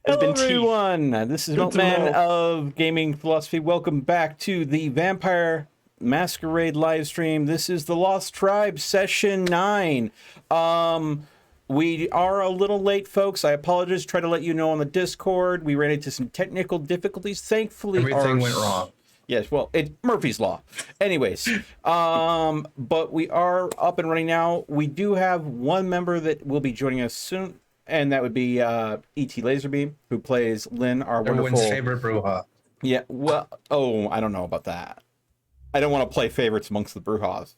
Hello, everyone. This is Milkman of Gaming Philosophy. Welcome back to the Vampire Masquerade live stream. This is the Lost Tribe Session 9. We are a little late, folks. I apologize. Try to let you know on the Discord. We ran into some technical difficulties. Thankfully, everything went wrong. Yes, well, Murphy's Law. Anyways, but we are up and running now. We do have one member that will be joining us soon. And that would be E.T. Laserbeam, who plays Lynn, our Everyone's wonderful... favorite Bruja. Yeah, well, I don't know about that. I don't want to play favorites amongst the Brujas.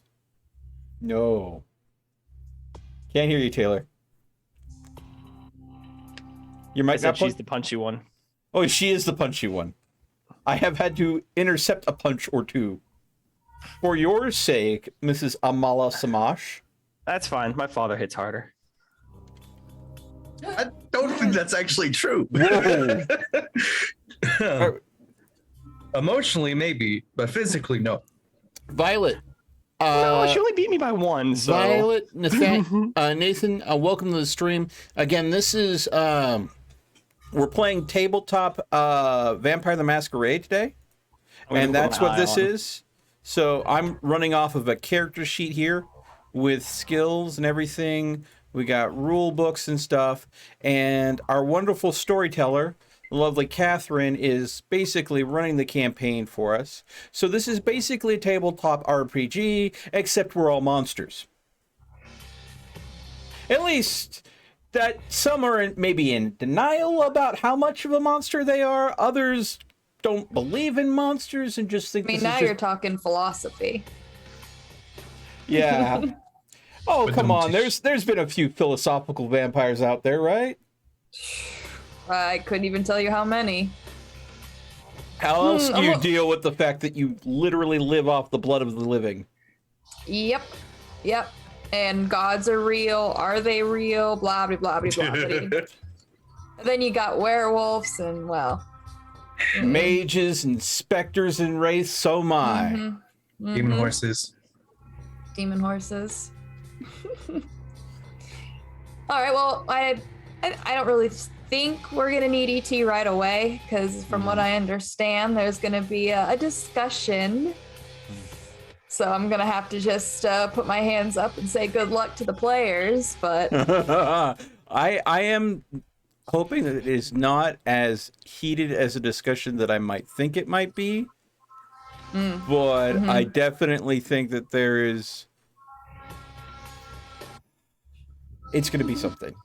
No. Can't hear you, Taylor. You might not... She's the punchy one. Oh, she is the punchy one. I have had to intercept a punch or two. For your sake, Mrs. Amala Samash. That's fine. My father hits harder. I don't think that's actually true. Emotionally, maybe, but physically, no. Violet. No, she only beat me by one. So. Violet, Nathan, welcome to the stream. Again, this is we're playing tabletop Vampire the Masquerade today, and that's what this is. So I'm running off of a character sheet here with skills and everything. We got rule books and stuff, and our wonderful storyteller, the lovely Catherine, is basically running the campaign for us. So this is basically a tabletop RPG, except we're all monsters. At least that some are maybe in denial about how much of a monster they are. Others don't believe in monsters and just think. I mean, now you're talking philosophy. Yeah. Oh, come on. There's been a few philosophical vampires out there, right? I couldn't even tell you how many. How else do you deal with the fact that you literally live off the blood of the living? Yep. And gods are real. Are they real? Blah, blah, blah, blah, blah. And then you got werewolves and, well... mages and specters and wraiths, so my. Demon horses. Demon horses. All right, well, I don't really think we're gonna need ET right away, because from what I understand, there's gonna be a discussion. So I'm gonna have to just put my hands up and say good luck to the players. But I am hoping that it is not as heated as a discussion that I might think it might be. But I definitely think that there is. It's going to be something.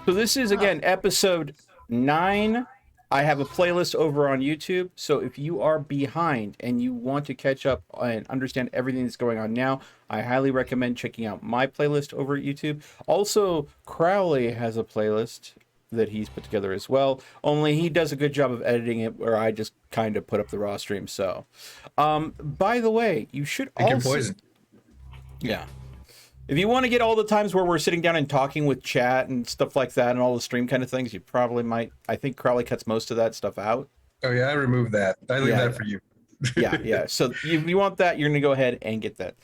So this is, again, episode 9. I have a playlist over on YouTube. So if you are behind and you want to catch up and understand everything that's going on now, I highly recommend checking out my playlist over at YouTube. Also, Crowley has a playlist that he's put together as well. Only he does a good job of editing it, where I just kind of put up the raw stream. So, by the way, you should also... poison. Yeah. If you want to get all the times where we're sitting down and talking with chat and stuff like that and all the stream kind of things, you probably might. I think Crowley cuts most of that stuff out. Oh, yeah, I removed that. I leave that for you. Yeah. So if you want that, you're going to go ahead and get that.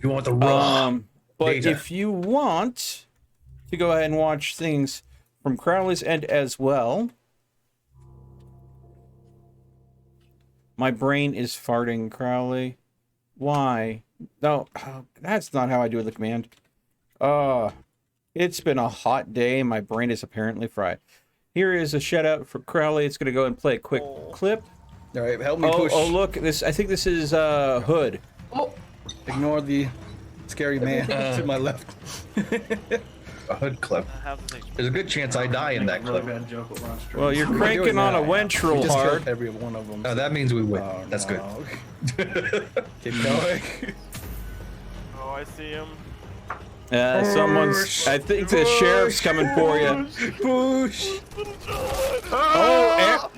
You want the raw But data. if you want to go ahead and watch things from Crowley's end as well. My brain is farting, Crowley. Why? No, that's not how I do the command. It's been a hot day. My brain is apparently fried. Here is a shout out for Crowley. It's going to go and play a quick clip. All right, help me push. Oh, look. I think this is Hood. Oh, ignore the scary man to my left. A Hood clip. There's a good chance I die in that clip. Well, you're cranking on a wench real hard. Every one of them. Oh, that means we win. That's good. Keep going. Oh, I see him. I think the sheriff's coming for you. Push. Oh,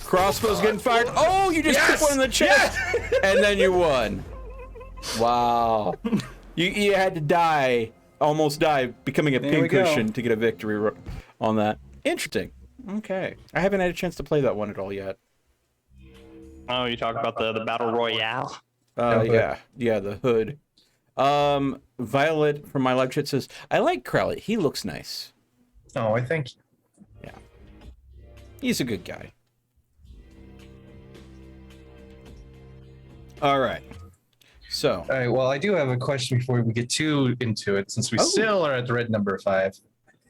crossbow's getting fired. Oh, you just took one in the chest, and then you won. Wow. You had to die, almost die, becoming a pincushion to get a victory on that. Interesting. Okay. I haven't had a chance to play that one at all yet. Oh, you talk about the battle royale? Yeah, the Hood. Violet from my live chat says, I like Crowley. He looks nice. Oh, I think. Yeah. He's a good guy. All right. So. All right. Well, I do have a question before we get too into it, since we still are at the red number 5,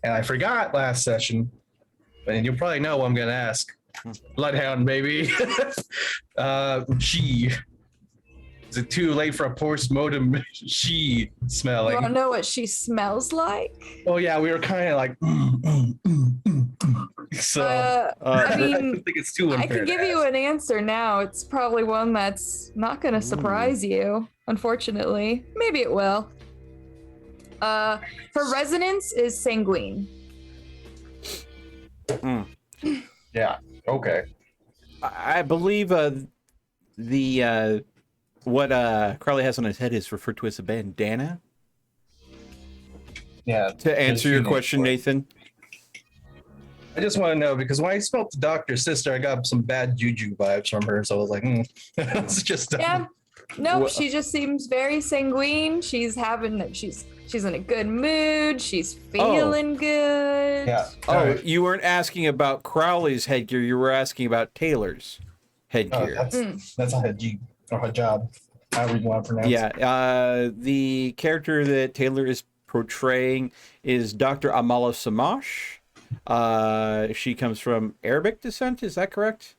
and I forgot last session, and you'll probably know what I'm gonna ask. Bloodhound, baby. She. Is it too late for a post-mortem she smelling? You want to know what she smells like? Oh yeah, we were kind of like. So I mean, I think it's too unfair. I can give you an answer now. It's probably one that's not going to surprise you, unfortunately. Maybe it will. Her resonance is sanguine. Yeah. Okay. I believe the what Crowley has on his head is referred to as a bandana. Yeah. To answer your question, Nathan. I just want to know, because when I smelled the doctor's sister, I got some bad juju vibes from her. So I was like, it's just. Yeah. No, she just seems very sanguine. She's in a good mood. She's feeling good. Yeah. Oh, you weren't asking about Crowley's headgear. You were asking about Taylor's headgear. That's a hijab or hijab, however you want to pronounce it. Yeah. The character that Taylor is portraying is Dr. Amala Samash. She comes from Arabic descent. Is that correct?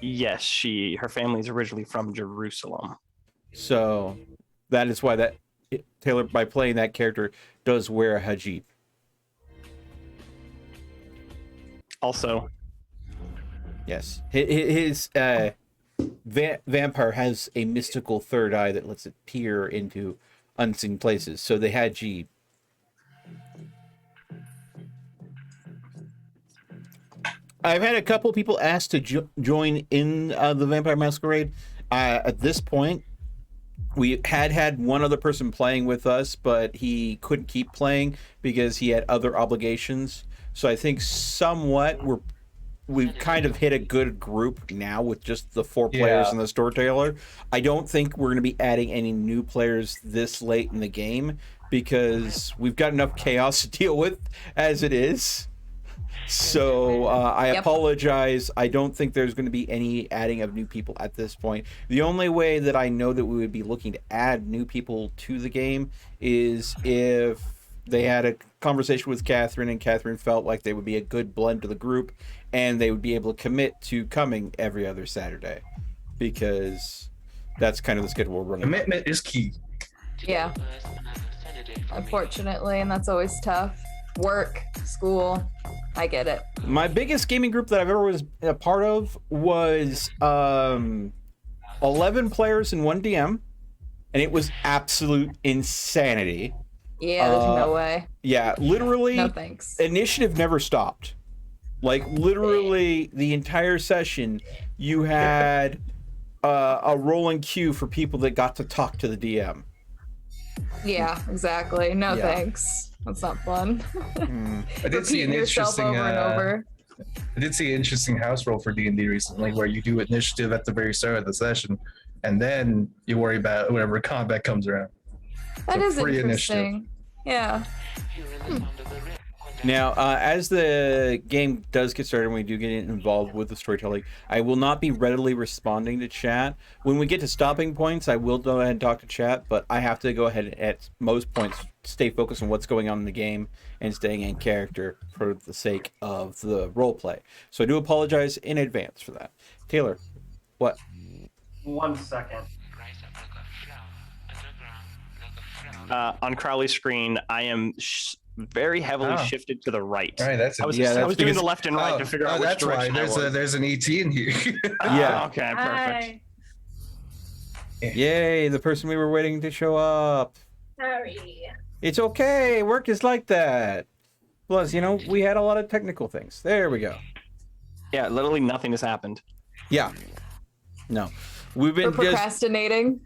Yes, her family is originally from Jerusalem. So that is why Taylor, by playing that character, does wear a hijab. Also, yes, his vampire has a mystical third eye that lets it peer into unseen places. So the hijab. I've had a couple people ask to join in the Vampire Masquerade. At this point, we had one other person playing with us, but he couldn't keep playing because he had other obligations. So I think somewhat we've kind of hit a good group now with just the 4 players and the storyteller. I don't think we're going to be adding any new players this late in the game because we've got enough chaos to deal with as it is. So I apologize. I don't think there's going to be any adding of new people at this point. The only way that I know that we would be looking to add new people to the game is if they had a conversation with Catherine and Catherine felt like they would be a good blend to the group and they would be able to commit to coming every other Saturday, because that's kind of the schedule we're running. Commitment is key. Yeah. Unfortunately, and that's always tough. Work, school, I get it. My biggest gaming group that I've ever was a part of was 11 players and 1 DM, and it was absolute insanity. Yeah, there's no way. Yeah, literally. No thanks. Initiative never stopped. Like literally the entire session, you had a rolling queue for people that got to talk to the DM. Yeah, exactly. No thanks. That's not fun. I did see an interesting over and over. I did see an interesting house rule for D&D recently, where you do initiative at the very start of the session, and then you worry about whatever combat comes around. That is free interesting. Yeah. Now, as the game does get started and we do get involved with the storytelling, I will not be readily responding to chat. When we get to stopping points, I will go ahead and talk to chat, but I have to go ahead and at most points stay focused on what's going on in the game and staying in character for the sake of the role play. So I do apologize in advance for that. Taylor, what? 1 second. On Crowley's screen, I am very heavily shifted to the right. All right, that's I was doing the left and right to figure out which that's direction why there's an ET in here. Yeah. Okay, perfect. Yay, the person we were waiting to show up. Sorry. It's okay. Work is like that. Plus, we had a lot of technical things. There we go. Yeah, literally nothing has happened. Yeah. No. We're procrastinating.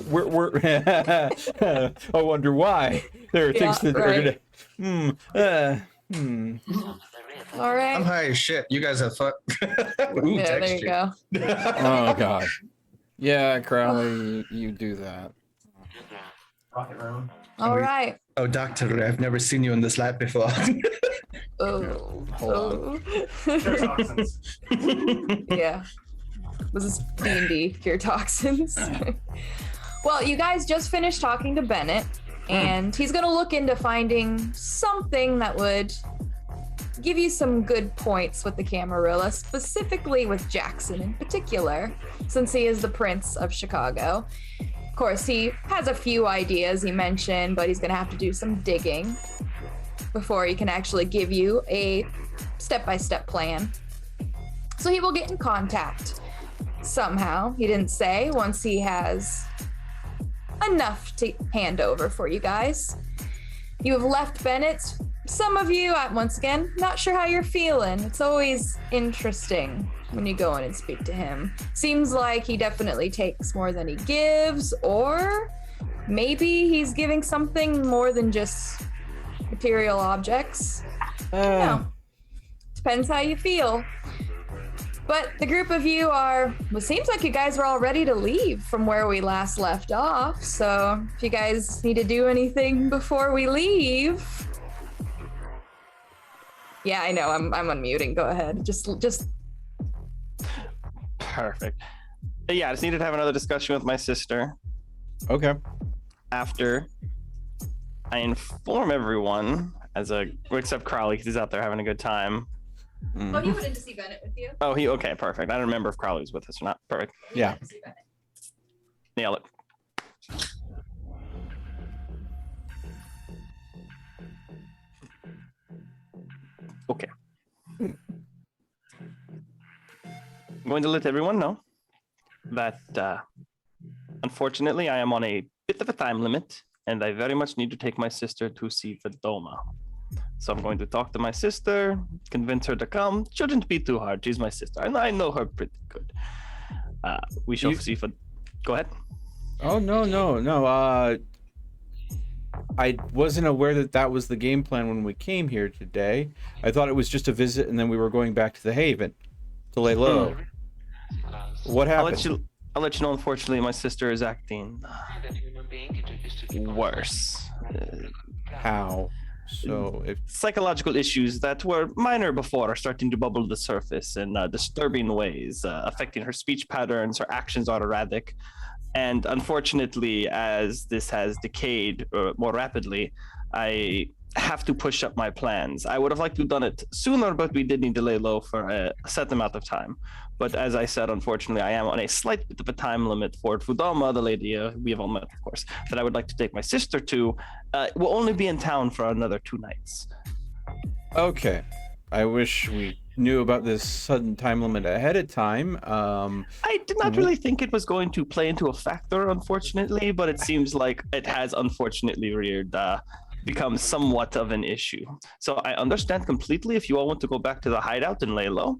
We're I wonder why. There are things that are gonna. All right. I'm high as shit. You guys have fun. Ooh, yeah, there you go. Oh god. Yeah, Crowley, you do that. All right. Oh, doctor, I've never seen you in this lab before. Oh. Hold Yeah. This is D&D, pure toxins. Well, you guys just finished talking to Bennett, and he's going to look into finding something that would give you some good points with the Camarilla, specifically with Jackson in particular, since he is the Prince of Chicago. Of course, he has a few ideas he mentioned, but he's going to have to do some digging before he can actually give you a step-by-step plan. So he will get in contact somehow. He didn't say, once he has enough to hand over for you guys. You have left Bennett. Some of you, once again, not sure how you're feeling. It's always interesting when you go in and speak to him. Seems like he definitely takes more than he gives, or maybe he's giving something more than just material objects. No. Depends how you feel. But the group of you it seems like you guys are all ready to leave from where we last left off. So if you guys need to do anything before we leave. Yeah, I know, I'm unmuting. Go ahead. Just Perfect. Yeah, I just needed to have another discussion with my sister Okay. after I inform everyone, except Crowley, because he's out there having a good time. Oh, he wanted to see Bennett with you. Oh, okay, perfect. I don't remember if Crowley was with us or not. Perfect. Yeah. Nail it. Okay. I'm going to let everyone know that unfortunately I am on a bit of a time limit, and I very much need to take my sister to see the Doma. So I'm going to talk to my sister, convince her to come. Shouldn't be too hard. She's my sister, and I know her pretty good. We shall see for. Go ahead. Oh, no. I wasn't aware that was the game plan when we came here today. I thought it was just a visit, and then we were going back to the Haven to lay low. What happened? I'll let you know. Unfortunately, my sister is acting worse. How? So, if Psychological issues that were minor before are starting to bubble to the surface in disturbing ways, affecting her speech patterns. Her actions are erratic. And unfortunately, as this has decayed more rapidly, I have to push up my plans. I would have liked to have done it sooner, but we did need to lay low for a set amount of time. But as I said, unfortunately, I am on a slight bit of a time limit for Fudama, the lady we have all met, of course, that I would like to take my sister to. Will only be in town for another 2 nights. okay. I wish we knew about this sudden time limit ahead of time. I did not really think it was going to play into a factor, unfortunately, but it seems like it has unfortunately become somewhat of an issue. So I understand completely if you all want to go back to the hideout and lay low.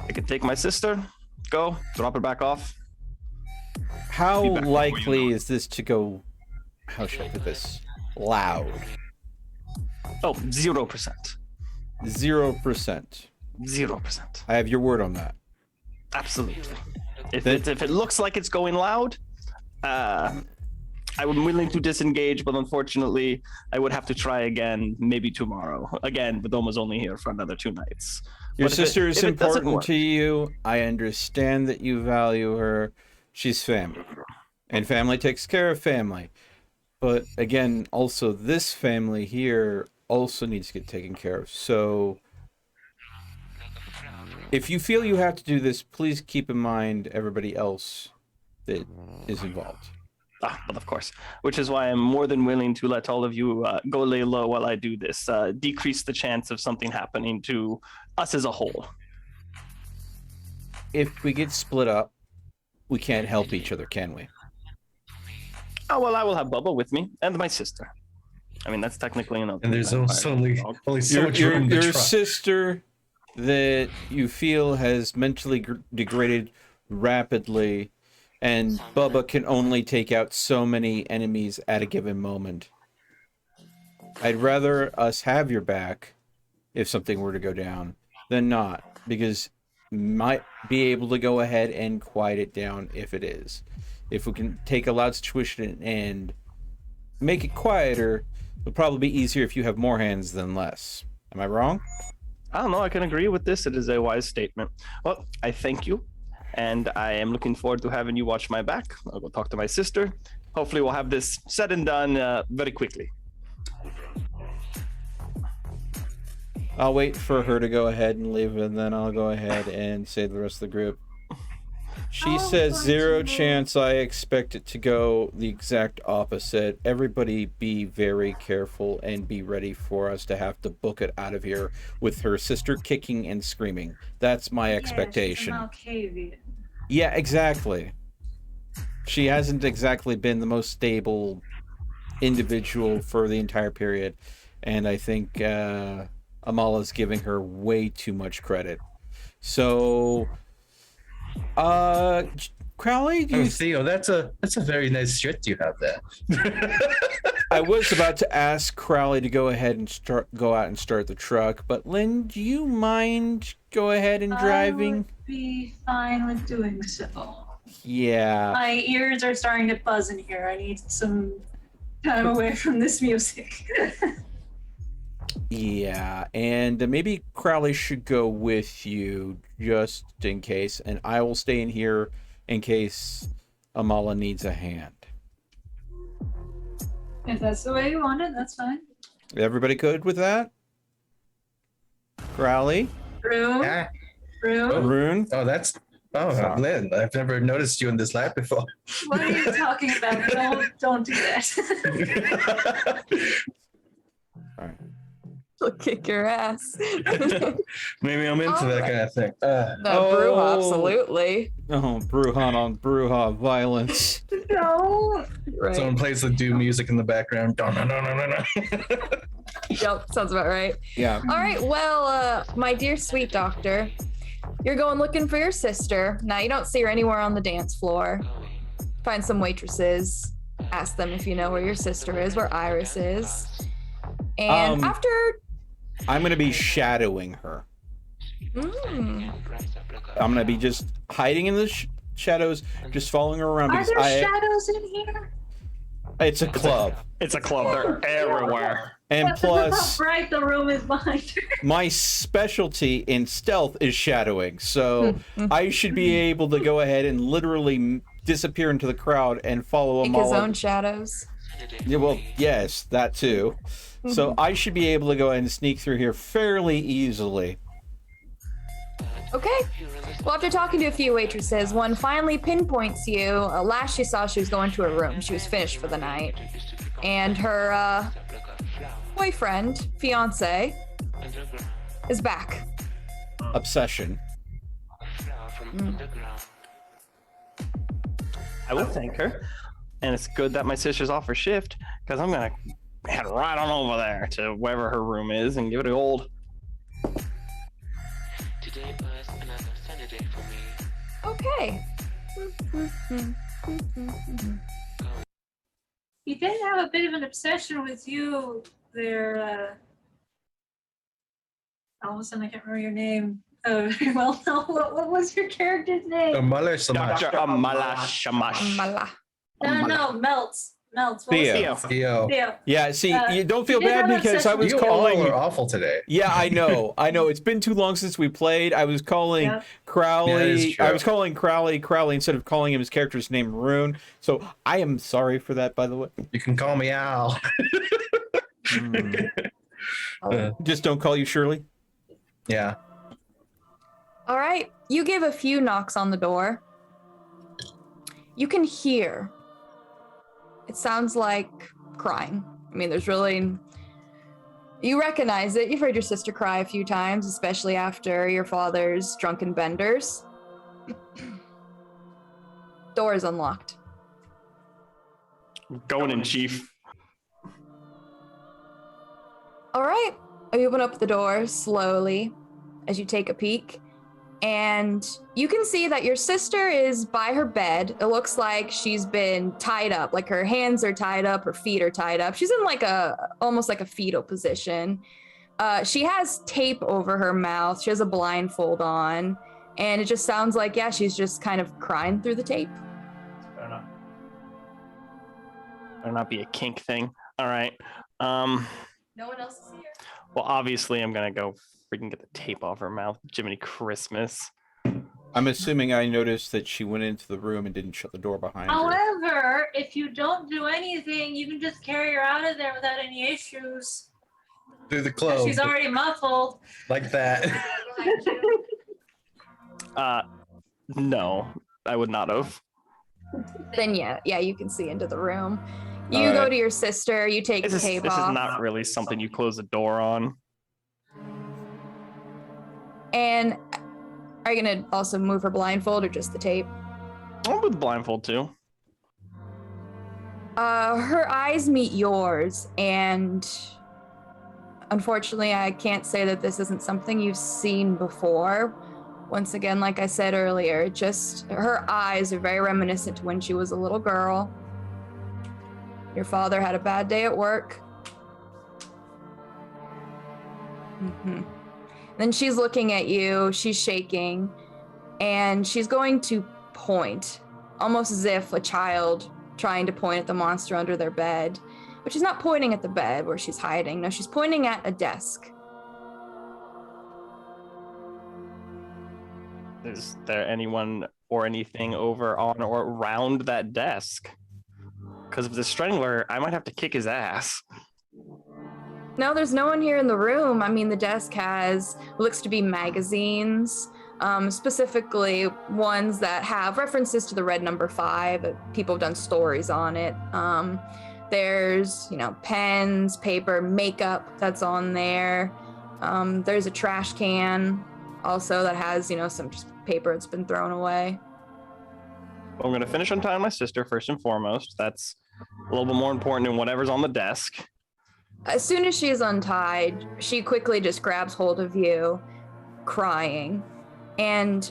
I can take my sister, go, drop her back off. How Be back before likely you know it. is this to go, how should I put this, loud? Oh, 0%. 0%. 0%. I have your word on that. Absolutely. If Then- it looks like it's going loud, I'm willing to disengage, but unfortunately, I would have to try again, maybe tomorrow. Again, Vidoma's only here for another 2 nights. Your But if it- sister is if it doesn't important work- to you. I understand that you value her. She's family. And family takes care of family. But again, also this family here also needs to get taken care of. So if you feel you have to do this, please keep in mind everybody else that is involved. But of course, which is why I'm more than willing to let all of you go lay low while I do this, decrease the chance of something happening to us as a whole. If we get split up, we can't help each other, can we? Oh, well, I will have Bubba with me and my sister. I mean, that's technically another. And there's only so much Your room to try. sister that you feel has mentally degraded rapidly, and Bubba can only take out so many enemies at a given moment. I'd rather us have your back if something were to go down than not, because might be able to go ahead and quiet it down if it is. If we can take a loud situation and make it quieter. It'll probably be easier if you have more hands than less. Am I wrong? I don't know. I can agree with this. It is a wise statement. Well, I thank you, and I am looking forward to having you watch my back. I'll go talk to my sister. Hopefully, we'll have this said and done very quickly. I'll wait for her to go ahead and leave, and then I'll go ahead and say the rest of the group. She says 0 chance. I expect it to go the exact opposite. Everybody be very careful and be ready for us to have to book it out of here with her sister kicking and screaming. That's my expectation. Yeah, exactly. She hasn't exactly been the most stable individual for the entire period, and I think Amala's giving her way too much credit. So, Crowley, do you... Theo, that's a very nice shirt you have there. I was about to ask Crowley to go ahead and go out and start the truck, but Lynn, do you mind go ahead and driving? I would be fine with doing so. Yeah. My ears are starting to buzz in here. I need some time away from this music. Yeah, and maybe Crowley should go with you just in case, and I will stay in here in case Amala needs a hand. If that's the way you want it, that's fine. Everybody good with that? Crowley? Rune? Ah. Rune? Oh, Lynn, I've never noticed you in this lab before. What are you talking about? Don't do that. All right. She'll kick your ass. Maybe I'm into that kind of thing. Bruja, absolutely. Oh, Bruja on Bruja violence. No. Right. Someone plays the Doom music in the background. No. Yep, sounds about right. Yeah. All right, well, my dear sweet doctor, you're going looking for your sister. Now, you don't see her anywhere on the dance floor. Find some waitresses. Ask them if you know where your sister is, where Iris is. And after... I'm going to be shadowing her. I'm going to be just hiding in the how just following her around. Are there shadows in here? It's a club. It's a club. They're everywhere. And Look how plus, bright the room is behind her. my specialty in stealth is shadowing. So I should be able to go ahead and literally disappear into the crowd and follow them Make all. his own shadows. Yeah, well, yes, that too. So I should be able to go ahead and sneak through here fairly easily. Okay. Well, after talking to a few waitresses, one finally pinpoints you. Last she saw, she was going to her room. She was finished for the night. And her boyfriend, fiance, is back. Obsession. I will thank her. And it's good that my sister's off her shift, because I'm going to head right on over there to wherever her room is and give it a old... Okay. He did have a bit of an obsession with you there. All of a sudden, I can't remember your name. Well, no, what was your character's name? Dr. Amala Shamash. Mala. No, Melts. What Theo. was it? Theo. Theo. Yeah, see, you don't feel you did bad have because I obsession. was You calling... all are awful today. Yeah, I know. It's been too long since we played. I was calling Yeah. Crowley. Yeah, that is true. I was calling Crowley instead of calling him his character's name Rune. So I am sorry for that, by the way. You can call me Al. Just don't call you Shirley. Yeah. All right. You give a few knocks on the door. You can hear. It sounds like crying. I mean, there's really... You recognize it. You've heard your sister cry a few times, especially after your father's drunken benders. Door is unlocked. Going in, Chief. All right. You open up the door slowly as you take a peek. And you can see that your sister is by her bed. It looks like she's been tied up, like her hands are tied up, her feet are tied up. She's in like almost like a fetal position. She has tape over her mouth. She has a blindfold on. And it just sounds like, yeah, she's just kind of crying through the tape. Fair enough. Better not be a kink thing. All right. No one else is here. Well, obviously, I'm gonna go freaking get the tape off her mouth. Jiminy Christmas. I'm assuming I noticed that she went into the room and didn't shut the door behind her. However, if you don't do anything, you can just carry her out of there without any issues. Through the 'Cause clothes. she's already muffled. Like that. No, I would not have. Then yeah, you can see into the room. You All go right. to your sister. You take This the is tape this off. is not really something you close the door on. And are you gonna also move her blindfold or just the tape? I'm with blindfold too. Her eyes meet yours, and unfortunately, I can't say that this isn't something you've seen before. Once again, like I said earlier, just her eyes are very reminiscent to when she was a little girl. Your father had a bad day at work. Then she's looking at you, she's shaking, and she's going to point, almost as if a child trying to point at the monster under their bed. But she's not pointing at the bed where she's hiding. No, she's pointing at a desk. Is there anyone or anything over on or around that desk? Because if the strangler, I might have to kick his ass. No, there's no one here in the room. I mean, the desk has what looks to be magazines, specifically ones that have references to the red number 5. People have done stories on it. There's, pens, paper, makeup that's on there. There's a trash can also that has, some just paper that's been thrown away. I'm going to finish untying my sister first and foremost. That's a little bit more important than whatever's on the desk. As soon as she's untied, she quickly just grabs hold of you, crying. And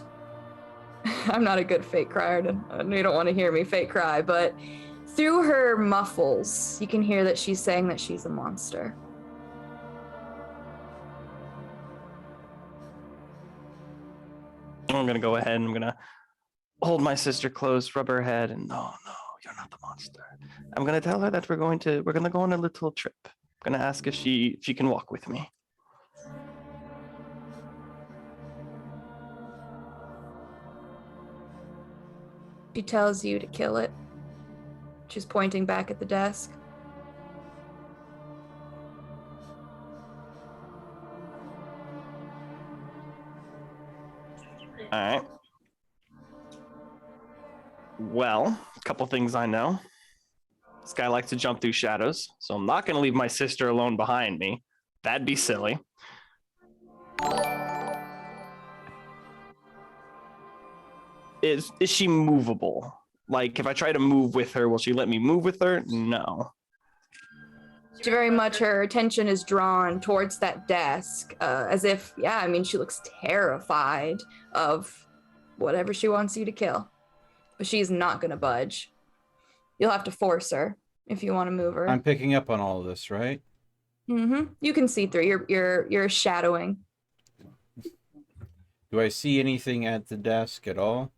I'm not a good fake crier. You don't want to hear me fake cry, but through her muffles, you can hear that she's saying that she's a monster. I'm going to go ahead and I'm going to hold my sister close, rub her head, and no, you're not the monster. I'm going to tell her that we're going to go on a little trip. I'm going to ask if she can walk with me. She tells you to kill it. She's pointing back at the desk. All right. Well, a couple things I know. This guy likes to jump through shadows, so I'm not going to leave my sister alone behind me. That'd be silly. Is she movable? Like, if I try to move with her, will she let me move with her? No. She very much, her attention is drawn towards that desk, as if, she looks terrified of whatever she wants you to kill. But she's not going to budge. You'll have to force her if you want to move her. I'm picking up on all of this, right? Mm-hmm. You can see through. You're shadowing. Do I see anything at the desk at all?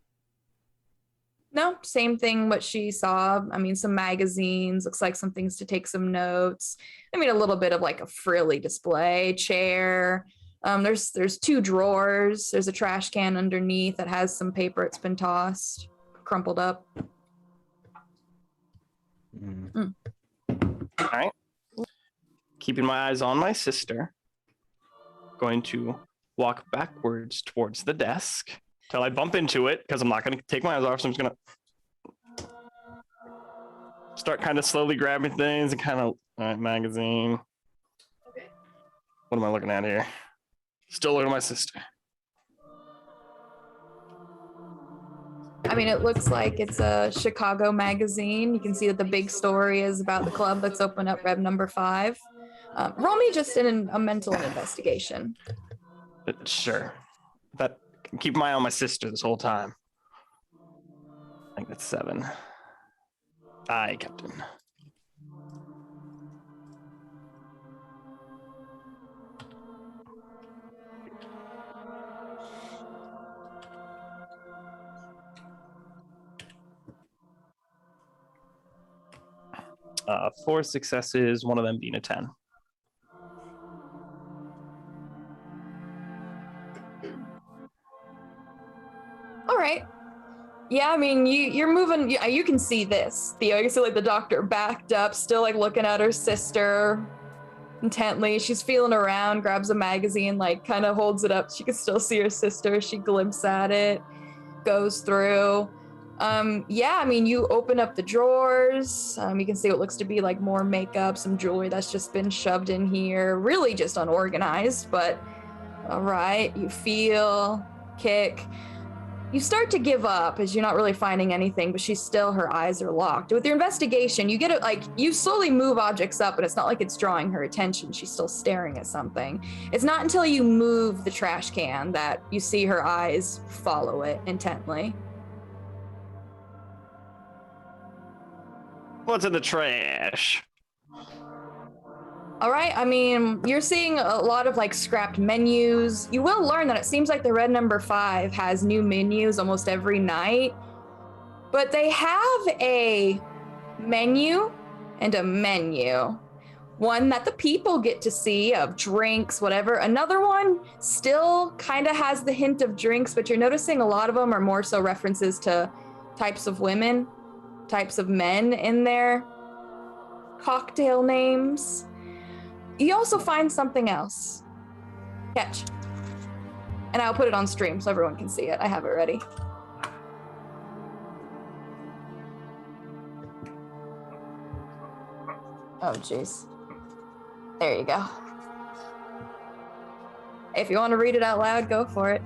No, same thing what she saw. Some magazines, looks like some things to take some notes. A little bit of like a frilly display chair. There's 2 drawers. There's a trash can underneath that has some paper. It's been tossed, crumpled up. All right. Keeping my eyes on my sister. Going to walk backwards towards the desk till I bump into it, because I'm not going to take my eyes off, so I'm just going to start kind of slowly grabbing things and kind of, all right, magazine. Okay. What am I looking at here? Still looking at my sister. It looks like it's a Chicago magazine. You can see that the big story is about the club that's opened up Rev number 5. Roll me just in a mental investigation. Sure. Keep my eye on my sister this whole time. I think that's 7. Aye, Captain. 4 successes, one of them being a 10. All right. Yeah, I mean, you're moving. You can see this, Theo. You can see like the doctor backed up, still like looking at her sister intently. She's feeling around, grabs a magazine, like kind of holds it up. She can still see her sister. She glimpses at it, goes through. Yeah, I mean, you open up the drawers. You can see what looks to be like more makeup, some jewelry that's just been shoved in here. Really just unorganized, but all right. You feel, kick. You start to give up as you're not really finding anything, but her eyes are locked. With your investigation, you get it, like, you slowly move objects up, but it's not like it's drawing her attention. She's still staring at something. It's not until you move the trash can that you see her eyes follow it intently. What's in the trash? All right, I mean, you're seeing a lot of like scrapped menus. You will learn that it seems like the red number 5 has new menus almost every night, but they have a menu and a menu. One that the people get to see of drinks, whatever. Another one still kind of has the hint of drinks, but you're noticing a lot of them are more so references to types of women, types of men in there, cocktail names. You also find something else. Catch. And I'll put it on stream so everyone can see it. I have it ready. Oh, jeez. There you go. If you want to read it out loud, go for it.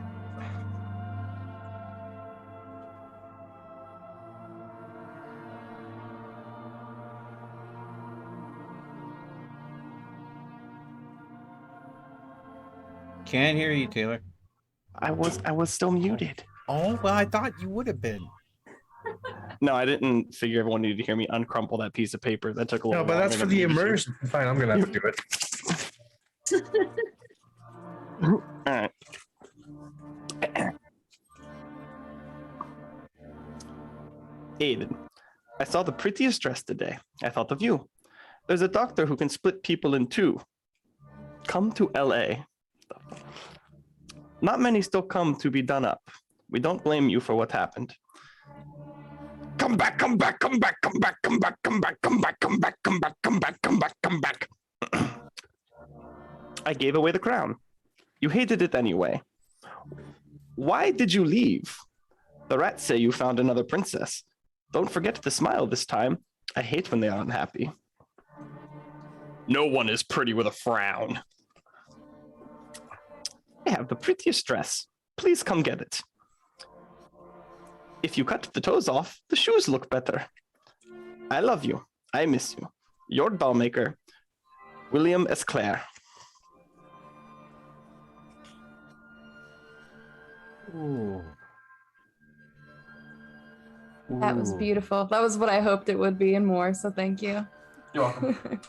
Can't hear you, Taylor. I was still muted. Oh, well, I thought you would have been. No, I didn't figure everyone needed to hear me uncrumple that piece of paper. That took a little. No, but that's for the immersion. Fine, I'm gonna have to do it. All right. Aiden, I saw the prettiest dress today. I thought of you. There's a doctor who can split people in two. Come to LA. Not many still come to be done up. We don't blame you for what happened. Come back, come back, come back, come back, come back, come back, come back, come back, come back, come back, come back, come back. I gave away the crown. You hated it anyway. Why did you leave? The rats say you found another princess. Don't forget to smile this time. I hate when they are unhappy. No one is pretty with a frown. I have the prettiest dress. Please come get it. If you cut the toes off, the shoes look better. I love you. I miss you. Your doll maker, William Esclair. Ooh. That was beautiful. That was what I hoped it would be and more, so thank you. You're welcome.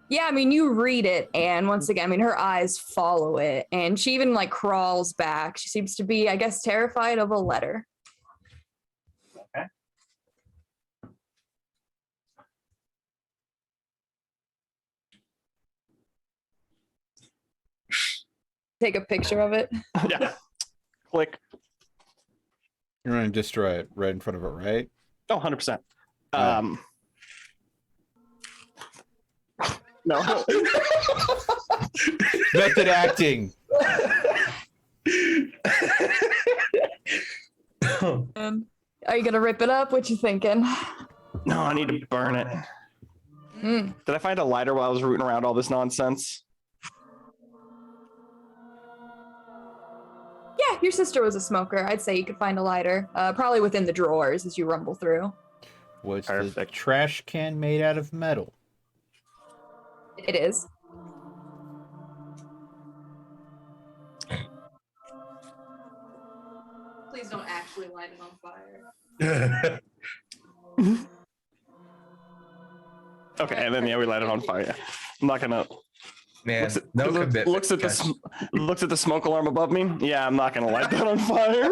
Yeah, I mean, you read it, and once again, I mean, her eyes follow it, and she even, like, crawls back. She seems to be, I guess, terrified of a letter. Okay. Take a picture of it. Yeah. Click. You're going to destroy it right in front of it, right? Oh, 100%. No. Method acting. And are you gonna rip it up? What you thinking? No, I need to burn it. Did I find a lighter while I was rooting around all this nonsense? Yeah, your sister was a smoker. I'd say you could find a lighter, probably within the drawers as you rumble through. Was the Perfect. trash can made out of metal? It is. Please don't actually light it on fire. Okay, and then yeah, we light it on fire. Yeah. I'm not gonna. Man, no commitment. Looks at the smoke alarm above me. Yeah, I'm not gonna light that on fire.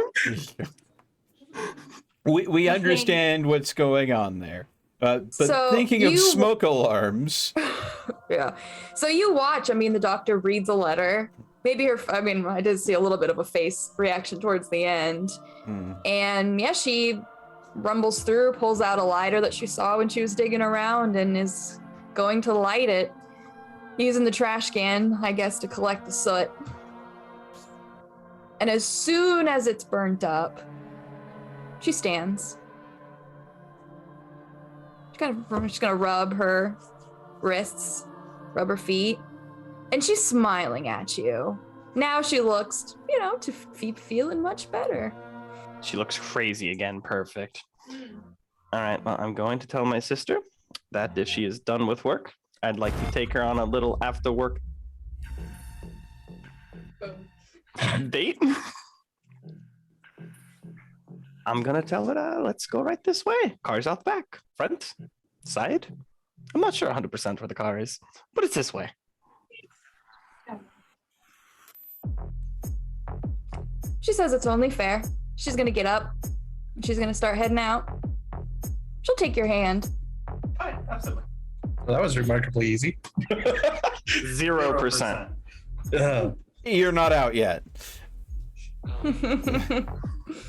We understand what's going on there. But So thinking of you- smoke alarms, Yeah. So you watch. I mean, the doctor reads a letter. Maybe I did see a little bit of a face reaction towards the end. And yeah, she rumbles through, pulls out a lighter that she saw when she was digging around, and is going to light it, using the trash can, I guess, to collect the soot. And as soon as it's burnt up, she stands. She's gonna rub her wrists, rub her feet, and she's smiling at you. Now she looks, to be feeling much better. She looks crazy again. Perfect. All right. Well, I'm going to tell my sister that if she is done with work, I'd like to take her on a little after work date. I'm going to tell her, let's go right this way. Car's out back, front, side. I'm not sure 100% where the car is, but it's this way. She says it's only fair. She's gonna get up. She's gonna start heading out. She'll take your hand. Absolutely. Well, that was remarkably easy. 0%. you're not out yet.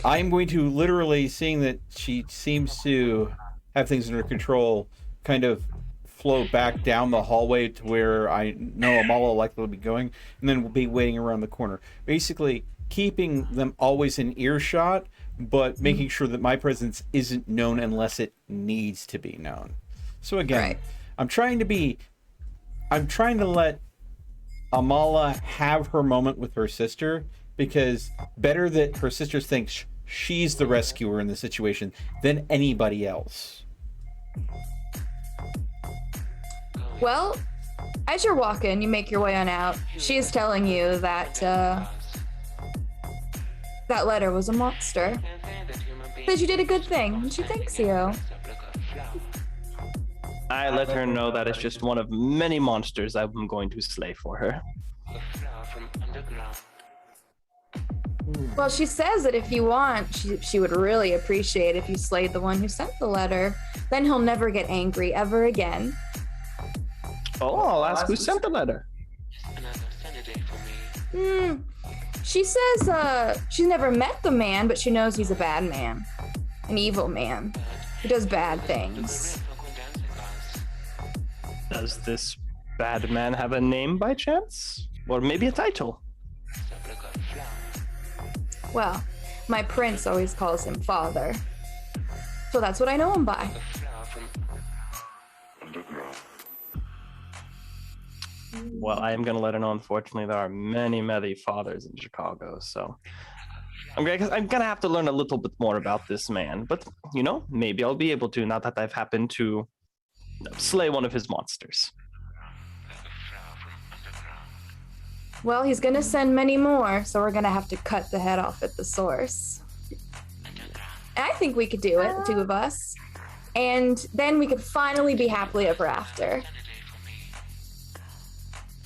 I'm going to literally, seeing that she seems to have things under control, kind of flow back down the hallway to where I know Amala likely will be going, and then we'll be waiting around the corner. Basically, keeping them always in earshot, but making sure that my presence isn't known unless it needs to be known. So again, Right. I'm trying to let Amala have her moment with her sister, because better that her sister thinks she's the rescuer in the situation than anybody else. Well, as you're walking, you make your way on out. She is telling you that that letter was a monster. Says you did a good thing, and she thanks you. I let her know that it's just one of many monsters I'm going to slay for her. Well, she says that if you want, she would really appreciate if you slayed the one who sent the letter. Then he'll never get angry ever again. Oh, I'll ask who sent the letter. She says she's never met the man, but she knows he's a bad man. An evil man. He does bad things. Does this bad man have a name by chance? Or maybe a title? Well, my prince always calls him father. So that's what I know him by. Well, I am going to let her know, unfortunately, there are many, many fathers in Chicago, so I'm gonna have to learn a little bit more about this man. But, maybe I'll be able to, now that I've happened to slay one of his monsters. Well, he's gonna send many more, so we're gonna have to cut the head off at the source. I think we could do it, the two of us. And then we could finally be happily ever after.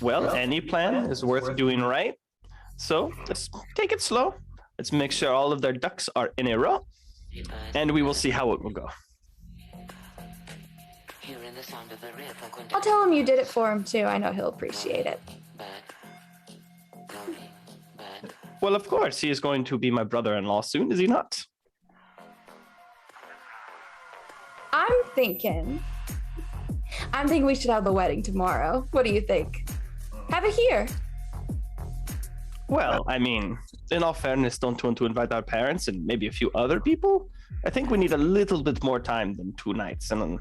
Well, any plan is worth doing right. So let's take it slow. Let's make sure all of their ducks are in a row, and we will see how it will go. I'll tell him you did it for him too. I know he'll appreciate it. Well, of course, he is going to be my brother-in-law soon, is he not? I'm thinking we should have the wedding tomorrow. What do you think? Have it here. Well, I mean, in all fairness, don't want to invite our parents and maybe a few other people. I think we need a little bit more time than 2 nights. And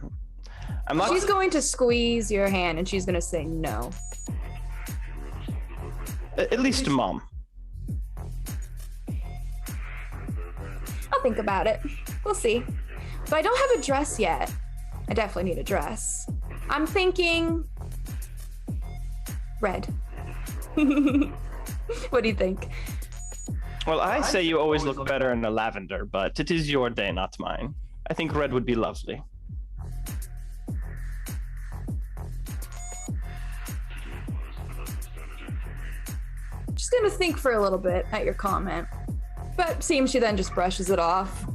I'm not. She's going to squeeze your hand and she's going to say no. At least Mom. I'll think about it. We'll see. But I don't have a dress yet. I definitely need a dress. I'm thinking red. What do you think? Well, I say you always look better in the lavender, but it is your day, not mine. I think red would be lovely. Just gonna think for a little bit at your comment. But seems she then just brushes it off.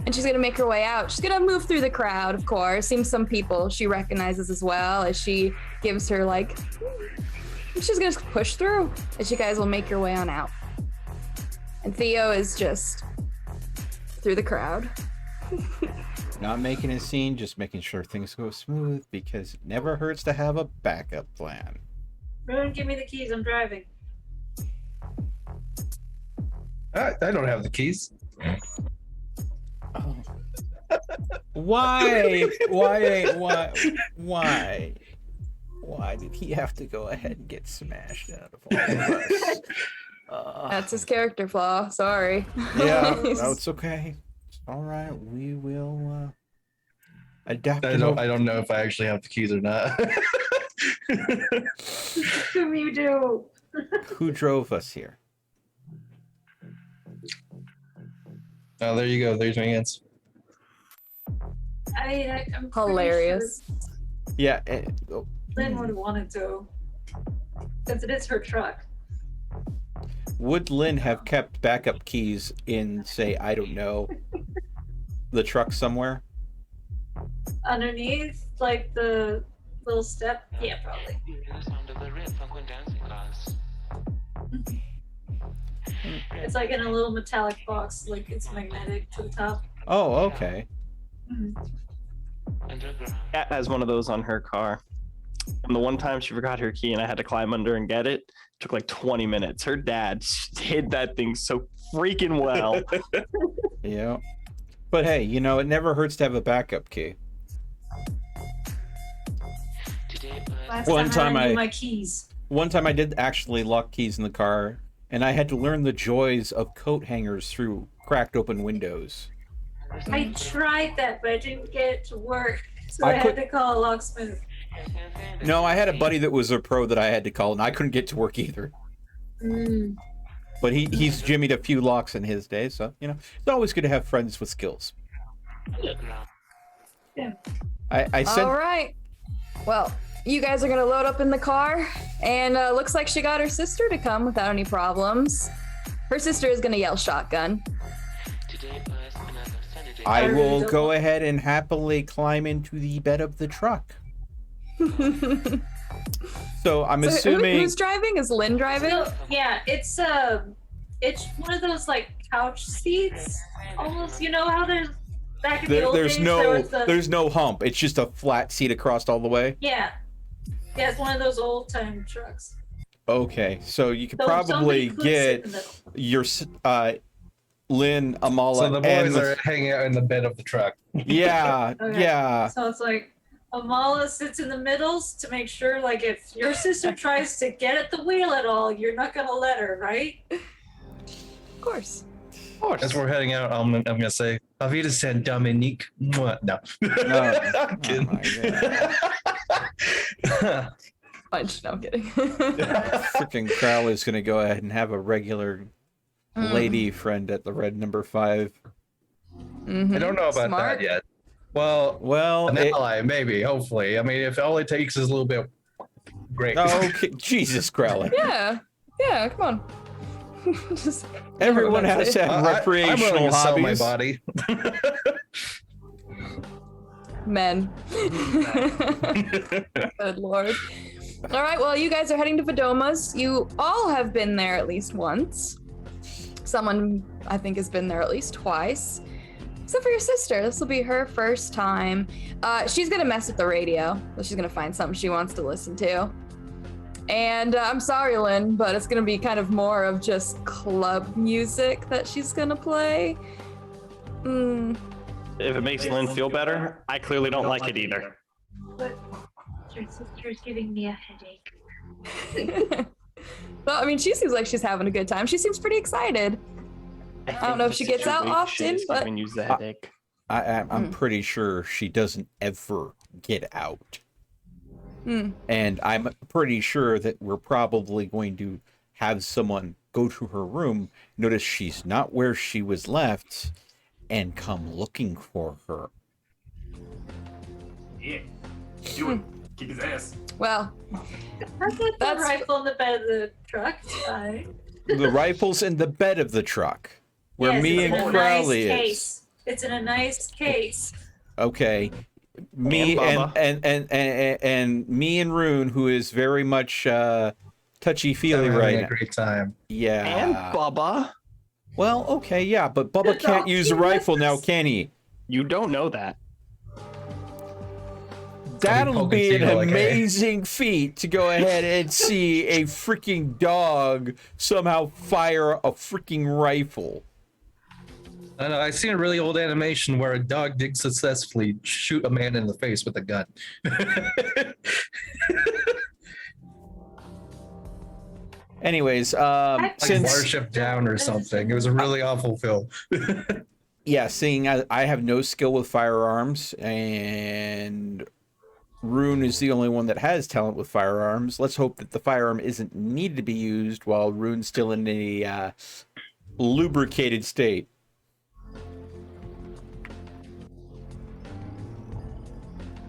and she's gonna make her way out. She's gonna move through the crowd, of course. Seems some people she recognizes as well as she gives her like. She's gonna push through as you guys will make your way on out. And Theo is just through the crowd. Not making a scene, just making sure things go smooth because it never hurts to have a backup plan. Ruin, give me the keys. I'm driving. I don't have the keys. Oh. Why did he have to go ahead and get smashed out of all of us? That's his character flaw. Sorry. Yeah, no, it's okay. It's all right. We will adapt. I don't know if I actually have the keys or not. Who you do? Who drove us here? Oh, there you go. There's my answer. I'm Hilarious. Yeah. Lynn would have wanted to, since it is her truck. Would Lynn have kept backup keys in, say, I don't know, the truck somewhere? Underneath, like the little step? Yeah, probably. It's like in a little metallic box, like it's magnetic to the top. Oh, okay. Kat has one of those on her car. And the one time she forgot her key and I had to climb under and get it, took like 20 minutes. Her dad hid that thing so freaking well. Yeah. But hey, you know, it never hurts to have a backup key. Last time I need my keys. One time I did actually lock keys in the car, and I had to learn the joys of coat hangers through cracked open windows. I tried that, but I didn't get it to work. So I had to call a locksmith. No, I had a buddy that was a pro that I had to call, and I couldn't get to work either. But he's jimmied a few locks in his day, so, you know, it's always good to have friends with skills. Yeah. I said... All right. Well, you guys are going to load up in the car, and looks like she got her sister to come without any problems. Her sister is going to yell shotgun. I will go ahead and happily climb into the bed of the truck. So I'm assuming who's driving? Is Lynn driving? So, yeah, it's one of those like couch seats, almost. You know how there's back in the old days, there's no hump. It's just a flat seat across all the way. Yeah, it's one of those old time trucks. Okay, so you could probably get your Lynn, Amala, so the boys are hanging out in the bed of the truck. Yeah, Okay. yeah. So it's like Amala sits in the middle to make sure, like, if your sister tries to get at the wheel at all, you're not gonna let her, right? Of course. As we're heading out, I'm gonna say, "Auf Wiedersehen, Dominique." No. I'm kidding. Punch. No, I'm kidding. Freaking Crowley's gonna go ahead and have a regular lady friend at the red number 5. I don't know about that yet. Well, an ally, maybe, hopefully. I mean, if all it takes is a little bit, great. Okay, Jesus, Crowley. Yeah, come on. Just Everyone has to have recreational I'm willing to sell my hobbies. body. Men. Good lord. All right, well, you guys are heading to Vedoma's. You all have been there at least once. Someone, I think, has been there at least twice. Except for your sister. This will be her first time. She's going to mess with the radio. So she's going to find something she wants to listen to. And I'm sorry, Lynn, but it's going to be kind of more of just club music that she's going to play. If it makes Lynn feel better, I clearly don't like it either. But your sister's giving me a headache. Well, I mean, she seems like she's having a good time. She seems pretty excited. I don't know if she gets out often, but use the headache. I'm pretty sure she doesn't ever get out. And I'm pretty sure that we're probably going to have someone go to her room, notice she's not where she was left, and come looking for her. Yeah. Do it. Keep his ass. well, That's the rifle in the bed of the truck. The rifle's in the bed of the truck, where Yes, me it's and in a Crowley nice is. case. It's in a nice case. Okay. Me And and me and Rune, who is very much touchy-feely I'm right having now. a great time. Yeah. And Bubba. Well, okay, yeah, but Bubba can't use a rifle now, can he? You don't know that. That'll poking be an Tito like, hey. amazing feat to go ahead and see a freaking dog somehow fire a freaking rifle. I know, I've seen a really old animation where a dog did successfully shoot a man in the face with a gun. Anyways, Like since Watership Down or something. It was a really awful film. yeah, seeing I have no skill with firearms and Rune is the only one that has talent with firearms. Let's hope that the firearm isn't needed to be used while Rune's still in a lubricated state.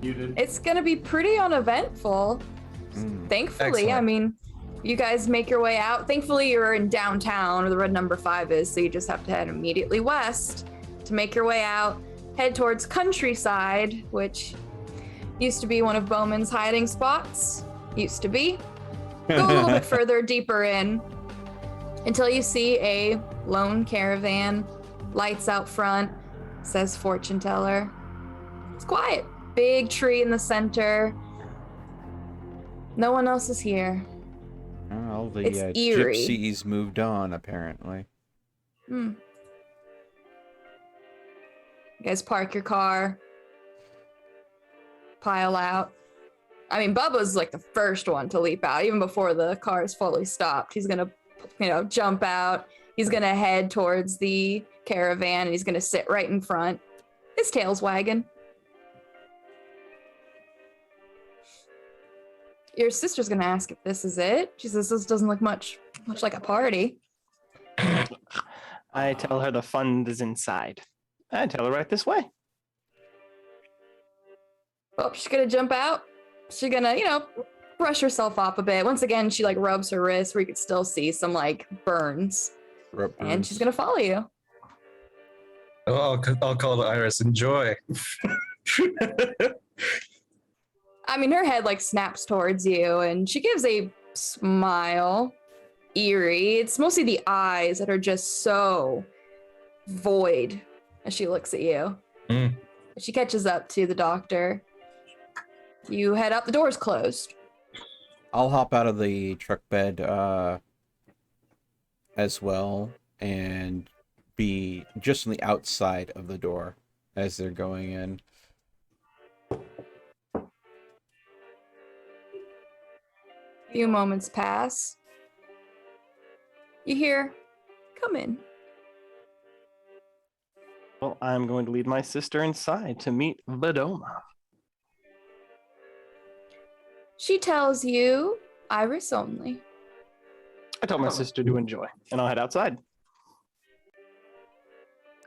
Muted. It's gonna be pretty uneventful. Thankfully, Excellent. I mean, you guys make your way out. Thankfully, you're in downtown where the red number 5 is, so you just have to head immediately west to make your way out. Head towards Countryside, which used to be one of Bowman's hiding spots. Used to be. Go a little bit further, deeper in, until you see a lone caravan. Lights out front. Says fortune teller. It's quiet. Big tree in the center. No one else is here. Well, the It's eerie. gypsies moved on, apparently. You guys park your car. Pile out. I mean, Bubba's like the first one to leap out, even before the car is fully stopped. He's gonna, jump out. He's gonna head towards the caravan, and he's gonna sit right in front. His tail's wagging. Your sister's gonna ask if this is it. She says this doesn't look much like a party. I tell her the fun is inside. I tell her right this way. Oh, she's gonna jump out. She's gonna, brush herself up a bit. Once again, she rubs her wrist where you could still see some burns. And she's gonna follow you. Oh, I'll call the Iris. Enjoy. I mean, her head snaps towards you, and she gives a smile. Eerie. It's mostly the eyes that are just so void as she looks at you. She catches up to the doctor. You head up. The door's closed. I'll hop out of the truck bed as well and be just on the outside of the door as they're going in. A few moments pass. You hear, "Come in." Well, I'm going to lead my sister inside to meet Vadoma. She tells you, "Iris only." I tell my sister to enjoy, and I'll head outside.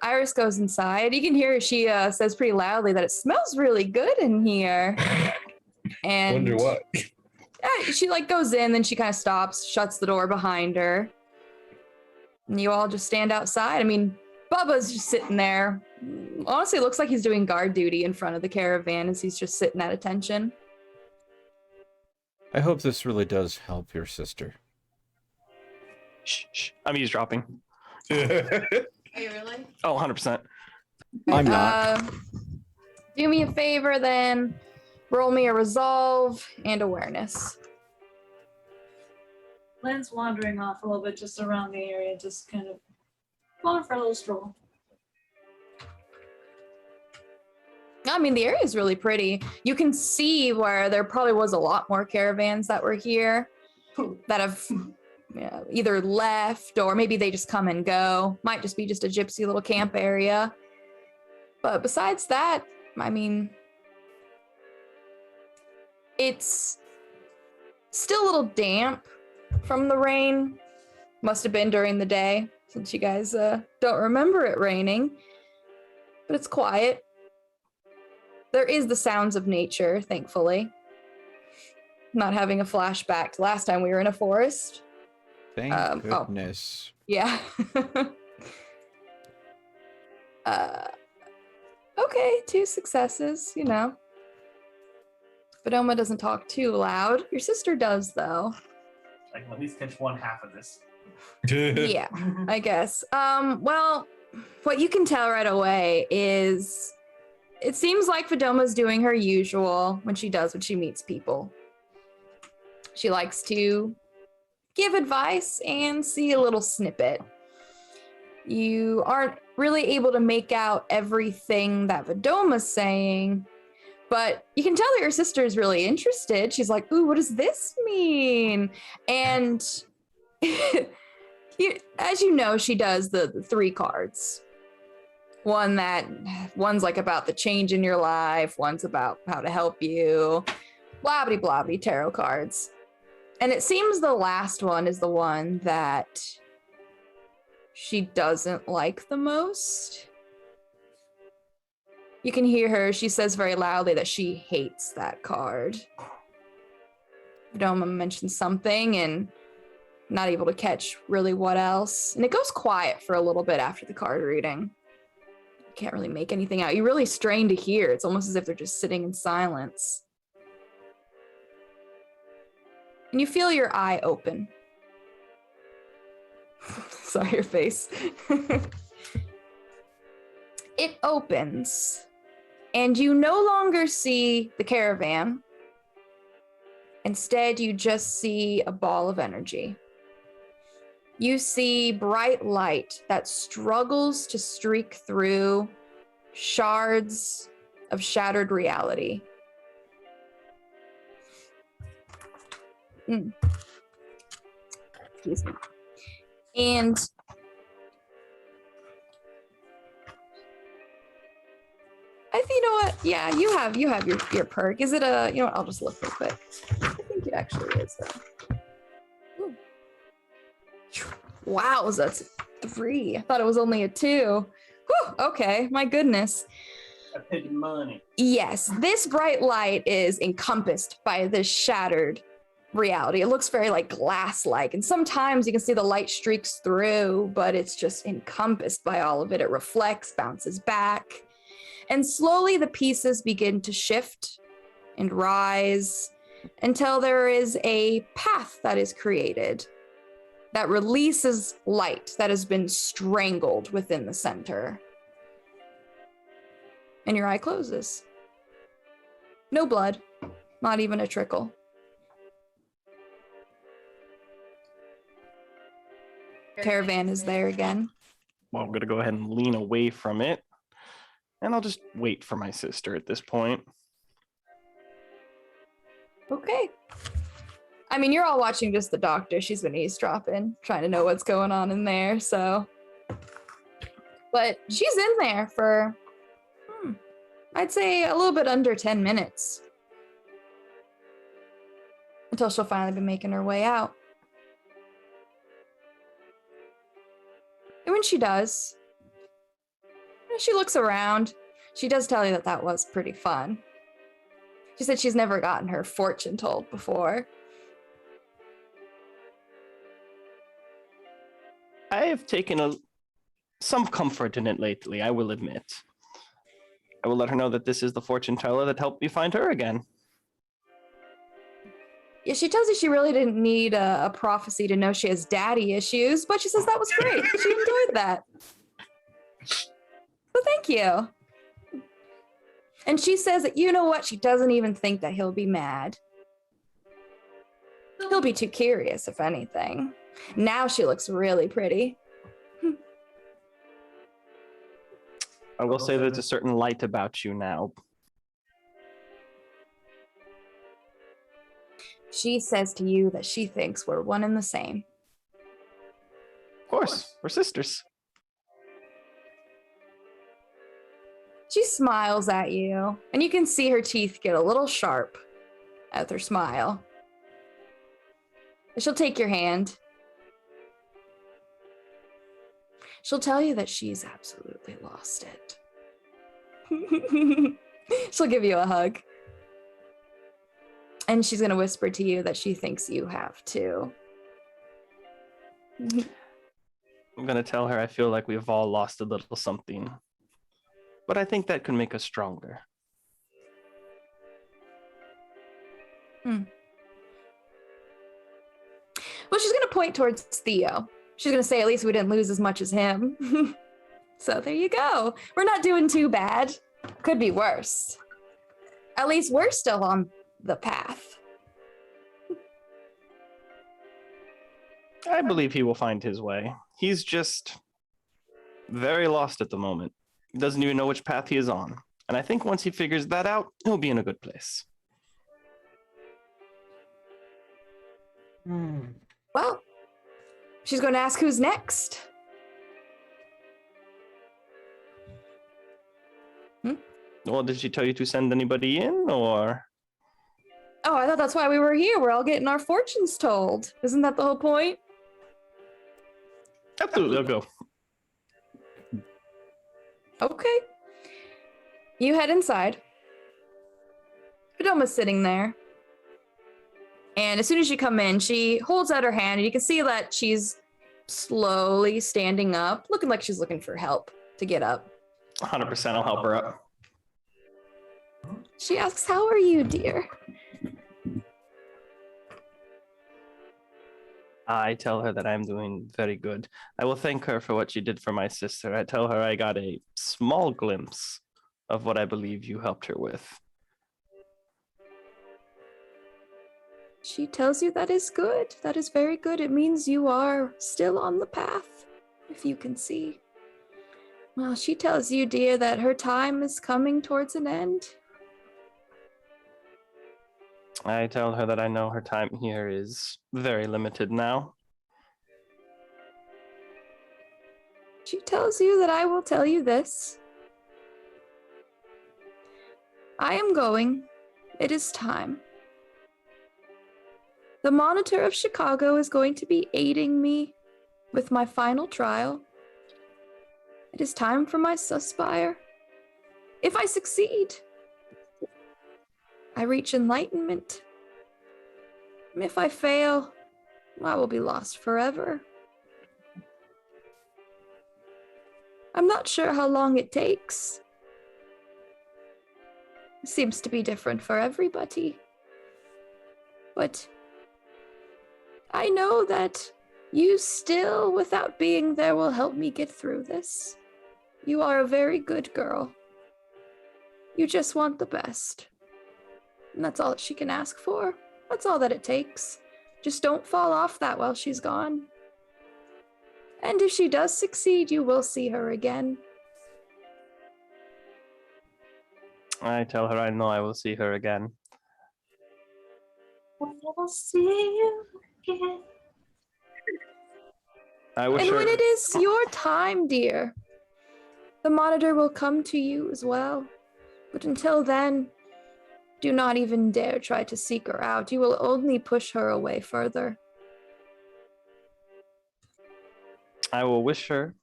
Iris goes inside. You can hear she says pretty loudly that it smells really good in here. And Wonder what. she goes in, then she kind of stops, shuts the door behind her. And you all just stand outside. I mean, Bubba's just sitting there. Honestly, it looks like he's doing guard duty in front of the caravan as he's just sitting at attention. I hope this really does help your sister. Shh. I'm eavesdropping. Are you really? Oh, 100%. I'm not. Do me a favor then. Roll me a resolve and awareness. Lynn's wandering off a little bit just around the area, just kind of going for a little stroll. I mean, the area is really pretty. You can see where there probably was a lot more caravans that were here that have either left or maybe they just come and go. Might just be just a gypsy little camp area. But besides that, I mean, it's still a little damp from the rain. Must have been during the day since you guys don't remember it raining. But it's quiet. There is the sounds of nature, thankfully. Not having a flashback to last time we were in a forest. Thank goodness. Yeah. Okay, 2 successes, you know. Fedoma doesn't talk too loud. Your sister does, though. I can at least catch one half of this. Yeah, I guess. Well, what you can tell right away is it seems like Fedoma's doing her usual when she meets people. She likes to give advice and see a little snippet. You aren't really able to make out everything that Fedoma's saying, but you can tell that your sister is really interested. She's like, ooh, what does this mean? And as you know, she does the 3 cards. One's like about the change in your life, one's about how to help you, blah blah blah tarot cards. And it seems the last one is the one that she doesn't like the most. You can hear her, she says very loudly that she hates that card. Doma mentions something and not able to catch really what else. And it goes quiet for a little bit after the card reading. You can't really make anything out. You really strain to hear. It's almost as if they're just sitting in silence. And you feel your eye open. Saw your face. It opens, and you no longer see the caravan. Instead, you just see a ball of energy. You see bright light that struggles to streak through shards of shattered reality. Excuse me. And I think, you know what? Yeah, you have your perk. Is it a, you know what? I'll just look real quick. I think it actually is though. Ooh. Wow, that's 3. I thought it was only a 2. Whew, okay, my goodness. I paid money. Yes, this bright light is encompassed by this shattered reality. It looks very like glass-like, and sometimes you can see the light streaks through, but it's just encompassed by all of it. It reflects, bounces back, and slowly the pieces begin to shift and rise until there is a path that is created that releases light that has been strangled within the center. And your eye closes. No blood, not even a trickle. Caravan is there again. Well, I'm going to go ahead and lean away from it. And I'll just wait for my sister at this point. Okay. I mean, you're all watching just the doctor. She's been eavesdropping, trying to know what's going on in there, so. But she's in there for, I'd say a little bit under 10 minutes. Until she'll finally be making her way out. And when she does, she looks around. She does tell you that that was pretty fun. She said she's never gotten her fortune told before. I have taken some comfort in it lately, I will admit. I will let her know that this is the fortune teller that helped me find her again. Yeah, she tells you she really didn't need a prophecy to know she has daddy issues, but she says that was great. She enjoyed that. So thank you. And she says that, you know what, she doesn't even think that he'll be mad. He'll be too curious, if anything. Now she looks really pretty. I will say there's a certain light about you now. She says to you that she thinks we're one and the same. Of course, we're sisters. She smiles at you, and you can see her teeth get a little sharp at her smile. She'll take your hand. She'll tell you that she's absolutely lost it. She'll give you a hug. And she's going to whisper to you that she thinks you have too. I'm going to tell her I feel like we've all lost a little something. but I think that could make us stronger. Well, she's going to point towards Theo. She's going to say, at least we didn't lose as much as him. So there you go. We're not doing too bad. Could be worse. At least we're still on the path. I believe he will find his way. He's just very lost at the moment. He doesn't even know which path he is on. And I think once he figures that out, he'll be in a good place. Well, she's going to ask who's next. Well, did she tell you to send anybody in, or? Oh, I thought that's why we were here. We're all getting our fortunes told. Isn't that the whole point? Absolutely, I'll go. Okay. You head inside. Fidoma's sitting there. And as soon as you come in, she holds out her hand, and you can see that she's slowly standing up, looking like she's looking for help to get up. 100% I'll help her up. She asks, "How are you, dear?" I tell her that I'm doing very good. I will thank her for what she did for my sister. I tell her I got a small glimpse of what I believe you helped her with. She tells you that is good. That is very good. It means you are still on the path, if you can see. Well, she tells you, dear, that her time is coming towards an end. I tell her that I know her time here is very limited now. She tells you that I will tell you this. I am going. It is time. The Monitor of Chicago is going to be aiding me with my final trial. It is time for my suspire. If I succeed, I reach enlightenment. If I fail, I will be lost forever. I'm not sure how long it takes. It seems to be different for everybody. But I know that you still, without being there, will help me get through this. You are a very good girl. You just want the best. And that's all that she can ask for. That's all that it takes. Just don't fall off that while she's gone. And if she does succeed, you will see her again. I tell her I know I will see her again. We'll see you again. I wish And her... when it is your time, dear, the Monitor will come to you as well. But until then, do not even dare try to seek her out. You will only push her away further. I will wish her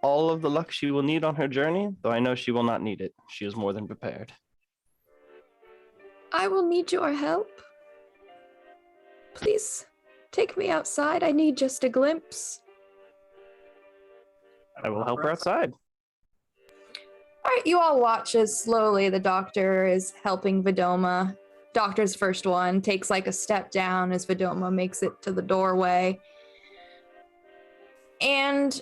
all of the luck she will need on her journey, though I know she will not need it. She is more than prepared. I will need your help. Please, take me outside. I need just a glimpse. I will help her outside. All right, you all watch as slowly the doctor is helping Vidoma. Doctor's first one takes like a step down as Vidoma makes it to the doorway. And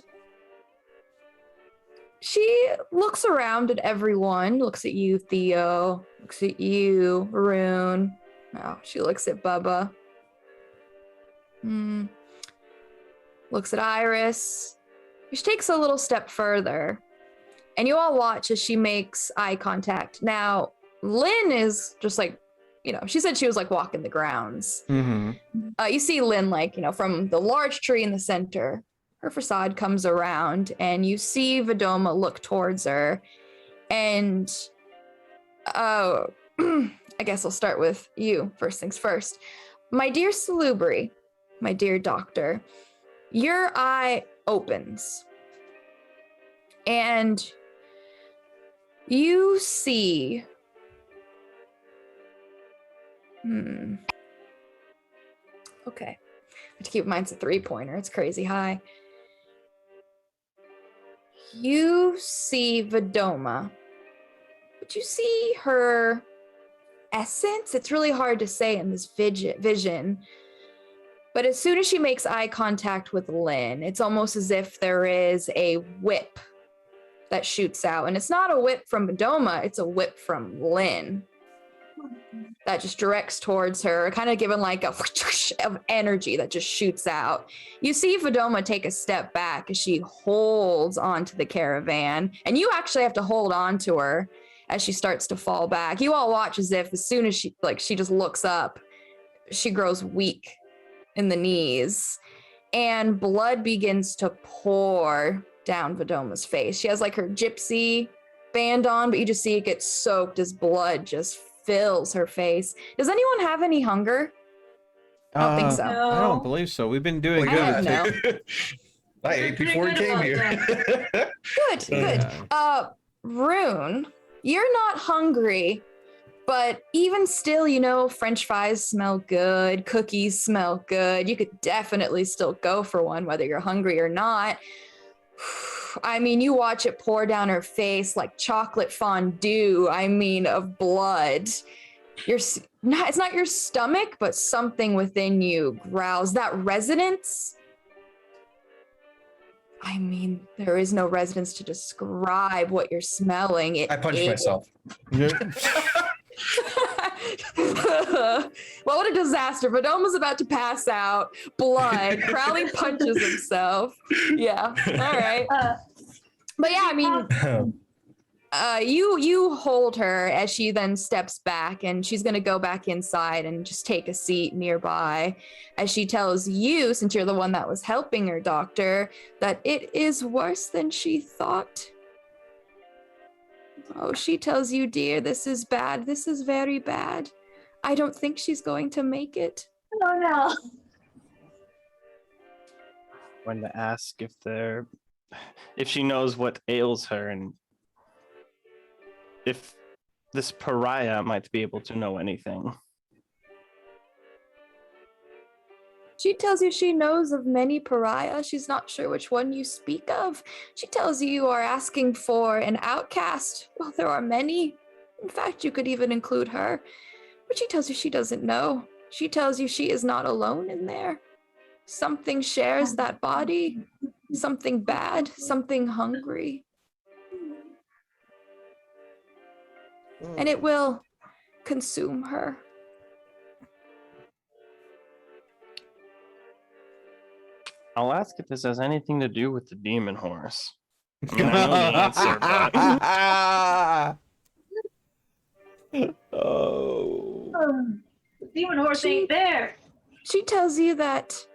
she looks around at everyone, looks at you, Theo, looks at you, Rune. Oh, she looks at Bubba. Looks at Iris. She takes a little step further. And you all watch as she makes eye contact. Now, Lynn is just like, she said she was like walking the grounds. You see Lynn from the large tree in the center. Her facade comes around and you see Vidoma look towards her. And, I guess I'll start with you, first things first. My dear Salubri, my dear doctor, your eye opens. And you see... Okay. I have to keep mine's a 3-pointer. It's crazy high. You see Vidoma, but you see her essence. It's really hard to say in this vision. But as soon as she makes eye contact with Lynn, it's almost as if there is a whip that shoots out. And it's not a whip from Vidoma, it's a whip from Lynn that just directs towards her, kind of given like a whoosh of energy that just shoots out. You see Vidoma take a step back as she holds onto the caravan, and you actually have to hold on to her as she starts to fall back. You all watch as if as soon as she just looks up, she grows weak in the knees, and blood begins to pour down Vidoma's face. She has like her gypsy band on, but you just see it get soaked as blood just fills her face. Does anyone have any hunger? I don't think so. No. I don't believe so. We've been doing I good. didn't know. I ate before we came here. Good. Rune, you're not hungry, but even still, you know, French fries smell good, cookies smell good. You could definitely still go for one, whether you're hungry or not. I mean, you watch it pour down her face like chocolate fondue, of blood. It's not your stomach, but something within you growls. That resonance, there is no resonance to describe what you're smelling. I punched myself. Well, what a disaster. Vidoma's about to pass out. Blood. Crowley punches himself. Yeah. All right. But yeah, you hold her as she then steps back, and she's going to go back inside and just take a seat nearby as she tells you, since you're the one that was helping her, Doctor, that it is worse than she thought. Oh, she tells you, dear, this is bad. This is very bad. I don't think she's going to make it. Oh no. Going to ask if she knows what ails her, and if this pariah might be able to know anything. She tells you she knows of many pariahs. She's not sure which one you speak of. She tells you are asking for an outcast. Well, there are many. In fact, you could even include her. But she tells you she doesn't know. She tells you she is not alone in there. Something shares that body. Something bad. Something hungry. And it will consume her. I'll ask if this has anything to do with the demon horse. I know the answer, but... Oh. The demon horse ain't there. She tells you that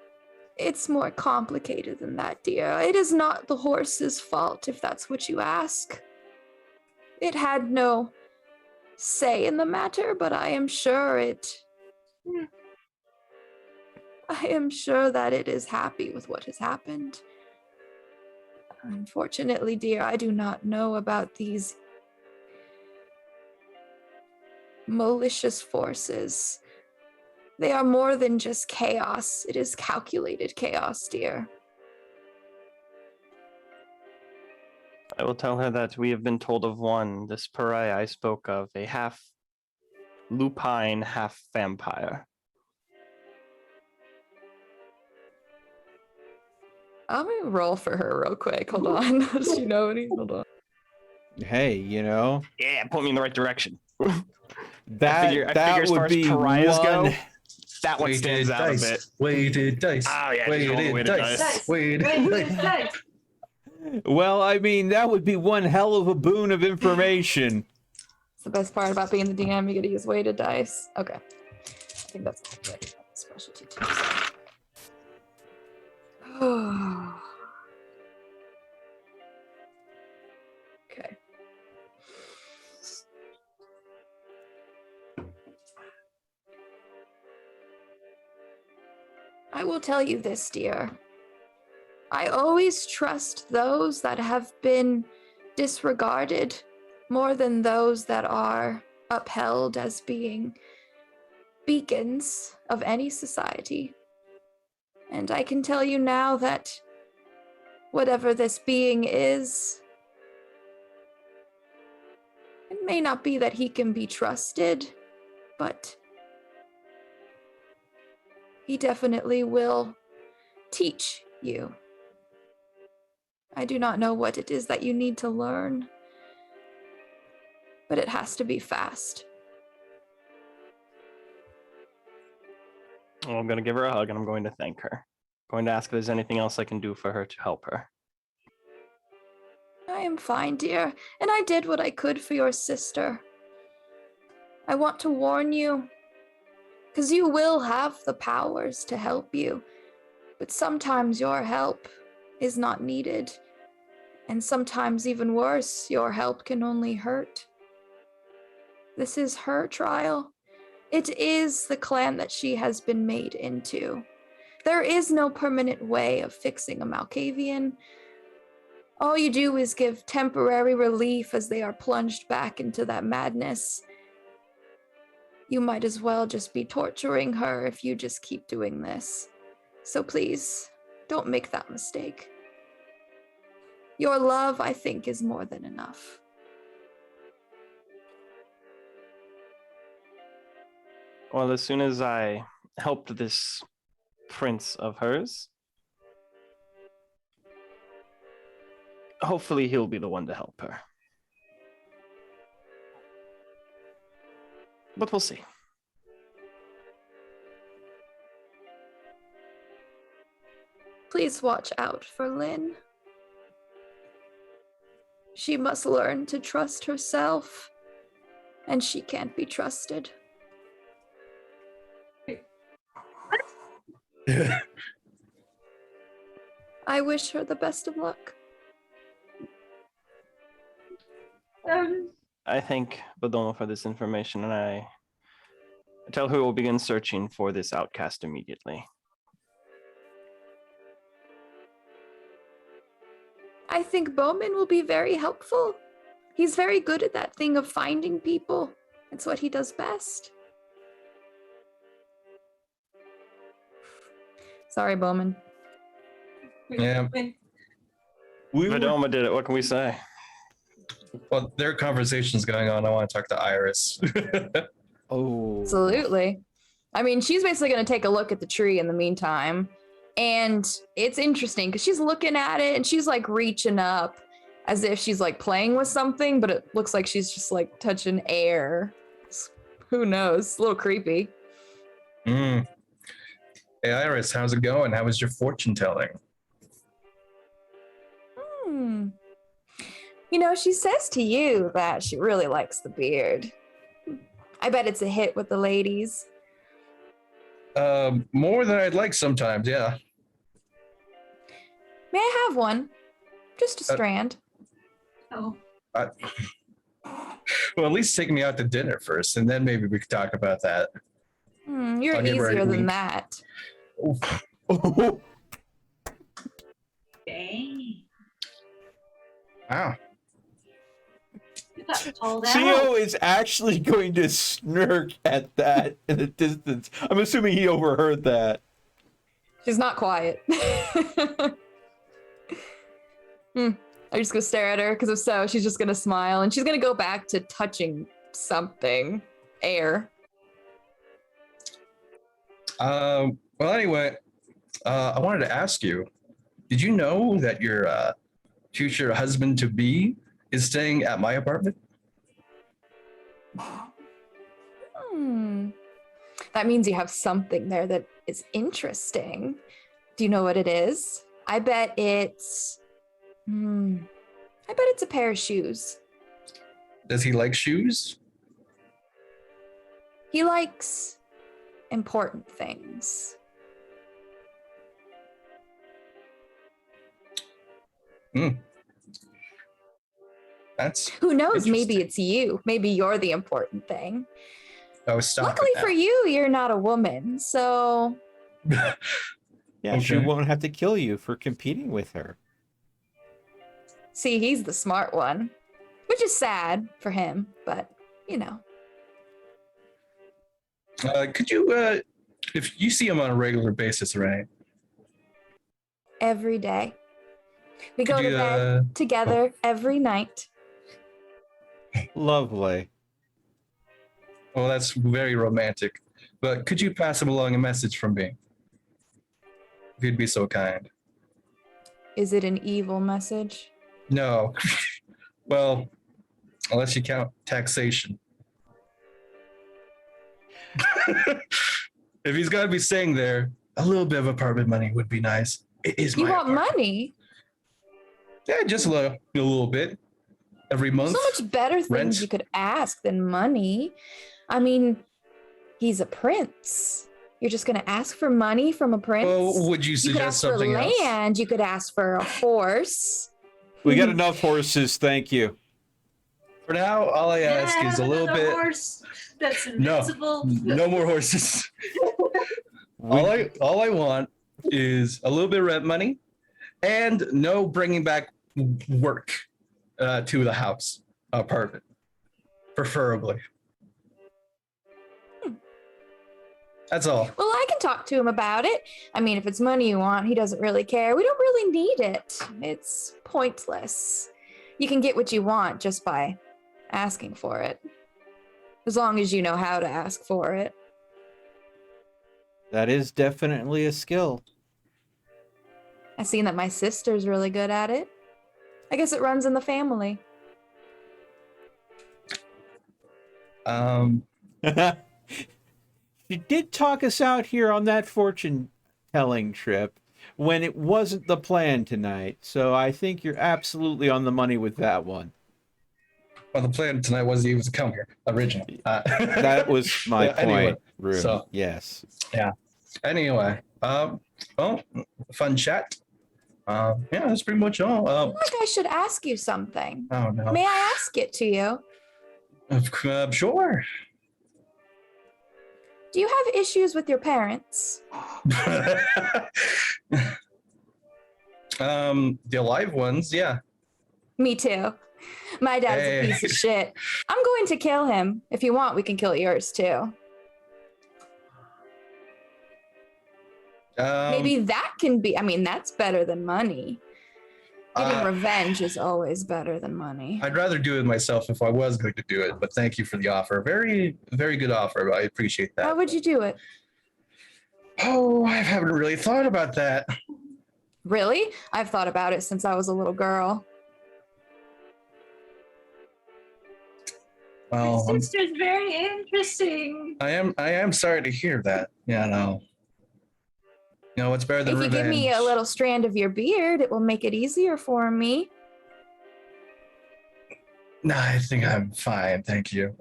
it's more complicated than that, dear. It is not the horse's fault, if that's what you ask. It had no say in the matter, but I am sure that it is happy with what has happened. Unfortunately, dear, I do not know about these malicious forces. They are more than just chaos. It is calculated chaos, dear. I will tell her that we have been told of one, this pariah I spoke of, a half lupine, half vampire. I'm gonna roll for her real quick. Hold on. Does she know any? Hold on. Hey, you know. Yeah, put me in the right direction. That I figure as far would as be pariahs one. go, that one stands out a bit. Weighted dice. Oh, yeah, just roll the Weighted weighted dice. dice. Weighted dice. Well, I mean, that would be one hell of a boon of information. It's the best part about being the DM. You get to use weighted dice. Okay. I think that's good. Specialty too. Okay. I will tell you this, dear. I always trust those that have been disregarded more than those that are upheld as being beacons of any society. And I can tell you now that whatever this being is, it may not be that he can be trusted, but he definitely will teach you. I do not know what it is that you need to learn, but it has to be fast. Well, I'm going to give her a hug and I'm going to thank her. I'm going to ask if there's anything else I can do for her to help her. I am fine, dear, and I did what I could for your sister. I want to warn you, because you will have the powers to help you, but sometimes your help is not needed, and sometimes even worse, your help can only hurt. This is her trial. It is the clan that she has been made into. There is no permanent way of fixing a Malkavian. All you do is give temporary relief as they are plunged back into that madness. You might as well just be torturing her if you just keep doing this. So please, don't make that mistake. Your love, I think, is more than enough. Well, as soon as I helped this prince of hers, hopefully he'll be the one to help her. But we'll see. Please watch out for Lynn. She must learn to trust herself, and she can't be trusted. I wish her the best of luck. I thank Badoma for this information, and I tell her we'll begin searching for this outcast immediately. I think Bowman will be very helpful. He's very good at that thing of finding people. It's what he does best. Sorry, Bowman. Yeah. Badoma did it. What can we say? Well, there are conversations going on. I want to talk to Iris. Oh. Absolutely. I mean, she's basically going to take a look at the tree in the meantime. And it's interesting because she's looking at it and she's like reaching up as if she's like playing with something, but it looks like she's just like touching air. Who knows? A little creepy. Hey, Iris, how's it going? How was your fortune telling? You know, she says to you that she really likes the beard. I bet it's a hit with the ladies. More than I'd like sometimes, yeah. May I have one? Just a strand. Oh. Well, at least take me out to dinner first, and then maybe we could talk about that. You're I'll give her a easier than wink. that. Dang. Wow. You got called out. Theo is actually going to snirk at that in the distance. I'm assuming he overheard that. She's not quiet. I'm just gonna stare at her because if so, she's just gonna smile and she's gonna go back to touching something. Air. Well, anyway, I wanted to ask you, did you know that your future husband-to-be is staying at my apartment? That means you have something there that is interesting. Do you know what it is? I bet it's a pair of shoes. Does he like shoes? He likes important things. That's Who knows? Maybe interesting. it's you. Maybe you're the important thing. Oh, stop. Luckily for you, you're not a woman, so Yeah, she Okay. won't have to kill you for competing with her. see, he's the smart one, which is sad for him, but you know. Could you, if you see him on a regular basis, right? Every day. We go Could to you, bed together every night. Lovely. Well, that's very romantic. But could you pass him along a message from me? If you'd be so kind. Is it an evil message? No. Well, unless you count taxation. If he's got to be staying there, a little bit of apartment money would be nice. It is You my want apartment. money? Yeah, just a little bit every month. So much better things Rent. you could ask than money. I mean, he's a prince. You're just gonna ask for money from a prince? Well, would you You could suggest ask for something else? land. You could ask for a horse. We got enough horses, thank you. For now, all I ask Yeah, is a little another bit. horse that's No, invincible. no more horses. All I want is a little bit of rent money, and no bringing back work to the house apartment, preferably. That's all. Well, I can talk to him about it. I mean, if it's money you want, he doesn't really care. We don't really need it. It's pointless. You can get what you want just by asking for it. As long as you know how to ask for it. That is definitely a skill. I've seen that my sister's really good at it. I guess it runs in the family. You did talk us out here on that fortune-telling trip when it wasn't the plan tonight, so I think you're absolutely on the money with that one. Well, the plan tonight was he was to come here originally. That was my Yeah, point, anyway, Rune. so- Yes. Anyway, well, fun chat. Yeah, that's pretty much all. I feel like I should ask you something. Oh no. May I ask it to you? Sure. Do you have issues with your parents? The live ones, yeah. Me too. My dad's a piece of shit. I'm going to kill him. If you want, we can kill yours too. Maybe that can be, I mean, that's better than money. Getting revenge is always better than money. I'd rather do it myself if I was going to do it, but thank you for the offer. Very, very good offer. I appreciate that. How would you do it? Oh, I haven't really thought about that. Really? I've thought about it since I was a little girl. Well, My sister's very interesting. I am sorry to hear that. Yeah, no. You know what's better than If you revenge? give me a little strand of your beard, it will make it easier for me. Nah, I think I'm fine. Thank you.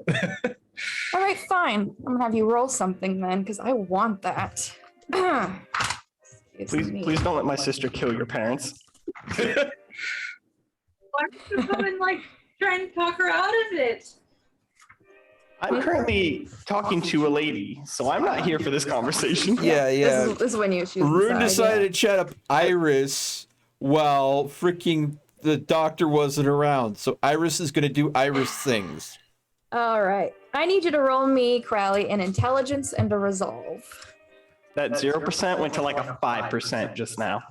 All right, fine. I'm gonna have you roll something then, because I want that. Excuse me. Please don't let my sister kill your parents. Why don't you come and like try and talk her out of it? I'm currently talking to a lady, so I'm not here for this conversation. Yeah. This is when you choose. Rune the side, decided to chat up Iris while freaking the doctor wasn't around. So Iris is going to do Iris things. Yeah. All right. I need you to roll me, Crowley, an intelligence and a resolve. That 0% went to like a 5% just now.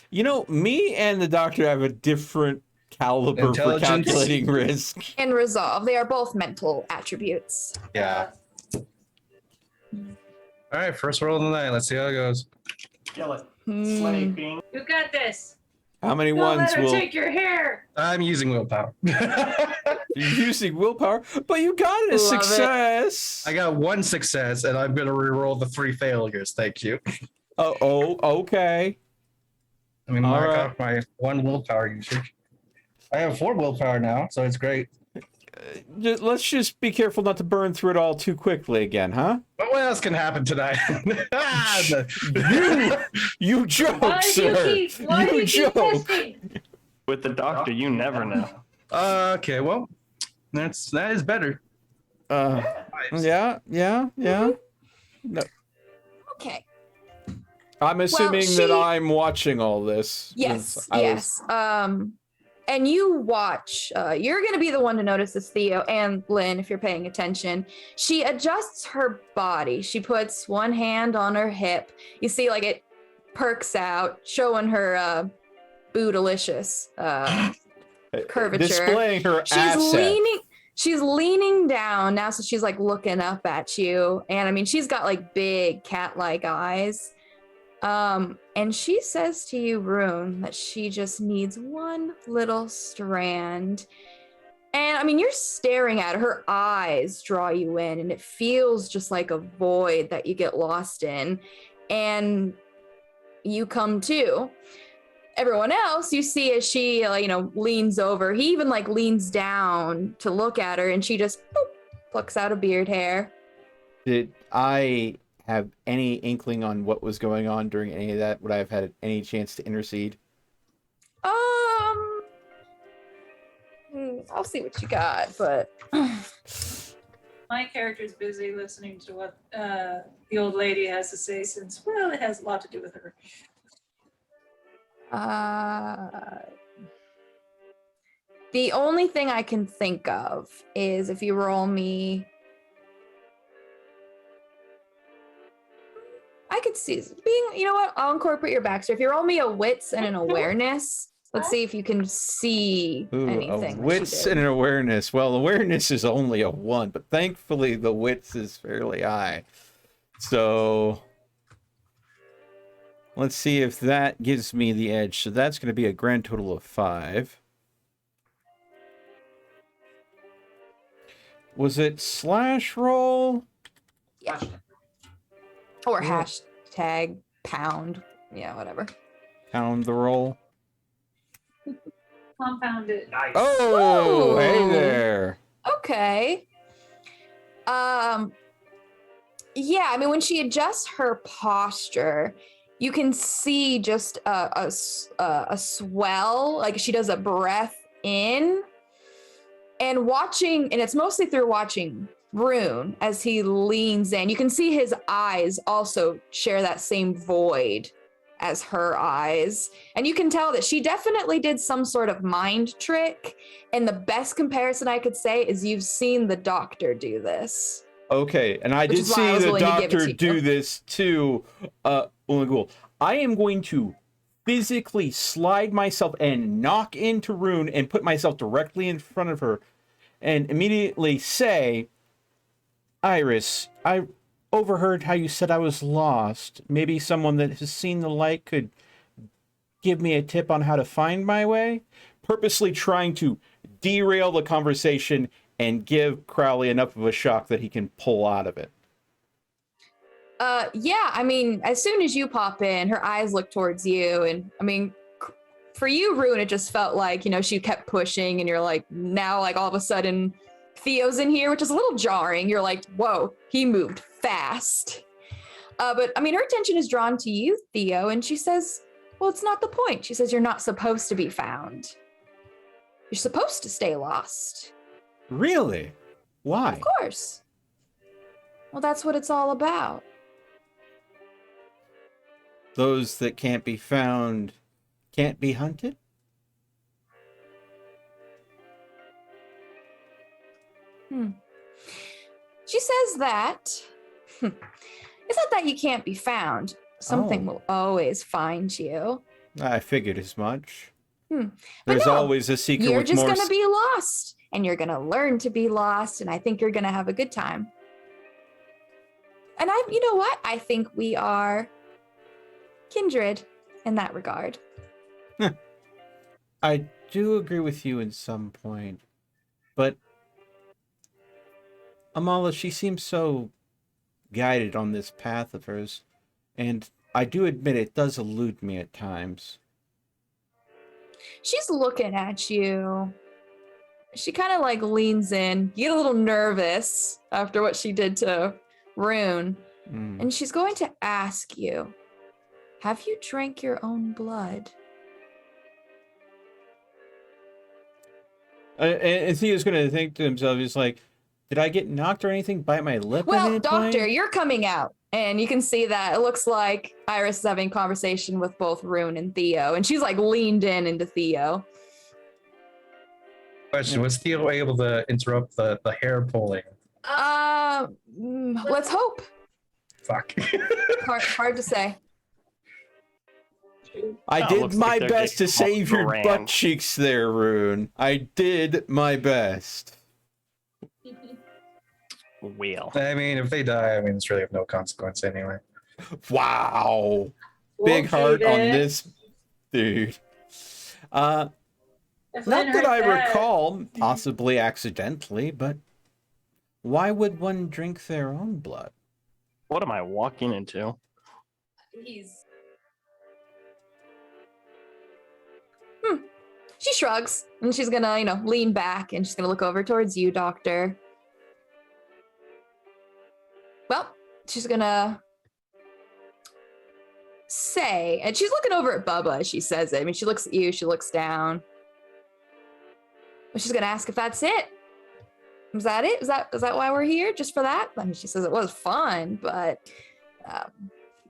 You know, me and the doctor have a different caliber for Intelligence. calculating risk. And resolve. They are both mental attributes. Yeah. All right, first roll of the night. Let's see how it goes. Kill it. Hmm. Slay Bing. You got this. How many Don't ones let her will take your hair. I'm using willpower. you're using willpower? But you got it a Love it. success. I got one success, and I'm gonna re-roll the 3 failures. Thank you. Okay. I mean, All mark right. off my 1 willpower usage. I have 4 willpower now, so it's great. Let's just be careful not to burn through it all too quickly again, huh? But what else can happen tonight? You joke, Why do you sir. keep? Why do You you keep joke. testing? With the doctor, you never know. Okay, well, that is better. Yeah. No, Okay. I'm assuming that she- I'm watching all this. Yes. I was- Yes. And you watch. You're going to be the one to notice this, Theo and Lynn, if you're paying attention. She adjusts her body. She puts one hand on her hip. You see, like, it perks out, showing her bootylicious curvature. Displaying her asset. She's leaning down now, so she's like looking up at you. And I mean, she's got like big cat-like eyes. And she says to you, Rune, that she just needs one little strand. And I mean, you're staring at her. Her eyes draw you in, and it feels just like a void that you get lost in. And you come to. Everyone else, you see as she, leans over. He even leans down to look at her, and she just plucks out a beard hair. Did I have any inkling on what was going on during any of that? Would I have had any chance to intercede? I'll see what you got, but My character's busy listening to what the old lady has to say, since, well, it has a lot to do with her. The only thing I can think of is if you roll me. I could see being, you know what? I'll incorporate your backstory. If you roll me a wits and an awareness, let's see if you can see anything. A wits and an awareness. Well, awareness is only a 1, but thankfully the wits is fairly high. So let's see if that gives me the edge. So that's going to be a grand total of 5. Was it slash roll? Yeah. Or hashtag pound. Yeah, whatever. Pound the roll. Compound it. Nice. Oh, Ooh. hey there. Okay. Yeah, I mean, when she adjusts her posture, you can see just a swell, like she does a breath in, and watching, and it's mostly through watching Rune as he leans in. You can see his eyes also share that same void as her eyes, and you can tell that she definitely did some sort of mind trick. And the best comparison I could say is you've seen the Doctor do this. Okay, and I did see the Doctor do this too. Ulagul. I am going to physically slide myself and knock into Rune and put myself directly in front of her and immediately say, Iris, I overheard how you said I was lost. Maybe someone that has seen the light could give me a tip on how to find my way? Purposely trying to derail the conversation and give Crowley enough of a shock that he can pull out of it. Yeah, I mean, as soon as you pop in, her eyes look towards you. And I mean, for you, Rune, it just felt like, she kept pushing, and you're like, now, all of a sudden, Theo's in here, which is a little jarring. You're like, whoa, he moved fast. But I mean, her attention is drawn to you, Theo, and she says, well, it's not the point. She says, you're not supposed to be found. You're supposed to stay lost. Really? Why? Of course. Well, that's what it's all about. Those that can't be found can't be hunted? She says that it's not that you can't be found. Something will always find you. I figured as much. But There's no, always a secret you're with just more... going to be lost, and you're going to learn to be lost, and I think you're going to have a good time. And you know what? I think we are kindred in that regard. I do agree with you in some point, but Amala, she seems so guided on this path of hers, and I do admit it does elude me at times. She's looking at you. She kind of leans in. You get a little nervous after what she did to Rune. And she's going to ask you, have you drank your own blood? And Theo's going to think to himself, he's like, did I get knocked or anything? Bite my lip? Well, Doctor, you're coming out. And you can see that it looks like Iris is having a conversation with both Rune and Theo. And she's leaned in into Theo. Question, was Theo able to interrupt the hair pulling? Let's hope. Fuck. Hard to say. I Oh, did looks like my they're best to getting save your overran. butt cheeks there, Rune. I did my best. Well, I mean, if they die, I mean, it's really of no consequence anyway. Wow. Big Okay, heart on then. this dude. Not If Lynn that heard I that, recall, possibly accidentally, but why would one drink their own blood? what am I walking into? He's. She shrugs and she's gonna, lean back and she's gonna look over towards you, Doctor. Well, she's gonna say, and she's looking over at Bubba as she says it. I mean, she looks at you, she looks down. But she's gonna ask if that's it. Is that it? Is that why we're here? Just for that? I mean, she says it was fun, but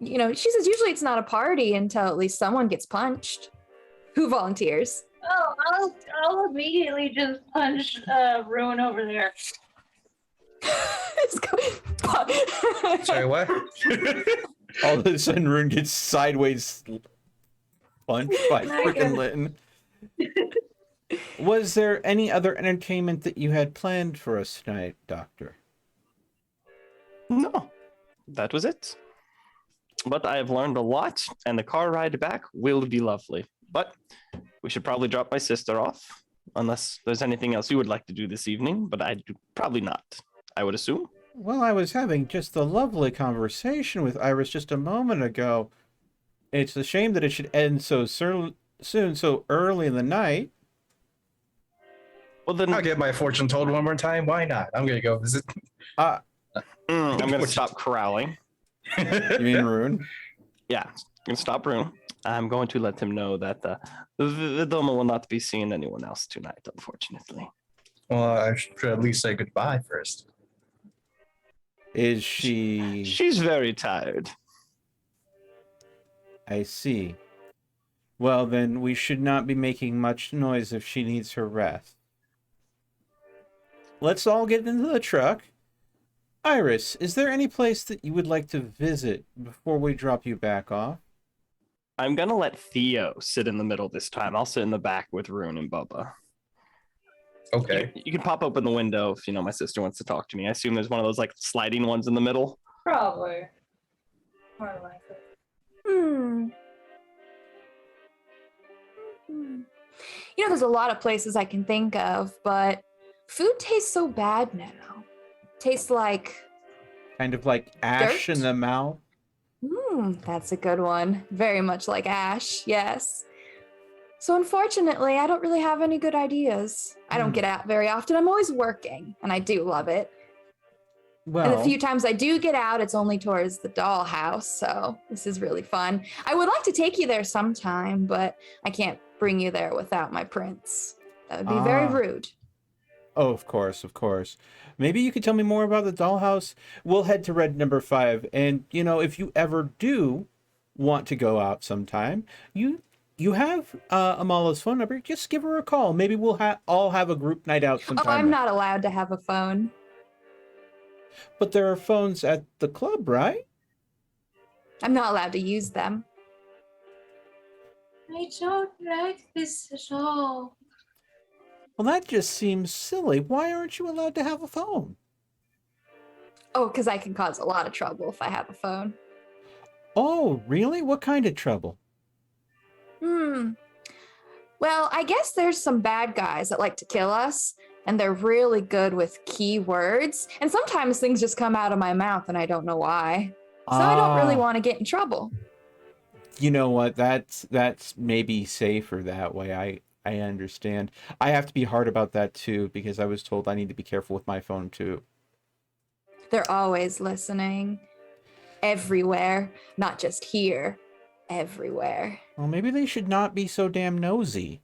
she says usually it's not a party until at least someone gets punched. Who volunteers? Oh, I'll immediately just punch Ruin over there. Sorry, what? All of a sudden, Rune gets sideways punched by freaking Linton. Was there any other entertainment that you had planned for us tonight, Doctor? No, that was it. But I have learned a lot, and the car ride back will be lovely. But we should probably drop my sister off, unless there's anything else you would like to do this evening, but probably not, I would assume. Well, I was having just a lovely conversation with Iris just a moment ago. It's a shame that it should end so soon, so early in the night. Well, then I'll get my fortune told one more time. Why not? I'm gonna go visit. I'm going to stop corralling. You mean Rune? Yeah, I'm going to stop Rune. I'm going to let him know that the Doma will not be seeing anyone else tonight, unfortunately. Well, I should at least say goodbye first. Is she... She's very tired. I see. Well, then we should not be making much noise if she needs her rest. Let's all get into the truck. Iris, is there any place that you would like to visit before we drop you back off? I'm going to let Theo sit in the middle this time. I'll sit in the back with Rune and Bubba. Okay. You can pop open the window if my sister wants to talk to me. I assume there's one of those sliding ones in the middle. Probably. More likely. There's a lot of places I can think of, but food tastes so bad now. Tastes like... Kind of like ash dirt? in the mouth? That's a good one. Very much like ash, yes. So unfortunately, I don't really have any good ideas. I don't get out very often. I'm always working, and I do love it. Well, And the few times I do get out, it's only towards the dollhouse, so this is really fun. I would like to take you there sometime, but I can't bring you there without my prince. That would be very rude. Oh, of course, of course. Maybe you could tell me more about the dollhouse. We'll head to red number 5, and, if you ever do want to go out sometime, you have Amala's phone number. Just give her a call. Maybe we'll all have a group night out sometime. Oh, I'm not allowed to have a phone. But there are phones at the club, right? I'm not allowed to use them. I don't like this at all. Well, that just seems silly. Why aren't you allowed to have a phone? Oh, because I can cause a lot of trouble if I have a phone. Oh, really? What kind of trouble? Well, I guess there's some bad guys that like to kill us, and they're really good with keywords. And sometimes things just come out of my mouth and I don't know why. So I don't really want to get in trouble. You know what? That's maybe safer that way. I understand. I have to be hard about that too, because I was told I need to be careful with my phone too. They're always listening. Everywhere. Not just here. Everywhere. Well, maybe they should not be so damn nosy.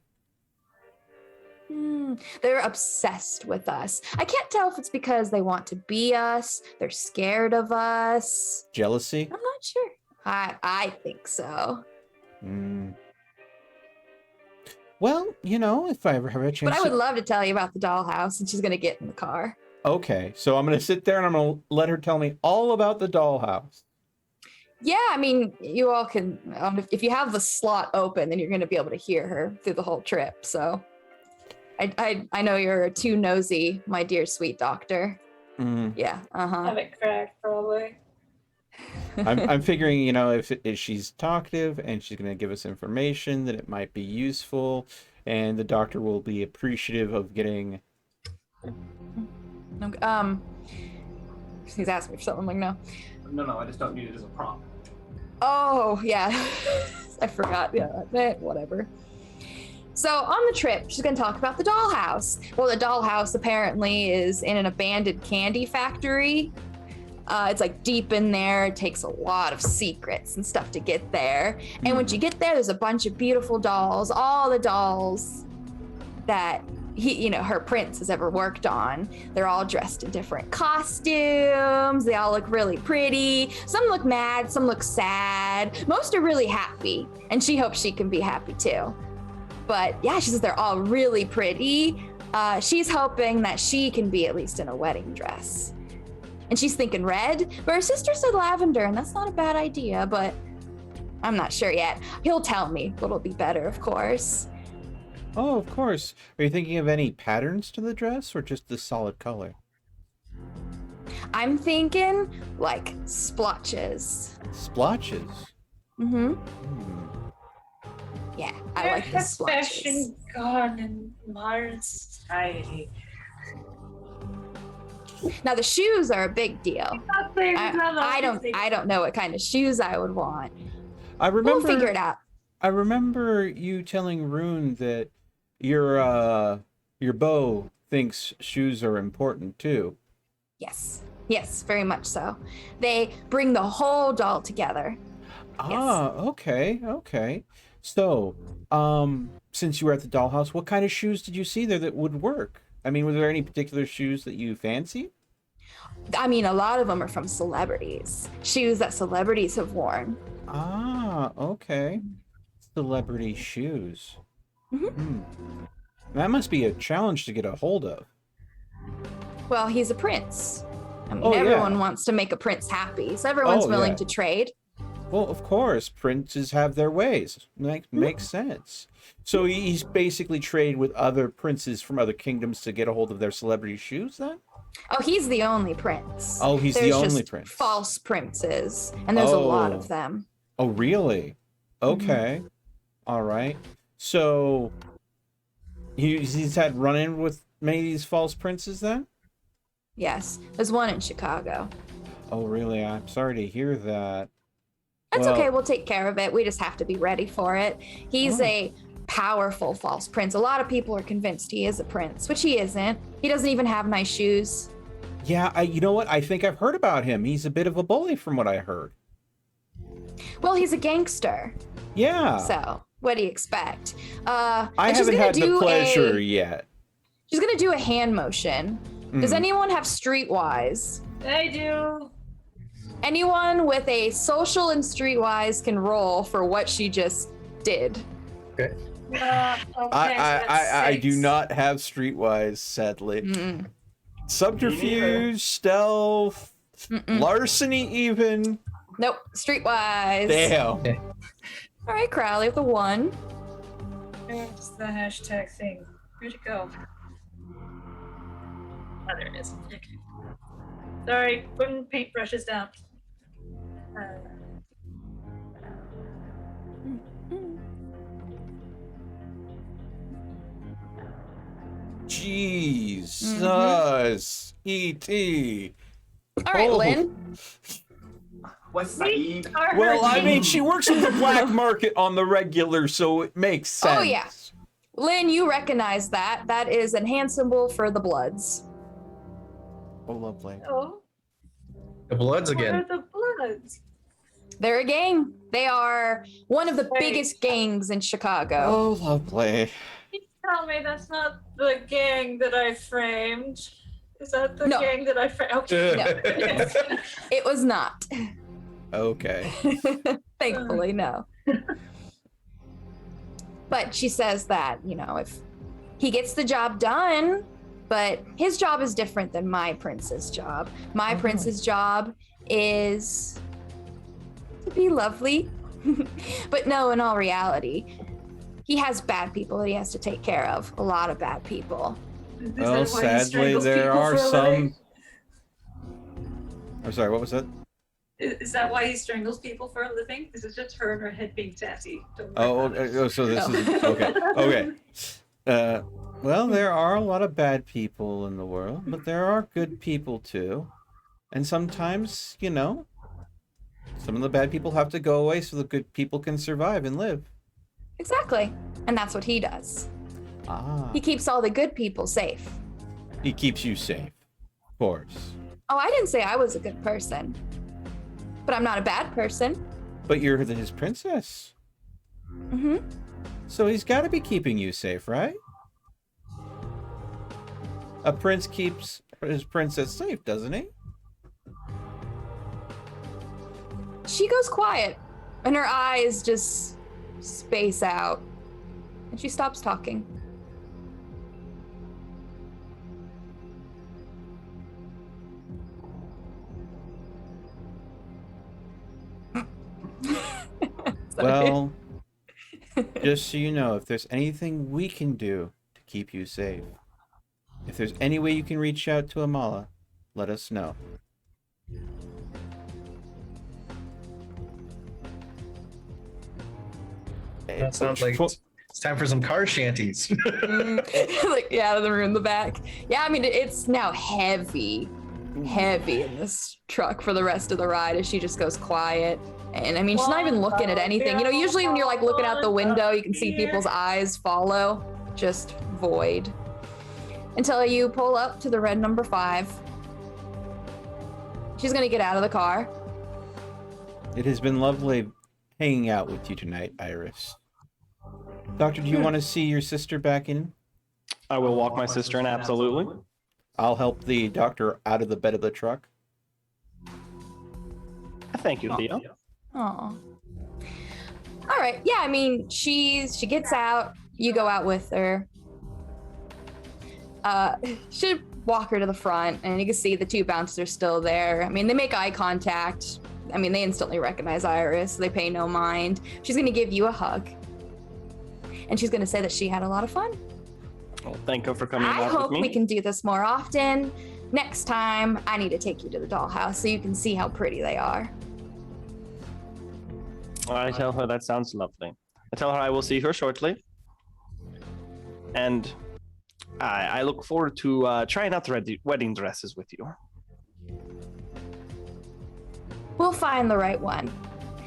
They're obsessed with us. I can't tell if it's because they want to be us, they're scared of us. Jealousy? I'm not sure. I think so. Well, if I ever have a chance. But I would love to tell you about the dollhouse, and she's going to get in the car. Okay, so I'm going to sit there and I'm going to let her tell me all about the dollhouse. Yeah, I mean, you all can. If you have the slot open, then you're going to be able to hear her through the whole trip. So, I know you're too nosy, my dear sweet doctor. Yeah. Have it cracked, probably. I'm figuring, you know, if she's talkative and she's going to give us information, that it might be useful, and the doctor will be appreciative of getting. He's asking me for something. I'm like, no. No, I just don't need it as a prompt. Oh, yeah. I forgot. Yeah, whatever. So on the trip, she's going to talk about the dollhouse. Well, the dollhouse apparently is in an abandoned candy factory. It's like deep in there. It takes a lot of secrets and stuff to get there. And once you get there, there's a bunch of beautiful dolls. All the dolls that her prince has ever worked on. They're all dressed in different costumes. They all look really pretty. Some look mad, some look sad. Most are really happy, and she hopes she can be happy too. But yeah, she says they're all really pretty. She's hoping that she can be at least in a wedding dress. And she's thinking red, but her sister said lavender, and that's not a bad idea, but I'm not sure yet. He'll tell me what'll be better, of course. Oh, of course. Are you thinking of any patterns to the dress, or just the solid color? I'm thinking like splotches. Splotches? Mm-hmm. Yeah, I like the splotches. Fashion gone in modern society. Now the shoes are a big deal. I don't know what kind of shoes I would want. We'll figure it out. I remember you telling Rune that your beau thinks shoes are important too. Yes, very much so. They bring the whole doll together. Okay. So, since you were at the dollhouse, what kind of shoes did you see there that would work? I mean, were there any particular shoes that you fancy? I mean, a lot of them are from celebrities. Shoes that celebrities have worn. Okay. Celebrity shoes. That must be a challenge to get a hold of. Well, he's a prince. I mean, everyone wants to make a prince happy, so everyone's willing to trade. Well, of course, princes have their ways. Makes sense. So he's basically traded with other princes from other kingdoms to get a hold of their celebrity shoes, then? Oh, he's the only prince. Oh, he's the only prince. False princes, and there's a lot of them. Oh, really? Okay. All right. So he's had run-in with many of these false princes, then? Yes, there's one in Chicago. Oh, really? I'm sorry to hear that. That's okay. We'll take care of it. We just have to be ready for it. He's a powerful false prince. A lot of people are convinced he is a prince, which he isn't. He doesn't even have nice shoes. Yeah, you know what? I think I've heard about him. He's a bit of a bully from what I heard. Well, he's a gangster. Yeah. So, what do you expect? I haven't had the pleasure yet. She's going to do a hand motion. Does anyone have Streetwise? I do. Anyone with a social and Streetwise can roll for what she just did. Okay. I do not have Streetwise, sadly. Subterfuge, stealth, larceny even. Nope, Streetwise. Damn. Okay. All right, Crowley with the 1. Where's the hashtag thing? Where'd it go? Oh, there it is. Okay. Sorry, putting paintbrushes down. Jesus. E.T. All right, Lynn. What's that? Well, I mean, she works with the black market on the regular, so it makes sense. Oh, yeah. Lynn, you recognize that. That is a hand symbol for the Bloods. Oh, lovely. Oh, The Bloods what again. are the Bloods? They're a gang. They are one of the biggest gangs in Chicago. Oh, lovely. Please tell me that's not the gang that I framed. Is that the No. gang that I framed? Okay. No, it was not. Okay. Thankfully, no. But she says that, if he gets the job done, but his job is different than my prince's job. My prince's job is to would be lovely. But no, in all reality, he has bad people that he has to take care of. A lot of bad people. Is Well, that why he sadly, strangles there people are for a some. living? I'm sorry, what was that? Is that why he strangles people for a living? This is just her and her head being sassy. Don't worry Oh, about it. okay. So this is okay. Okay. Well, there are a lot of bad people in the world, but there are good people too. And sometimes, you know, some of the bad people have to go away so the good people can survive and live. Exactly. And that's what he does. Ah. He keeps all the good people safe. He keeps you safe, of course. Oh, I didn't say I was a good person. But I'm not a bad person. But you're his princess. Mm-hmm. So he's got to be keeping you safe, right? A prince keeps his princess safe, doesn't he? She goes quiet, and her eyes just space out, and she stops talking. Well, just so you know, if there's anything we can do to keep you safe, if there's any way you can reach out to Amala, let us know. That sounds like it's time for some car shanties. Like, yeah, the room in the back. Yeah, I mean, it's now heavy in this truck for the rest of the ride as she just goes quiet. And I mean, she's not even looking at anything. You know, usually when you're like looking out the window, you can see people's eyes follow, just void. Until you pull up to the red number 5. She's gonna get out of the car. It has been lovely hanging out with you tonight, Iris. Doctor, do you want to see your sister back in? I will walk my sister in, absolutely. I'll help the doctor out of the bed of the truck. Thank you, Theo. Aw. All right. Yeah, I mean, she gets out. You go out with her. Should walk her to the front, and you can see the 2 bouncers are still there. I mean, they make eye contact. I mean, they instantly recognize Iris. So they pay no mind. She's going to give you a hug. And she's going to say that she had a lot of fun. Well, thank you for coming I out hope with me. we can do this more often. Next time, I need to take you to the dollhouse so you can see how pretty they are. I tell her that sounds lovely. I tell her I will see her shortly. And I look forward to trying out the wedding dresses with you. We'll find the right one.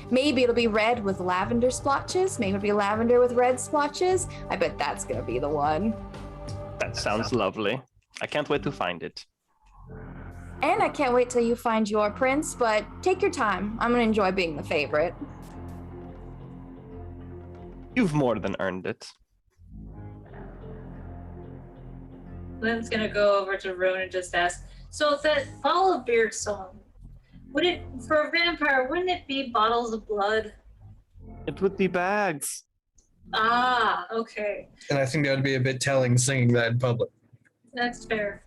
Maybe it'll be red with lavender splotches. Maybe it'll be lavender with red splotches. I bet that's gonna be the one. That sounds lovely. I can't wait to find it. And I can't wait till you find your prince, but take your time. I'm gonna enjoy being the favorite. You've more than earned it. Lynn's gonna go over to Rune and just ask, so that Bottle of Beer song, would it, for a vampire, wouldn't it be bottles of blood? It would be bags. Ah, okay. And I think that would be a bit telling singing that in public. That's fair.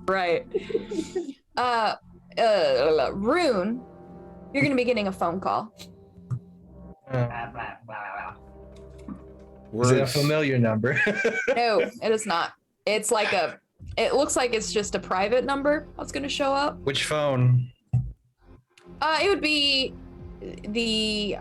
Right. Rune, you're gonna be getting a phone call. Is it a familiar number? No, it is not. It's like it looks like it's just a private number that's gonna show up. Which phone? It would be the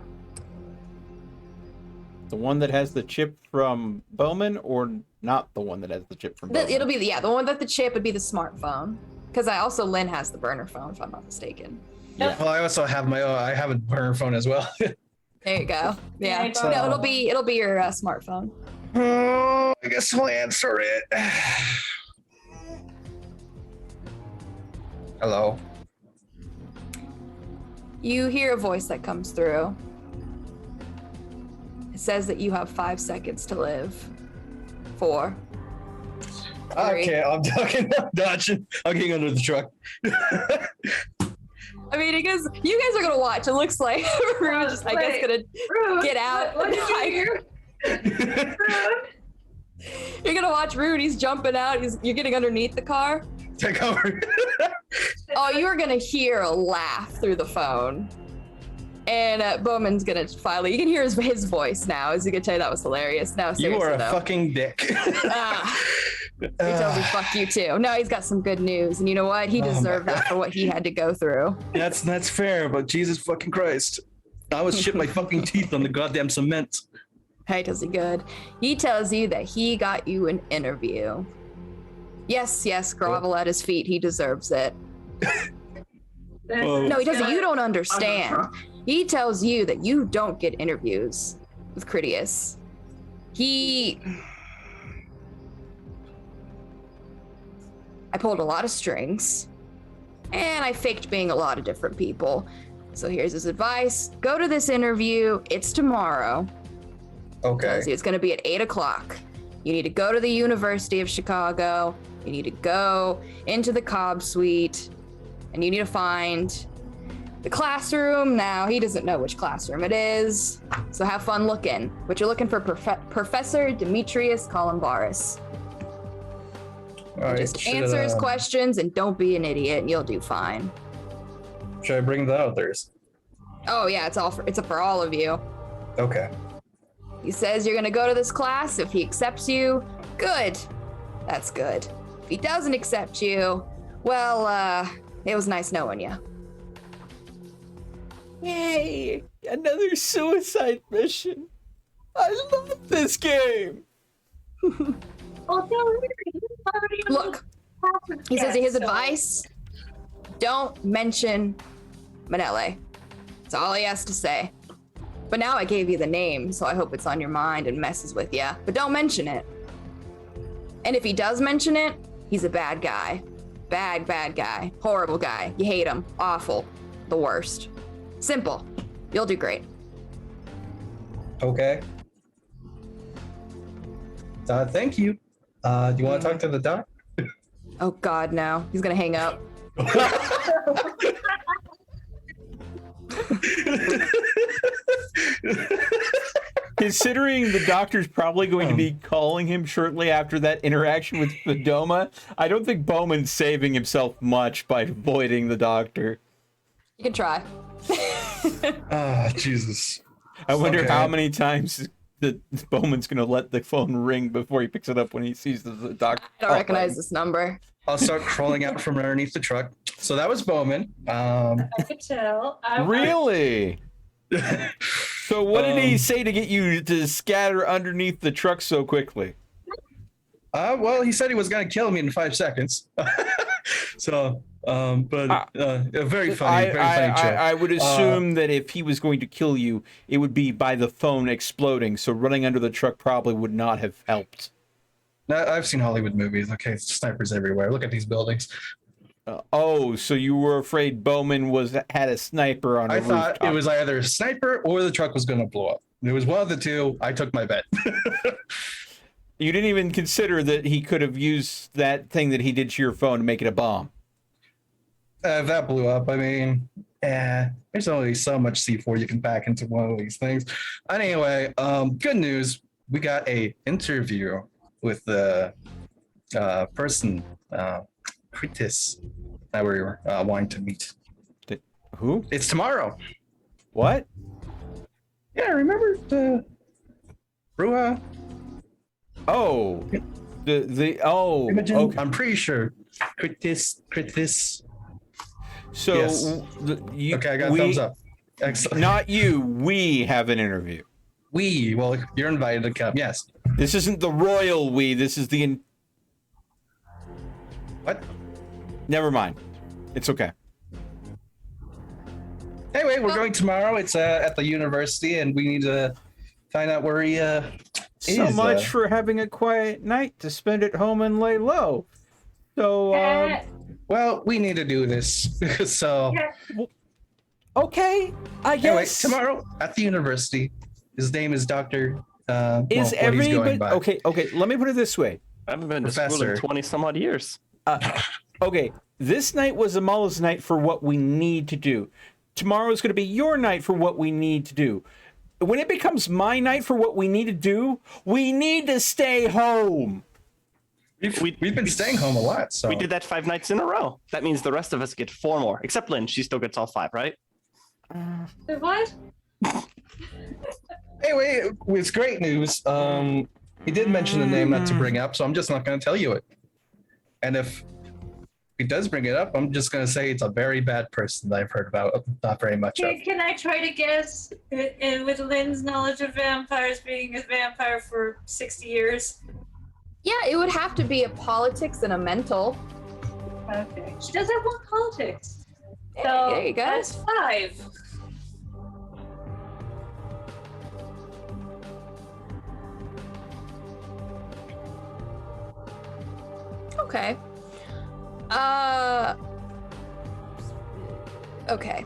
one that has the chip from Bowman, or not the one that has the chip from Bowman? it'll be the one that the chip would be the smartphone. Because Lynn has the burner phone, if I'm not mistaken. Yeah. Well, I also have my own. I have a burner phone as well. There you go. Yeah. Yeah, No, it'll be your smartphone. Oh, I guess I'll answer it. Hello. You hear a voice that comes through. It says that you have 5 seconds to live. 4. 3. Okay, I'm dodging. I'm getting under the truck. I mean, because you guys are gonna watch. It looks like Rune's just, I guess, gonna Rune, get out. What did you hear? Rune? You're gonna watch Rune. He's jumping out. You're getting underneath the car. Take over. Oh, you are gonna hear a laugh through the phone. And Bowman's gonna finally, you can hear his voice now. Is he gonna tell you that was hilarious? No, seriously, You are a though. fucking dick. He tells me fuck you too. No, he's got some good news, and you know what? He deserved that for what he had to go through. That's fair, but Jesus fucking Christ. I was shit my fucking teeth on the goddamn cement. Hey, does he good? He tells you that he got you an interview. Yes, grovel at his feet. He deserves it. No, he doesn't. You don't understand. He tells you that you don't get interviews with Critias. I pulled a lot of strings, and I faked being a lot of different people. So here's his advice. Go to this interview. It's tomorrow. Okay. Tells you it's going to be at 8 o'clock. You need to go to the University of Chicago. You need to go into the Cobb Suite, and you need to find the classroom. Now, he doesn't know which classroom it is, so have fun looking. But you're looking for Professor Demetrius Columbaris. All right. Just answer his questions and don't be an idiot, and you'll do fine. Should I bring the others? Oh yeah, it's up for all of you. Okay. He says you're gonna go to this class. If he accepts you, good. That's good. If he doesn't accept you, well, it was nice knowing you. Yay! Another suicide mission. I love this game. Oh, don't worry. He's already on Look, the he says podcast, his so- advice: don't mention Manele. That's all he has to say. But now I gave you the name, so I hope it's on your mind and messes with you. But don't mention it. And if he does mention it, he's a bad guy. Bad guy. Horrible guy. You hate him. Awful. The worst. Simple. You'll do great. Okay. Thank you. Do you want to talk to the doc? Oh God, no. He's gonna hang up. Considering the doctor's probably going to be calling him shortly after that interaction with Fedoma, I don't think Bowman's saving himself much by avoiding the doctor. You can try. Jesus. I wonder Okay. how many times that Bowman's going to let the phone ring before he picks it up when he sees the doctor. I don't recognize this number. I'll start crawling out from underneath the truck. So that was Bowman. I could tell. Really? So what did he say to get you to scatter underneath the truck so quickly? Well, he said he was going to kill me in 5 seconds. So, a very funny joke. I would assume that if he was going to kill you, it would be by the phone exploding. So running under the truck probably would not have helped. I've seen Hollywood movies. Okay, snipers everywhere. Look at these buildings. So you were afraid Bowman had a sniper on a rooftop. I thought it was either a sniper or the truck was going to blow up. It was one of the two. I took my bet. You didn't even consider that he could have used that thing that he did to your phone to make it a bomb. If that blew up, I mean, there's only so much C4 you can pack into one of these things. Anyway, good news. We got a interview with the person, Kritis, that we were wanting to meet. Who? It's tomorrow. What? Yeah, remember the Ruha? Oh, Imogen? okay. I'm pretty sure. Kritis. So, Yes. Okay, I got thumbs up. Excellent. Not you. We have an interview. Well, you're invited to come. Yes. This isn't the royal we. This is the. What? Never mind. It's okay. Anyway, we're going tomorrow. It's at the university, and we need to find out where he So is. much for having a quiet night to spend at home and lay low. So, Well, we need to do this. So, okay, I guess. anyway, tomorrow at the university. His name is Dr. Is everybody okay? Let me put it this way. I haven't been to school in Professor. 20 some odd years. Okay, this night was Amala's night for what we need to do. Tomorrow is going to be your night for what we need to do. When it becomes my night for what we need to do, we need to stay home. We've been staying home a lot. So We did that 5 nights in a row. That means the rest of us get 4 more, except Lynn. She still gets all 5, right? What? Anyway, it's great news. He did mention a name not to bring up, so I'm just not going to tell you it. And if he does bring it up, I'm just going to say it's a very bad person that I've heard about, not very much of. Can I try to guess? With Lynn's knowledge of vampires, being a vampire for 60 years. Yeah, it would have to be a politics and a mental. Okay. She does have one politics. Hey, So there you go. that's 5. Okay. Okay.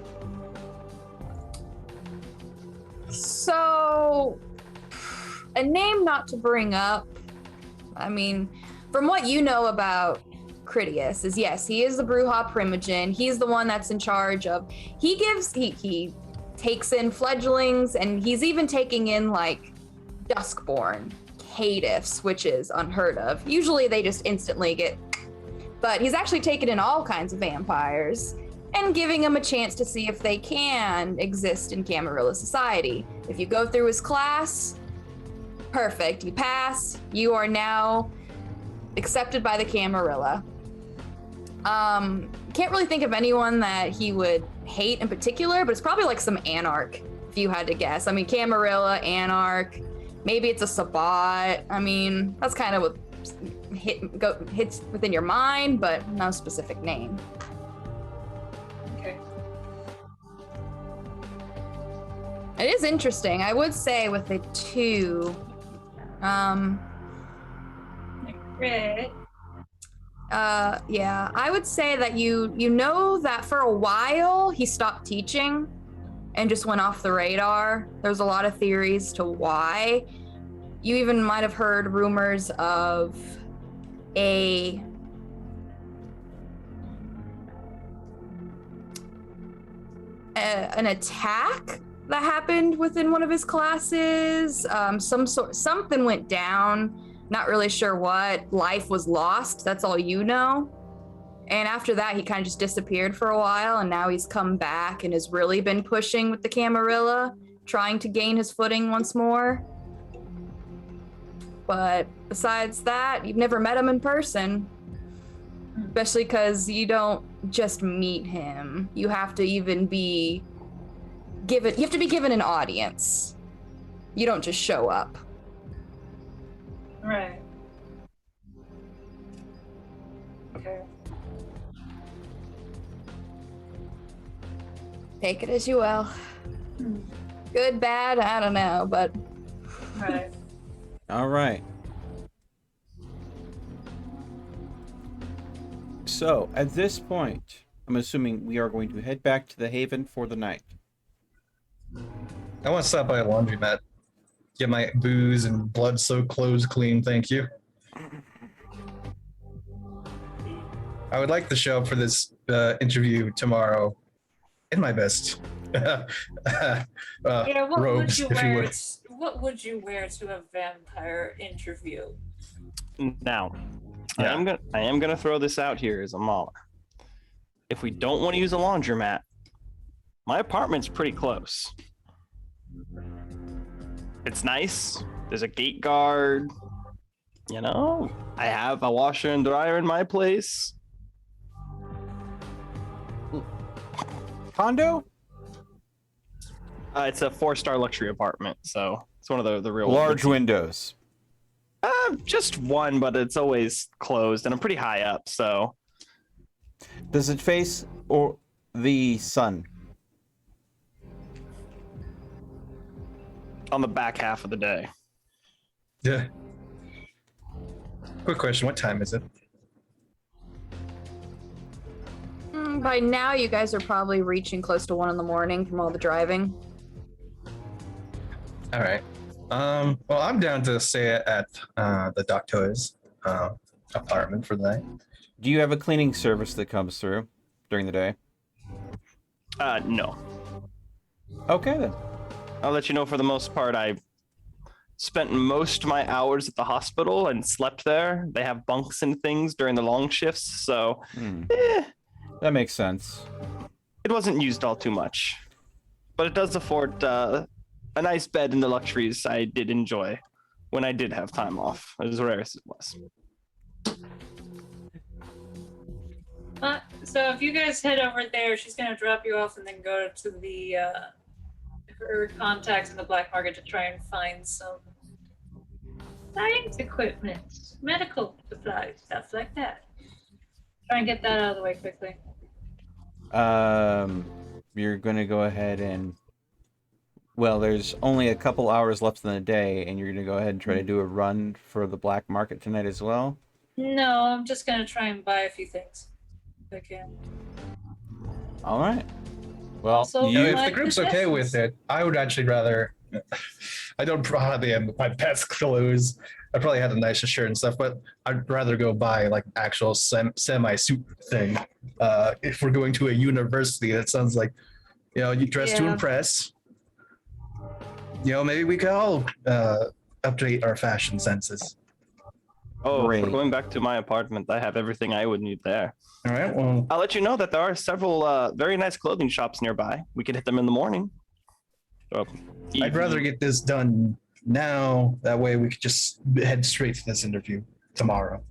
So, a name not to bring up. I mean, from what you know about Critias, is yes, he is the Bruja Primogen. He's the one that's in charge of. He takes in fledglings, and he's even taking in like Duskborn, caitiffs, which is unheard of. Usually they just instantly get, but he's actually taken in all kinds of vampires and giving them a chance to see if they can exist in Camarilla society. If you go through his class, perfect, you pass, you are now accepted by the Camarilla. Can't really think of anyone that he would hate in particular, but it's probably like some Anarch, if you had to guess. I mean, Camarilla, Anarch, maybe it's a Sabbat. I mean, that's kind of what hits within your mind, but no specific name. Okay. It is interesting. I would say with the 2, Great. yeah, I would say that you know that for a while he stopped teaching and just went off the radar. There's a lot of theories to why. You even might have heard rumors of an attack that happened within one of his classes. Something went down. Not really sure what. Life was lost. That's all you know. And after that, he kind of just disappeared for a while, and now he's come back and has really been pushing with the Camarilla, trying to gain his footing once more. But besides that, you've never met him in person, especially because you don't just meet him. You have to even be given. You have to be given an audience. You don't just show up. Right. Okay. Take it as you will. Good, bad, I don't know, but. Right. All right. So, at this point, I'm assuming we are going to head back to the Haven for the night. I want to stop by a laundromat, get my booze and blood-soaked clothes clean, thank you. I would like to show up for this interview tomorrow in my best What robes, would you if you wear? would. What would you wear to a vampire interview? Now, Yeah. I am gonna throw this out here as a mauler. If we don't want to use a laundromat, my apartment's pretty close. It's nice. There's a gate guard. You know, I have a washer and dryer in my place. Condo? It's a 4-star luxury apartment, so it's one of the real Large windows. Just one, but it's always closed, and I'm pretty high up, so. Does it face or the sun? On the back half of the day. Yeah. Quick question, what time is it? By now, you guys are probably reaching close to 1 a.m. from all the driving. All right. Well, I'm down to stay at the doctor's apartment for the night. Do you have a cleaning service that comes through during the day? No. Okay, then. I'll let you know for the most part, I spent most of my hours at the hospital and slept there. They have bunks and things during the long shifts, so That makes sense. it wasn't used all too much. but it does afford a nice bed and the luxuries I did enjoy when I did have time off, as rare as it was. So if you guys head over there, she's gonna drop you off and then go to the her contacts in the black market to try and find some science equipment, medical supplies, stuff like that. Try and get that out of the way quickly. You're gonna go ahead and, well, there's only a couple hours left in the day, and you're gonna go ahead and try to do a run for the black market tonight as well? No, I'm just gonna try and buy a few things if I can. All right. Well, So- You know, if my the group's okay with it, I would actually rather. I don't probably have my best clothes. I probably had a nicer shirt and stuff, but I'd rather go buy like actual semi-suit thing. If we're going to a university, that sounds like, you know, you dress to Yeah. impress. You know, maybe we could all update our fashion senses. Oh, Great. for going back to my apartment, I have everything I would need there. All right. Well, I'll let you know that there are several very nice clothing shops nearby. We could hit them in the morning. Oh, I'd rather get this done now. That way, we could just head straight to this interview tomorrow.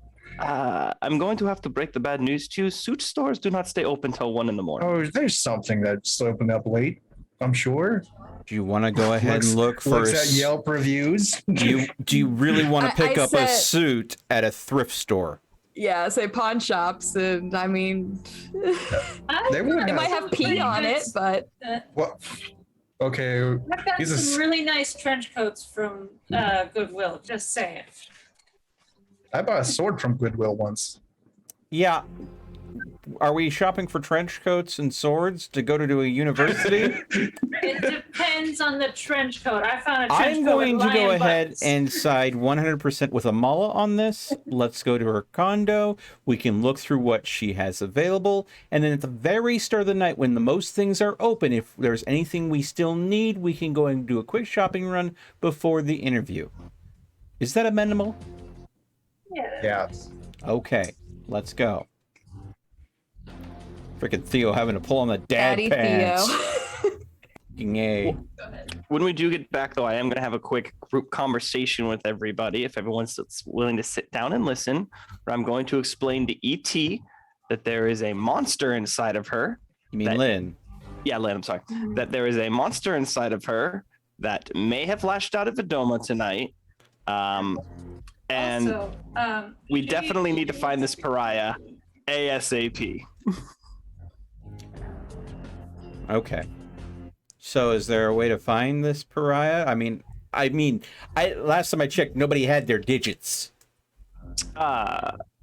I'm going to have to break the bad news to you. Suit stores do not stay open till 1 in the morning. Oh, there's something that's open up late. I'm sure. do you want to go ahead and look for? Looks at Yelp reviews. Do you really want to pick I up a said- suit at a thrift store? Yeah, say pawn shops, and I mean, They would it might have pee on it, but What? Okay. I've got He's a some s- really nice trench coats from Goodwill. Just saying. I bought a sword from Goodwill once. Yeah. Are we shopping for trench coats and swords to go to a university? It depends on the trench coat. I found a trench I'm coat going with to go lion ahead buttons. and side 100% with Amala on this. Let's go to her condo. We can look through what she has available. And then at the very start of the night, when the most things are open, if there's anything we still need, we can go and do a quick shopping run before the interview. Is that amenable? Yeah. Okay, let's go. Freaking Theo having to pull on the dad Daddy pants. Theo. Fucking A. When we do get back, though, I am going to have a quick group conversation with everybody. If everyone's willing to sit down and listen, I'm going to explain to ET that there is a monster inside of her. You mean That- Lynn? Yeah, Lynn, I'm sorry. That there is a monster inside of her that may have lashed out of Vedoma tonight. And Also, we should definitely you- need to find this pariah ASAP. Okay. So is there a way to find this pariah? I mean, last time I checked, nobody had their digits.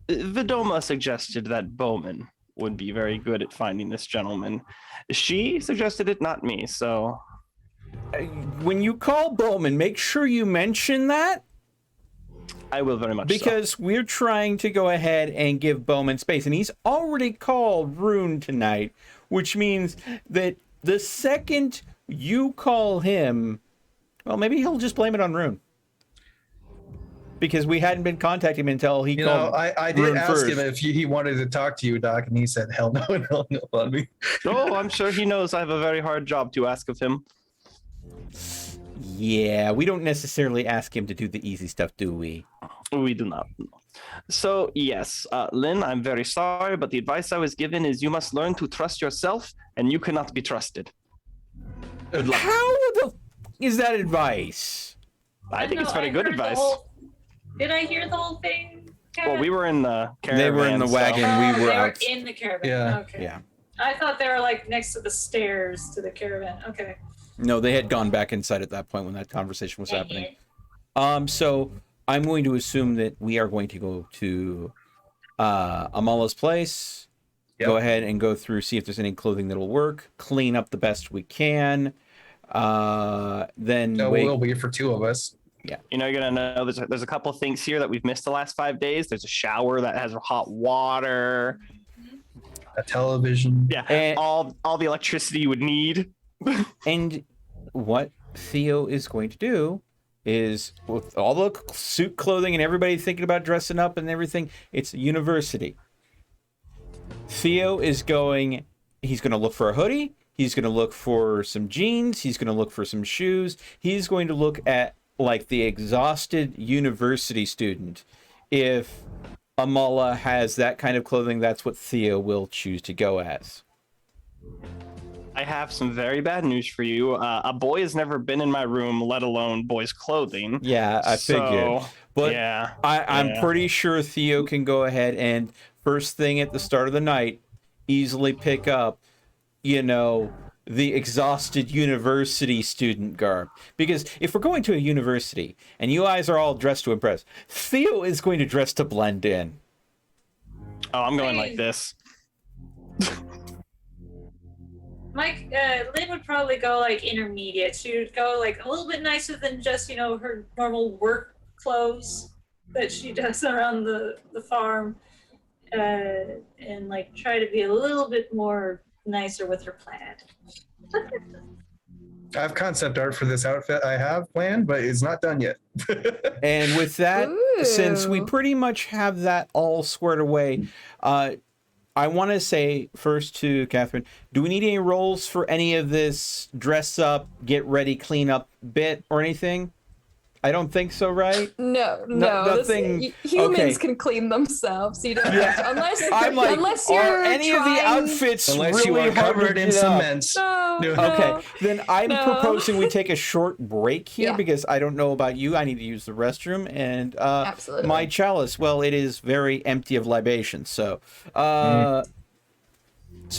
Vedoma suggested that Bowman would be very good at finding this gentleman. She suggested it, not me. So When you call Bowman, make sure you mention that, I will very much so. because we're trying to go ahead and give Bowman space, and he's already called Rune tonight, which means that the second you call him, well, maybe he'll just blame it on Rune. Because we hadn't been contacting him until he You know, called I did Rune ask first. him if he wanted to talk to you, Doc, and he said, hell no, no, no on me. Oh, I'm sure he knows I have a very hard job to ask of him. Yeah, we don't necessarily ask him to do the easy stuff, do we? We do not. So, yes, Lynn, I'm very sorry, but the advice I was given is you must learn to trust yourself, and you cannot be trusted. Good luck. How the is that advice? I think it's very good heard the advice. Did I hear the whole thing? Well, we were in the caravan. They were in the so- wagon. Oh, we were they out. in the caravan. Yeah. Okay. Yeah. I thought they were like next to the stairs to the caravan. Okay. No, they had gone back inside at that point when that conversation was Dang happening. it. So I'm going to assume that we are going to go to Amala's place. Yep. Go ahead and go through, see if there's any clothing that'll work. Clean up the best we can. Then No, wait. we'll wait for two of us. You know, you're gonna know there's a couple things here that we've missed the last 5 days. There's a shower that has hot water. A television. Yeah, And- all the electricity you would need. And what Theo is going to do is, with all the suit clothing and everybody thinking about dressing up and everything, it's a university. Theo is he's going to look for a hoodie. He's going to look for some jeans. He's going to look for some shoes. He's going to look at like the exhausted university student. If Amala has that kind of clothing, that's what Theo will choose to go as. I have some very bad news for you. A boy has never been in my room, let alone boys' clothing. Yeah, I figured. But yeah, I'm pretty sure Theo can go ahead and first thing at the start of the night, easily pick up, you know, the exhausted university student garb. Because if we're going to a university and you guys are all dressed to impress, Theo is going to dress to blend in. Oh, I'm going like this. Mike, Lynn would probably go like intermediate. She would go like a little bit nicer than just, you know, her normal work clothes that she does around the farm. And like try to be a little bit more nicer with her plaid. I have concept art for this outfit I have planned, but it's not done yet. And with that, since we pretty much have that all squared away, I want to say first to Catherine, do we need any rolls for any of this dress up, get ready, clean up bit or anything? I don't think so, right? No. Nothing. Humans can clean themselves. You don't have to, unless I'm like, unless are you're any of the outfits Unless you really are hard to covered in get up? cement. No. Okay, then I'm No. proposing we take a short break here Yeah. because I don't know about you. I need to use the restroom, and Absolutely. my chalice, well, it is very empty of libations. So, so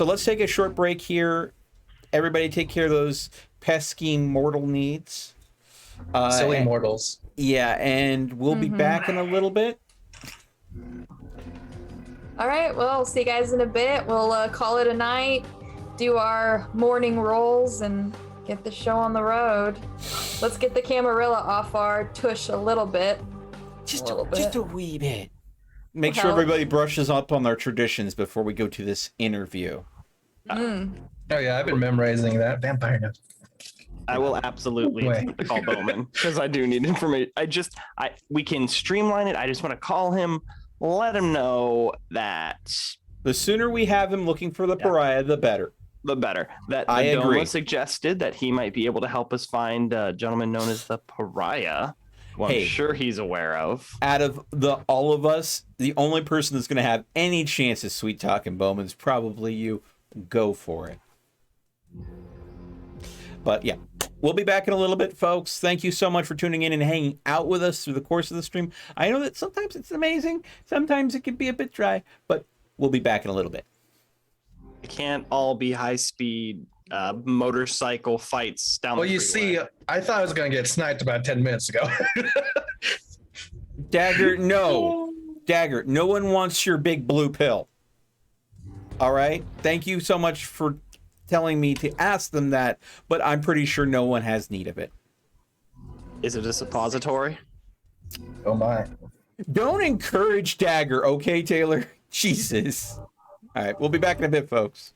let's take a short break here. Everybody, take care of those pesky mortal needs. Silly and- mortals. Yeah, and we'll be back in a little bit. All right. Well, see you guys in a bit. We'll call it a night. Do our morning rolls and get the show on the road. Let's get the Camarilla off our tush a little bit. Just bit. a wee bit. Make Will sure help. everybody brushes up on their traditions before we go to this interview. Oh yeah, I've been memorizing that vampire note. I will absolutely call Bowman because I do need information. We can streamline it. I just want to call him, let him know that The sooner we have him looking for the pariah, the better. the better. That I the agree. Doma suggested that he might be able to help us find a gentleman known as the pariah, who Hey. I'm sure he's aware of. Out of all of us, the only person that's going to have any chance of sweet talking Bowman's probably you. Go for it. But yeah, we'll be back in a little bit, folks. Thank you so much for tuning in and hanging out with us through the course of the stream. I know that sometimes it's amazing, sometimes it can be a bit dry, but we'll be back in a little bit. It can't all be high speed motorcycle fights down Well, the you freeway. see, I thought I was going to get sniped about 10 minutes ago. Dagger, no. Dagger, no one wants your big blue pill. All right? Thank you so much for telling me to ask them that, but I'm pretty sure no one has need of it. Is it a suppository? Oh my. Don't encourage Dagger, okay, Taylor? Jesus. All right, we'll be back in a bit, folks.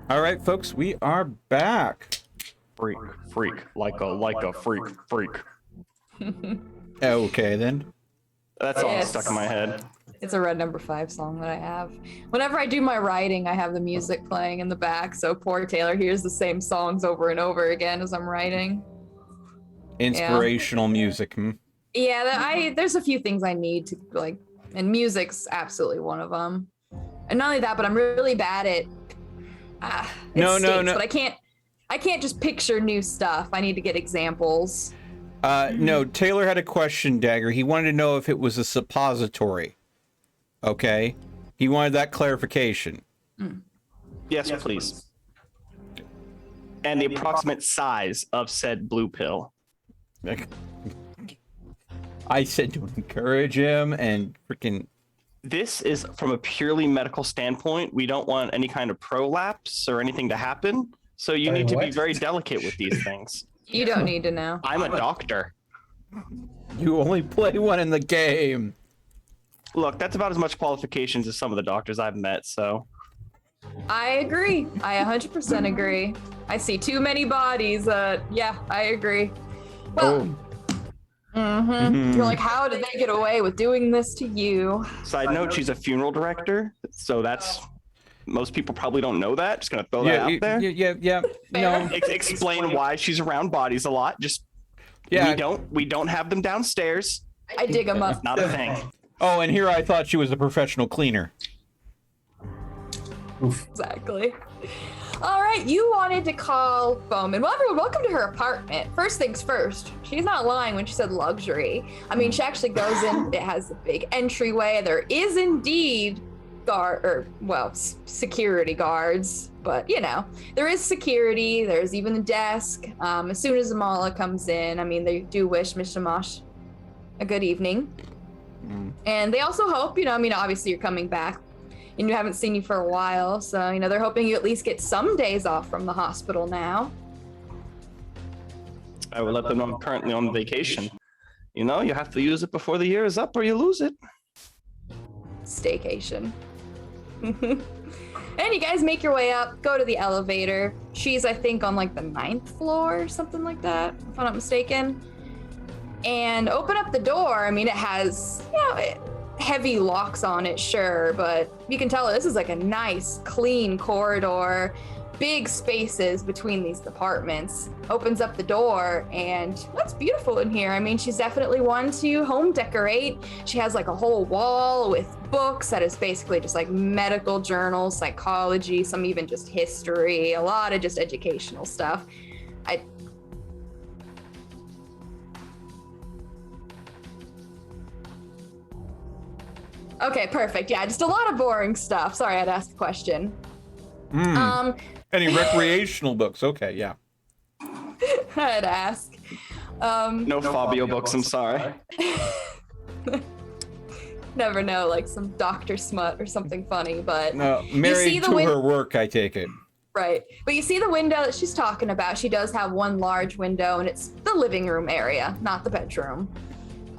All right, folks, we are back. Freak, like a freak. Okay, then. That's all Yes. stuck in my head. It's a Red Number 5 song that I have. Whenever I do my writing, I have the music playing in the back, so poor Taylor hears the same songs over and over again as I'm writing. Inspirational music. Yeah, there's a few things I need to like, and music's absolutely one of them. And not only that, but I'm really bad at. No. But I can't just picture new stuff. I need to get examples. No, Taylor had a question, Dagger. He wanted to know if it was a suppository. Okay? He wanted that clarification. Yes, please. And the approximate size of said blue pill. I said to encourage him and freaking... This is from a purely medical standpoint. We don't want any kind of prolapse or anything to happen. So you need to be very delicate with these things. You don't need to know. I'm a doctor. You only play one in the game. Look, that's about as much qualifications as some of the doctors I've met, so. I agree. I 100% agree. I see too many bodies. Yeah, I agree. Well, You're like, how did they get away with doing this to you? Side note, she's a funeral director, so that's... Most people probably don't know that. Just gonna throw that out there. Yeah. No. Explain why she's around bodies a lot. Just we don't have them downstairs. I dig them up. Not a thing. Oh, and here I thought she was a professional cleaner. Exactly. All right, you wanted to call Bowman. Well, everyone, welcome to her apartment. First things first, she's not lying when she said luxury. I mean, she actually goes in. It has a big entryway. There is indeed security guards, but you know, there is security. There's even a desk. As soon as Amala comes in, I mean, they do wish Miss Shamash a good evening. And they also hope, I mean, obviously you're coming back and you haven't seen you for a while. So, they're hoping you at least get some days off from the hospital now. I will let them know I'm currently on vacation. You have to use it before the year is up or you lose it. Staycation. And you guys make your way up, go to the elevator. She's, I think, on like the 9th floor or something like that, if I'm not mistaken. And open up the door. I mean, it has, heavy locks on it, sure, but you can tell this is like a nice, clean corridor, big spaces between these departments. Opens up the door, and what's beautiful in here? I mean, she's definitely one to home decorate. She has like a whole wall with books that is basically just like medical journals, psychology, some even just history, a lot of just educational stuff. Okay, perfect. Yeah, just a lot of boring stuff. Sorry, I had to ask a question. Any recreational books? Okay, yeah. I had to ask. No Fabio books, I'm sorry. Never know, like some Dr. Smut or something funny, but No, married to her work, I take it. Right. But you see the window that she's talking about. She does have one large window, and it's the living room area, not the bedroom.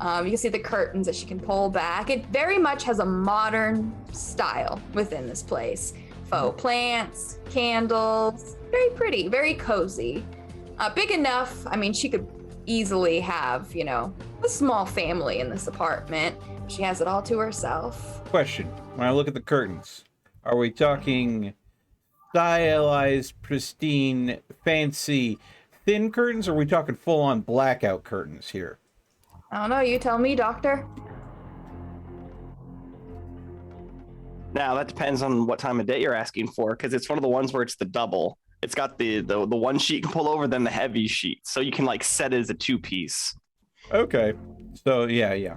You can see the curtains that she can pull back. It very much has a modern style within this place. Faux plants, candles, very pretty, very cozy. Big enough, I mean, she could easily have, a small family in this apartment. She has it all to herself. Question, when I look at the curtains, are we talking stylized, pristine, fancy, thin curtains, or are we talking full-on blackout curtains here? I don't know, you tell me, doctor. Now, that depends on what time of day you're asking for, because it's one of the ones where it's the double. It's got the one sheet you can pull over, then the heavy sheet. So you can, set it as a two-piece. Okay. So, yeah.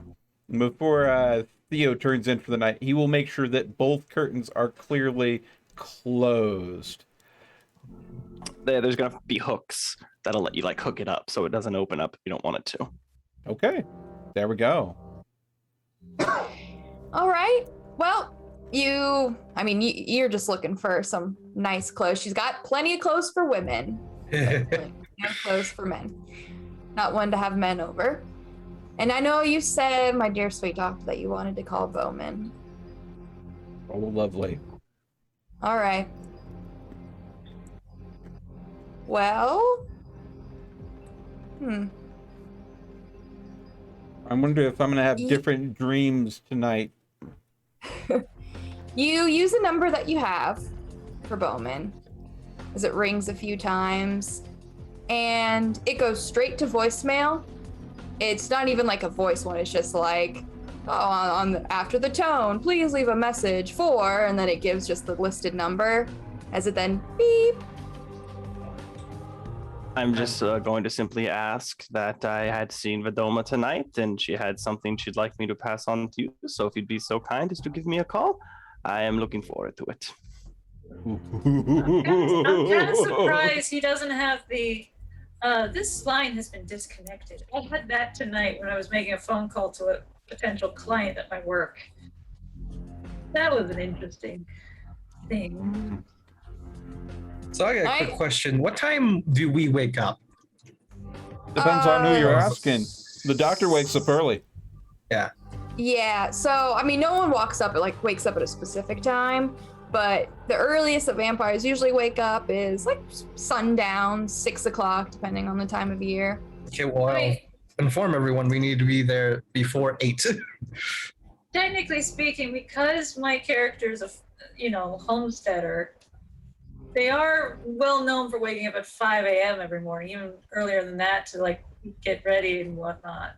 Before Theo turns in for the night, he will make sure that both curtains are clearly closed. There's going to be hooks that'll let you, hook it up so it doesn't open up if you don't want it to. Okay. There we go. All right. Well, you're just looking for some nice clothes. She's got plenty of clothes for women. No clothes for men. Not one to have men over. And I know you said, my dear sweet doctor, that you wanted to call Bowman. Oh, lovely. All right. Well, I wonder if I'm gonna have different dreams tonight. you use a number that you have for Bowman, as it rings a few times, and it goes straight to voicemail. It's not even like a voice one. It's just like, after the tone, please leave a message for, and then it gives just the listed number, as it then beep. I'm just going to simply ask that I had seen Vidoma tonight, and she had something she'd like me to pass on to you. So if you'd be so kind as to give me a call, I am looking forward to it. I'm kind of surprised he doesn't have the. This line has been disconnected. I had that tonight when I was making a phone call to a potential client at my work. That was an interesting thing. So I got a quick question. What time do we wake up? Depends on who you're asking. The doctor wakes up early. Yeah. Yeah, so I mean, no one wakes up at a specific time, but the earliest that vampires usually wake up is like sundown, 6 o'clock, depending on the time of year. Okay, well, I'll inform everyone we need to be there before 8. Technically speaking, because my character is a, homesteader, they are well known for waking up at 5 a.m. every morning, even earlier than that, to like get ready and whatnot.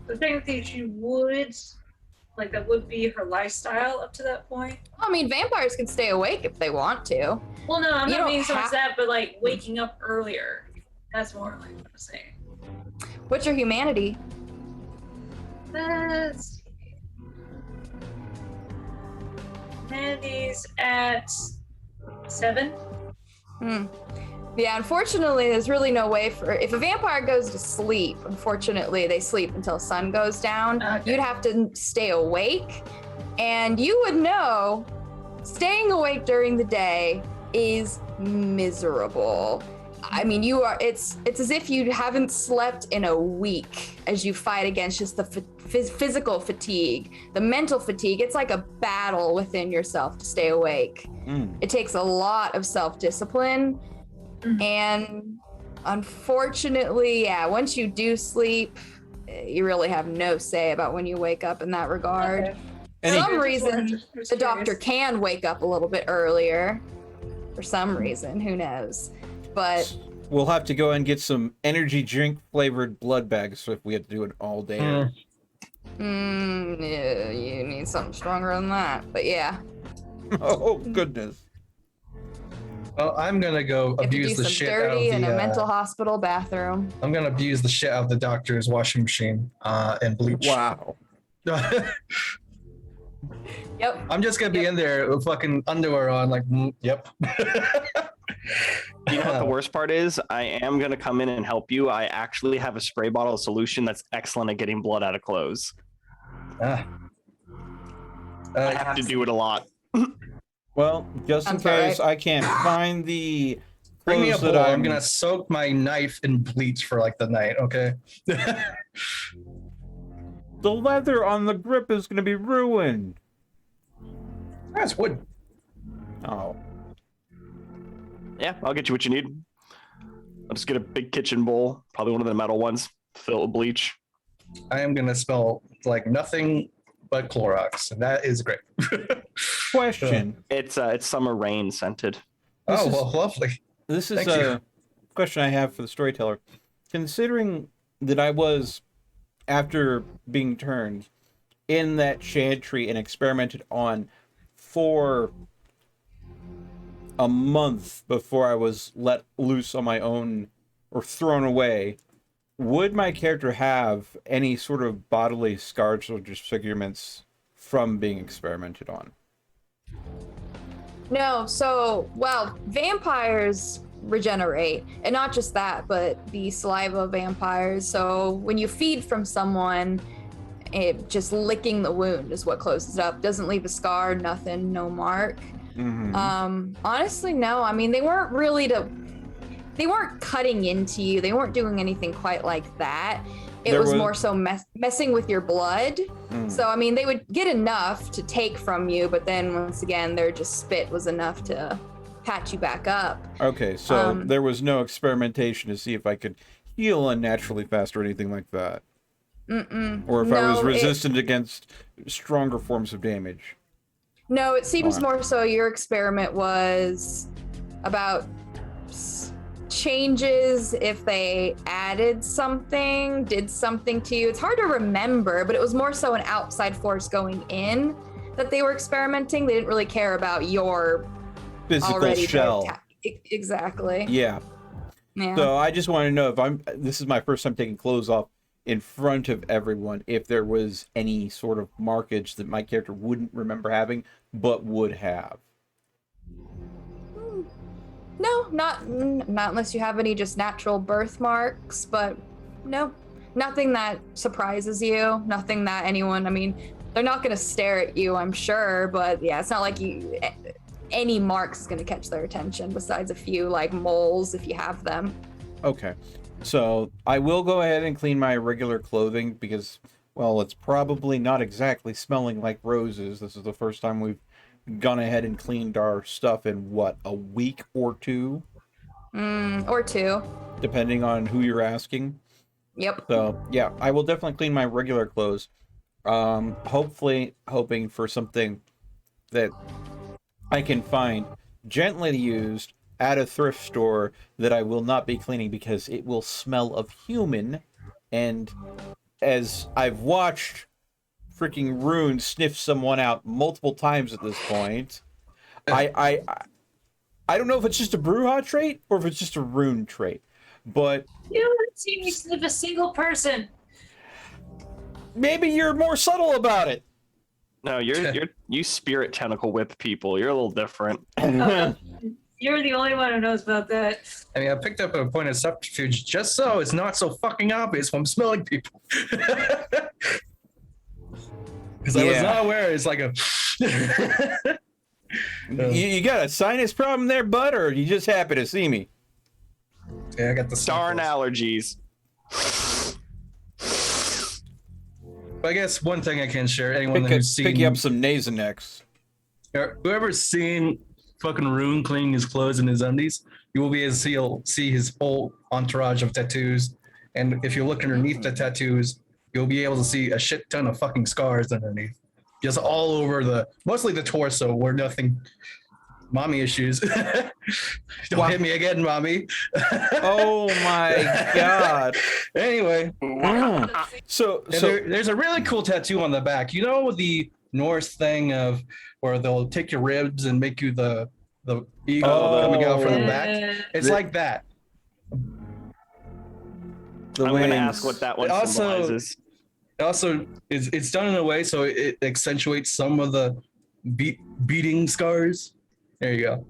The thing that she would, like, that would be her lifestyle up to that point. I mean, vampires can stay awake if they want to. Well, no, I'm You not don't meaning so much have- that, but like waking up earlier. That's more like what I'm saying. What's your humanity? Let's see. Mandy's at 7. Yeah, unfortunately, there's really no way for, if a vampire goes to sleep, unfortunately, they sleep until sun goes down. Okay. You'd have to stay awake, and you would know staying awake during the day is miserable. I mean, it's as if you haven't slept in a week as you fight against just the physical fatigue, the mental fatigue. It's like a battle within yourself to stay awake. It takes a lot of self-discipline. And unfortunately, yeah, once you do sleep, you really have no say about when you wake up in that regard. Okay. For some reason, the doctor can wake up a little bit earlier. For some reason, who knows? But We'll have to go and get some energy drink flavored blood bags if we have to do it all day. yeah, you need something stronger than that. But yeah. Oh goodness. Well, I'm gonna go You have to do abuse the some shit out of dirty in a the. mental hospital bathroom. I'm gonna abuse the shit out of the doctor's washing machine and bleach. Wow. Yep. I'm just gonna be in there with fucking underwear on, like, yep. You know what the worst part is? I am going to come in and help you. I actually have a spray bottle solution that's excellent at getting blood out of clothes. I have to do it a lot. Well, just in case I can't find the Bring me a clothes bowl. that I'm gonna soak my knife in bleach for like the night. Okay. The leather on the grip is going to be ruined. That's wood. Oh. Yeah, I'll get you what you need. I'll just get a big kitchen bowl, probably one of the metal ones, fill it with bleach. I am gonna smell like nothing but Clorox, and that is great. Question. It's summer rain scented. Oh, well, lovely. This is Thank a you. question I have for the storyteller. Considering that I was, after being turned, in that shade tree and experimented on for a month before I was let loose on my own or thrown away, would my character have any sort of bodily scars or disfigurements from being experimented on? No, so, well, vampires regenerate, and not just that, but the saliva vampires. So when you feed from someone, it just licking the wound is what closes it up. Doesn't leave a scar, nothing, no mark. Honestly, no. I mean, they weren't cutting into you. They weren't doing anything quite like that. It was more so messing with your blood. So, I mean, they would get enough to take from you, but then once again, their just spit was enough to patch you back up. Okay, so there was no experimentation to see if I could heal unnaturally fast or anything like that. Or if I was resistant against stronger forms of damage. No, it seems more so your experiment was about changes if they added something, did something to you. It's hard to remember, but it was more so an outside force going in that they were experimenting. They didn't really care about your physical shell. Exactly. Yeah. So I just want to know if this is my first time taking clothes off in front of everyone, if there was any sort of markage that my character wouldn't remember having, but would have. No, not unless you have any just natural birthmarks, but no, nothing that surprises you, nothing that anyone, I mean, they're not going to stare at you, I'm sure, but yeah, it's not like any marks is going to catch their attention besides a few like moles if you have them. Okay. So I will go ahead and clean my regular clothing because, well, it's probably not exactly smelling like roses. This is the first time we've gone ahead and cleaned our stuff in, what, a week or two? Or two. Depending on who you're asking. Yep. So, yeah, I will definitely clean my regular clothes. Hopefully hoping for something that I can find gently used at a thrift store that I will not be cleaning because it will smell of human. And as I've watched freaking Rune sniff someone out multiple times at this point, I don't know if it's just a Brujah trait or if it's just a Rune trait, but You haven't seen me sniff a single person. Maybe you're more subtle about it. No, you spirit tentacle whip people. You're a little different. You're the only one who knows about that. I mean, I picked up a point of subterfuge just so it's not so fucking obvious when I'm smelling people. Because I was not aware it's like a... You got a sinus problem there, bud, or are you just happy to see me? Yeah, I got the darn allergies. But I guess one thing I can share, anyone who's seen... Pick you up some Nasonex. Whoever's seen fucking Rune cleaning his clothes and his undies, you will be able to see his whole entourage of tattoos. And if you look underneath the tattoos, you'll be able to see a shit ton of fucking scars underneath. Just all over mostly the torso, where nothing... Mommy issues. Don't hit me again, mommy. Oh my god. Anyway. So there's a really cool tattoo on the back. You know the Norse thing of where they'll take your ribs and make you the eagle coming out from the back? It's like that. I'm going to ask what that one symbolizes. Also, it's done in a way so it accentuates some of the beating scars. There you go.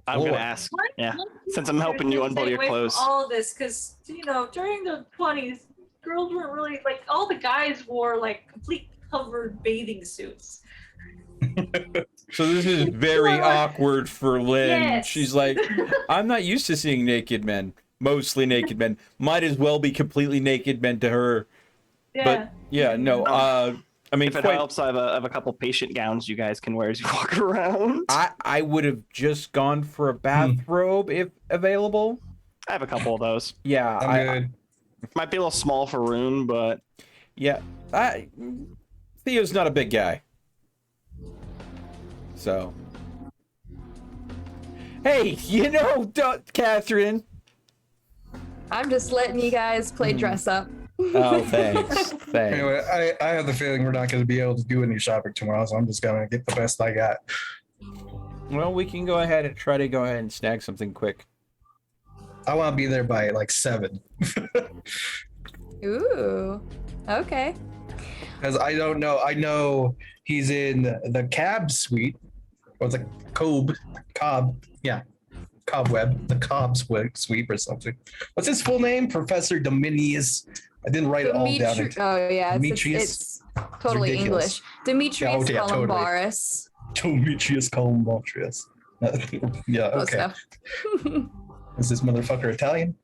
I'm going to ask, since I'm helping you unbutton your clothes. All of this, because, during the 20s, girls weren't really, all the guys wore, complete covered bathing suits. So this is very awkward for Lynn. Yes. She's like, I'm not used to seeing naked men. Mostly naked men. Might as well be completely naked men to her. Yeah. But, yeah, no, I mean, if it helps, I have a couple patient gowns you guys can wear as you walk around. I would have just gone for a bathrobe if available. I have a couple of those. Yeah, I might be a little small for Rune, but yeah, Theo's not a big guy, so hey, Catherine, I'm just letting you guys play dress up. Oh, thanks. Anyway, I have the feeling we're not going to be able to do any shopping tomorrow, so I'm just going to get the best I got. Well, we can go ahead and try to go ahead and snag something quick. I want to be there by 7. Ooh, okay. Because I don't know. I know he's in the cab suite, or the cobweb, the Cobb suite or something. What's his full name? Professor Dominius. I didn't write it all down. Oh yeah, Demetrius. It's totally English. Demetrius Columbaris. Demetrius Columbaris. Yeah, okay. Is this motherfucker Italian?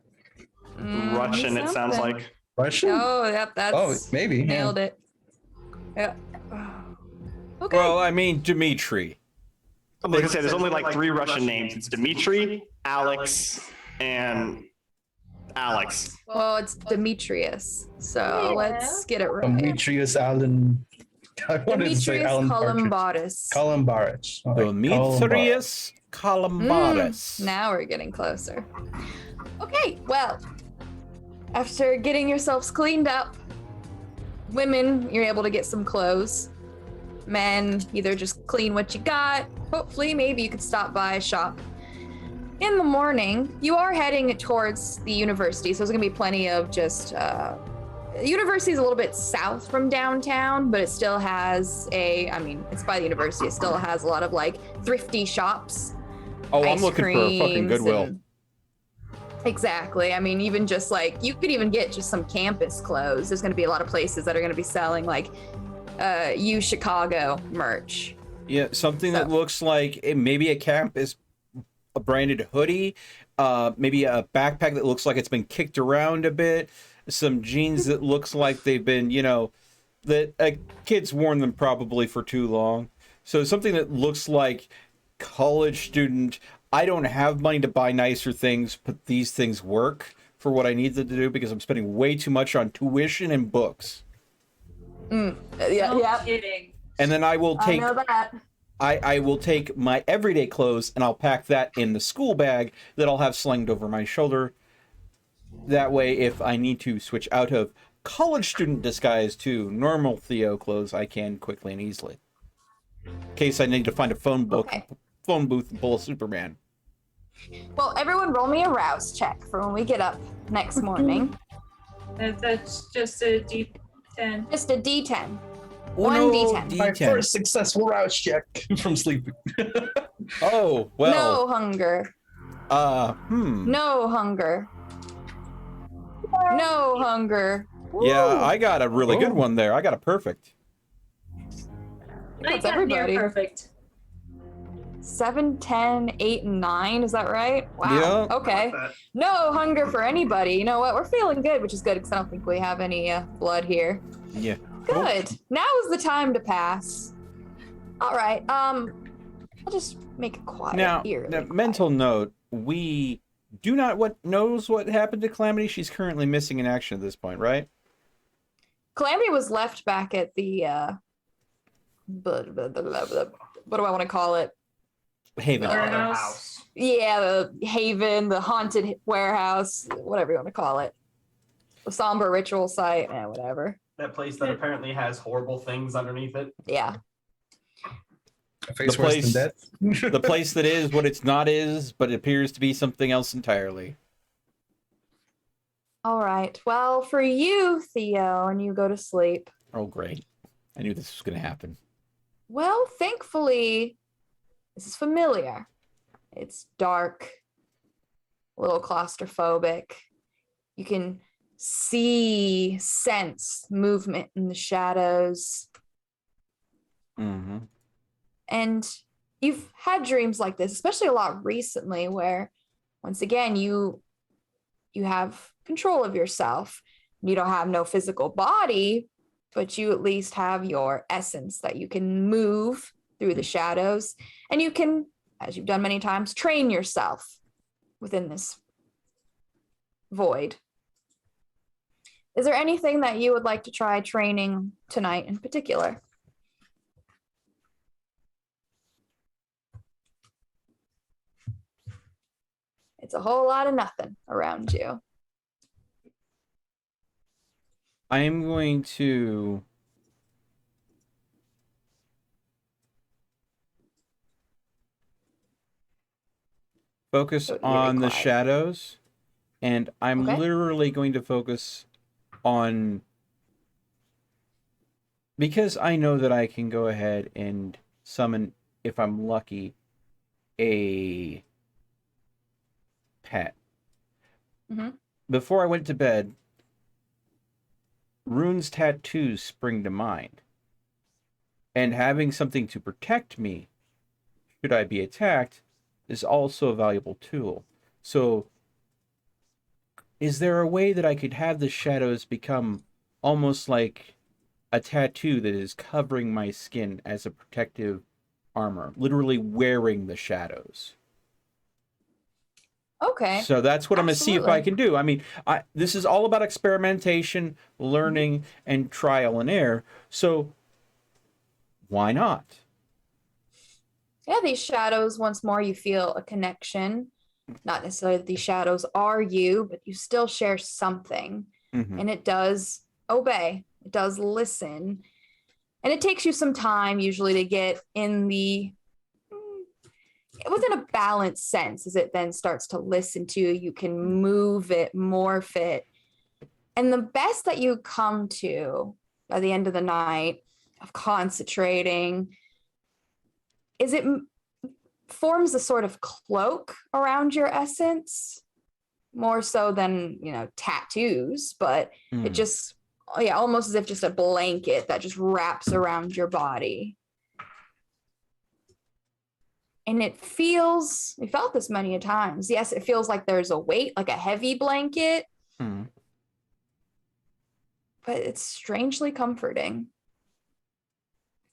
Russian, it sounds like. Russian? Oh, yep, that's maybe. Nailed it. Yeah. Okay. Well, I mean, Dimitri. I'm like I said, there's only like 3 Russian names. It's Dmitri, Alex, and Alex. Well, it's Demetrius. So let's get it right. Demetrius Allen. I wanted to say Demetrius Alan Partridge. Columbatus. Columbarich. Demetrius Columbatus. Now we're getting closer. Okay, well, after getting yourselves cleaned up, women, you're able to get some clothes. Men, either just clean what you got. Hopefully, maybe you could stop by a shop. In the morning, you are heading towards the university, so there's gonna be plenty of just, the university is a little bit south from downtown, but it still has it's by the university. It still has a lot of like thrifty shops. Oh, I'm looking for a fucking Goodwill. Exactly. I mean, even just like, you could even get just some campus clothes. There's going to be a lot of places that are going to be selling like U Chicago merch. Yeah, something that looks like maybe a campus a branded hoodie, maybe a backpack that looks like it's been kicked around a bit, some jeans that looks like they've been, that a kid's worn them probably for too long. So something that looks like college student, I don't have money to buy nicer things, but these things work for what I need them to do because I'm spending way too much on tuition and books. Yeah. Kidding. And then I will take I know that. I will take my everyday clothes and I'll pack that in the school bag that I'll have slung over my shoulder. That way, if I need to switch out of college student disguise to normal Theo clothes, I can quickly and easily. In case I need to find a phone booth and pull a Superman. Well, everyone roll me a rouse check for when we get up next morning. That's just a D10. Just a D10. Uno 1d10. My first successful rouse check from sleeping. Oh, well. No hunger. No hunger. No hunger. Yeah, I got a really good one there. I got a perfect. I That's got everybody. near perfect. 7, 10, 8, and 9. Is that right? Wow. Yeah. Okay. No hunger for anybody. You know what? We're feeling good, which is good because I don't think we have any blood here. Yeah. Good. Now is the time to pass. All right. I'll just make it quiet. Now, Quiet. mental note: we do not knows what happened to Calamity. She's currently missing in action at this point, right? Calamity was left back at the what do I want to call it? Haven. Warehouse. Yeah, the Haven, the haunted warehouse, whatever you want to call it. The somber ritual site, whatever. That place that apparently has horrible things underneath it. Yeah. A face worse than death. The place that is what it's not is, but it appears to be something else entirely. All right. Well, for you, Theo, and you go to sleep. Oh, great. I knew this was going to happen. Well, thankfully, this is familiar. It's dark, a little claustrophobic. You can sense movement in the shadows. Mm-hmm. And you've had dreams like this, especially a lot recently, where once again you have control of yourself. You don't have no physical body, but you at least have your essence that you can move through the shadows, and you can, as you've done many times, train yourself within this void. Is there anything that you would like to try training tonight in particular? It's a whole lot of nothing around you. I am going to focus on the shadows, and I'm literally going to focus on, because I know that I can go ahead and summon, if I'm lucky, a pet. Mm-hmm. Before I went to bed, Rune's tattoos spring to mind. And having something to protect me, should I be attacked, is also a valuable tool. So, is there a way that I could have the shadows become almost like a tattoo that is covering my skin as a protective armor, literally wearing the shadows. Okay. So that's what I'm going to see if I can do. I mean, this is all about experimentation, learning, and trial and error. So why not? Yeah, these shadows, once more, you feel a connection. Not necessarily that these shadows are you, but you still share something. Mm-hmm. And it does obey. It does listen. And it takes you some time usually to get in within a balanced sense as it then starts to listen to you. You can move it, morph it. And the best that you come to by the end of the night of concentrating is it forms a sort of cloak around your essence, more so than, tattoos, but it just, almost as if just a blanket that just wraps around your body. And we felt this many a times. Yes, it feels like there's a weight, like a heavy blanket, but it's strangely comforting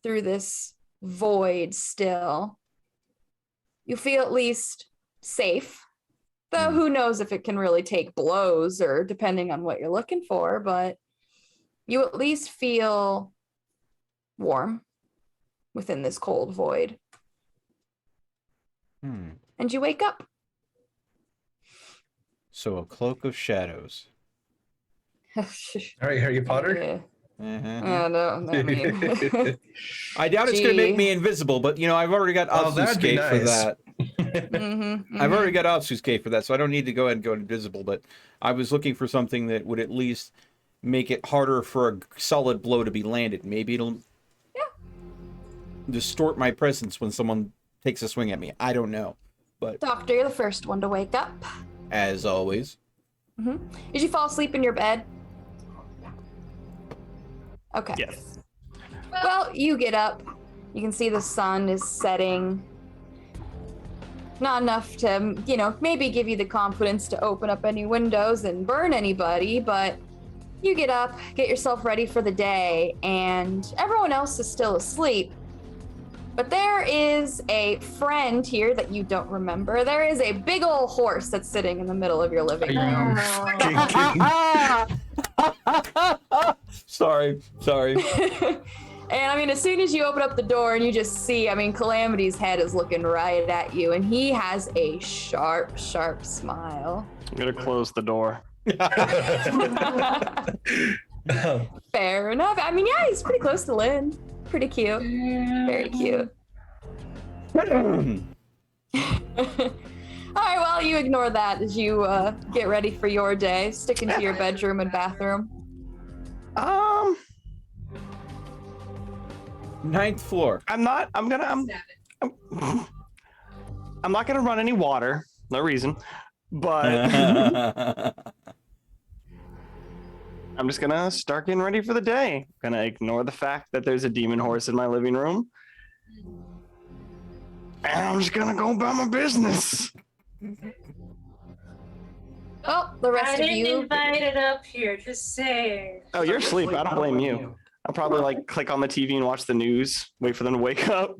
through this void still. You feel at least safe, though who knows if it can really take blows or depending on what you're looking for, but you at least feel warm within this cold void. And you wake up. So a cloak of shadows. All right, Harry Potter. Yeah. No, I mean, I doubt it's going to make me invisible, but I've already got obfuscate for that. I've already got obfuscate for that, so I don't need to go ahead and go invisible. But I was looking for something that would at least make it harder for a solid blow to be landed. Maybe it'll distort my presence when someone takes a swing at me. I don't know, but Doctor, you're the first one to wake up. As always. Did you fall asleep in your bed? Okay. Yes. Well, you get up. You can see the sun is setting. Not enough to, maybe give you the confidence to open up any windows and burn anybody, but you get up, get yourself ready for the day, and everyone else is still asleep. But there is a friend here that you don't remember. There is a big old horse that's sitting in the middle of your living room. Sorry. And I mean, as soon as you open up the door and you just see, Calamity's head is looking right at you, and he has a sharp, sharp smile. I'm gonna close the door. Fair enough. He's pretty close to Lynn. Pretty cute. Very cute. All right, well, you ignore that as you get ready for your day. Stick into your bedroom and bathroom. 9th floor. I'm not gonna run any water. No reason. But I'm just gonna start getting ready for the day. Gonna ignore the fact that there's a demon horse in my living room. And I'm just gonna go about my business. Well, the rest I of you. didn't invite it up here, just saying. Oh, you're asleep. I don't blame you. I'll probably click on the TV and watch the news, wait for them to wake up.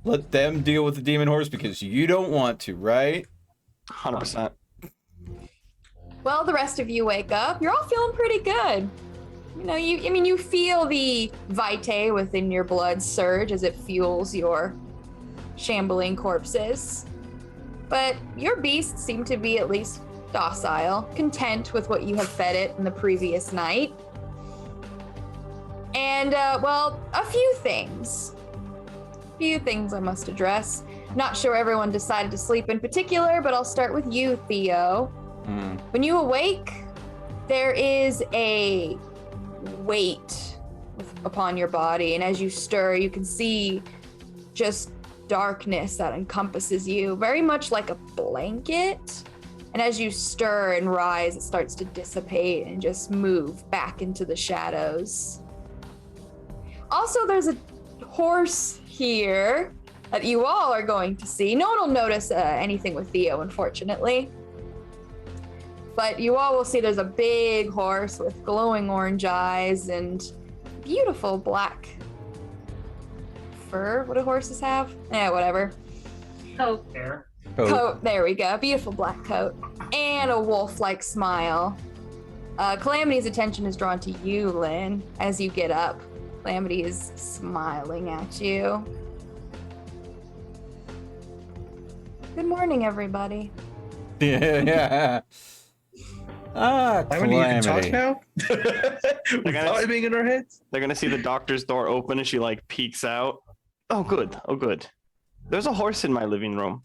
Let them deal with the demon horse because you don't want to, right? 100%. Well, the rest of you wake up. You're all feeling pretty good. You feel the vitae within your blood surge as it fuels your shambling corpses. But your beasts seem to be at least docile, content with what you have fed it in the previous night. And, a few things. I must address. Not sure everyone decided to sleep in particular, but I'll start with you, Theo. When you awake, there is a weight upon your body, and as you stir, you can see just darkness that encompasses you, very much like a blanket. And as you stir and rise, it starts to dissipate and just move back into the shadows. Also, there's a horse here that you all are going to see. No one will notice anything with Theo, unfortunately. But you all will see there's a big horse with glowing orange eyes and beautiful black fur. What do horses have? Yeah, whatever. Oh, There. Coat. There we go. Beautiful black coat. And a wolf-like smile. Calamity's attention is drawn to you, Lynn, as you get up. Calamity is smiling at you. Good morning, everybody. Yeah. Ah, I mean, you can talk Calamity. now? Without it being in our heads? They're gonna see the doctor's door open and she like peeks out. Oh good, oh good. There's a horse in my living room.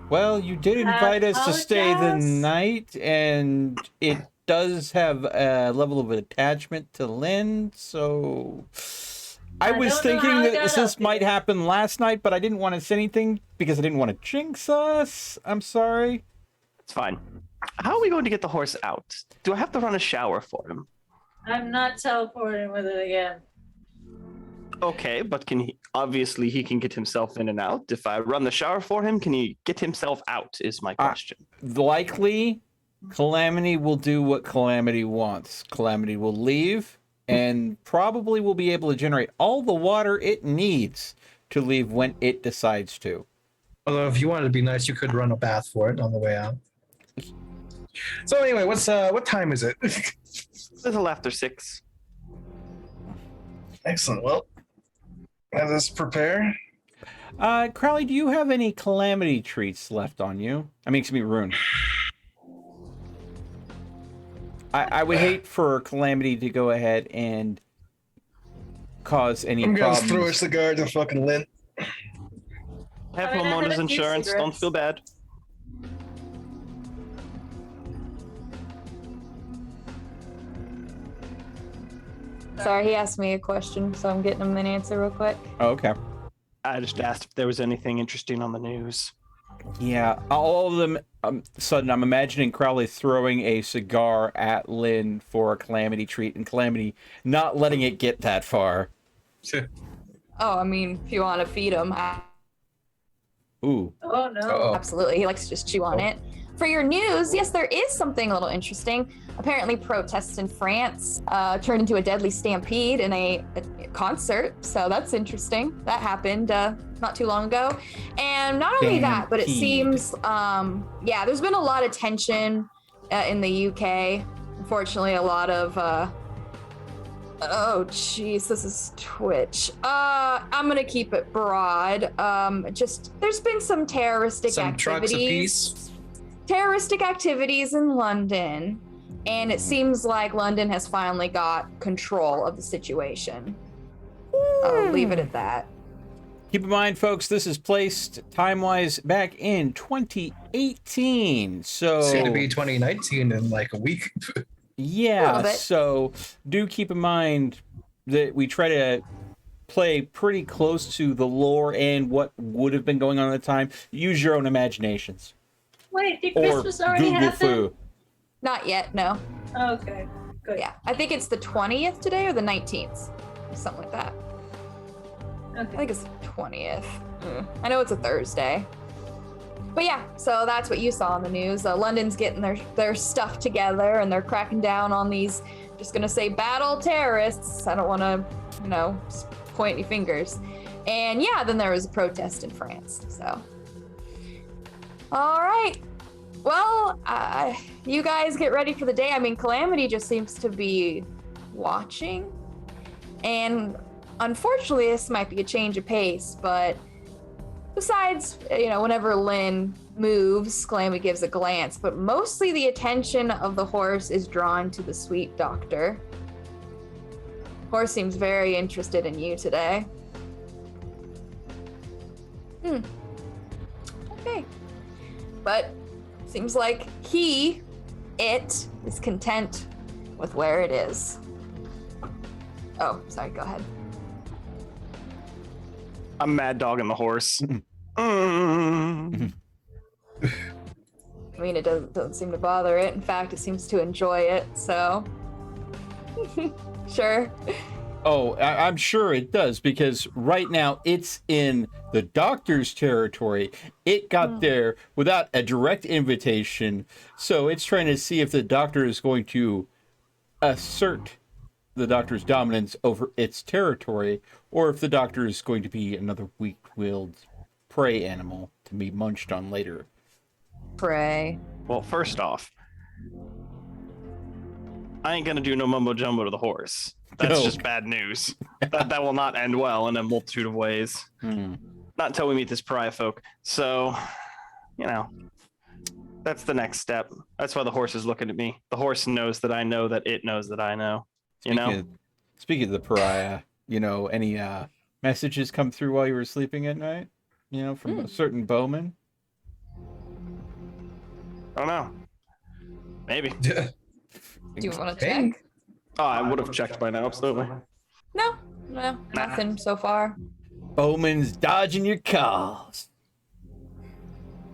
Well, you did invite us to stay the apologize. night, and it does have a level of attachment to Lynn, so I I was don't know thinking how it that got this up might here. happen last night, but I didn't want to say anything because I didn't want to jinx us. I'm sorry. It's fine. How are we going to get the horse out? Do I have to run a shower for him? I'm not teleporting with it again. Okay, but can he? Obviously, he can get himself in and out. If I run the shower for him, can he get himself out? Is my question. Likely, Calamity will do what Calamity wants. Calamity will leave and probably will be able to generate all the water it needs to leave when it decides to. Although, if you wanted to be nice, you could run a bath for it on the way out. So anyway, what time is it? A little after 6. Excellent. Well, let us prepare. Crowley, do you have any Calamity treats left on you? I mean, excuse me, Rune. I would hate for Calamity to go ahead and cause any I'm gonna problems. throw a cigar to fucking Lynn. I have I mean, I had homeowners a few insurance. Don't cigarettes. feel bad. Sorry, he asked me a question, so I'm getting him an answer real quick. Oh, okay. I just asked if there was anything interesting on the news. Yeah, all of them. Sudden, I'm imagining Crowley throwing a cigar at Lynn for a Calamity treat, and Calamity not letting it get that far. Oh, I mean, if you want to feed him, Ooh. Oh no. Uh-oh. absolutely. He likes to just chew on it. For your news, yes, there is something a little interesting. Apparently, protests in France turned into a deadly stampede in a concert. So that's interesting. That happened not too long ago. And not only that, but it Stampede. seems, yeah, there's been a lot of tension in the UK. Unfortunately, a lot of, oh, jeez, this is Twitch. I'm going to keep it broad. Just, there's been some terroristic Some trucks activities. apiece. Terroristic activities in London, and it seems like London has finally got control of the situation. I'll leave it at that. Keep in mind, folks, this is placed time-wise back in 2018. So Soon to be 2019 in like a week. A yeah, little bit. so do keep in mind that we try to play pretty close to the lore and what would have been going on at the time. Use your own imaginations. Wait, did Or Christmas already Google happen? foo. Not yet, no. Okay, good. Yeah, I think it's the 20th today or the 19th, something like that. I Okay. think it's the 20th. I know it's a Thursday. But yeah, so that's what you saw in the news. London's getting their stuff together and they're cracking down on these, just gonna say battle terrorists. I don't want to, point any fingers. And yeah, then there was a protest in France. So, all right. Well, you guys get ready for the day. I mean, Calamity just seems to be watching. And unfortunately, this might be a change of pace, but besides, whenever Lynn moves, Calamity gives a glance, but mostly the attention of the horse is drawn to the sweet doctor. Horse seems very interested in you today. Okay. But seems like it is content with where it is. Oh, sorry, go ahead. I'm mad dogging the horse. I mean, it doesn't seem to bother it. In fact, it seems to enjoy it, so. Sure. Oh, I'm sure it does, because right now it's in the doctor's territory. It got there without a direct invitation, so it's trying to see if the doctor is going to assert the Doctor's dominance over its territory, or if the Doctor is going to be another weak-willed prey animal to be munched on later. Pray. Well, first off, I ain't gonna do no mumbo jumbo to the horse. That's just bad news. That will not end well in a multitude of ways. Not until we meet this pariah folk. So, that's the next step. That's why the horse is looking at me. The horse knows that I know that it knows that I know. Speaking of the pariah, any messages come through while you were sleeping at night? From a certain bowman? I don't know. Maybe. Do you want to check? Oh, I would have checked by now, absolutely. No, nothing so far. Bowman's dodging your calls.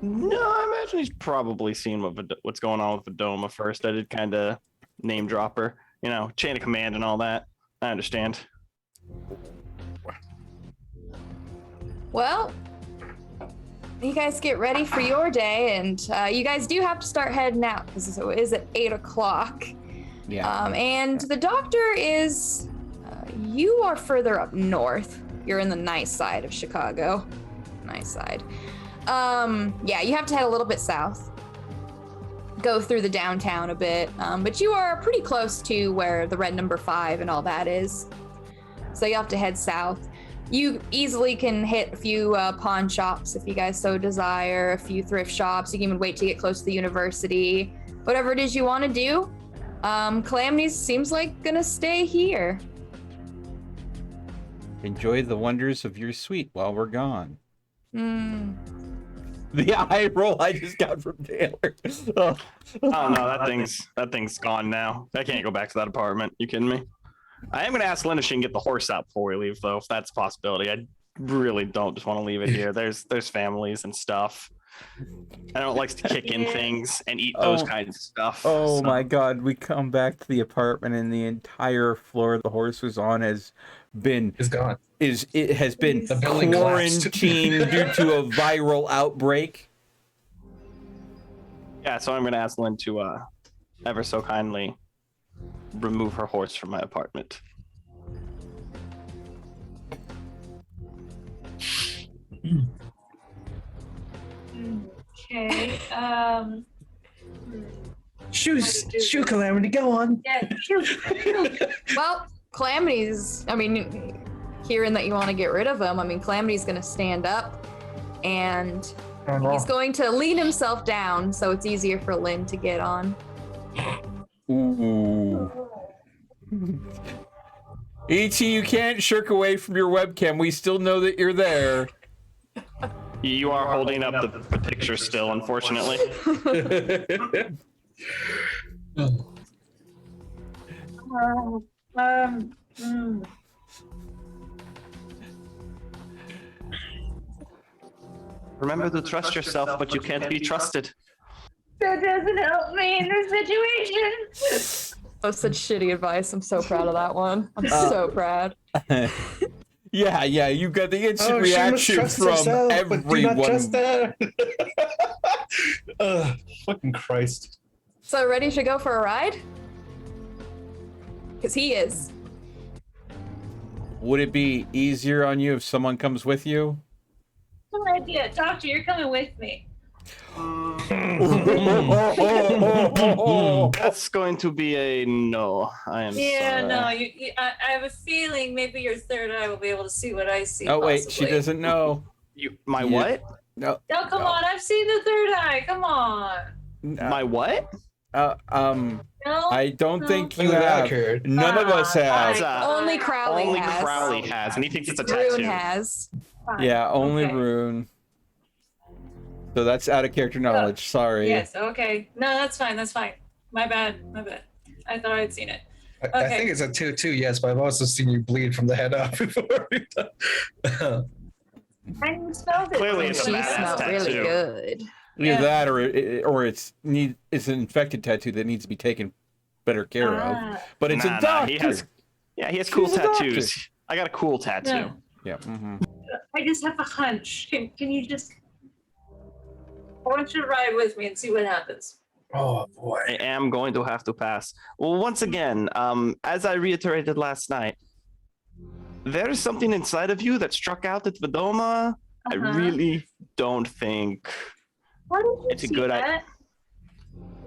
No, I imagine he's probably seen what's going on with Vidoma first. I did kind of name drop her, chain of command and all that. I understand. Well, you guys get ready for your day, and you guys do have to start heading out because it is at 8 o'clock. Yeah. And the Doctor is, you are further up north. You're in the nice side of Chicago. Nice side. Yeah, you have to head a little bit south. Go through the downtown a bit. But you are pretty close to where the red number 5 and all that is. So you have to head south. You easily can hit a few pawn shops if you guys so desire, a few thrift shops. You can even wait to get close to the university. Whatever it is you want to do. Calamity seems like gonna stay here. Enjoy the wonders of your suite while we're gone. The eye roll I just got from Taylor. Oh no, that thing's gone now. I can't go back to that apartment. You kidding me? I am gonna ask Lynn if she can get the horse out before we leave, though, if that's a possibility. I really don't just want to leave it here. There's families and stuff. I don't like to kick in things and eat those kinds of stuff. Oh my God! We come back to the apartment and the entire floor the horse was on is gone. It has been quarantined due to a viral outbreak. Yeah, so I'm gonna ask Lynn to ever so kindly remove her horse from my apartment. Okay. Shoot, Calamity, go on. Yeah, shoot. Well, Calamity's, hearing that you want to get rid of him, Calamity's going to stand up and he's going to lean himself down so it's easier for Lynn to get on. Ooh. E.T., you can't shirk away from your webcam. We still know that you're there. You are holding up the picture still, unfortunately. Remember to trust yourself, but you can't be trusted. That doesn't help me in this situation. That's such shitty advice. I'm so proud of that one. I'm so proud. Yeah, you got the instant reaction from herself, everyone. But do not trust her. Fucking Christ. So ready to go for a ride? Because he is. Would it be easier on you if someone comes with you? Good idea. Doctor, you're coming with me. That's going to be a no. I am sorry. No. I have a feeling maybe your third eye will be able to see what I see. Oh wait, she doesn't know. What? No. No, come on. I've seen the third eye. Come on. My what? No. I don't think you have. None of us have. Only Crowley has. Only Crowley has, and he thinks it's a Rune tattoo. has. Fine. Yeah, only Rune. So that's out of character knowledge. Sorry. Yes. Okay. No, that's fine. My bad. I thought I'd seen it. Okay. I think it's a 2-2, yes, but I've also seen you bleed from the head up before. I smelled it. Clearly, it's a She badass smelled tattoo. really good. Either that, or it's an infected tattoo that needs to be taken better care of. But it's a doctor. He has cool tattoos. I got a cool tattoo. Yeah. Mm-hmm. I just have a hunch. Can you just? I want you to ride with me and see what happens. Oh boy. I am going to have to pass. Well, once again, as I reiterated last night, there's something inside of you that struck out at Vidoma. I really don't think How did you it's a see good idea. that?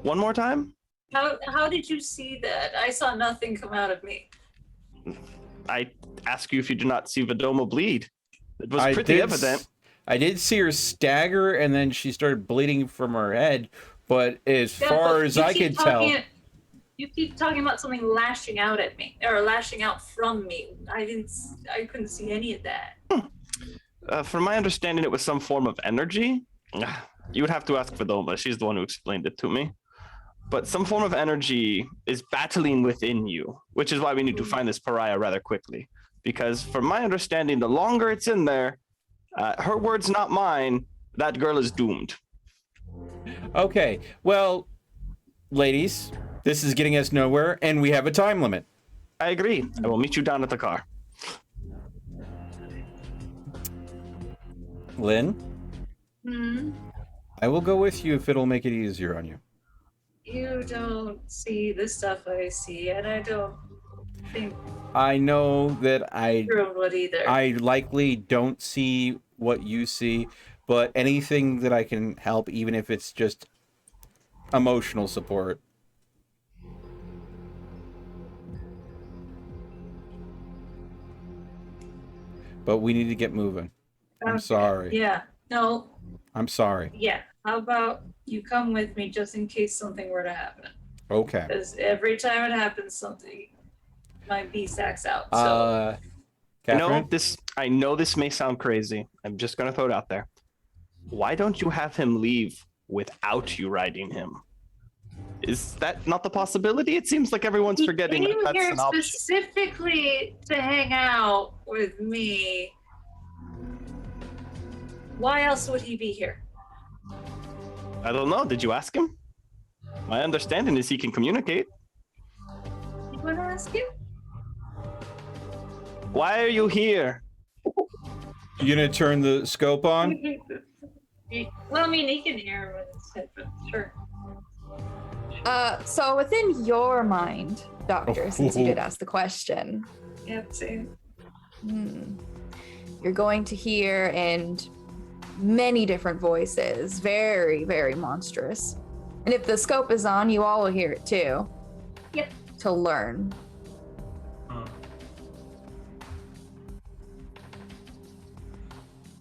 One more time? How did you see that? I saw nothing come out of me. I ask you if you do not see Vidoma bleed. It was pretty evident. I did see her stagger, and then she started bleeding from her head. But as far as I could tell, you keep talking about something lashing out at me or lashing out from me. I couldn't see any of that. From my understanding, it was some form of energy. You would have to ask Vidoma. She's the one who explained it to me. But some form of energy is battling within you, which is why we need to find this pariah rather quickly. Because from my understanding, the longer it's in there, her words, not mine, that girl is doomed. Okay, well, ladies, this is getting us nowhere, and we have a time limit. I agree. I will meet you down at the car. Lynn, Hmm? I will go with you if it'll make it easier on you. You don't see the stuff I see, and I don't think I know that you would either. I likely don't see what you see, but anything that I can help, even if it's just emotional support. But we need to get moving. I'm Okay. sorry. Yeah. No. I'm sorry. Yeah. How about you come with me just in case something were to happen? Okay. Because every time it happens, something my B sacks out. So Catherine? I know this may sound crazy. I'm just gonna throw it out there. Why don't you have him leave without you riding him? Is that not the possibility? It seems like everyone's he forgetting that came that's here an option. specifically to hang out with me. Why else would he be here? I don't know. Did you ask him? My understanding is he can communicate. You want to ask him? Why are you here? You gonna turn the scope on? Well, I mean, he can hear what it said, but sure. So within your mind, Doctor, since you did ask the question, Yeah, see. you're going to hear in many different voices, very, very monstrous. And if the scope is on, you all will hear it too. Yep. To learn.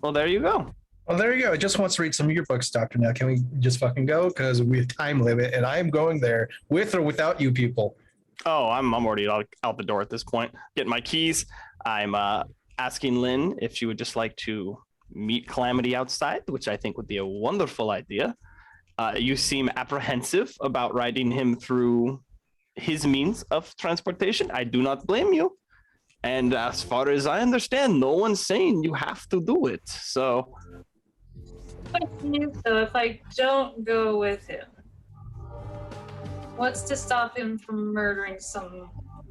Well, there you go. Well, there you go. I just wants to read some of your books, Doctor. Now, can we just fucking go? Because we have time limit, and I'm going there with or without you people. Oh, I'm already out the door at this point. Getting my keys. I'm asking Lynn if she would just like to meet Calamity outside, which I think would be a wonderful idea. You seem apprehensive about riding him through his means of transportation. I do not blame you. And as far as I understand, no one's saying you have to do it. So, Question is, though, if I don't go with him, what's to stop him from murdering some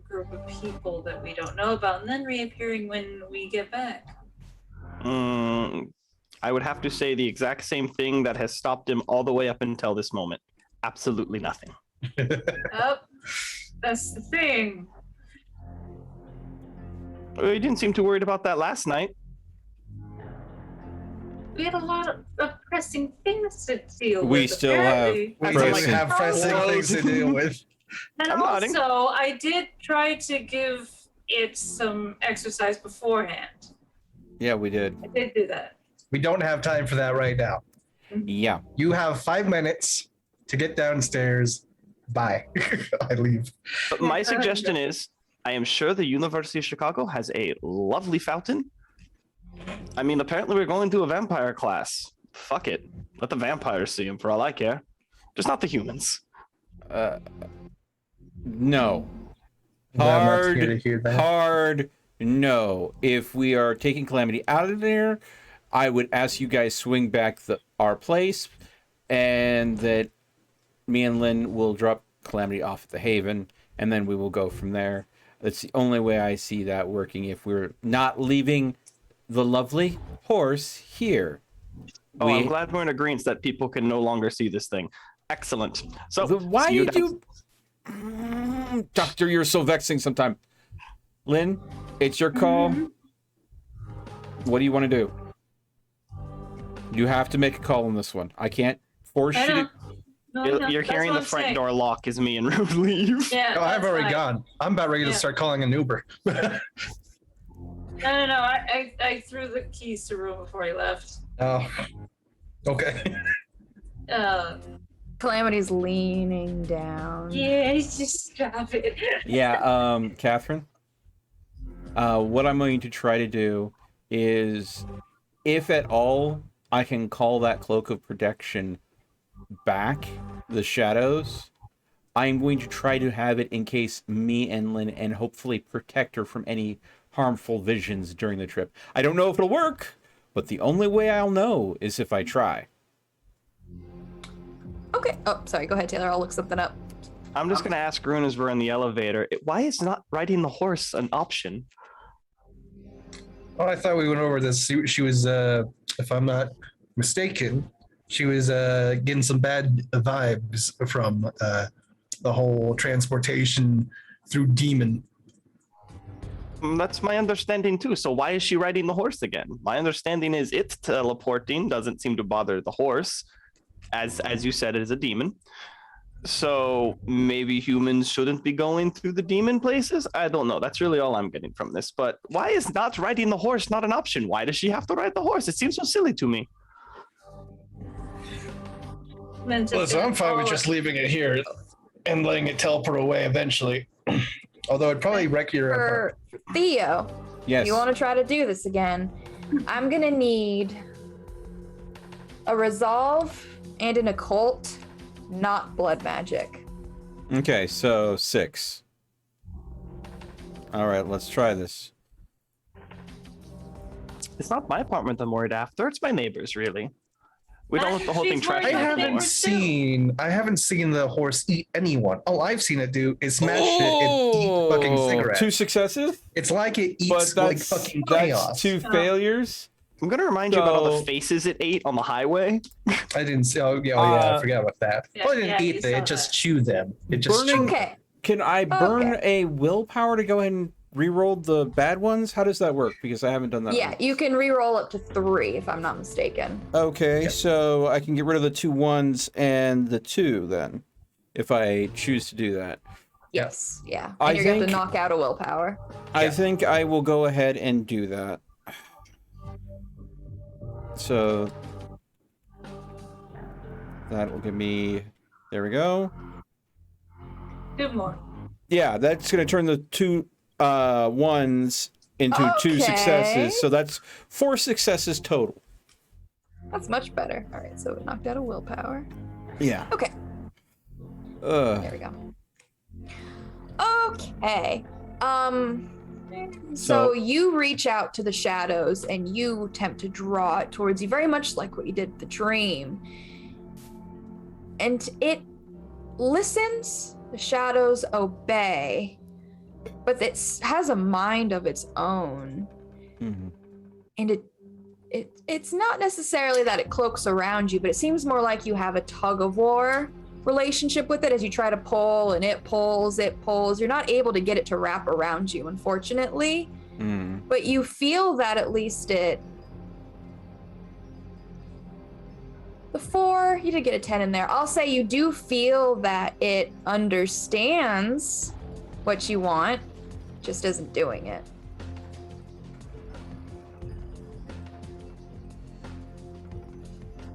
group of people that we don't know about and then reappearing when we get back? I would have to say the exact same thing that has stopped him all the way up until this moment. Absolutely nothing. Oh, that's the thing. You didn't seem too worried about that last night. We had a lot of pressing things to deal with. We still have apparently. We Pressing. have pressing things to deal with. And I'm nodding. also, I did try to give it some exercise beforehand. Yeah, we did. I did do that. We don't have time for that right now. Yeah. You have 5 minutes to get downstairs. Bye. I leave. But my suggestion is, I am sure the University of Chicago has a lovely fountain. I mean, apparently we're going to a vampire class. Fuck it. Let the vampires see him for all I care. Just not the humans. No. I'm not here to hear that. Hard no. If we are taking Calamity out of there, I would ask you guys swing back our place, and that me and Lynn will drop Calamity off at the Haven, and then we will go from there. That's the only way I see that working, if we're not leaving the lovely horse here. Oh, I'm glad we're in agreement that people can no longer see this thing. Excellent. So Why so you you'd do... Doctor, you're so vexing sometimes. Lynn, it's your call. What do you want to do? You have to make a call on this one. I can't force I you know. to... No, I You're, know. you're That's hearing what the I'm front saying. door lock as me and Rude leave. Yeah. Oh, I've that's already fine. gone. I'm about ready to Yeah. start calling an Uber. No. I threw the keys to Rue before he left. Oh, okay. Calamity's leaning down. Yeah, just stop it. Yeah, Catherine? What I'm going to try to do is, if at all, I can call that cloak of protection back, the shadows, I'm going to try to have it in case me and Lynn, and hopefully protect her from any harmful visions during the trip. I don't know if it'll work, but the only way I'll know is if I try. Okay. Oh, sorry. Go ahead, Taylor. I'll look something up. I'm just gonna ask Rune as we're in the elevator. Why is not riding the horse an option? Oh, I thought we went over this. She was, if I'm not mistaken, she was getting some bad vibes from the whole transportation through demon. That's my understanding too. So why is she riding the horse again? My understanding is it's teleporting, doesn't seem to bother the horse. As you said, it is a demon. So maybe humans shouldn't be going through the demon places? I don't know. That's really all I'm getting from this. But why is not riding the horse not an option? Why does she have to ride the horse? It seems so silly to me. Listen, I'm fine with just leaving it here and letting it teleport away eventually. Although it'd probably wreck your. For Theo, Yes. you want to try to do this again? I'm gonna need a resolve and an occult, not blood magic. Okay, so 6. All right, let's try this. It's not my apartment I'm worried after. It's my neighbor's, really. We don't want the whole She's thing trashed worried I about anymore. haven't seen the horse eat anyone. All I've seen it do is smash it and eat fucking cigarettes. 2 successes? It's like it But eats like that's, fucking that's chaos. 2 failures. I'm gonna remind you about all So- the faces it ate on the highway. I didn't see. Oh yeah, I forgot about that. Yeah, Well, it didn't yeah, you eat them. saw It just that. chewed them. It just Burning- chewed. Okay. Can I burn a willpower to go ahead and re-roll the bad ones? How does that work? Because I haven't done that. Yeah, you can re-roll up to 3 if I'm not mistaken. Okay, Yep. so I can get rid of the 2 1s and the 2 then, if I choose to do that. Yes. Yeah. And I you're going to have think- to knock out a willpower. I Yeah. think I will go ahead and do that. So that will give me. There we go. 2 more. Yeah, that's going to turn the 2 1s into 2 Okay. successes. So that's 4 successes total. That's much better. All right, so it knocked out a willpower. Yeah. Okay, Uh, there we go. Okay. So So- you reach out to the shadows and you attempt to draw it towards you, very much like what you did with the dream. And it listens, the shadows obey, but it has a mind of its own. mhm. And it's not necessarily that it cloaks around you, but it seems more like you have a tug of war relationship with it as you try to pull and it pulls. You're not able to get it to wrap around you, unfortunately, Mm. but you feel that at least before you did get a 10 in there. I'll say you do feel that it understands what you want, just isn't doing it.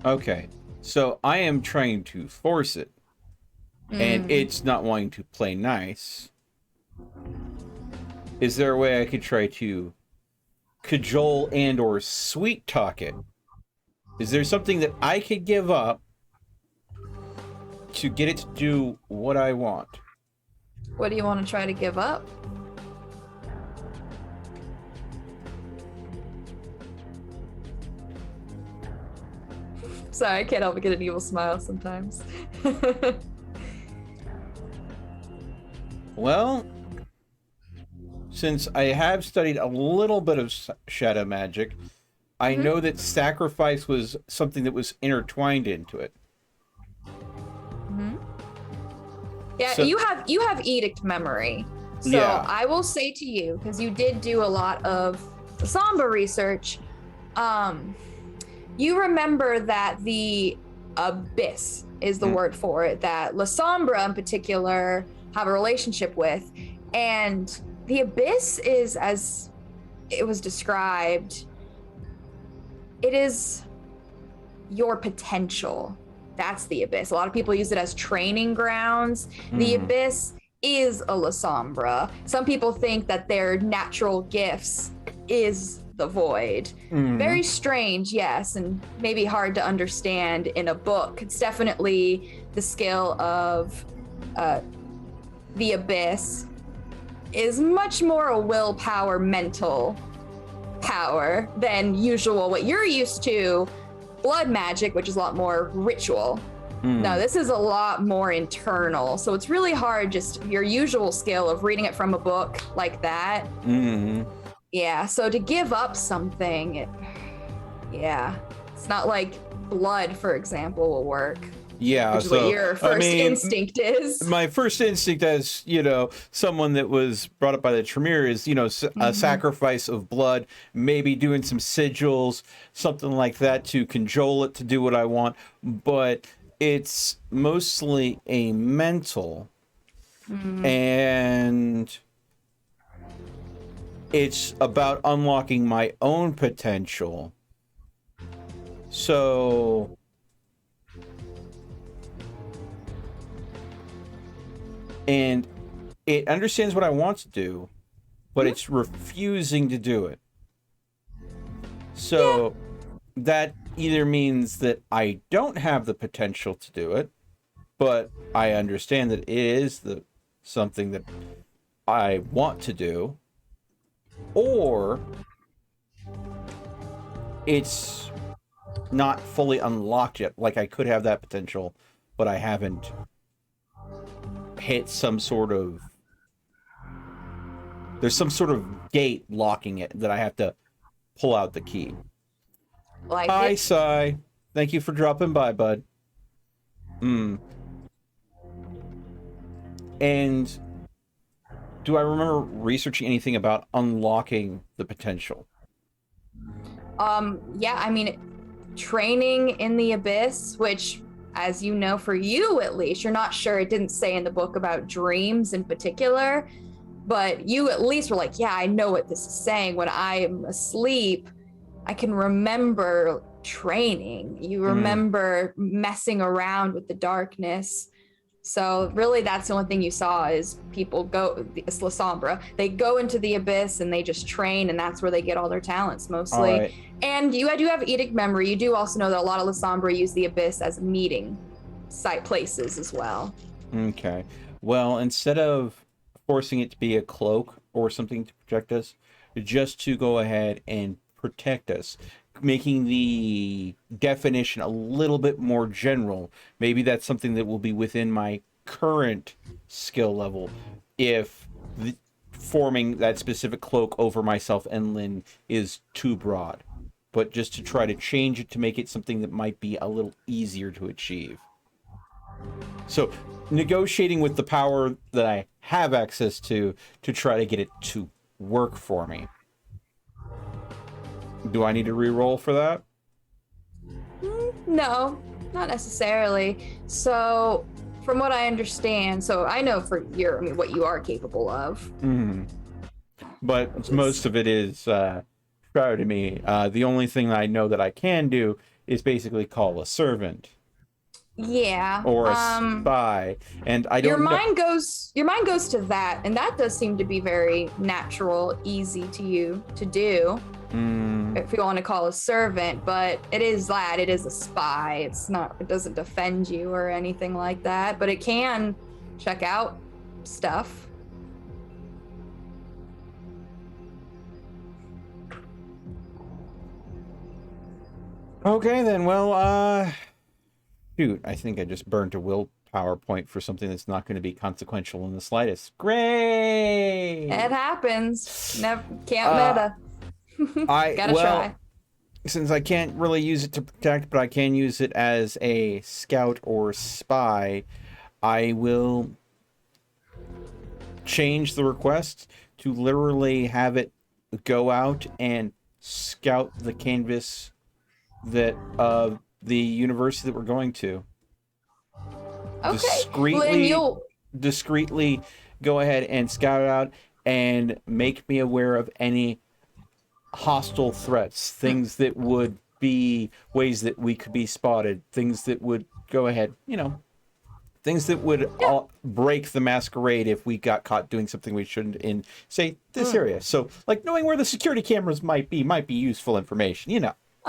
Okay, so I am trying to force it, and it's not wanting to play nice. Is there a way I could try to cajole and or sweet talk it? Is there something that I could give up to get it to do what I want? What do you want to try to give up? Sorry, I can't help but get an evil smile sometimes. Well, since I have studied a little bit of shadow magic, I know that sacrifice was something that was intertwined into it. Yeah, So- you have edict memory. So Yeah. I will say to you, because you did do a lot of Samba research, you remember that the abyss is the word for it, that La Sombra in particular have a relationship with. And the abyss is, as it was described, it is your potential. That's the abyss. A lot of people use it as training grounds. The abyss is a La Sombra. Some people think that their natural gifts is the void. Very strange, yes, and maybe hard to understand in a book. It's definitely the skill of the abyss is much more a willpower, mental power than usual what you're used to, blood magic, which is a lot more ritual. No, this is a lot more internal. So it's really hard, just your usual skill of reading it from a book like that. Yeah, so to give up something, it's not like blood, for example, will work. Yeah, Which is so what your first instinct is. My first instinct as, someone that was brought up by the Tremere is, a sacrifice of blood, maybe doing some sigils, something like that to cajole it to do what I want. But it's mostly a mental, and it's about unlocking my own potential. So and it understands what I want to do, but it's refusing to do it. So that either means that I don't have the potential to do it, but I understand that it is something that I want to do, or it's not fully unlocked yet. Like, I could have that potential, but I haven't hit some sort of... There's some sort of gate locking it that I have to pull out the key. Like Hi, Sai. Thank you for dropping by, bud. And do I remember researching anything about unlocking the potential? Yeah, I mean, training in the abyss, which, as you know, for you at least, you're not sure, it didn't say in the book about dreams in particular, but you at least were like, yeah, I know what this is saying. When I'm asleep, I can remember training. You remember messing around with the darkness. So really, that's the only thing you saw is people go, it's La Sombra, they go into the abyss and they just train, and that's where they get all their talents mostly. All right. And you do have Edict memory. You do also know that a lot of La Sombra use the abyss as meeting site places as well. Okay. Well, instead of forcing it to be a cloak or something to protect us, just to go ahead and protect us, making the definition a little bit more general. Maybe that's something that will be within my current skill level if forming that specific cloak over myself and Lynn is too broad. But just to try to change it to make it something that might be a little easier to achieve. So negotiating with the power that I have access to try to get it to work for me. Do I need to re-roll for that? No, not necessarily. So, from what I understand, so I know for what you are capable of. But most of it is prior to me. The only thing that I know that I can do is basically call a servant. Yeah. Or a spy. And I don't your mind goes to that, and that does seem to be very natural, easy to you to do. If you want to call a servant, but it is a spy. It doesn't defend you or anything like that, but it can check out stuff. Okay then, well, shoot, I think I just burnt a willpower point for something that's not going to be consequential in the slightest. Great! It happens. Never can't meta. Gotta try. Since I can't really use it to protect, but I can use it as a scout or spy, I will change the request to literally have it go out and scout the canvas that the university that we're going to. Okay. Discreetly go ahead and scout it out and make me aware of any hostile threats, things that would be ways that we could be spotted, things that would go ahead, things that would break the masquerade if we got caught doing something we shouldn't in, say, this area. So, like, knowing where the security cameras might be useful information,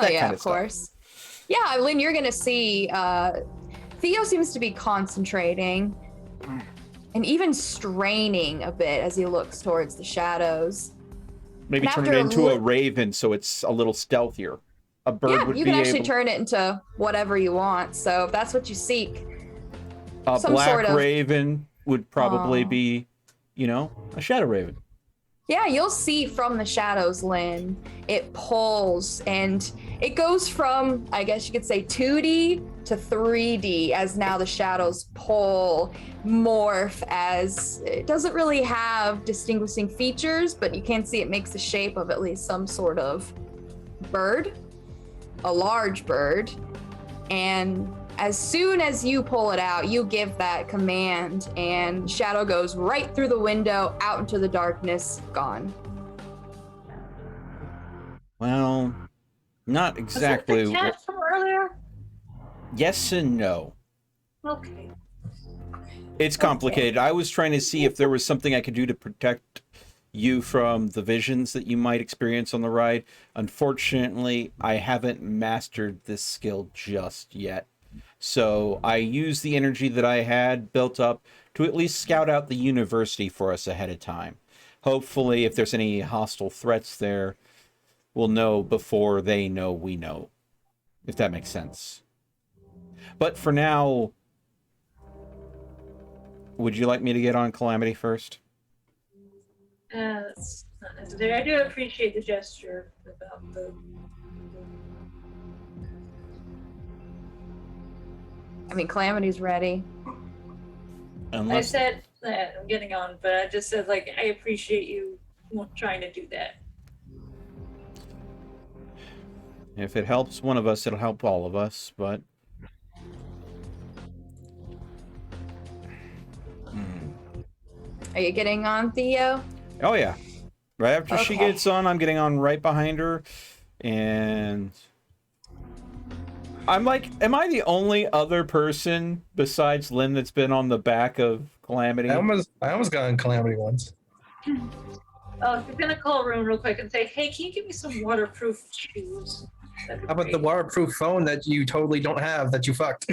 Oh, yeah, kind of course. Yeah, Lynn, you're going to see Theo seems to be concentrating and even straining a bit as he looks towards the shadows. Maybe turn it into a raven so it's a little stealthier. A bird would be able... Yeah, you can actually turn it into whatever you want, so if that's what you seek. A black raven would probably be, a shadow raven. Yeah, you'll see from the shadows, Lynn, it pulls and it goes from, I guess you could say, 2D to 3D as now the shadows pull, morph, as it doesn't really have distinguishing features, but you can see it makes the shape of at least some sort of bird, a large bird. And as soon as you pull it out, you give that command, and shadow goes right through the window, out into the darkness, gone. Well, not exactly. Was that the cat from earlier? Yes and no. Okay. It's complicated. I was trying to see if there was something I could do to protect you from the visions that you might experience on the ride. Unfortunately, I haven't mastered this skill just yet. So I used the energy that I had built up to at least scout out the university for us ahead of time. Hopefully, if there's any hostile threats there, we'll know before they know we know, if that makes sense. But for now, would you like me to get on Calamity first? That's not necessary. I do appreciate the gesture about the... I mean, Calamity's ready. I said that I'm getting on, but I just said, like, I appreciate you trying to do that. If it helps one of us, it'll help all of us, but... Are you getting on, Theo? Oh, yeah. Right after she gets on, I'm getting on right behind her, and... I'm like, am I the only other person besides Lynn that's been on the back of Calamity? I almost got on Calamity once. Oh, if you're gonna call Rune real quick and say, hey, can you give me some waterproof shoes? How about the waterproof phone that you totally don't have that you fucked?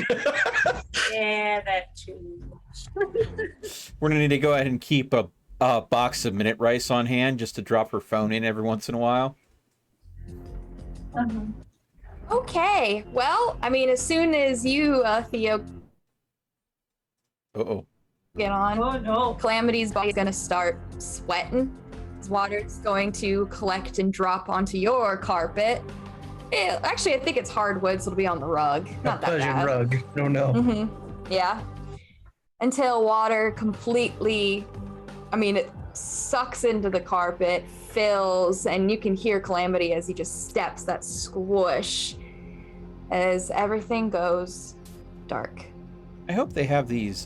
Yeah, that too. We're gonna need to go ahead and keep a box of minute rice on hand just to drop her phone in every once in a while. Okay, well, I mean, as soon as you, Theo, get on, oh no, Calamity's body's gonna start sweating. His water's going to collect and drop onto your carpet. Actually, I think it's hardwood, so it'll be on the rug. Not that Persian bad. rug. No. Yeah. Until water completely, I mean, it sucks into the carpet, fills, and you can hear Calamity as he just steps, that squish, as everything goes dark. I hope they have these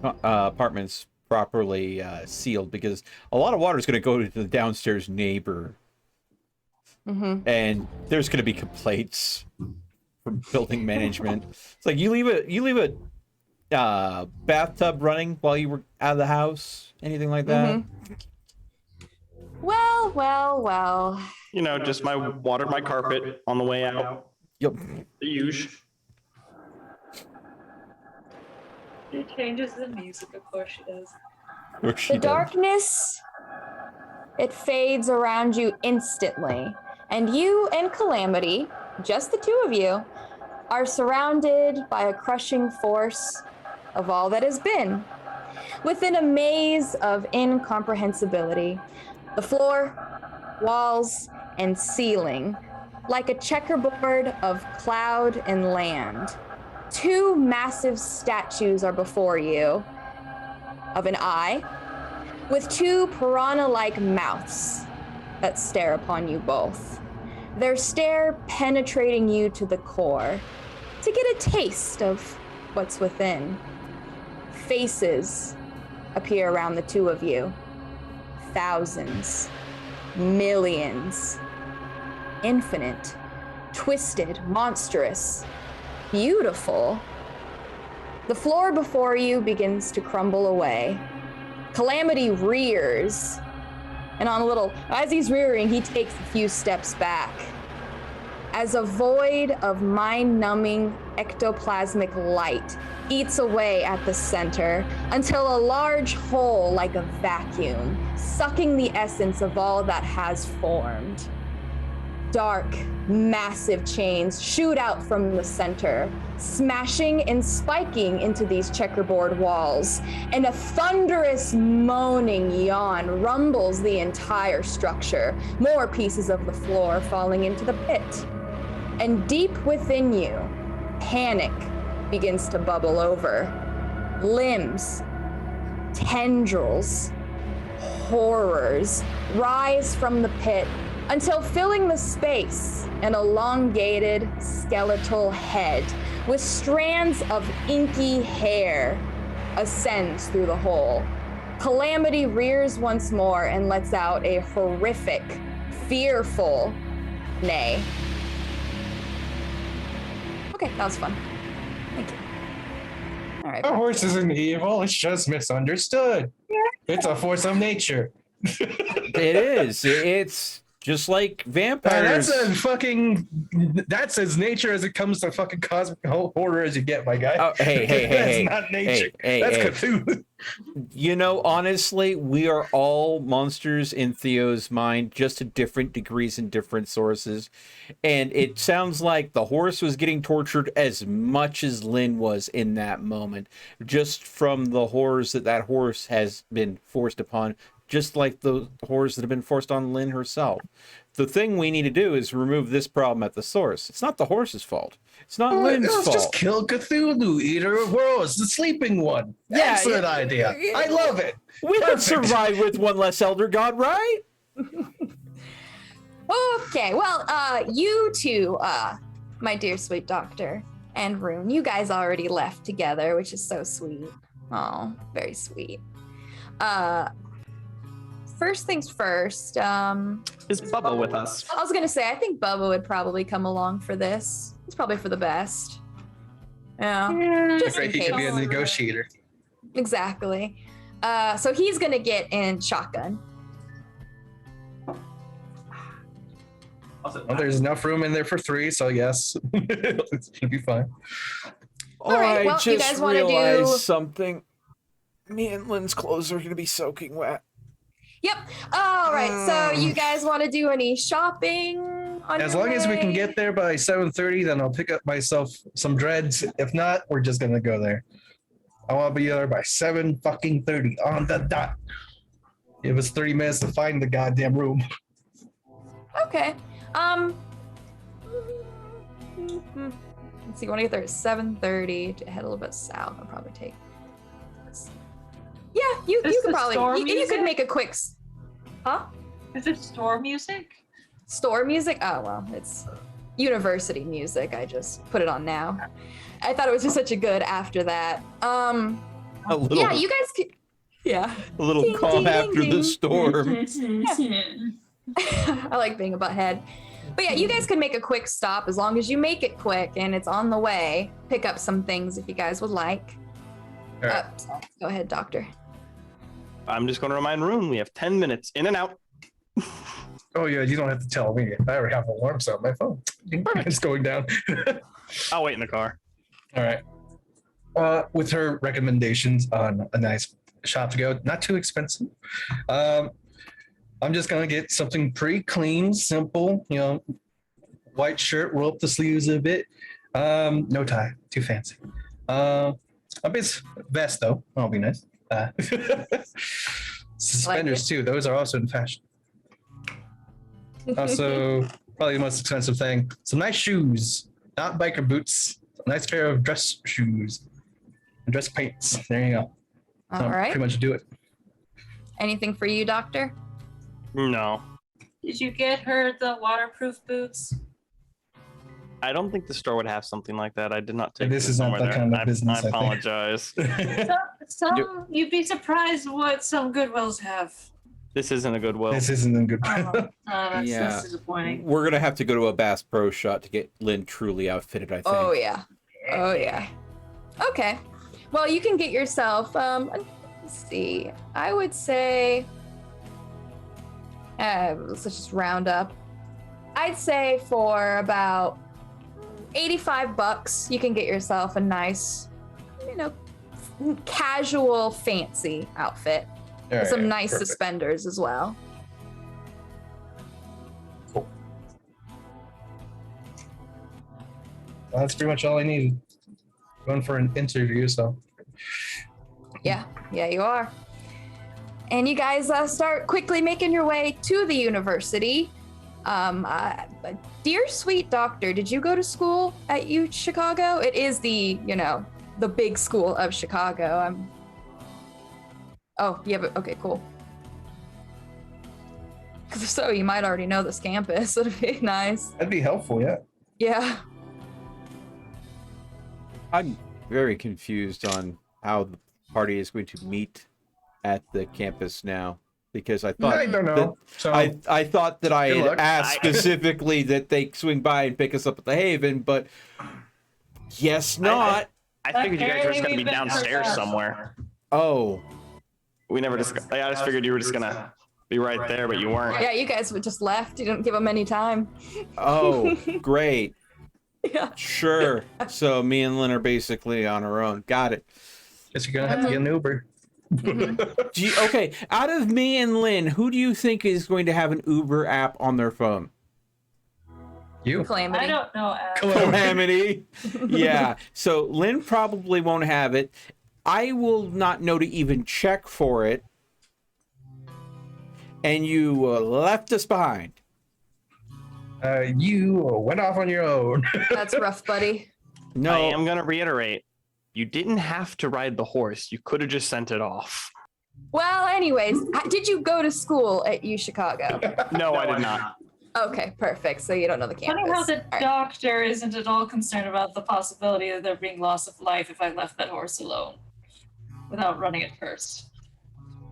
apartments properly sealed, because a lot of water is going to go to the downstairs neighbor. And there's going to be complaints from building management. It's like, you leave a bathtub running while you were out of the house, anything like that. Well. You know, just water my carpet on the way out. Yep. The usual. She changes the music, of course she does. The darkness, it fades around you instantly. And you and Calamity, just the two of you, are surrounded by a crushing force of all that has been. Within a maze of incomprehensibility, the floor, walls, and ceiling, like a checkerboard of cloud and land. Two massive statues are before you, of an eye, with two piranha-like mouths that stare upon you both. Their stare penetrating you to the core to get a taste of what's within. Faces appear around the two of you. Thousands, millions, infinite, twisted, monstrous, beautiful. The floor before you begins to crumble away. Calamity rears, and as he's rearing, he takes a few steps back. As a void of mind-numbing ectoplasmic light eats away at the center until a large hole like a vacuum, sucking the essence of all that has formed. Dark, massive chains shoot out from the center, smashing and spiking into these checkerboard walls, and a thunderous moaning yawn rumbles the entire structure, more pieces of the floor falling into the pit. And deep within you, panic begins to bubble over. Limbs, tendrils, horrors rise from the pit until filling the space, an elongated skeletal head with strands of inky hair ascends through the hole. Calamity rears once more and lets out a horrific, fearful neigh. Okay, that was fun. Thank you. All right. A horse isn't evil, it's just misunderstood. It's a force of nature. It is. It's just like vampires. That's as nature as it comes to fucking cosmic horror as you get, my guy. Oh, hey, That's not nature. That's Cthulhu. You know, honestly, we are all monsters in Theo's mind, just to different degrees and different sources. And it sounds like the horse was getting tortured as much as Lynn was in that moment, just from the horrors that horse has been forced upon, just like the horrors that have been forced on Lynn herself. The thing we need to do is remove this problem at the source. It's not the horse's fault. It's not Lynn's fault. Let's just kill Cthulhu, Eater of Worlds, the sleeping one. Yeah, excellent idea. I love it. We can survive with one less elder god, right? Okay, well, you two, my dear sweet doctor and Rune, you guys already left together, which is so sweet. Oh, very sweet. First things first, Is Bubba with us? I was gonna say, I think Bubba would probably come along for this. It's probably for the best. Yeah, just in He could be a case. negotiator. Exactly. So he's gonna get in shotgun. Well, there's enough room in there for 3, so yes, it's gonna be fine. All right, well, I you just guys wanna realized do- something. Me and Lynn's clothes are going to be soaking wet. Yep. All right. So you guys want to do any shopping? On As your long as we can way? get there by 7:30, then I'll pick up myself some dreads. If not, we're just gonna go there. I want to be there by 7:30 on the dot. It was 30 minutes to find the goddamn room. Okay. Let's see. You want to get there at 7:30 to head a little bit south. I'll probably take. Yeah, you Is could the store probably you could music? make a quick. Huh? Is it store music? Store music? Oh well, it's university music. I just put it on now. I thought it was just such a good after that. A little, Yeah, you guys could. Yeah. a little Ding, calm ding, after ding, the ding. storm. I like being a butthead. But yeah, you guys can make a quick stop as long as you make it quick and it's on the way. Pick up some things if you guys would like. All right. Go ahead, doctor. I'm just going to remind Rune we have 10 minutes in and out. Oh yeah, you don't have to tell me. I already have alarm sound on my phone. It's going down. I'll wait in the car. All right. With her recommendations on a nice shop to go, not too expensive. I'm just gonna get something pretty clean, simple. You know, white shirt, roll up the sleeves a bit. No tie, too fancy. A bit vest though. That'll be nice. Suspenders too. Those are also in fashion. Also, probably the most expensive thing. Some nice shoes, not biker boots. A nice pair of dress shoes. And dress pants. There you go. All That'll right. Pretty much do it. Anything for you, Doctor? No. Did you get her the waterproof boots? I don't think the store would have something like that. I did not take This it is not somewhere that there. kind of business, I I think. apologize. You'd be surprised what some Goodwills have. This isn't a Goodwill. This isn't a good. That's Yeah. disappointing. We're gonna have to go to a Bass Pro Shop to get Lynn truly outfitted, I think. Oh yeah. Oh yeah. Okay. Well, you can get yourself. Let's see. I would say. Let's just round up. I'd say for about $85, you can get yourself a nice, casual, fancy outfit. All right, Some nice perfect. suspenders as well. Well, that's pretty much all I needed. Going for an interview, so. Yeah, you are. And you guys start quickly making your way to the university. Dear sweet doctor, did you go to school at U Chicago? It is the big school of Chicago. Oh, yeah, but okay, cool. Because if so, you might already know this campus. It'd be nice. That'd be helpful, yeah. Yeah. I'm very confused on how the party is going to meet at the campus now, because I thought I don't know. So I thought that I Good had luck. asked specifically that they swing by and pick us up at the Haven, but guess not. I figured you guys were just Apparently going to be we've been downstairs hurt. somewhere. Oh, We never discussed. I just figured you were just going to be right there, but you weren't. Yeah, you guys would just left. You didn't give them any time. oh, great. Yeah. Sure. So me and Lynn are basically on our own. Got it. guess you're gonna have to get an Uber. Okay, out of me and Lynn, who do you think is going to have an Uber app on their phone? You. Calamity. I don't know. Calamity. Yeah. So Lynn probably won't have it. I will not know to even check for it. And you left us behind. You went off on your own. That's rough, buddy. No. I am going to reiterate. You didn't have to ride the horse. You could have just sent it off. Well, anyways, did you go to school at U Chicago? No, I did not. Okay, perfect. So you don't know the campus. Funny how the All right. doctor isn't at all concerned about the possibility of there being loss of life if I left that horse alone without running it first.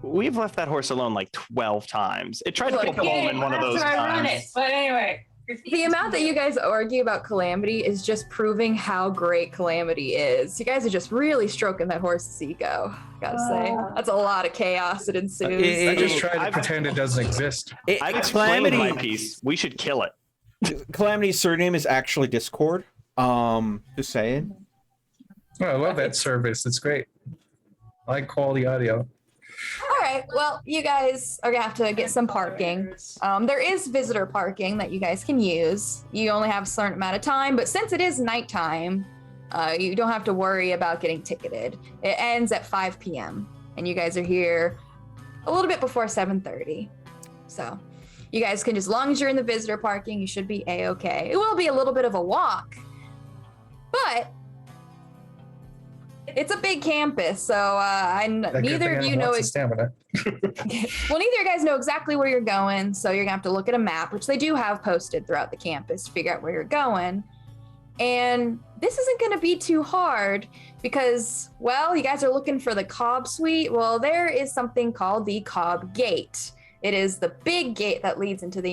We've left that horse alone like 12 times. It tried to pull home in one of those after I run it. times. But anyway. The amount that you guys argue about Calamity is just proving how great Calamity is. You guys are just really stroking that horse's ego, gotta say. That's a lot of chaos that ensues. I just try to I've- pretend it doesn't exist. I've explained my Calamity. piece. We should kill it. Calamity's surname is actually Discord. Just saying. Oh, I love that service. It's great. I like quality audio. All right, well, you guys are gonna have to get some parking. There is visitor parking that you guys can use. You only have a certain amount of time, but since it is nighttime, you don't have to worry about getting ticketed. It ends at 5 p.m. and you guys are here a little bit before 7:30. So you guys can, as long as you're in the visitor parking, you should be a-okay. It will be a little bit of a walk, but it's a big campus, so neither of you know it. Stamina. Well, neither of you guys know exactly where you're going, so you're gonna have to look at a map, which they do have posted throughout the campus to figure out where you're going. And this isn't gonna be too hard because, well, you guys are looking for the Cobb Suite. Well, there is something called the Cobb Gate. It is the big gate that leads into the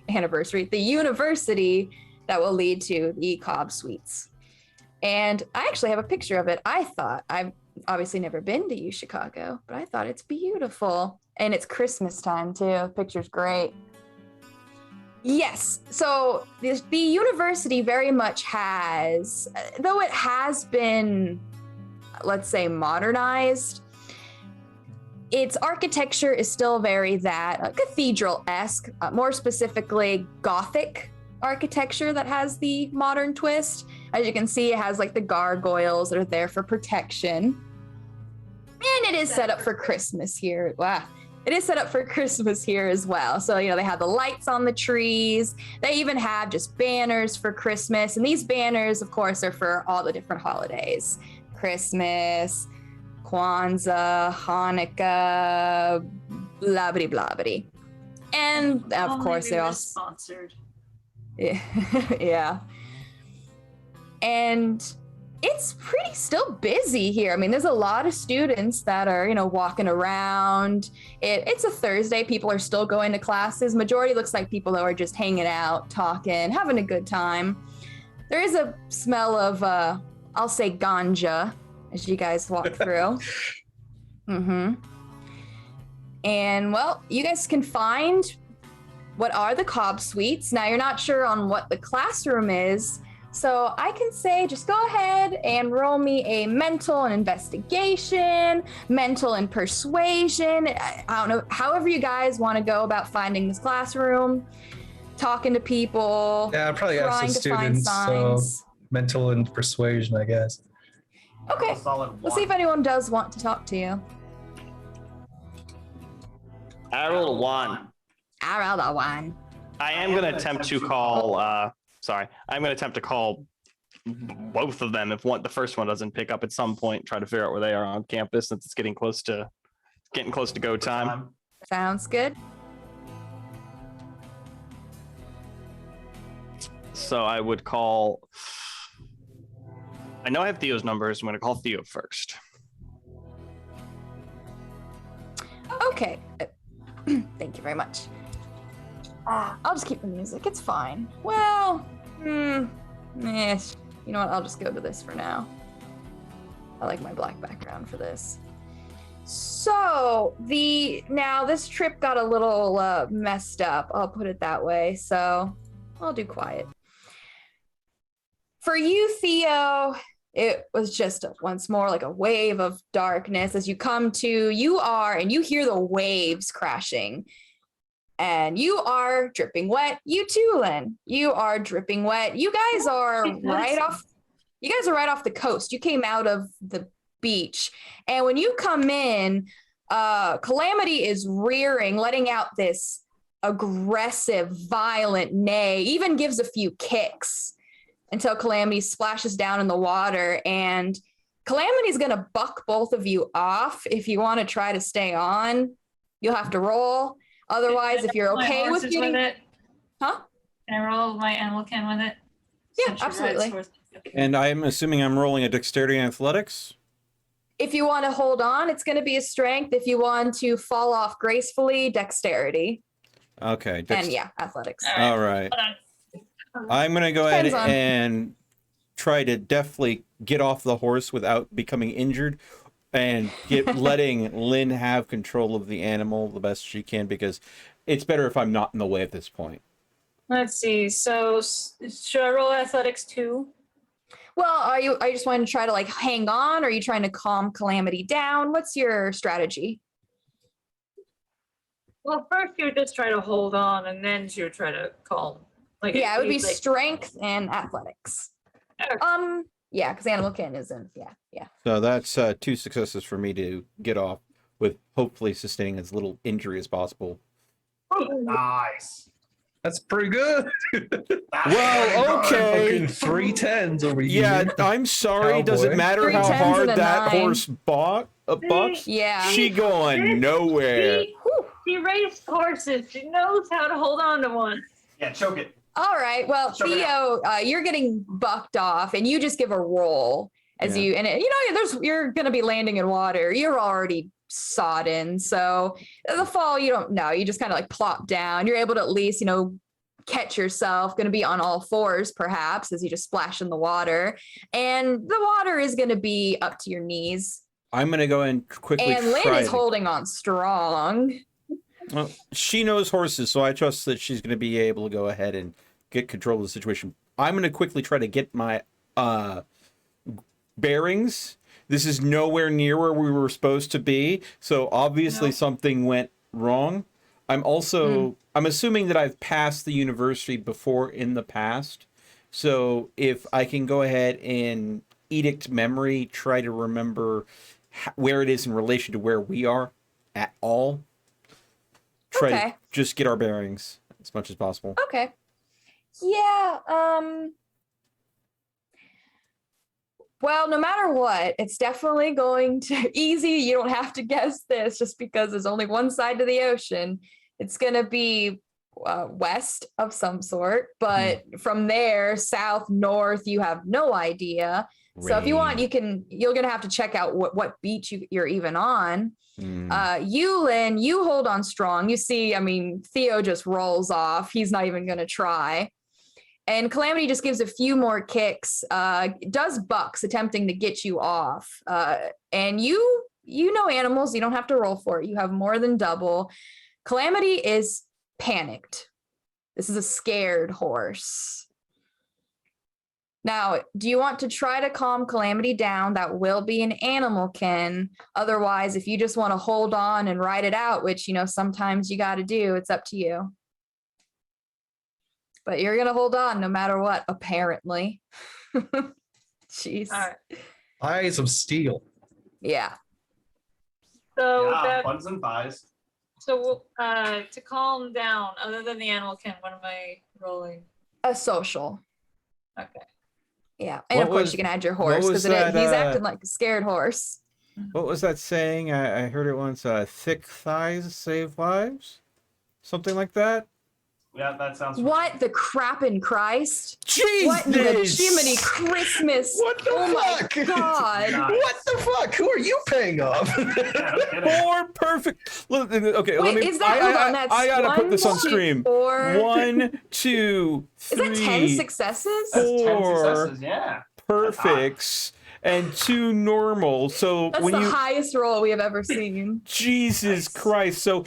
university that will lead to the Cobb Suites. And I actually have a picture of it. I've obviously never been to U Chicago, but I thought it's beautiful. And it's Christmas time too. The picture's great. Yes, so the university very much has, though it has been, let's say, modernized, its architecture is still very that cathedral-esque, more specifically Gothic architecture that has the modern twist. As you can see, it has like the gargoyles that are there for protection. And it is set up for Christmas here. Wow. It is set up for Christmas here as well. So, they have the lights on the trees. They even have just banners for Christmas. And these banners, of course, are for all the different holidays. Christmas, Kwanzaa, Hanukkah, blah blah blah blah. And of course they're all sponsored. yeah. And it's pretty still busy here. I mean, there's a lot of students that are, walking around. It's a Thursday. People are still going to classes. Majority looks like people who are just hanging out, talking, having a good time. There is a smell of, I'll say ganja as you guys walk through. And well, you guys can find what are the Cobb Suites. Now, you're not sure on what the classroom is, so I can say just go ahead and roll me a mental and investigation, mental and persuasion. I don't know, however you guys want to go about finding this classroom, talking to people. Yeah, I'd probably ask the students. So mental and persuasion, I guess. Okay, let's see if anyone does want to talk to you. I rolled a 1. I rolled a 1. I am going to attempt to call. I'm going to attempt to call both of them if the first one doesn't pick up at some point. Try to figure out where they are on campus since it's getting close to go time. Sounds good. So I would call. I know I have Theo's numbers. I'm going to call Theo first. Okay. Thank you very much. I'll just keep the music. It's fine. Well, yes. You know what? I'll just go to this for now. I like my black background for this. So this trip got a little messed up. I'll put it that way. So I'll do quiet. For you, Theo, it was just once more like a wave of darkness as you you hear the waves crashing. And you are dripping wet. You too, Lynn. You are dripping wet. You guys are right off the coast. You came out of the beach. And when you come in, Calamity is rearing, letting out this aggressive, violent neigh, even gives a few kicks until Calamity splashes down in the water. And Calamity's going to buck both of you off. If you want to try to stay on, you'll have to roll. Otherwise, if you're okay with getting it, huh? Can I roll my animal can with it? Yeah, absolutely. And I'm assuming I'm rolling a dexterity and athletics. If you want to hold on, it's going to be a strength. If you want to fall off gracefully, dexterity. Okay. And yeah, athletics. All right. I'm going to go ahead and try to definitely get off the horse without becoming injured. And letting Lynn have control of the animal the best she can, because it's better if I'm not in the way at this point. Let's see. So should I roll athletics too? Well, are you just wanting to try to hang on? Or are you trying to calm Calamity down? What's your strategy? Well, first you would just try to hold on, and then you would try to calm. It would be strength and athletics. Okay. Yeah, because animal can isn't. Yeah. So that's 2 successes for me to get off with hopefully sustaining as little injury as possible. Nice. That's pretty good. Well, okay. 3 10s over here. Yeah, I'm sorry. Cowboy. Does it matter how 3 10s hard and a that 9. horse bucks? Yeah. She going nowhere. She raced horses. She knows how to hold on to one. Yeah, choke it. All right. Well, Choke it Theo, you're getting bucked off, and you just give a roll as you're going to be landing in water. You're already sodden, so the fall you don't know. You just kind of plop down. You're able to at least catch yourself. Going to be on all fours, perhaps, as you just splash in the water, and the water is going to be up to your knees. I'm going to go and quickly. And Lynn is holding on strong. Well, she knows horses, so I trust that she's going to be able to go ahead and get control of the situation. I'm going to quickly try to get my bearings. This is nowhere near where we were supposed to be, so obviously something went wrong. I'm assuming that I've passed the university before in the past, so if I can go ahead and edict memory, try to remember where it is in relation to where we are at all. Try to just get our bearings as much as possible. Okay. Yeah. Well, no matter what, it's definitely going to easy. You don't have to guess this just because there's only one side to the ocean. It's going to be west of some sort, but from there, south, north, you have no idea. So if you want, you're going to have to check out what beach you're even on. You, Lynn, you hold on strong. You see, I mean, Theo just rolls off. He's not even going to try. And Calamity just gives a few more kicks, does bucks attempting to get you off. And you know animals, you don't have to roll for it. You have more than double. Calamity is panicked. This is a scared horse. Now, do you want to try to calm Calamity down? That will be an animal kin. Otherwise, if you just want to hold on and ride it out, which, you know, sometimes you got to do, it's up to you. But you're going to hold on no matter what, apparently. Jeez. All right. Eyes of steel. Yeah. So Yeah, buns and buys. So to calm down, other than the animal kin, what am I rolling? A social. Okay. Yeah. And of course you can add your horse because he's acting like a scared horse. What was that saying? I heard it once. Thick thighs save lives? Something like that? Yeah, that sounds. What the crap in Christ? Jesus! What in the Jiminy Christmas? What the fuck? My God. Nice. What the fuck? Who are you paying off? Yeah, no kidding. Four perfect. Look, okay, Wait, let me. is that, hold on, that's I gotta put this on 1, 2, stream. 4. 1, 2, 3. Is that 10 successes? That's 10 4 successes, yeah. perfects and 2 normal. So That's when the you highest roll we have ever seen. Jesus Christ. So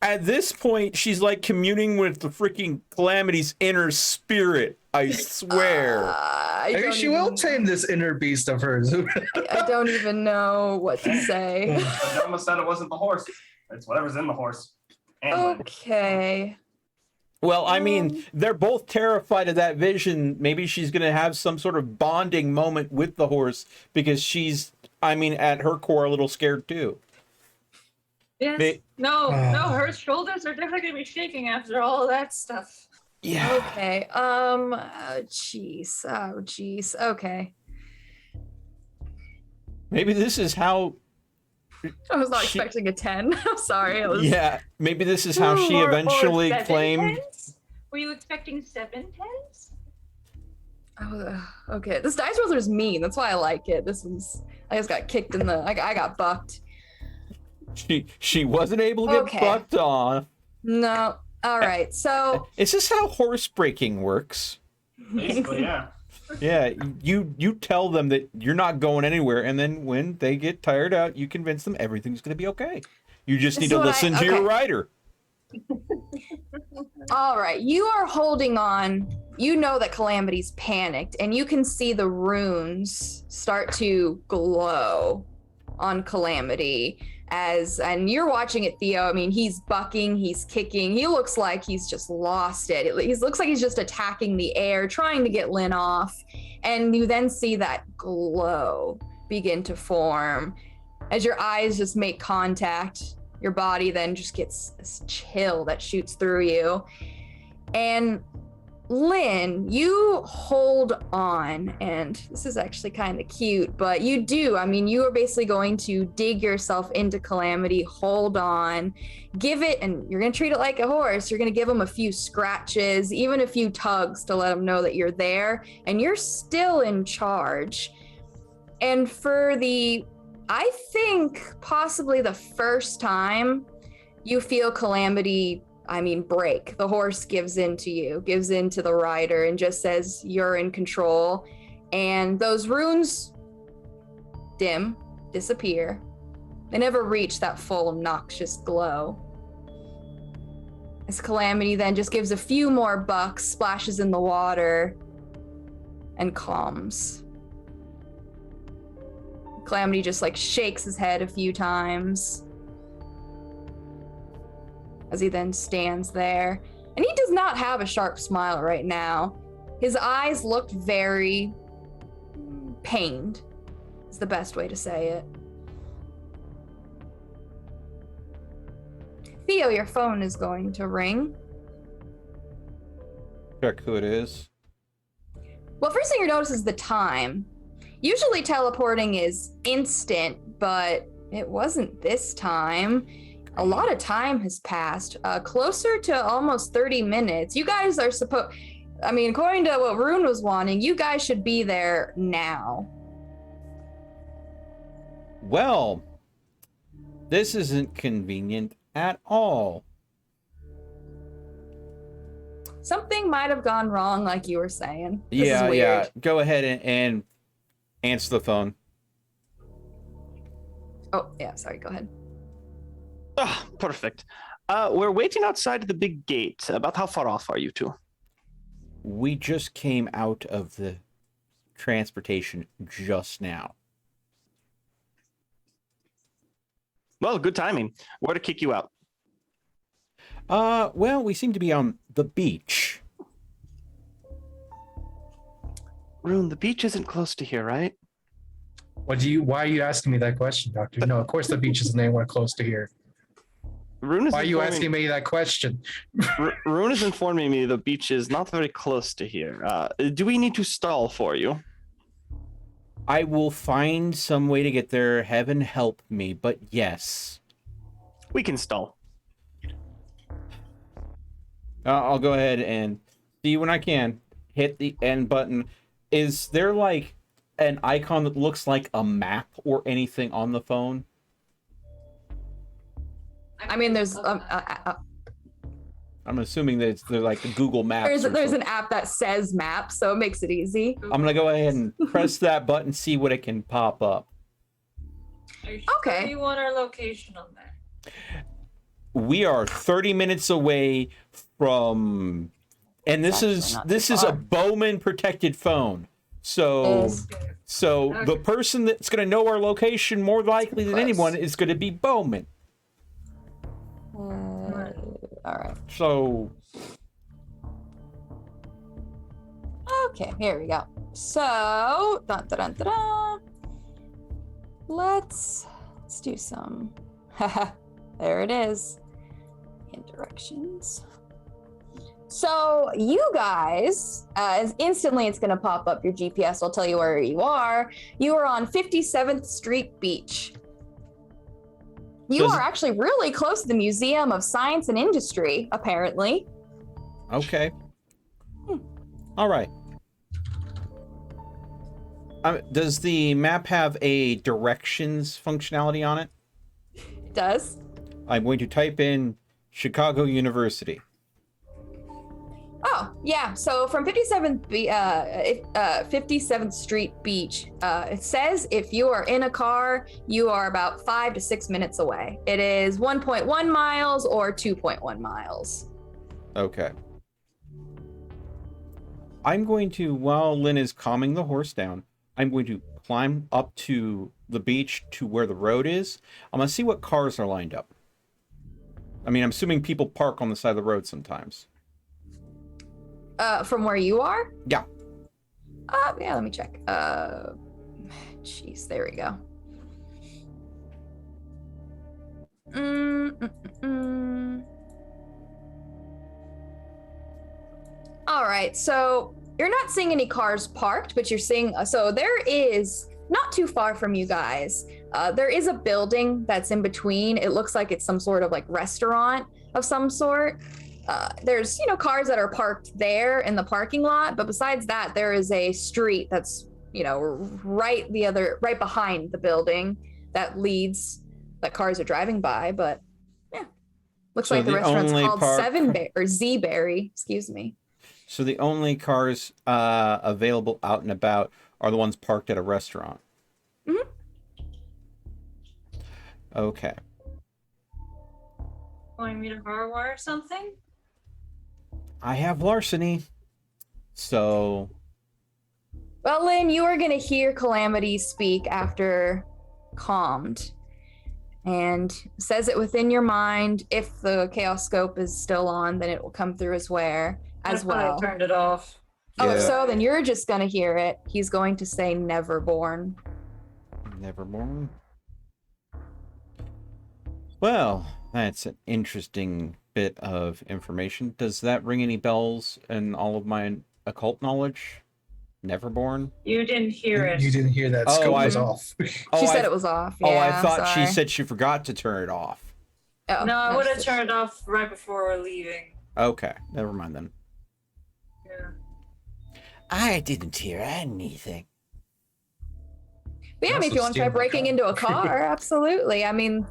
at this point, she's like communing with the freaking Calamity's inner spirit. I swear. I mean, she will tame this inner beast of hers. I don't even know what to say. The gentleman said it wasn't the horse. It's whatever's in the horse. And Okay. Well, I mean, they're both terrified of that vision. Maybe she's going to have some sort of bonding moment with the horse because she's, I mean, at her core, a little scared too. Yes. No, her shoulders are definitely gonna be shaking after all of that stuff. Yeah. Okay. Oh, jeez. Oh, jeez. Okay. Maybe this is how. I was not expecting a 10. I'm sorry. Yeah. Maybe this is how she eventually or 7 claimed. tens? Were you expecting 7 tens? Oh, okay. This dice roller is mean. That's why I like it. I just got kicked in the. I got bucked. She wasn't able to get bucked on. No. All right. So is this how horse breaking works? basically, yeah. Yeah, you tell them that you're not going anywhere, and then when they get tired out, you convince them everything's going to be okay. You just need to listen to your rider. All right, you are holding on. You know that Calamity's panicked, and you can see the runes start to glow on Calamity. And you're watching it, Theo. I mean, he's bucking, he's kicking. He looks like he's just lost it. He looks like he's just attacking the air, trying to get Lynn off. And you then see that glow begin to form. As your eyes just make contact, your body then just gets this chill that shoots through you. And Lynn, you hold on, and this is actually kind of cute, but you do. I mean, you are basically going to dig yourself into Calamity, hold on, give it, and you're going to treat it like a horse. You're going to give him a few scratches, even a few tugs to let him know that you're there, and you're still in charge. And for I think possibly the first time you feel Calamity break. The horse gives in to you, gives in to the rider, and just says you're in control. And those runes disappear. They never reach that full noxious glow. As Calamity then just gives a few more bucks, splashes in the water, and calms. Calamity just shakes his head a few times as he then stands there. And he does not have a sharp smile right now. His eyes look very pained, is the best way to say it. Theo, your phone is going to ring. Check who it is. Well, first thing you notice is the time. Usually teleporting is instant, but it wasn't this time. A lot of time has passed, closer to almost 30 minutes. You guys are supposed, I mean, according to what Rune was wanting, you guys should be there now. Well, this isn't convenient at all. Something might have gone wrong, like you were saying. This Yeah, is weird. yeah. Go ahead and answer the phone. Oh, yeah, sorry, go ahead. Ah, perfect. We're waiting outside the big gate. About how far off are you two? We just came out of the transportation just now. Well, good timing. Where to kick you out? Well, we seem to be on the beach. Rune, the beach isn't close to here, right? Why are you asking me that question, Doctor? No, of course the beach isn't anywhere close to here. Rune is Why are you informing- asking me that question? Rune is informing me the beach is not very close to here. Do we need to stall for you? I will find some way to get there. Heaven help me, but yes. We can stall. I'll go ahead and see when I can. Hit the end button. Is there like an icon that looks like a map or anything on the phone? I mean, there's I'm assuming that they're like the Google Maps. there's an app that says map, so it makes it easy. I'm gonna go ahead and press that button, see what it can pop up. Are you sure Okay. you want our location on there? We are 30 minutes away from, and this That's actually is not too a far. Bowman protected phone. So Is- so the Okay. person that's gonna know our location more likely than Close. anyone is gonna be Bowman. all right. So Okay, here we go. So, dun, dun, dun, dun, dun. Let's do some. There it is. In directions. So you guys, as instantly it's going to pop up your GPS. Will tell you where you are. You are on 57th Street Beach. You Does- are actually really close to the Museum of Science and Industry, apparently. okay. All right. Does the map have a directions functionality on it? It does. I'm going to type in Chicago University. Oh, yeah. So from 57th Street Beach, it says if you are in a car, you are about 5 to 6 minutes away. It is 1.1 miles or 2.1 miles. Okay. I'm going to, while Lynn is calming the horse down, I'm going to climb up to the beach to where the road is. I'm going to see what cars are lined up. I mean, I'm assuming people park on the side of the road sometimes. From where you are? Yeah. Yeah, let me check. Jeez, there we go. All right, so you're not seeing any cars parked, but you're seeing, so there is, not too far from you guys, there is a building that's in between. It looks like it's some sort of like restaurant of some sort. There's, cars that are parked there in the parking lot, but besides that, there is a street that's, right behind the building that cars are driving by, but yeah. Looks So like the the restaurant's only called park- Z-Berry, excuse me. So the only cars available out and about are the ones parked at a restaurant. Mhm. Okay. Want me to borrow or something? I have larceny. So Well, Lynn, you are going to hear Calamity speak after calmed, and says it within your mind. If the chaos scope is still on, then it will come through as I well. turned it off. Oh, Yeah. so then you're just going to hear it. He's going to say Neverborn. Nevermore. Well, that's an interesting bit of information. Does that ring any bells in all of my occult knowledge? Neverborn? You didn't hear it. You didn't hear that. Oh, Scope I- was off. She said it was off. Yeah, Oh, I thought she sorry. said she forgot to turn it off. Oh, No, I would have that's- turned it off right before we're leaving. Okay, never mind then. Yeah. I didn't hear anything. But yeah, I mean, if you want to try breaking into a car, absolutely. I mean,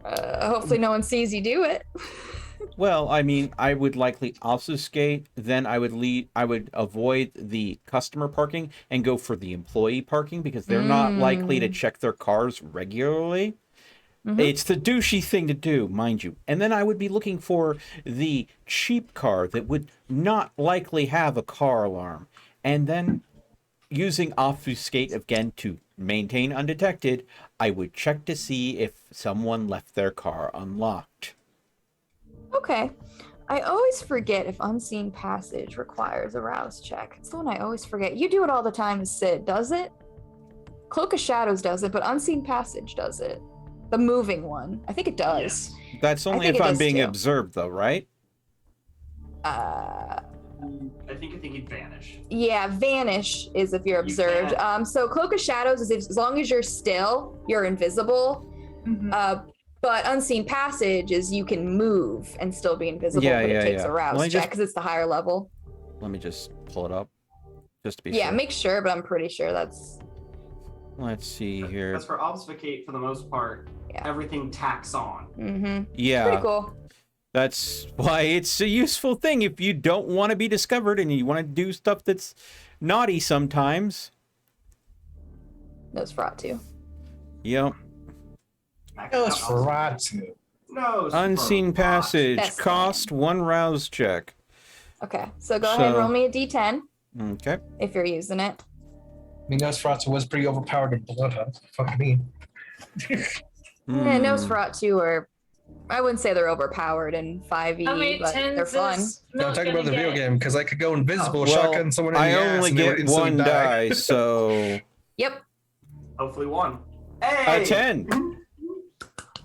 hopefully no one sees you do it. Well, I mean, I would likely obfuscate. Then I would avoid the customer parking and go for the employee parking because they're not likely to check their cars regularly. It's the douchey thing to do, mind you. And then I would be looking for the cheap car that would not likely have a car alarm. And then using obfuscate again to maintain undetected, I would check to see if someone left their car unlocked. Okay. I always forget if unseen passage requires a rouse check. It's the one I always forget. You do it all the time, Sid, does it? Cloak of Shadows does it, but unseen passage does it. The moving one. I think it does. That's only think if it I'm does being too. observed, though, right? I think he'd vanish. Yeah, vanish is if you're You observed. can't. So Cloak of Shadows is if, as long as you're still, you're invisible. Mhm. But unseen passage is you can move and still be invisible, Yeah, but yeah, it takes yeah. a rouse Let me check just- because it's the higher level. Let me just pull it up, just to be Yeah, sure. make sure, but I'm pretty sure that's Let's see here. As for obfuscate, for the most part, Yeah. everything tacks on. pretty Yeah, cool. that's why it's a useful thing if you don't want to be discovered and you want to do stuff that's naughty sometimes. Nosferatu. Yep. Nosferatu. No. Unseen passage. That's Cost 1 rouse check. Okay, so go ahead and So- roll me a d10 Okay. if you're using it. I mean, Nosferatu was pretty overpowered in Bloodhunt. Fuck me. Yeah, Hmm. Nosferatu are, I wouldn't say they're overpowered in 5e, How many but they're tens fun. is No, I'm Milk talking about the gonna video get? game because I could go invisible, Well, shotgun someone in I the ass, only and they would get instantly one die, so Yep. Hopefully one. Hey! a 10.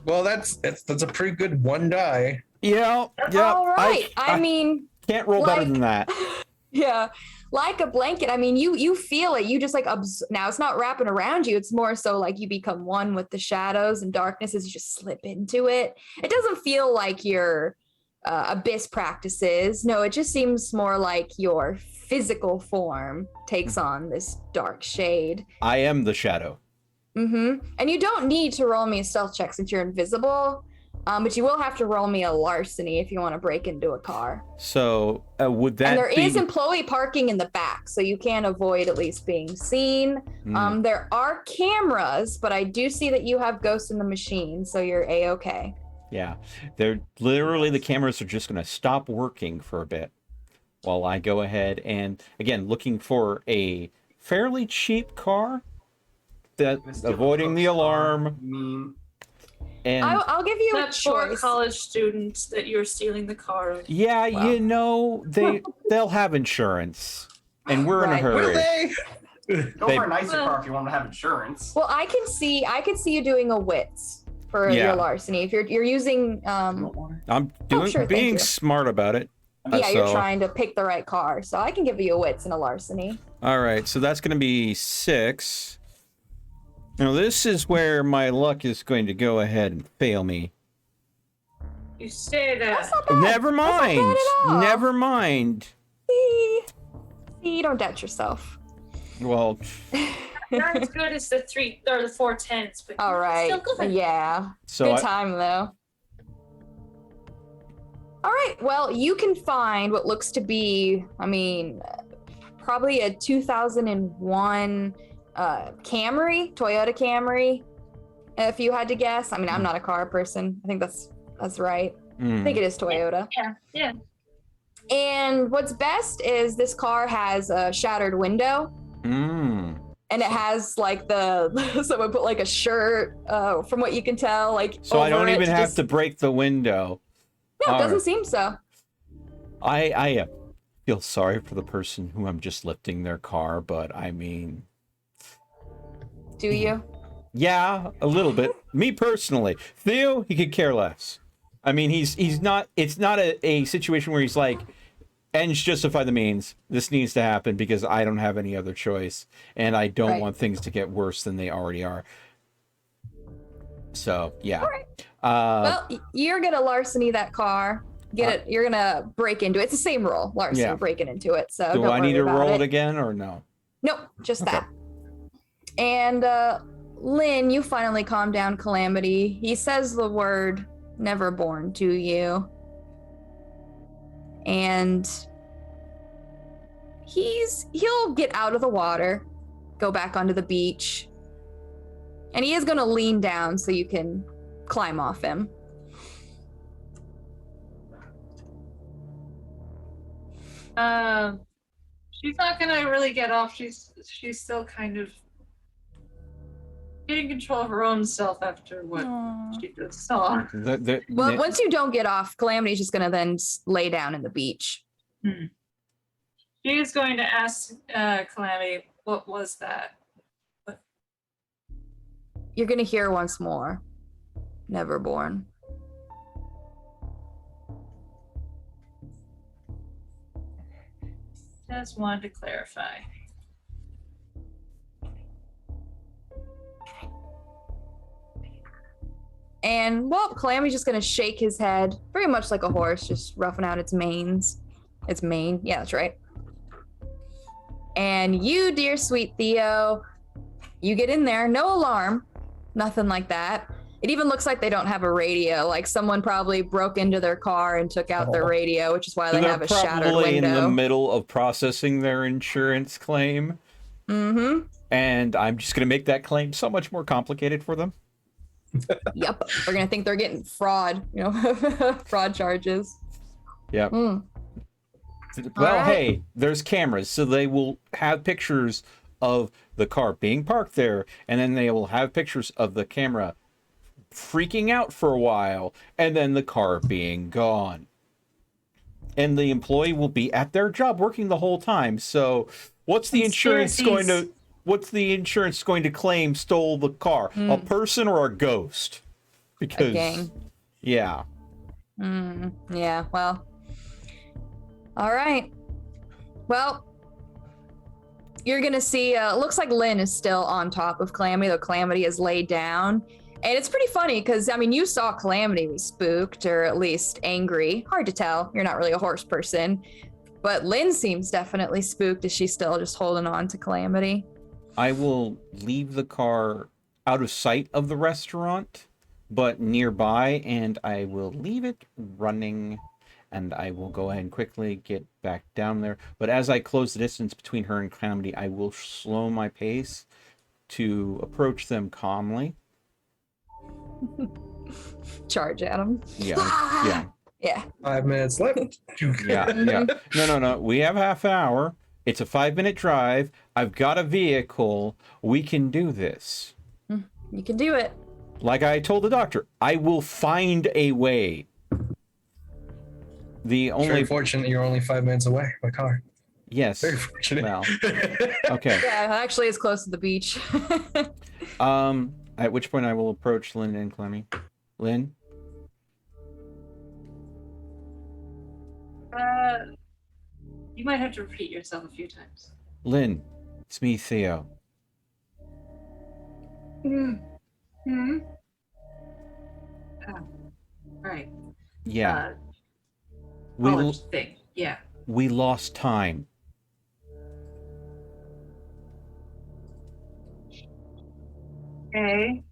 Well, that's a pretty good one die. Yeah. All right. I I mean, can't roll better like- than that. yeah, like a blanket. I mean, you feel it. You just like now it's not wrapping around you. It's more so like you become one with the shadows and darkness as you just slip into it. It doesn't feel like your abyss practices. No, it just seems more like your physical form takes on this dark shade. I am the shadow. And you don't need to roll me a stealth check since you're invisible. But you will have to roll me a larceny if you want to break into a car. So would that And there be... is employee parking in the back, so you can avoid at least being seen. There are cameras, but I do see that you have ghosts in the machine, so you're a-okay. Yeah, they're literally, the cameras are just going to stop working for a bit while I go ahead and, again, looking for a fairly cheap car that avoiding the alarm. Meme. And I'll give you a That poor choice. college students that you're stealing the car of. yeah, Wow. you know, they'll have insurance, and we're in a Right. Will hurry. they? Go They- for a nicer Well- car if you want to have insurance. Well, I can see you doing a wits for Yeah. your larceny. If you're using I'm doing sure, thank being you. smart about it. yeah, you're So- trying to pick the right car. So I can give you a wits and a larceny. All right, so that's going to be 6. Now this is where my luck is going to go ahead and fail me. You say That's that. not bad. Never That's not mind. bad at all. Never mind. See, don't doubt yourself. Well, Not as good as the 3 or the 4 tens, but All right. still good. Yeah. so Good I, time though. All right. Well, you can find what looks to be, I mean, probably a 2001 Camry, Toyota Camry. If you had to guess, I mean, I'm not a car person. I think that's right. I think it is Toyota. Yeah. And what's best is this car has a shattered window. And it has like someone put like a shirt, from what you can tell, like so I don't over it even have just- to break the window. No, it All doesn't right. seem so. I feel sorry for the person who I'm just lifting their car, but I mean, Do you? yeah, a little bit. Me personally, Theo, he could care less. I mean, he's not. It's not a situation where he's like, ends justify the means. This needs to happen because I don't have any other choice, and I don't want things to get worse than they already are. So yeah. All right. Well, you're gonna larceny that car. Get it? You're gonna break into it. It's the same roll, larceny, breaking into it. So do I need to roll it again or no? Nope, just that. And Lynn, you finally calm down Calamity. He says the word Neverborn to you. And he'll get out of the water, go back onto the beach. And he is going to lean down so you can climb off him. She's not gonna really get off. She's still kind of getting control of her own self after what she just saw. Well, once you don't get off, Calamity's just gonna then lay down in the beach. She is going to ask Calamity, what was that? You're gonna hear once more, Neverborn. Just wanted to clarify. And, well, Calamity's just gonna shake his head, very much like a horse, just roughing out its manes. Its mane, yeah, that's right. And you, dear sweet Theo, you get in there, no alarm, nothing like that. It even looks like they don't have a radio, like someone probably broke into their car and took out their radio, which is why they have a shattered window. They're probably in the middle of processing their insurance claim. Mm-hmm. And I'm just going to make that claim so much more complicated for them. Yep. They're going to think they're getting fraud, fraud charges. Yep. Well, hey, there's cameras, so they will have pictures of the car being parked there, and then they will have pictures of the camera freaking out for a while, and then the car being gone. And the employee will be at their job working the whole time. So what's the insurance going to claim stole the car? A person or a ghost? Because a gang. Yeah. Yeah, well. All right. Well, you're going to see, looks like Lynn is still on top of Calamity, though Calamity is laid down. And it's pretty funny because, I mean, you saw Calamity was spooked or at least angry. Hard to tell. You're not really a horse person. But Lynn seems definitely spooked as she's still just holding on to Calamity. I will leave the car out of sight of the restaurant, but nearby, and I will leave it running, and I will go ahead and quickly get back down there. But as I close the distance between her and Calamity, I will slow my pace to approach them calmly. Charge at him. Yeah. 5 minutes left. Yeah. No. We have half an hour. It's a 5-minute drive. I've got a vehicle. We can do this. You can do it. Like I told the doctor, I will find a way. Very fortunate you're only 5 minutes away by car. Yes. Very fortunate. Well, okay. Yeah, actually it's close to the beach. At which point I will approach Lynn and Clemmy. Lynn? You might have to repeat yourself a few times. Lynn, it's me, Theo. Right. Yeah. College thing. Yeah. We lost time. Okay.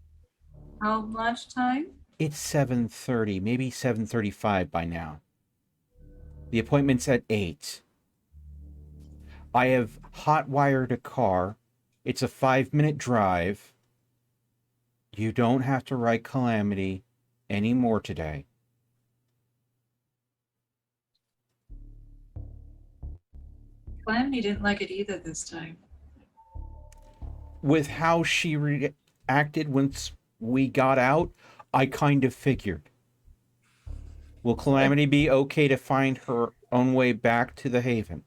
How much time? It's 7:30, maybe 7:35 by now. The appointment's at 8. I have hot-wired a car. It's a 5-minute drive. You don't have to write Calamity anymore today. Calamity didn't like it either this time. With how she reacted once we got out, I kind of figured. Will Calamity be okay to find her own way back to the Haven?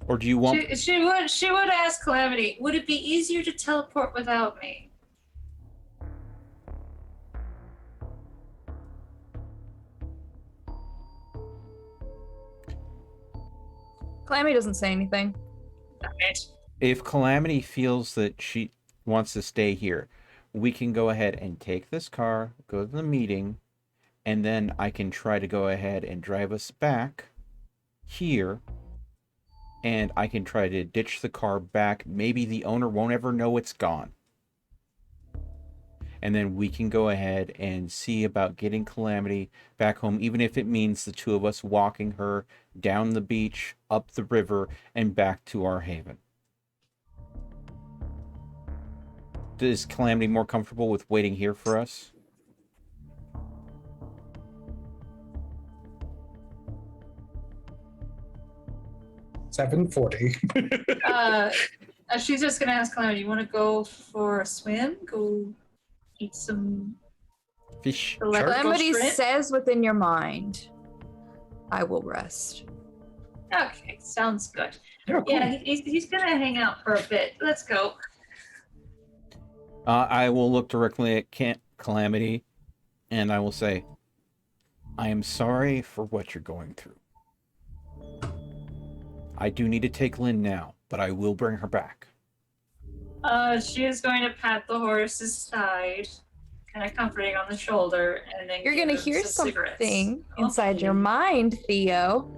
Or do you want... She would ask Calamity, would it be easier to teleport without me? Calamity doesn't say anything. If Calamity feels that she wants to stay here, we can go ahead and take this car, go to the meeting, and then I can try to go ahead and drive us back here, and I can try to ditch the car back. Maybe the owner won't ever know it's gone. And then we can go ahead and see about getting Calamity back home, even if it means the two of us walking her down the beach, up the river, and back to our haven. Is Calamity more comfortable with waiting here for us? $7.40. She's just gonna ask Calamity, you want to go for a swim? Go eat some fish. Calamity says within your mind, I will rest. Okay, sounds good. Yeah, he's gonna hang out for a bit. Let's go. I will look directly at Calamity, and I will say, I am sorry for what you're going through. I do need to take Lynn now, but I will bring her back. She is going to pat the horse's side, kind of comforting on the shoulder, and then you're gonna hear something inside your mind, Theo.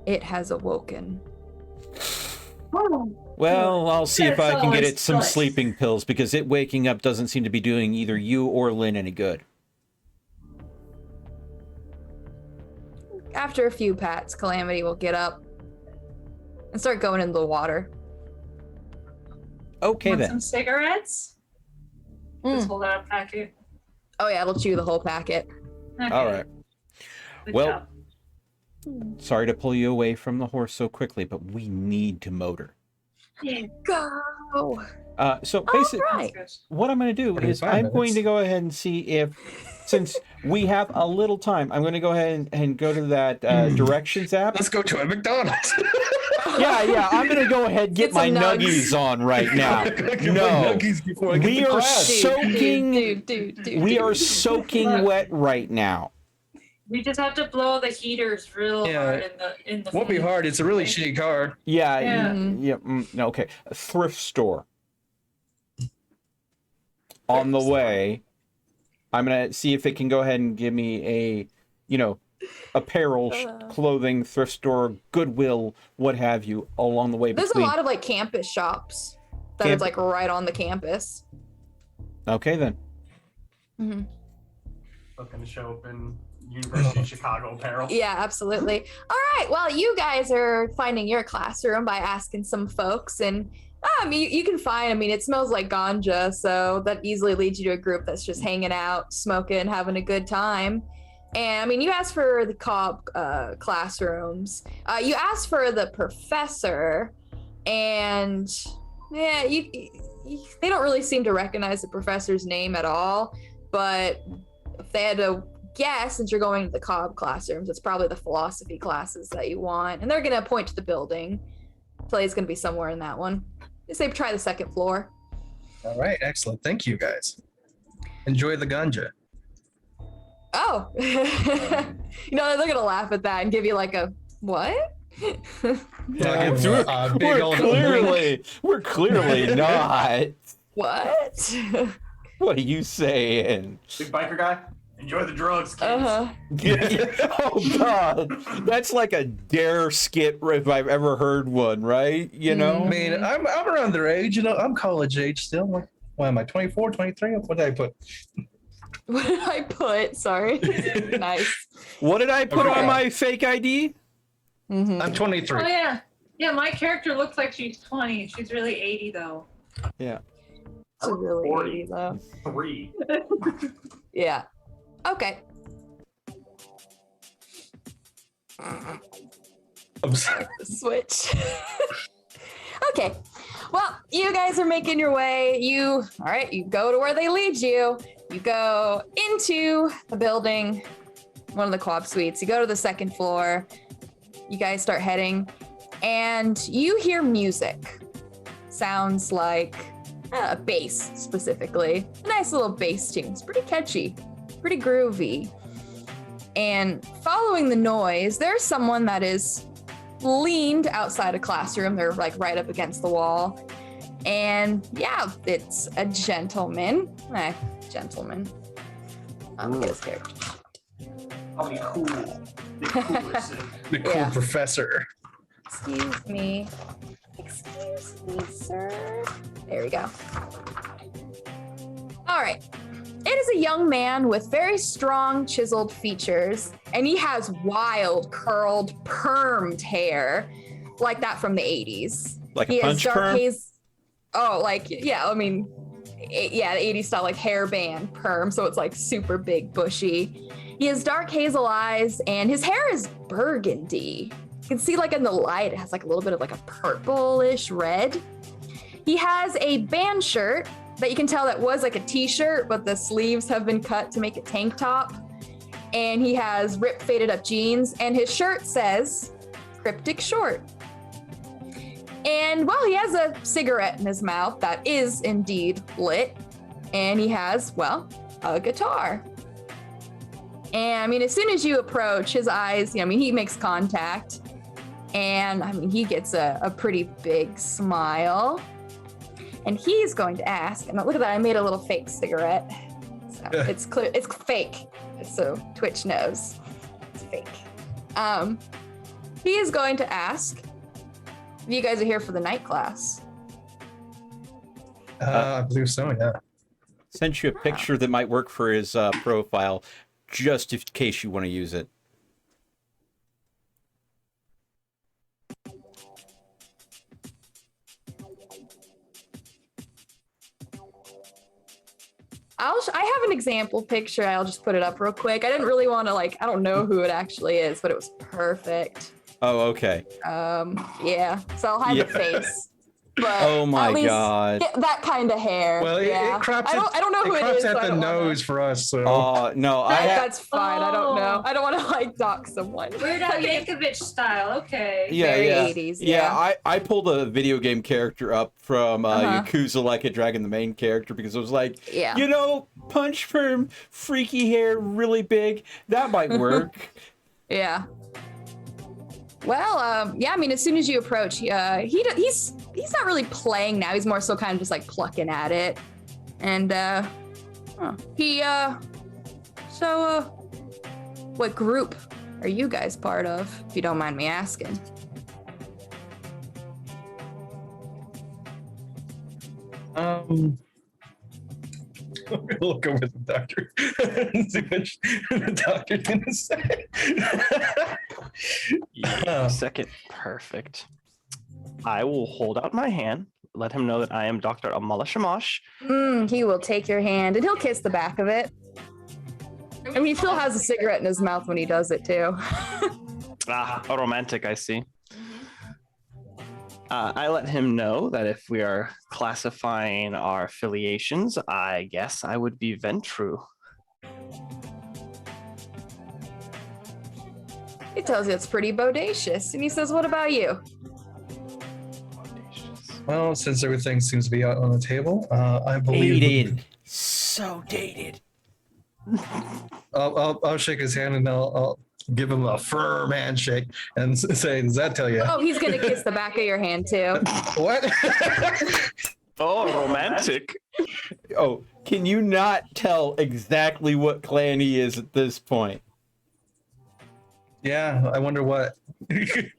It has awoken. Well, I'll see if I can get it some nice. sleeping pills, because it waking up doesn't seem to be doing either you or Lynn any good. After a few pats, Calamity will get up and start going into the water. Okay, Want then. some cigarettes? Just hold out a packet. Oh yeah, it'll chew the whole packet. Okay. All right. Good Well, job. sorry to pull you away from the horse so quickly, but we need to motor. Go. So basically, right. what I'm going to do is 45 I'm minutes. going to go ahead and see if, since we have a little time, I'm going to go ahead and go to that directions app. Let's go to a McDonald's. Yeah, I'm going to go ahead and get my some nugs. nuggies on right now. Get my No, nuggies before I get we to are class. soaking. Dude, We are soaking wet right now. We just have to blow the heaters real hard in the Won't be hard. It's a really shitty car. Yeah, Yeah. no, okay. A thrift store. On the way, I'm gonna see if it can go ahead and give me a, apparel, clothing, thrift store, Goodwill, what have you, along the way. There's a lot of like campus shops that is like right on the campus. Okay then. Looking to show up in University of Chicago apparel. Yeah, absolutely. All right. Well, you guys are finding your classroom by asking some folks, and you can find. It smells like ganja, so that easily leads you to a group that's just hanging out, smoking, having a good time. And you asked for the Cobb classrooms. You asked for the professor, and yeah, they don't really seem to recognize the professor's name at all. But if they had to guess, since you're going to the Cobb classrooms, it's probably the philosophy classes that you want, and they're gonna point to the building. Play's gonna be somewhere in that one. They say try the second floor. All right, excellent. Thank you, guys. Enjoy the ganja. Oh, they're gonna laugh at that and give you like a what? We're clearly not. What? What are you saying? Big biker guy, enjoy the drugs, kids. Oh God, that's like a dare skit if I've ever heard one, right? I'm around their age. I'm college age still. What am I? 24, 23? What did I put? What did I put? Sorry. Nice. What did I put on my fake ID? I'm 23. Oh yeah, my character looks like she's 20. She's really 80 though. Yeah. It's really 80 though. 3. Yeah. Okay. I'm sorry. Switch. Okay. Well, you guys are making your way. You go to where they lead you. You go into the building, one of the co-op suites. You go to the second floor. You guys start heading, and you hear music. Sounds like a bass, specifically. A nice little bass tune. It's pretty catchy, pretty groovy. And following the noise, there's someone that is leaned outside a classroom. They're like right up against the wall. And yeah, it's a gentleman. Gentleman. Get his character. Probably cool. The coolest. The cool Yeah. professor. Excuse me, sir. There we go. All right. It is a young man with very strong chiseled features, and he has wild, curled, permed hair like that from the 80s. Like He a has punch dark perm? haze. Oh, like, yeah, I mean, yeah, the 80s style, like hairband perm, so it's like super big, bushy. He has dark hazel eyes, and his hair is burgundy. You can see like in the light, it has like a little bit of like a purplish red. He has a band shirt that you can tell that was like a t-shirt, but the sleeves have been cut to make it tank top. And he has ripped, faded up jeans, and his shirt says Cryptic Short. And well, he has a cigarette in his mouth that is indeed lit. And he has, well, a guitar. And I mean, as soon as you approach, his eyes, he makes contact. And I mean, he gets a pretty big smile. And he's going to ask, and look at that, I made a little fake cigarette. So it's clear, it's fake. So Twitch knows it's fake. He is going to ask if you guys are here for the night class. I believe so, yeah. Sent you a picture that might work for his profile, just in case you want to use it. I have an example picture. I'll just put it up real quick. I didn't really want to I don't know who it actually is, but it was perfect. Oh, okay. Yeah. So I'll hide the face. But Oh my at least God. get that kind of hair. Well, yeah. it crops. I don't know who it is. It crops so I at the don't wanna- nose for us. So. No, That's fine. I don't know. I don't want to dox someone. Weird Al Yankovic style. Okay. Very yeah. 80s. Yeah, I pulled a video game character up from Yakuza Like a Dragon, the main character, because it was like, Yeah. punch firm, freaky hair, really big. That might work. Yeah. Well, yeah. I mean, as soon as you approach, he's not really playing now. He's more so kind of just plucking at it, and So, what group are you guys part of, if you don't mind me asking? Look over the doctor. See what the doctor's gonna say. Second, perfect. I will hold out my hand, let him know that I am Dr. Amala Shamash. He will take your hand and he'll kiss the back of it. I mean, he still has a cigarette in his mouth when he does it too. A romantic, I see. I let him know that if we are classifying our affiliations, I guess I would be Ventru. He tells you it's pretty bodacious, and he says, "What about you?" Well, since everything seems to be out on the table, I believe. Dated. So dated. I'll shake his hand and I'll give him a firm handshake and say, "Does that tell you?" Oh, he's gonna kiss the back of your hand too. What? Oh, romantic. Oh, can you not tell exactly what clan he is at this point? Yeah, I wonder what. maybe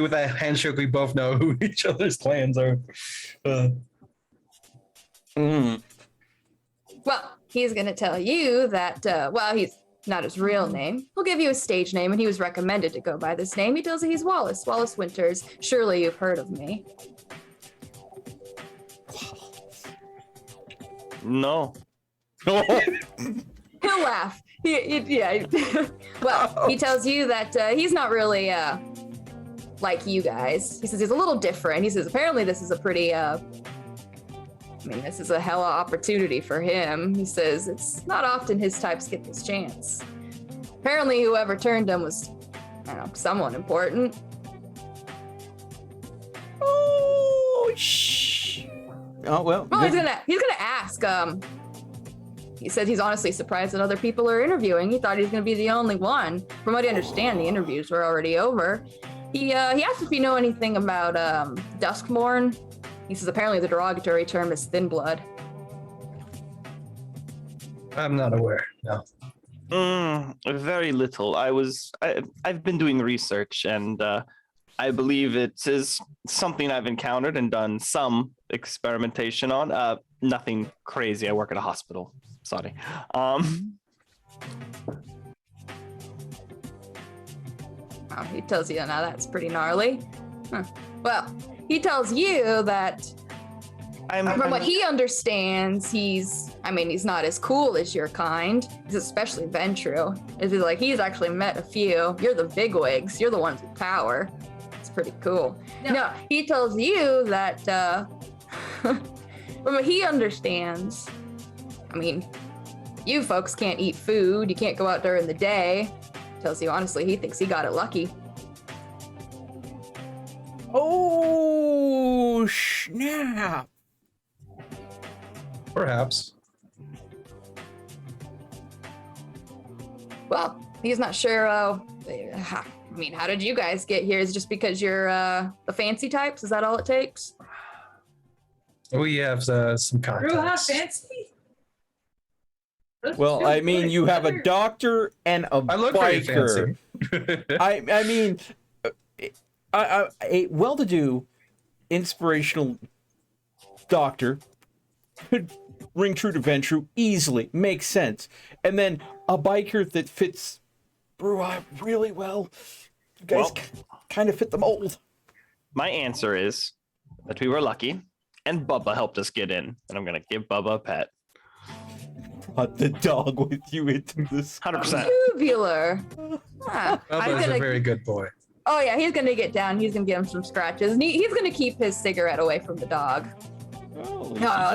with that handshake, we both know who each other's clans are. Well, he's gonna tell you that. Well, he's not his real name. He'll give you a stage name, and he was recommended to go by this name. He tells you he's Wallace Winters. Surely you've heard of me. No. He'll laugh. Well, he tells you that he's not really like you guys. He says he's a little different. He says apparently this is a pretty this is a hella opportunity for him. He says it's not often his types get this chance. Apparently whoever turned him was, I don't know, someone important. Oh, shh. Oh, well. Well, he's gonna ask, He said he's honestly surprised that other people are interviewing. He thought he was going to be the only one. From what I understand, the interviews were already over. He asked if you know anything about Duskmorn. He says apparently the derogatory term is thin blood. I'm not aware. No. Very little. I've been doing research, and I believe it is something I've encountered and done some experimentation on. Nothing crazy. I work at a hospital. Sorry. Oh, he tells you now that's pretty gnarly. Huh. Well, he tells you that from what he understands, he's not as cool as your kind. He's especially Ventru. He's actually met a few. You're the bigwigs. You're the ones with power. It's pretty cool. No, he tells you that from what he understands, you folks can't eat food. You can't go out during the day. Tells you honestly, he thinks he got it lucky. Oh, snap. Perhaps. Well, he's not sure. How did you guys get here? Is it just because you're the fancy types? Is that all it takes? We have some Drew, how contacts. fancy? Well, you have a doctor and a I look pretty biker. fancy. A well-to-do, inspirational doctor could ring true to Ventru easily. Makes sense. And then a biker that fits Brew-Eye really well. You guys kind of fit the mold. My answer is that we were lucky, and Bubba helped us get in, and I'm gonna give Bubba a pet. Brought the dog with you into this. 100%. Tubular. Bubba's a very good boy. Oh yeah, he's gonna get down. He's gonna give him some scratches, and he's gonna keep his cigarette away from the dog.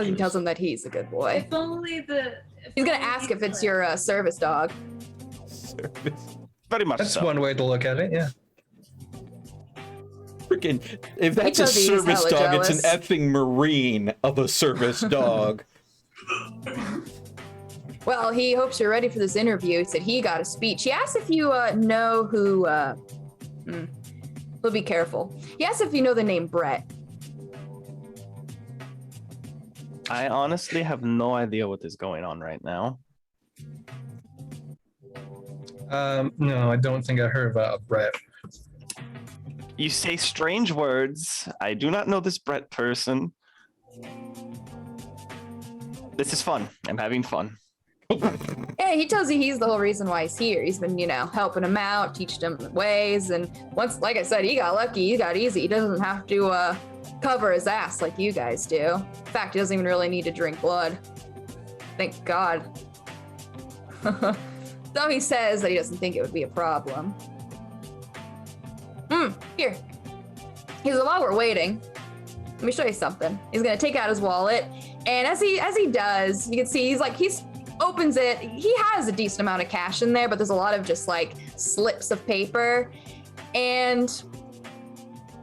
He tells him that he's a good boy. If only He's gonna ask if it's your service dog. Service. Very much That's so. one way to look at it, yeah. Freaking, if that's a tells you he's service hella dog, it's an jealous. effing Marine of a service dog. Well, he hopes you're ready for this interview. He said he got a speech. He asked if you know who. We'll be careful. He asked if you know the name Brett. I honestly have no idea what is going on right now. No, I don't think I heard about Brett. You say strange words. I do not know this Brett person. This is fun. I'm having fun. Yeah, he tells you he's the whole reason why he's here. He's been, helping him out, teaching him ways. And once, like I said, he got lucky. He got easy. He doesn't have to cover his ass like you guys do. In fact, he doesn't even really need to drink blood. Thank God. Though he says that he doesn't think it would be a problem. Here. He says, while we're waiting, let me show you something. He's gonna take out his wallet, and as he does, you can see he's opens it. He has a decent amount of cash in there, but there's a lot of just slips of paper. And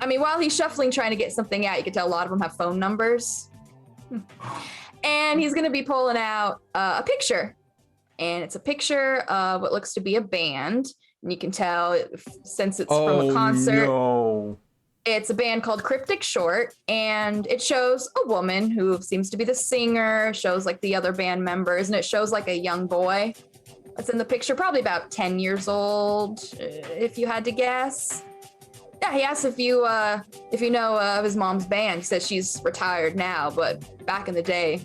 while he's shuffling trying to get something out, you can tell a lot of them have phone numbers. And he's gonna be pulling out a picture. And it's a picture of what looks to be a band. And you can tell since it's from a concert. No. It's a band called Cryptic Short, and it shows a woman who seems to be the singer, shows the other band members, and it shows a young boy that's in the picture, probably about 10 years old, if you had to guess. Yeah, he asks if you know of his mom's band. He says she's retired now, but back in the day,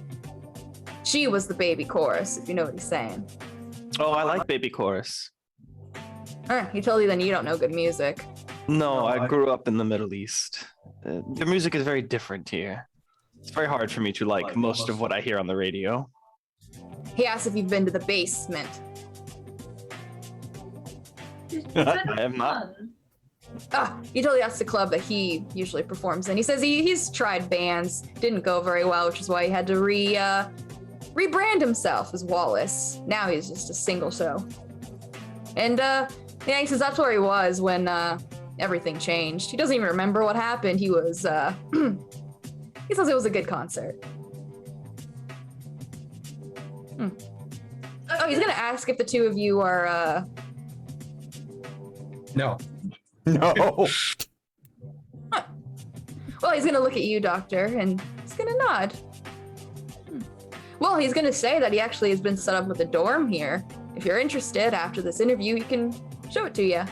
she was the baby chorus, if you know what he's saying. Oh, I like Baby Chorus. He told you then you don't know good music. No, I grew up in the Middle East. The music is very different here. It's very hard for me to like most of what I hear on the radio. He asks if you've been to the basement. I have not. He totally that's the club that he usually performs in. He says he's tried bands, didn't go very well, which is why he had to rebrand himself as Wallace. Now he's just a single show. And yeah, he says that's where he was when everything changed. He doesn't even remember what happened. He was he says it was a good concert. Oh, he's gonna ask if the two of you are. No. No. Well, he's gonna look at you, Doctor, and he's gonna nod. Well, he's gonna say that he actually has been set up with a dorm here. If you're interested, after this interview, he can show it to you.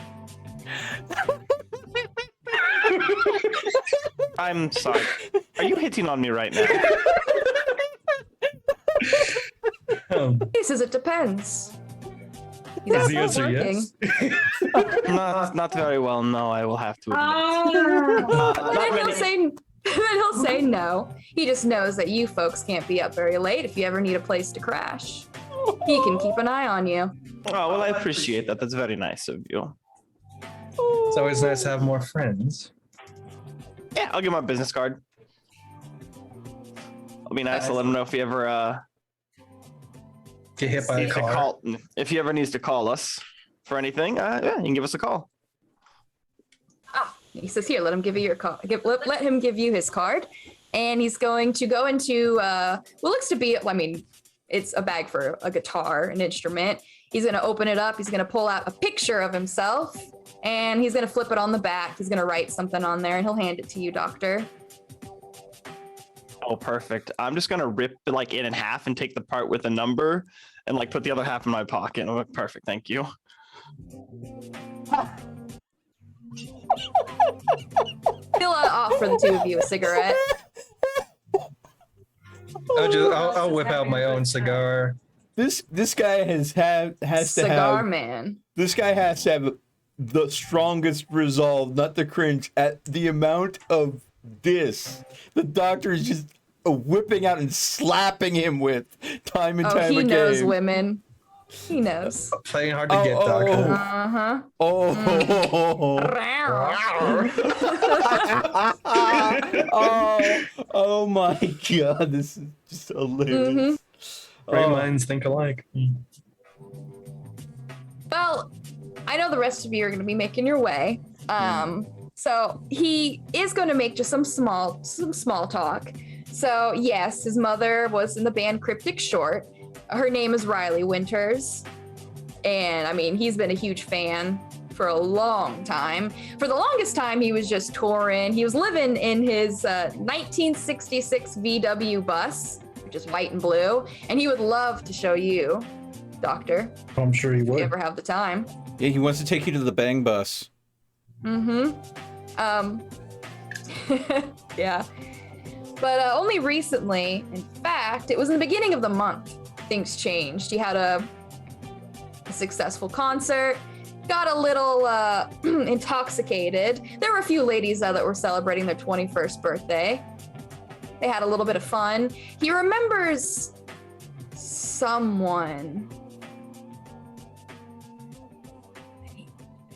I'm sorry. Are you hitting on me right now? He says it depends. He's Is the also answer working. yes? Not very well. No, I will have to admit. Well, then he'll say no. He just knows that you folks can't be up very late if you ever need a place to crash. He can keep an eye on you. Oh, well, I appreciate that. That's very nice of you. It's always nice to have more friends. Yeah, I'll give him my business card. It'll be nice to let him know if he ever Get hit by a car. if he ever needs to call us for anything. Yeah, you can give us a call. He says, "Here, let him give you your card. Let him give you his card." And he's going to go into what looks to be, it's a bag for a guitar, an instrument. He's going to open it up. He's going to pull out a picture of himself, and he's going to flip it on the back. He's going to write something on there, and he'll hand it to you, Doctor. Oh, perfect. I'm just gonna rip it in half and take the part with a number and put the other half in my pocket. Oh, perfect. Thank you. He'll offer the two of you a cigarette. I'll whip out my own cigar. This guy has to have Cigar man. This guy has to have the strongest resolve not to cringe at the amount of this the doctor is just whipping out and slapping him with time and time again. He knows women. He knows. Playing hard to get, Doctor. Uh-huh. Oh my God, this is just hilarious. Great minds think alike. Well, I know the rest of you are going to be making your way. So he is going to make just some small talk. So yes, his mother was in the band Cryptic Short. Her name is Riley Winters. And he's been a huge fan for a long time. For the longest time, he was just touring. He was living in his 1966 VW bus, which is white and blue. And he would love to show you, Doctor. I'm sure he would. If you ever have the time. Yeah, he wants to take you to the Bang Bus. Yeah. But only recently, in fact, it was in the beginning of the month, things changed. He had a successful concert, got a little intoxicated. There were a few ladies that were celebrating their 21st birthday. They had a little bit of fun. He remembers someone.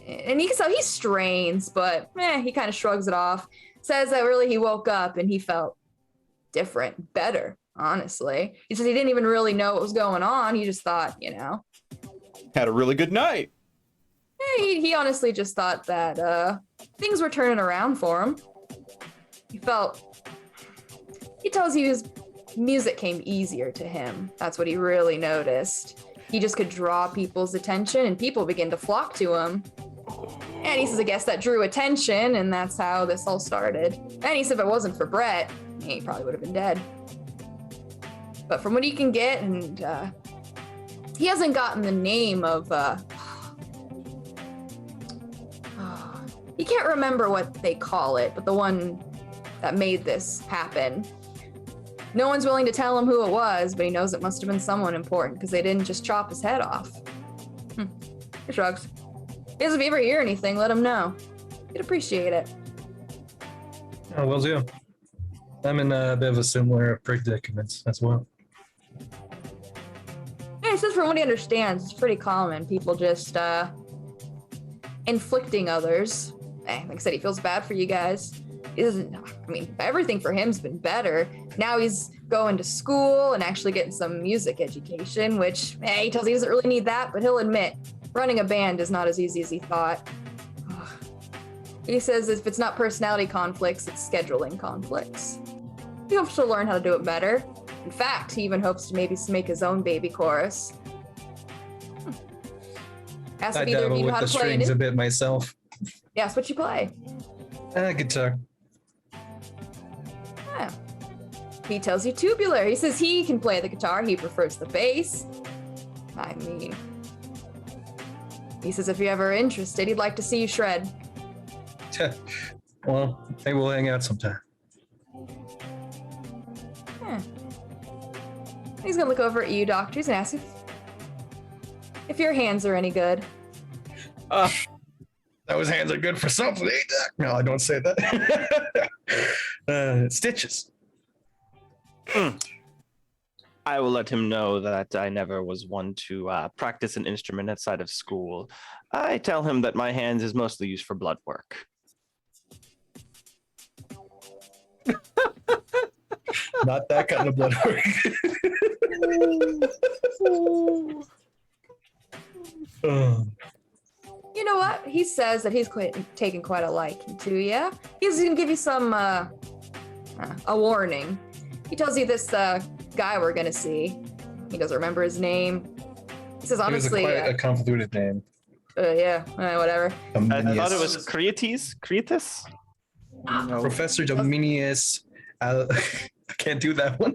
And so he strains, but he kind of shrugs it off. Says that really he woke up and he felt different, better, honestly. He says he didn't even really know what was going on. He just thought, had a really good night. He honestly just thought that things were turning around for him. He tells you his music came easier to him. That's what he really noticed. He just could draw people's attention and people began to flock to him. And he says, I guess that drew attention, and that's how this all started. And he said if it wasn't for Brett, he probably would have been dead. But from what he can get, and he hasn't gotten the name of... he can't remember what they call it, but the one that made this happen. No one's willing to tell him who it was, but he knows it must have been someone important, because they didn't just chop his head off. He shrugs. If you ever hear anything, let him know. He'd appreciate it. Oh, will do. I'm in a bit of a similar predicament as well. Yeah, it's just from what he understands, it's pretty common. People just inflicting others. Like I said, he feels bad for you guys. Everything for him's been better. Now he's going to school and actually getting some music education, which he tells he doesn't really need that, but he'll admit running a band is not as easy as he thought. He says if it's not personality conflicts, it's scheduling conflicts. He hopes to learn how to do it better. In fact, he even hopes to maybe make his own baby chorus. Ask I if either of dabble you know with how the to play strings a it. bit myself. Yes, what you play? Guitar. Yeah. He tells you tubular. He says he can play the guitar. He prefers the bass. I mean, he says if you're ever interested, he'd like to see you shred. Well, maybe we'll hang out sometime. Yeah. He's gonna look over at you, Doctor, and ask if your hands are any good. Those hands are good for something, ain't they? No, I don't say that. Stitches. I will let him know that I never was one to practice an instrument outside of school. I tell him that my hands is mostly used for blood work. Not that kind of blood work. You know what? He says that he's taken quite a liking to you. He's gonna give you some a warning. He tells you this guy we're gonna see. He doesn't remember his name. He says honestly, It was quite a convoluted name. yeah, whatever. I thought it was Creatus? No. Professor Dominius. I can't do that one.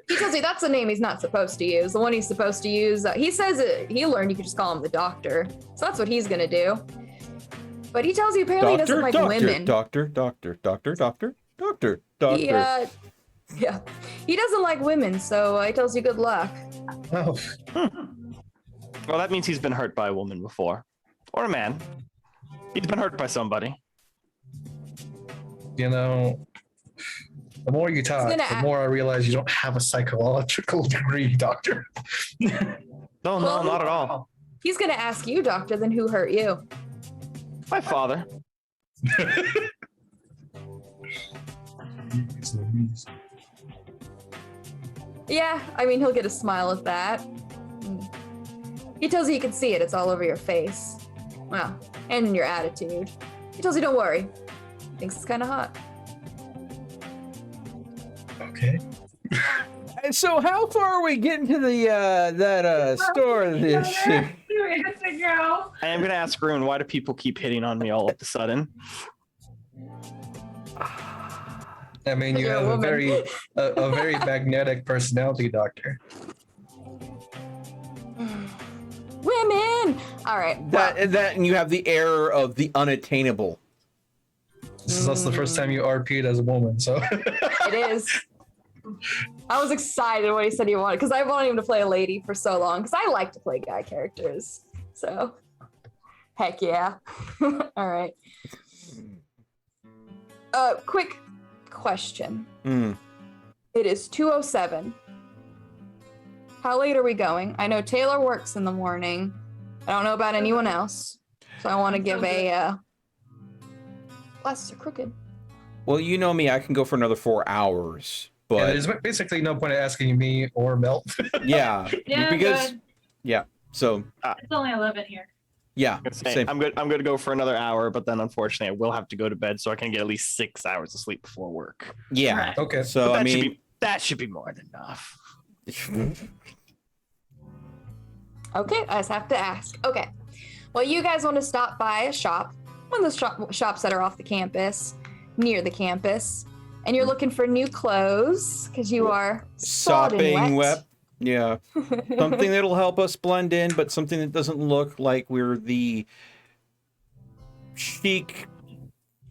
He tells you that's the name he's not supposed to use. The one he's supposed to use, he says he learned you could just call him the Doctor. So that's what he's gonna do. But he tells you apparently he doesn't like women. Doctor. Yeah, he doesn't like women, so he tells you good luck. Oh, Well, that means he's been hurt by a woman before. Or a man. He's been hurt by somebody. you know, the more you talk, the more I realize you don't have a psychological degree, Doctor. No, Well, not at all. He's gonna ask you, Doctor, then who hurt you? My father. Yeah, I mean, he'll get a smile at that. He tells you can see it. It's all over your face. Well, and in your attitude. He tells you don't worry. He thinks it's kind of hot. Okay. And so, how far are we getting to the that store? This shit? We have to go. I am going to ask Rune, why do people keep hitting on me all of a sudden? I mean, you You're a have a woman. very magnetic personality, Doctor. Women! All right. That and you have the air of the unattainable. This is also the first time you RP'd as a woman, so. It is. I was excited when he said he wanted, because I wanted him to play a lady for so long, because I like to play guy characters. So, heck yeah. All right. Quick question. It is 2:07. How late are we going? I know Taylor works in the morning. I don't know about anyone else. So I want to give a glasses are crooked. Well, you know me, I can go for another 4 hours. Yeah, But there's basically no point in asking me or Melt. yeah, Yeah, because good. yeah. So It's only 11 here. yeah, same. I'm going to go for another hour, but then unfortunately I will have to go to bed so I can get at least 6 hours of sleep before work. Yeah. Right. Okay. So But I mean, that should be more than enough. Okay, I just have to ask. Okay. Well, you guys want to stop by a shop, one of the shops that are off the campus, near the campus, and you're looking for new clothes because you are sopping wet. wet. Yeah. Something that'll help us blend in, but something that doesn't look like we're the chic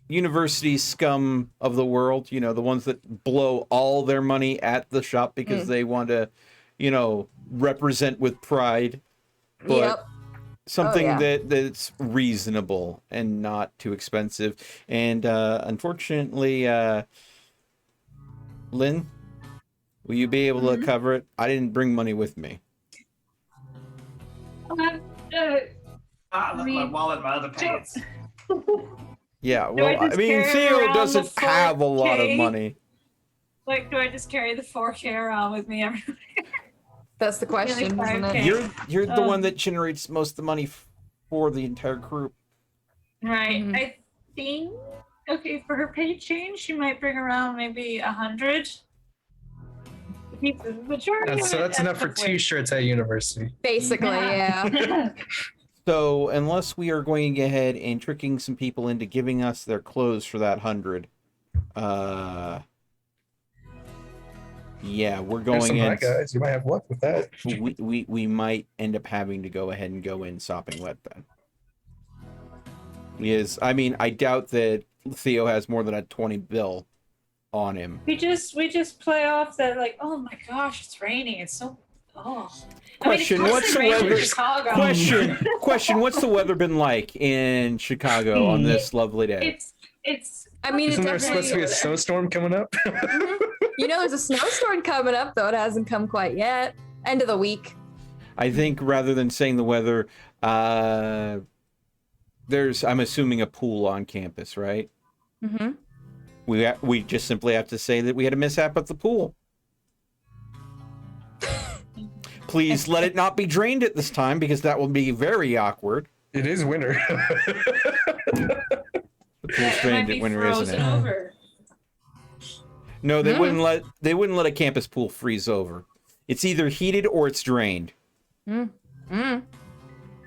university scum of the world. You know, the ones that blow all their money at the shop because they want to, you know, represent with pride. But Yep. something Oh, yeah. that's reasonable and not too expensive. And unfortunately, Lynn, will you be able to cover it? I didn't bring money with me. I left my wallet in my other pants. Yeah, I well, I just mean, carry Theo around doesn't the have a lot of 4K? money. Like, do I just carry the 4K around with me everywhere? That's the question, isn't it? 5K. You're the one that generates most of the money for the entire group. Right. Mhm. I think, okay, for her pay change, she might bring around maybe 100 pieces. Majority of So it that's ends enough for up with- 2 shirts at university. Basically, yeah. So unless we are going ahead and tricking some people into giving us their clothes for that 100, yeah, we're There's some going in. high guys. You might have luck with that. We might end up having to go ahead and go in sopping wet then. Because I mean, I doubt that Theo has more than a 20 bill on him. We just play off that like, oh my gosh, it's raining. It's so Question: What's the weather? Question: What's the weather been like in Chicago on this lovely day? It's. I mean, Isn't there it's supposed to be a snowstorm coming up? You know, there's a snowstorm coming up, though it hasn't come quite yet. End of the week. I think rather than saying the weather, there's, I'm assuming, a pool on campus, right? Mm-hmm. We just simply have to say that we had a mishap at the pool. Please let it not be drained at this time, because that will be very awkward. It is winter. The pool's drained at winter, isn't it? Over. No, they wouldn't let a campus pool freeze over. It's either heated or it's drained. Mm. Mm.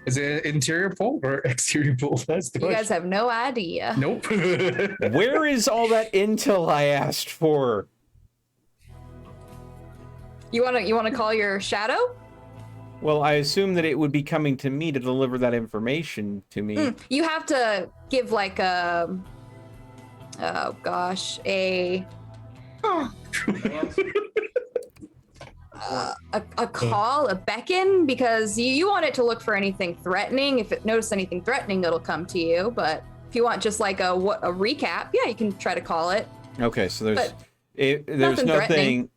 Is it an interior pool or exterior pool? That's the You question. guys have no idea. Nope. Where is all that intel I asked for? You wanna call your shadow? Well, I assume that it would be coming to me to deliver that information to me. You have to give like a, oh gosh, a call, a beckon, because you want it to look for anything threatening. If it notices anything threatening, it'll come to you. But if you want just like a recap, yeah, you can try to call it. Okay, so there's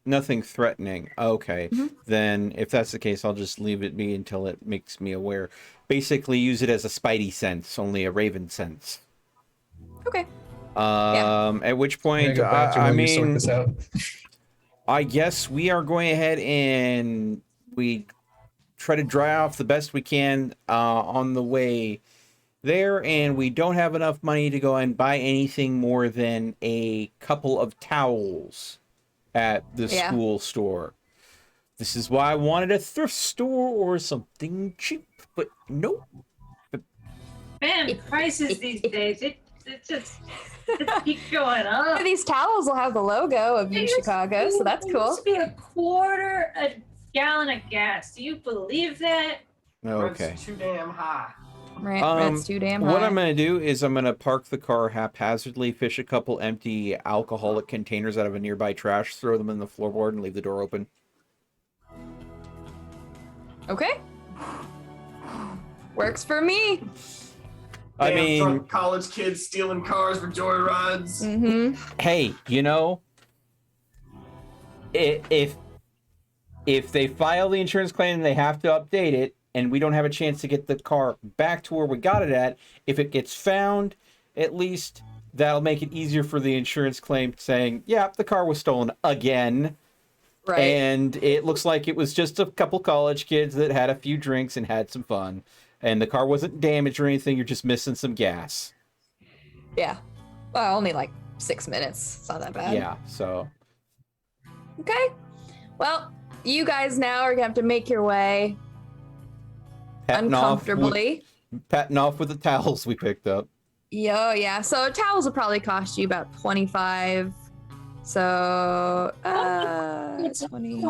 nothing threatening. Okay, then if that's the case, I'll just leave it be until it makes me aware. Basically, use it as a spidey sense, only a raven sense. Okay. At which point, I mean, I guess we are going ahead and we try to dry off the best we can on the way there, and we don't have enough money to go and buy anything more than a couple of towels at the school store. This is why I wanted a thrift store or something cheap, but nope. Man, prices these days, it just keeps going up. These towels will have the logo of U Chicago, so that's cool. It used to be $1/4 a gallon of gas. Do you believe that? Okay. Rent's too damn high. Rent's too damn high. What I'm going to do is I'm going to park the car haphazardly, fish a couple empty alcoholic containers out of a nearby trash, throw them in the floorboard, and leave the door open. Okay. Works for me. I mean, drunk college kids stealing cars for joyrides. Mm-hmm. Hey, you know, if they file the insurance claim and they have to update it, and we don't have a chance to get the car back to where we got it at, if it gets found, at least that'll make it easier for the insurance claim saying, yeah, the car was stolen again. Right. And it looks like it was just a couple college kids that had a few drinks and had some fun. And the car wasn't damaged or anything, you're just missing some gas. Yeah. Well, only like 6 minutes. It's not that bad. Yeah, so. Okay. Well, you guys now are gonna have to make your way uncomfortably. Patting off with the towels we picked up. Yeah. So towels will probably cost you about 25. So 20.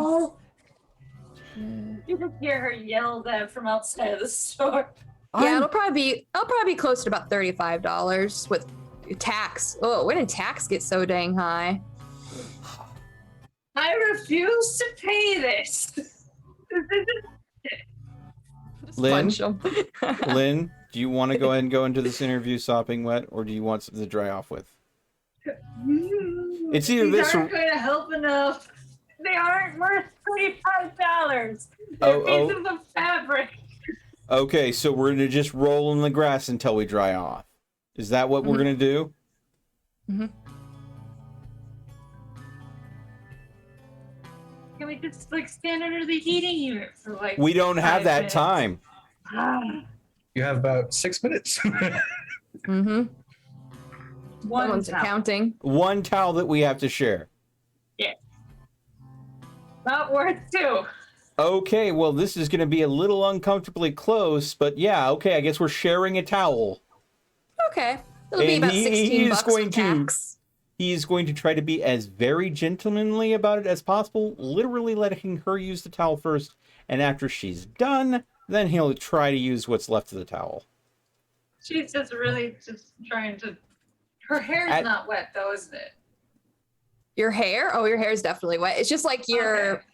You can hear her yell that from outside of the store. Yeah, it'll probably be close to about $35 with tax. Oh, when did tax get so dang high? I refuse to pay this. Lynn? Punch 'em. Lynn, do you want to go ahead and go into this interview sopping wet, or do you want something to dry off with? It's either These this or... aren't going to help enough. They aren't worth $35. They're pieces of fabric. Okay, so we're going to just roll in the grass until we dry off. Is that what we're going to do? Mm-hmm. Can we just like stand under the heating unit for like? We don't have 5 that minutes? time. You have about 6 minutes. Mm-hmm. One Someone's towel. counting. One towel that we have to share. Not worth 2. Okay, well, this is going to be a little uncomfortably close, but yeah, okay, I guess we're sharing a towel. Okay. It'll be And about 16 is bucks going with to- tax. He's going to try to be as very gentlemanly about it as possible, literally letting her use the towel first, and after she's done, then he'll try to use what's left of the towel. She's just really just trying to. Her hair's not wet though, isn't it? Your hair? Oh, your hair is definitely wet. It's just like your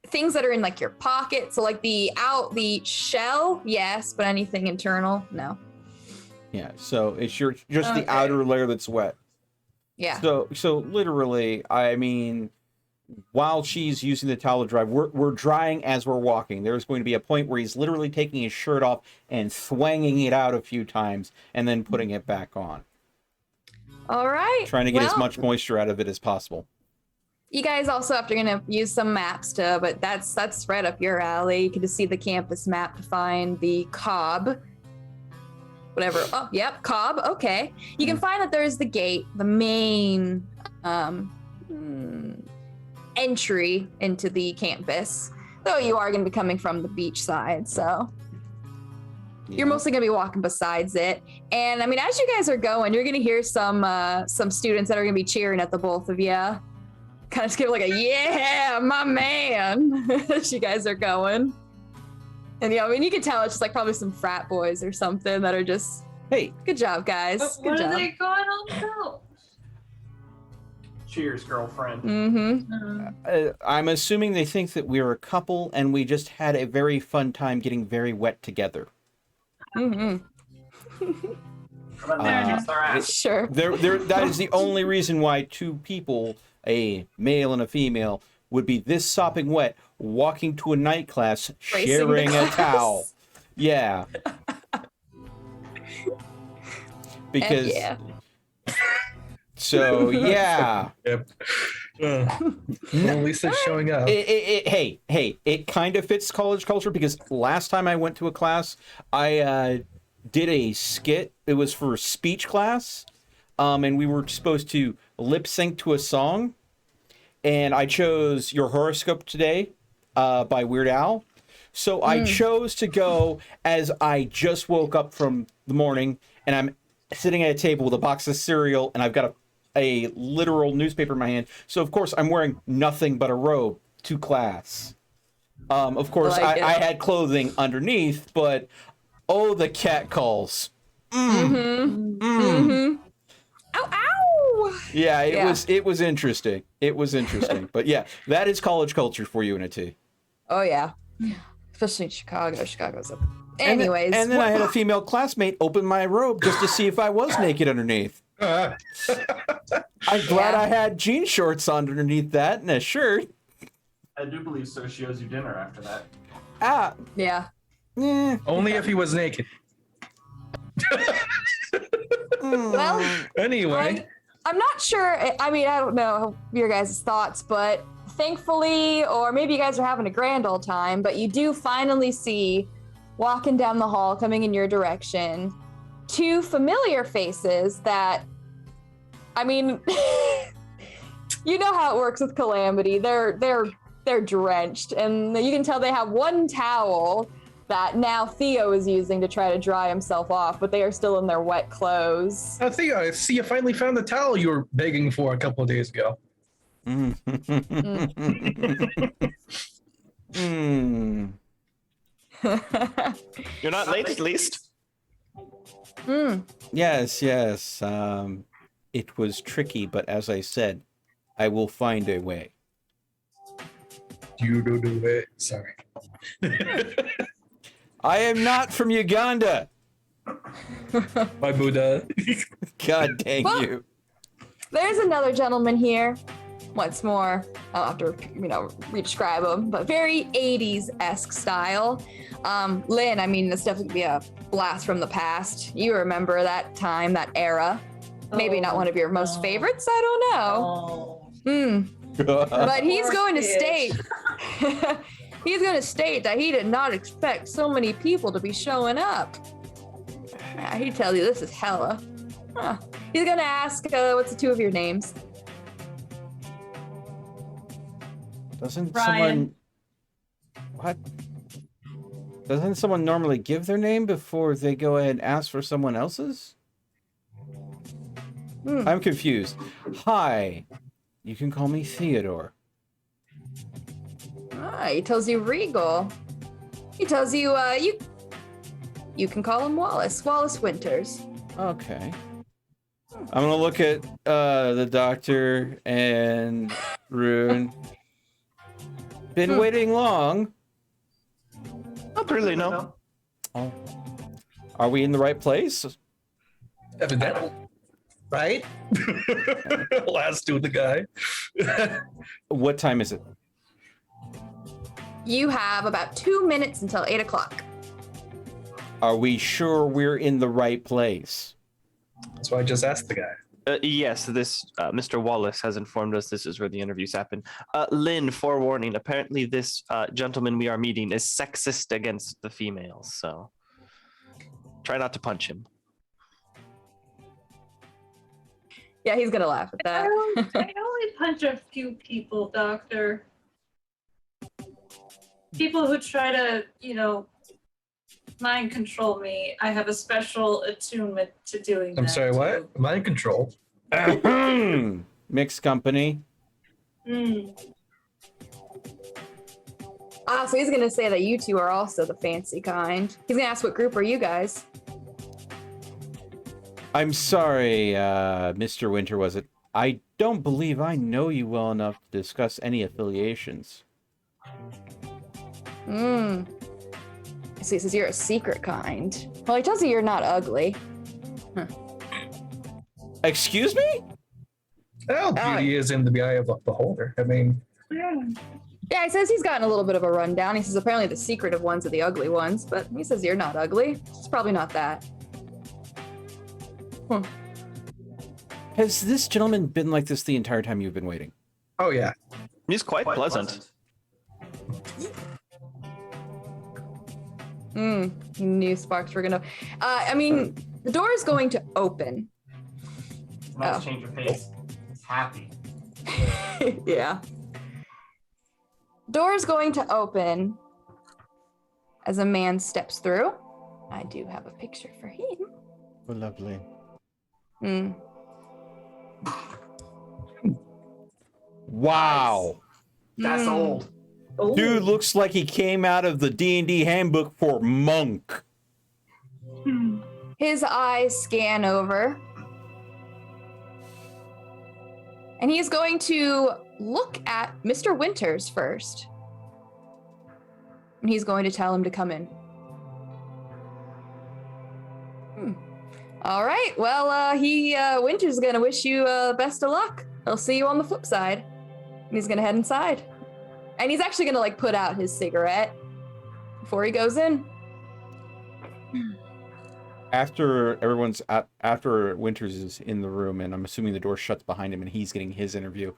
things that are in like your pocket. So like the shell, yes, but anything internal, no. Yeah, so it's just the Okay. outer layer that's wet. Yeah. So literally, I mean, while she's using the towel to dry, we're drying as we're walking. There's going to be a point where he's literally taking his shirt off and swanging it out a few times and then putting it back on. All right. Trying to get as Well, much moisture out of it as possible. You guys also have to gonna use some maps to, but that's right up your alley. You can just see the campus map to find the Cobb. Whatever. Oh, yep, Cobb. Okay. You can find that there's the gate, the main entry into the campus. Though you are gonna be coming from the beach side, so you're mostly gonna be walking besides it. And I mean, as you guys are going, you're gonna hear some students that are gonna be cheering at the both of you. Kind of just give like a yeah, my man, as you guys are going. And yeah, I mean, you can tell it's just like probably some frat boys or something that are just, hey, good job, guys. But Good what job. are they going on about? Cheers, girlfriend. Mm-hmm. I'm assuming they think that we're a couple and we just had a very fun time getting very wet together. Mm-hmm. Come on, there, kiss our ass. Sure. That is the only reason why two people, a male and a female, would be this sopping wet, walking to a night class, Racing the sharing a class. towel. Yeah. Because. Yeah. So yeah. Yep. Well, Lisa's showing up. Hey, it kind of fits college culture because last time I went to a class, I did a skit. It was for speech class, and we were supposed to lip sync to a song. And I chose Your Horoscope Today by Weird Al. So I chose to go as I just woke up from the morning, and I'm sitting at a table with a box of cereal, and I've got a literal newspaper in my hand. So, of course, I'm wearing nothing but a robe to class. Of course, Like I had clothing underneath, but oh, the cat calls. Mm-hmm. Ow, ow! Yeah, it Yeah. was interesting. It was interesting. But yeah, that is college culture for you, Unity. Oh, yeah. Especially in Chicago. Chicago's up. Anyways. And then I had a female classmate open my robe just to see if I was naked underneath. I'm glad I had jean shorts underneath that and a shirt. I do believe so. She owes you dinner after that. Yeah. Only if he was naked. Well, Anyway. I'm not sure. I mean, I don't know your guys' thoughts, but thankfully, or maybe you guys are having a grand old time, but you do finally see, walking down the hall, coming in your direction, two familiar faces that, I mean, you know how it works with Calamity. They're drenched, and you can tell they have one towel that now Theo is using to try to dry himself off, but they are still in their wet clothes. Theo, I see you finally found the towel you were begging for a couple of days ago. You're not late, at least. Yes. It was tricky, but as I said, I will find a way. You don't do it. Sorry. I am not from Uganda. My Buddha. God dang Well- you. There's another gentleman here. Once more, I'll have to, re-describe him, but very 80s-esque style. Lynn, I mean, this definitely could be a blast from the past. You remember that time, that era. Maybe not one of your most favorites, I don't know. But he's going to state, he's going to state that he did not expect so many people to be showing up. He tells you this is hella. Huh. He's going to ask, what's the two of your names? Doesn't Ryan. What? Doesn't someone normally give their name before they go ahead and ask for someone else's? I'm confused. Hi, you can call me Theodore. Ah, he tells you Regal. He tells you, you can call him Wallace. Wallace Winters. Okay. I'm gonna look at the doctor and Rune. Been waiting long. Not really, no. Oh. Are we in the right place? Evidently. Right? Last to the guy. What time is it? You have about 2 minutes until 8 o'clock. Are we sure we're in the right place? That's why I just asked the guy. Yes, this Mr. Wallace has informed us this is where the interviews happen. Lynn, forewarning, apparently this gentleman we are meeting is sexist against the females, so try not to punch him. Yeah, he's gonna laugh at that. I only punch a few people, Doctor. People who try to, mind control me. I have a special attunement to doing that. I'm sorry, what? Mind control? Mixed company. Ah, so he's gonna say that you two are also the fancy kind. He's gonna ask, what group are you guys? I'm sorry, Mr. Winter, was it? I don't believe I know you well enough to discuss any affiliations. So he says you're a secret kind. Well, he tells you you're not ugly. Huh. Excuse me? Well, beauty is in the eye of the beholder. I mean... Yeah, he says he's gotten a little bit of a rundown. He says apparently the secretive ones are the ugly ones, but he says you're not ugly. It's probably not that. Has this gentleman been like this the entire time you've been waiting? Oh, yeah. He's quite pleasant. He knew sparks were gonna... I mean, the door is going to open. Nice change of pace. It's happy. Yeah. Door is going to open as a man steps through. I do have a picture for him. Oh, lovely. Wow. That's old. Dude looks like he came out of the D&D handbook for monk. His eyes scan over. And he's going to look at Mr. Winters first. And he's going to tell him to come in. All right. Well, Winters is going to wish you best of luck. He'll see you on the flip side. And he's going to head inside. And he's actually going to put out his cigarette before he goes in. After after Winters is in the room, and I'm assuming the door shuts behind him and he's getting his interview,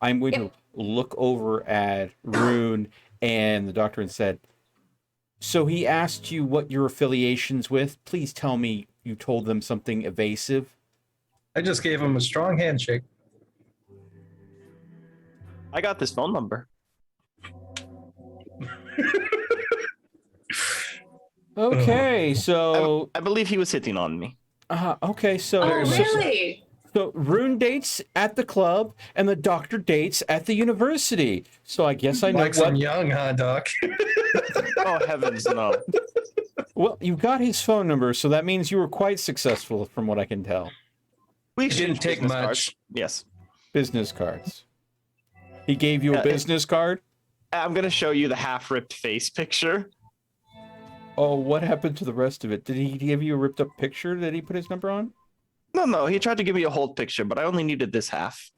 I'm going to look over at Rune and the doctor and said, so he asked you what your affiliations with. Please tell me you told them something evasive. I just gave him a strong handshake. I got this phone number. Okay, so I believe he was hitting on me. okay, so Oh, really? So Rune dates at the club, and the doctor dates at the university. So I guess I know Like some young, huh, Doc? Oh, heavens, no. Well, you got his phone number, so that means you were quite successful, from what I can tell. We didn't take business much. cards. Yes. Business cards. He gave you a business card? I'm going to show you the half-ripped face picture. Oh, what happened to the rest of it? Did he give you a ripped up picture that he put his number on? No, he tried to give me a whole picture, but I only needed this half.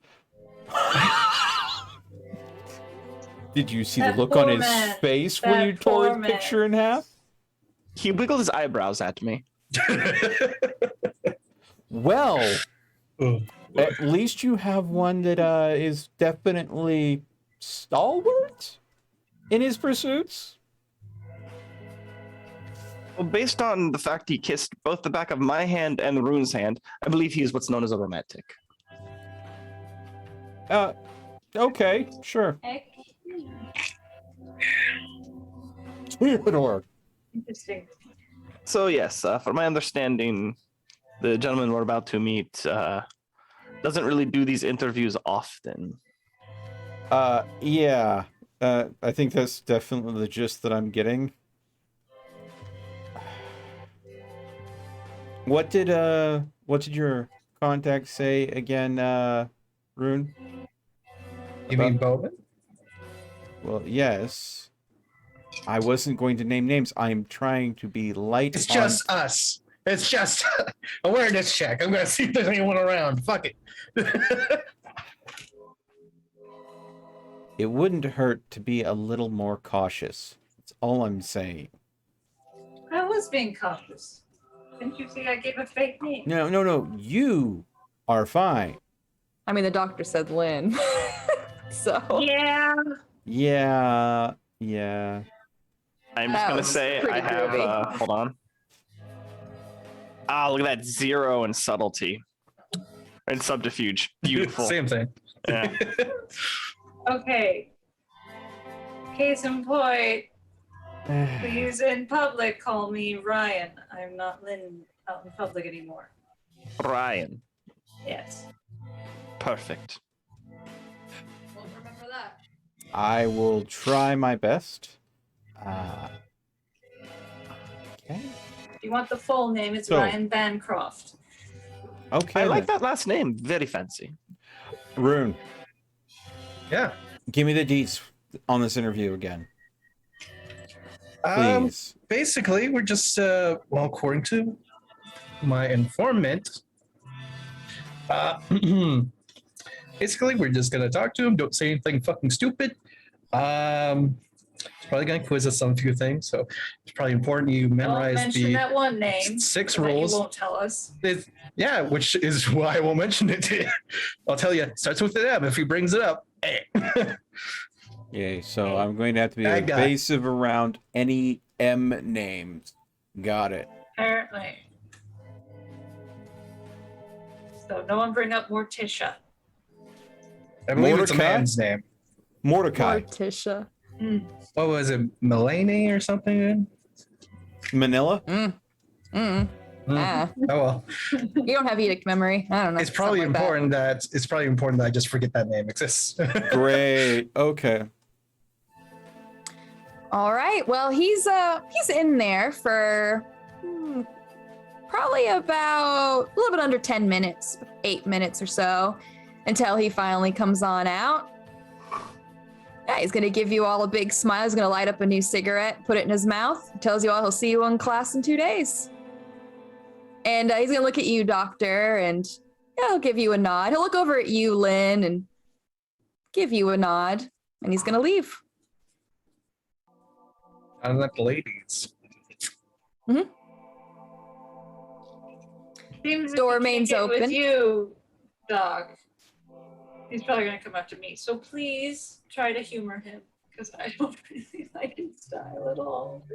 Did you see That the look on poor his man. face when That you tore his poor man. picture in half? He wiggled his eyebrows at me. Well, at least you have one that is definitely stalwart in his pursuits. Well, based on the fact he kissed both the back of my hand and Rune's hand, I believe he is what's known as a romantic. Okay, sure. Theodore. Interesting. So yes, from my understanding, the gentleman we're about to meet doesn't really do these interviews often. Yeah. I think that's definitely the gist that I'm getting. What did your contact say again, Rune? You mean Bowman? Well, yes. I wasn't going to name names. I'm trying to be light. It's just us. It's just awareness check. I'm gonna see if there's anyone around. Fuck it. It wouldn't hurt to be a little more cautious. That's all I'm saying. I was being cautious. Didn't you see I gave a fake name? No. You are fine. I mean, the doctor said Lynn. So. Yeah. Yeah. I'm just That gonna was say pretty I have. groovy. Hold on. Ah, look at that 0 in subtlety and subterfuge. Beautiful. Same thing. Yeah. Okay. Case in point, please in public call me Ryan. I'm not Lynn out in public anymore. Ryan. Yes. Perfect. Well, remember that. I will try my best. Okay. If you want the full name, it's So- Ryan Bancroft. Okay. I like then. that last name. Very fancy. Rune, Yeah. give me the deets on this interview again, Um, please. basically, we're just well, according to my informant, basically, we're just gonna talk to him. Don't say anything fucking stupid. He's probably gonna quiz us on a few things, so it's probably important you Don't memorize mention the that one name. 6 that rules. You won't tell us. Yeah, which is why I won't mention it to you. I'll tell you, it starts with an M if he brings it up. Yay, so I'm going to have to be Bad guy. evasive around any M names. Got it. Apparently. So no one bring up Morticia. I believe it's a Mordecai? man's name. Mordecai. Morticia. What was it, Mulaney or something? Manila? Hmm. Ah, Oh well, you don't have edict memory. I don't know. it's probably something like that. important that I just forget that name exists. Great. Okay. All right. Well, he's in there for probably about a little bit under 10 minutes, 8 minutes or so, until he finally comes on out. Yeah, he's gonna give you all a big smile. He's gonna light up a new cigarette, put it in his mouth. Tells you all he'll see you in class in 2 days. And he's gonna look at you, doctor, and yeah, he'll give you a nod. He'll look over at you, Lynn, and give you a nod, and he's gonna leave. I'm not the ladies. Seems Door if he remains can't get open. With you, dog. He's probably gonna come up to me. So please try to humor him, because I don't really like his style at all.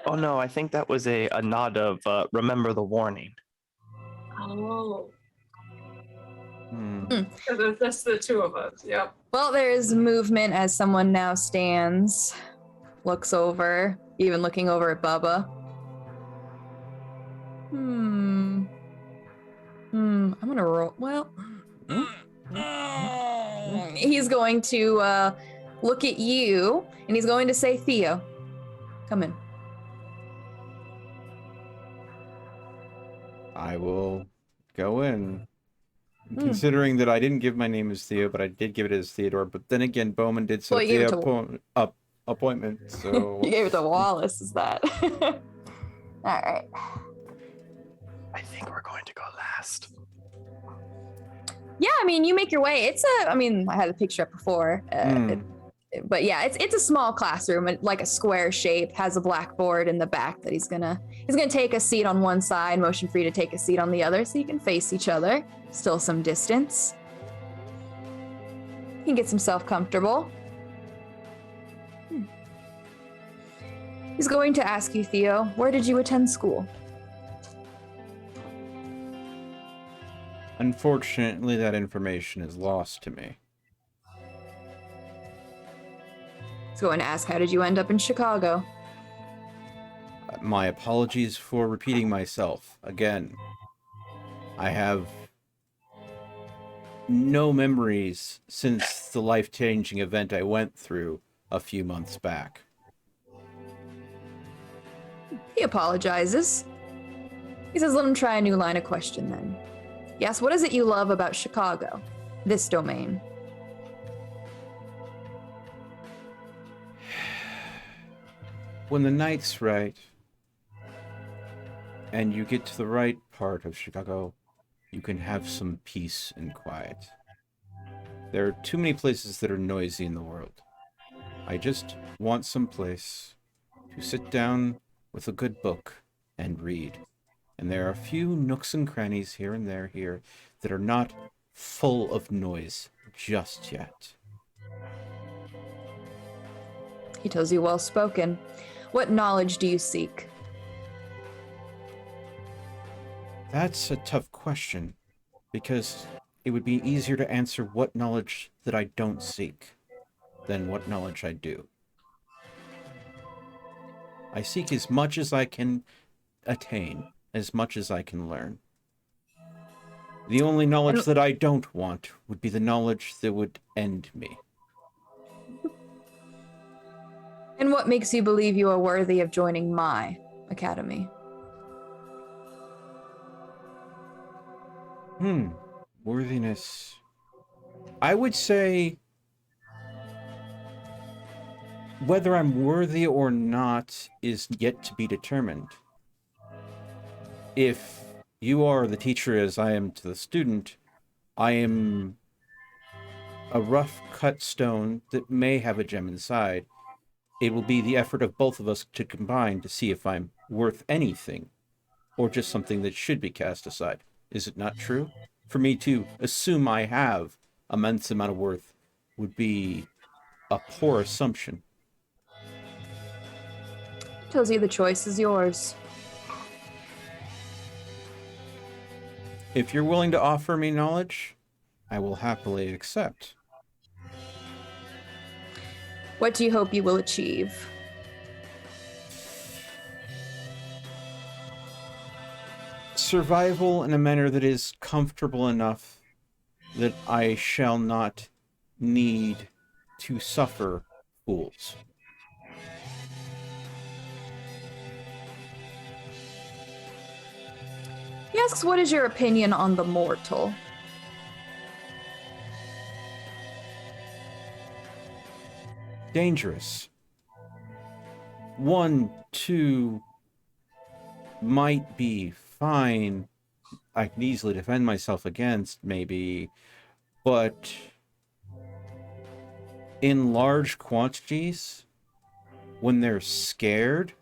Oh no, I think that was a nod of remember the warning. Oh. Hmm. So that's the 2 of us. Yep. Well, there's movement as someone now stands, looks over, even looking over at Bubba. I'm gonna roll. Well, he's going to look at you, and he's going to say, Theo, come in. I will go in. Considering that I didn't give my name as Theo, but I did give it as Theodore. But then again, Bowman did set Well, you gave the it appointment. So You gave it to Wallace, is that? All right. I think we're going to go last. Yeah, I mean, you make your way. I had a picture up before. But yeah, it's a small classroom, like a square shape, has a blackboard in the back that he's gonna take a seat on one side, motion for you to take a seat on the other, so you can face each other. Still some distance. He can get himself comfortable. He's going to ask you, Theo, where did you attend school? unfortunately, that information is lost to me. He's going to ask, how did you end up in Chicago? My apologies for repeating myself. Again, I have no memories since the life-changing event I went through a few months back. He apologizes. He says, let him try a new line of question then. Yes, what is it you love about Chicago? This domain. When the night's right, and you get to the right part of Chicago, you can have some peace and quiet. There are too many places that are noisy in the world. I just want some place to sit down with a good book and read. And there are a few nooks and crannies here and there here that are not full of noise just yet. He tells you well spoken. What knowledge do you seek? That's a tough question, because it would be easier to answer what knowledge that I don't seek than what knowledge I do. I seek as much as I can attain, as much as I can learn. The only knowledge that I don't want would be the knowledge that would end me. And what makes you believe you are worthy of joining my academy? Worthiness. I would say whether I'm worthy or not is yet to be determined. If you are the teacher as I am to the student, I am a rough cut stone that may have a gem inside. It will be the effort of both of us to combine to see if I'm worth anything, or just something that should be cast aside. Is it not true? For me to assume I have immense amount of worth would be a poor assumption. Tells you the choice is yours. If you're willing to offer me knowledge, I will happily accept. What do you hope you will achieve? Survival in a manner that is comfortable enough that I shall not need to suffer fools. He asks, what is your opinion on the mortal? Dangerous. 1, 2 might be fine. I can easily defend myself against, maybe, but in large quantities, when they're scared,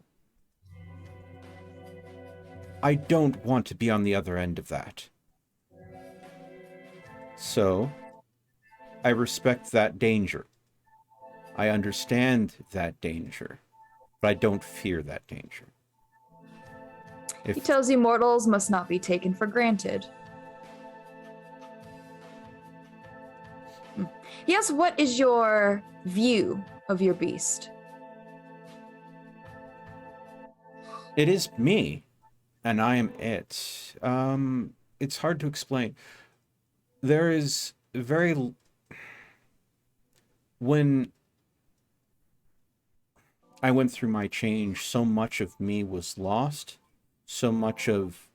I don't want to be on the other end of that. So, I respect that danger. I understand that danger, but I don't fear that danger. He tells you mortals must not be taken for granted. Yes, what is your view of your beast? It is me, and I am it. It's hard to explain. There is very... When I went through my change, so much of me was lost. So much of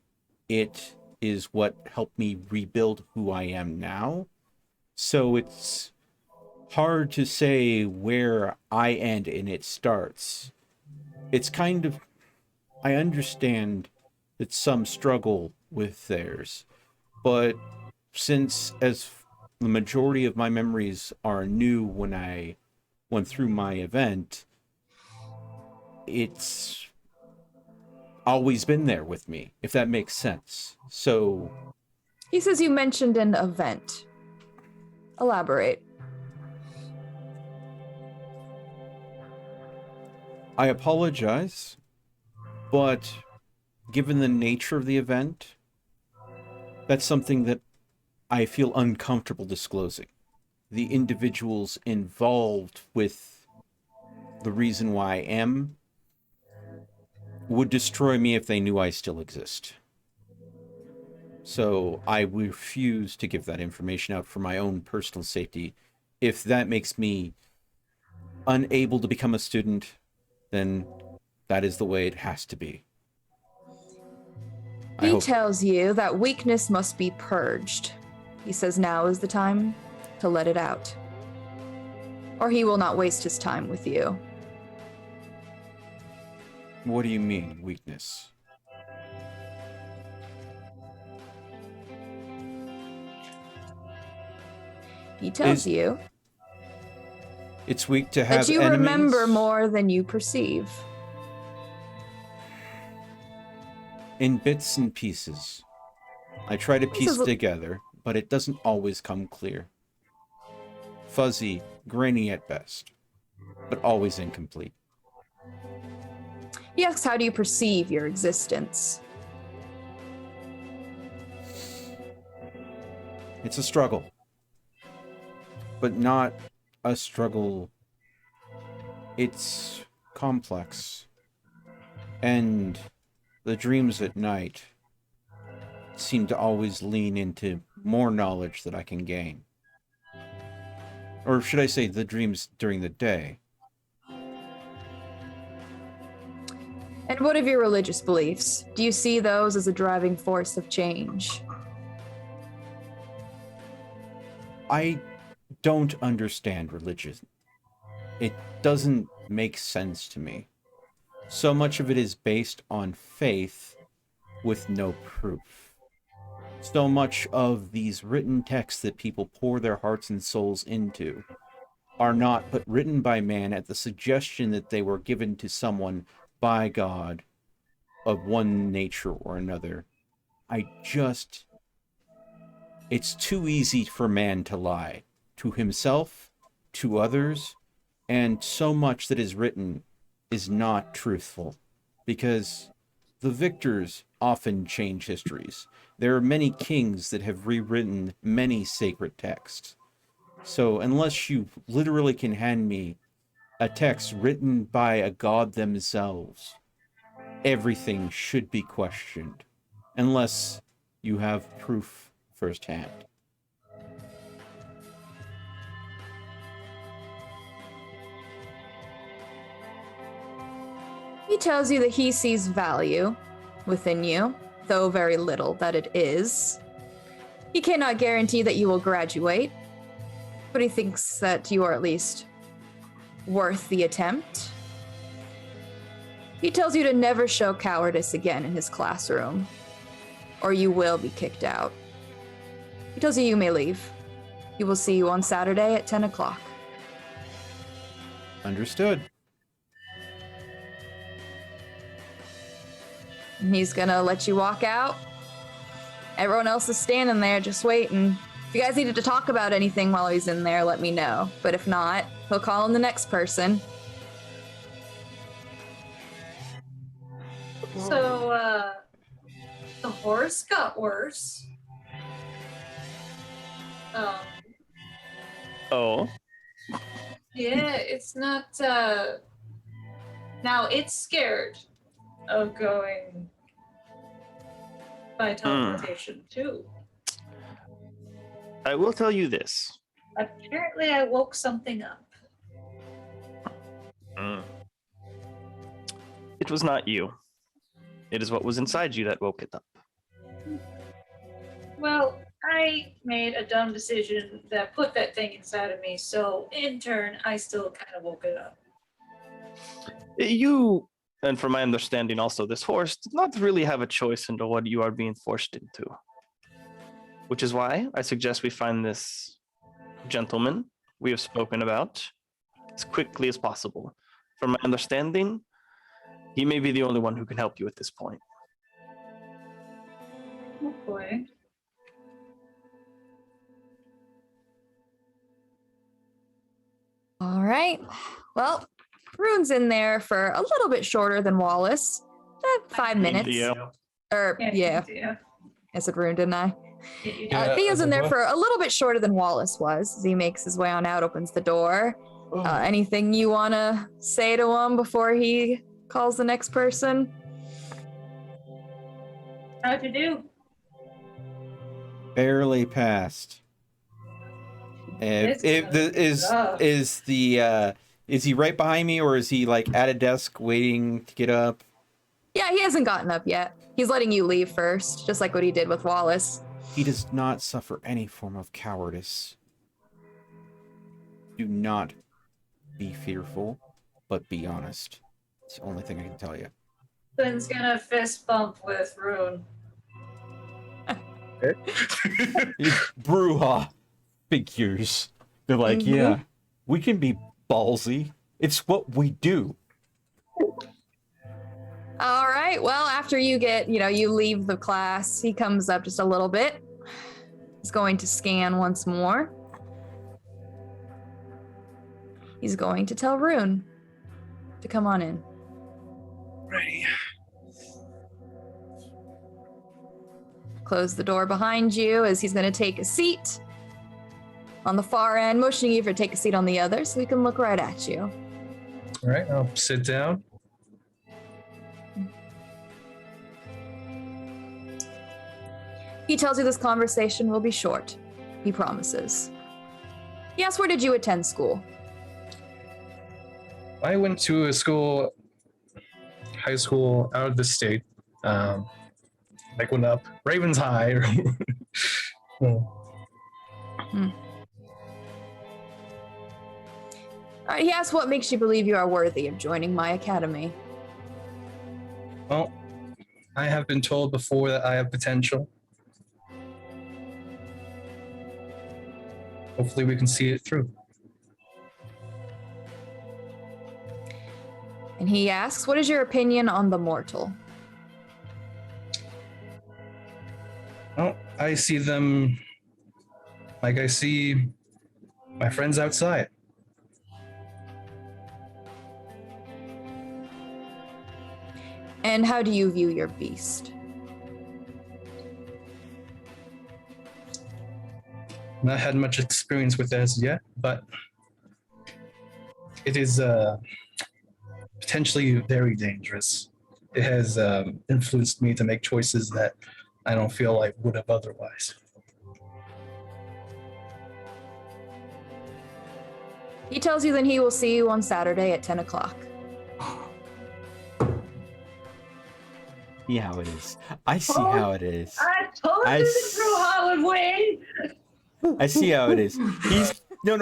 it is what helped me rebuild who I am now. So it's hard to say where I end and it starts. It's kind of... I understand that some struggle with theirs, but since as the majority of my memories are new when I went through my event, it's always been there with me, if that makes sense. So... He says you mentioned an event. Elaborate. I apologize, but given the nature of the event, that's something that I feel uncomfortable disclosing. The individuals involved with the reason why I am would destroy me if they knew I still exist. So I refuse to give that information out for my own personal safety. If that makes me unable to become a student, then that is the way it has to be. He tells you that weakness must be purged. He says now is the time to let it out. Or he will not waste his time with you. What do you mean, weakness? He tells you it's weak to have that you enemies? remember more than you perceive. In bits and pieces. I try to piece together, but it doesn't always come clear. Fuzzy, grainy at best, but always incomplete. He asks, how do you perceive your existence? It's a struggle, but not a struggle. It's complex. And the dreams at night seem to always lean into more knowledge that I can gain. Or should I say the dreams during the day. And what of your religious beliefs? Do you see those as a driving force of change? I don't understand religion. It doesn't make sense to me. So much of it is based on faith with no proof. So much of these written texts that people pour their hearts and souls into are not but written by man at the suggestion that they were given to someone by God of one nature or another. It's too easy for man to lie to himself, to others, and so much that is written is not truthful, because the victors often change histories. There are many kings that have rewritten many sacred texts. So unless you literally can hand me a text written by a god themselves, everything should be questioned, unless you have proof firsthand. He tells you that he sees value within you, though very little that it is. He cannot guarantee that you will graduate, but he thinks that you are at least worth the attempt. He tells you to never show cowardice again in his classroom, or you will be kicked out. He tells you may leave. He will see you on Saturday at 10 o'clock. Understood. And he's gonna let you walk out. Everyone else is standing there just waiting. If you guys needed to talk about anything while he's in there, let me know. But if not, he'll call in the next person. So, the horse got worse. Oh. Yeah, it's not, now it's scared of going by teleportation too. I will tell you this. Apparently I woke something up. It was not you. It is what was inside you that woke it up. Well, I made a dumb decision that put that thing inside of me, so in turn, I still kind of woke it up. You, and from my understanding also, this horse does not really have a choice into what you are being forced into. Which is why I suggest we find this gentleman we have spoken about as quickly as possible. From my understanding, he may be the only one who can help you at this point. Oh boy. All right. Well, Rune's in there for a little bit shorter than Wallace. 5 minutes. Yeah. Yeah. I said Rune, didn't I? Yeah, Thea's in there what? for a little bit shorter than Wallace was. As he makes his way on out, opens the door. Anything you want to say to him before he calls the next person? How'd you do? Barely passed. This is rough. Is he right behind me, or is he like at a desk waiting to get up? Yeah, he hasn't gotten up yet. He's letting you leave first, just like what he did with Wallace. He does not suffer any form of cowardice. Do not be fearful, but be honest. It's the only thing I can tell you. Lynn's gonna fist bump with Rune. Bruja figures. They're like, yeah, we can be ballsy. It's what we do. All right. Well, after you get, you leave the class, he comes up just a little bit. He's going to scan once more. He's going to tell Rune to come on in. Ready. Close the door behind you as he's going to take a seat on the far end, motioning you for take a seat on the other so he can look right at you. All right, I'll sit down. He tells you this conversation will be short. He promises. He asks, where did you attend school? I went to a school, high school out of the state. Like went up Ravens High. All right, he asks, what makes you believe you are worthy of joining my academy? Well, I have been told before that I have potential. Hopefully we can see it through. And he asks, what is your opinion on the mortal? Well, I see them like I see my friends outside. And how do you view your beast? Not had much experience with it as yet, but it is potentially very dangerous. It has influenced me to make choices that I don't feel I would have otherwise. He tells you then he will see you on Saturday at 10 o'clock. See how it is. I see how it is. I told you the Bruja would win. I see how it is. He's no.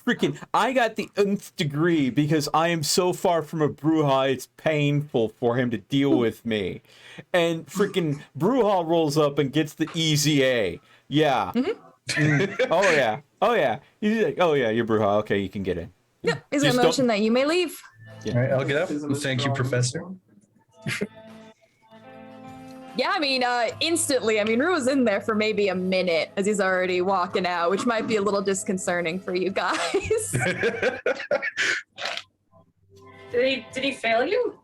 Freaking! I got the nth degree because I am so far from a Bruja. It's painful for him to deal with me, and freaking Bruja rolls up and gets the easy A. Yeah. Oh yeah. He's like, oh yeah, you're Bruja. Okay, you can get in. Yep. Is there a motion that you may leave? Yeah. All right, I'll get up. Thank you, Professor. Yeah, I mean, instantly. I mean, Rue was in there for maybe a minute as he's already walking out, which might be a little disconcerting for you guys. Did he fail you?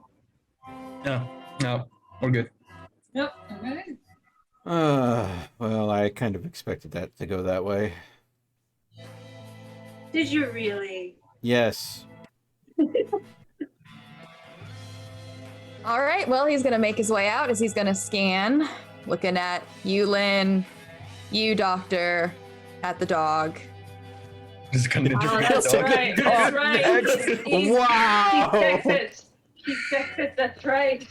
No, we're good. Nope. Okay. Well, I kind of expected that to go that way. Did you really? Yes. All right, well, he's going to make his way out as he's going to scan, looking at you, Lynn, you, Doctor, at the dog. Just gonna That's right. That's right. Wow. He fixed it. That's right.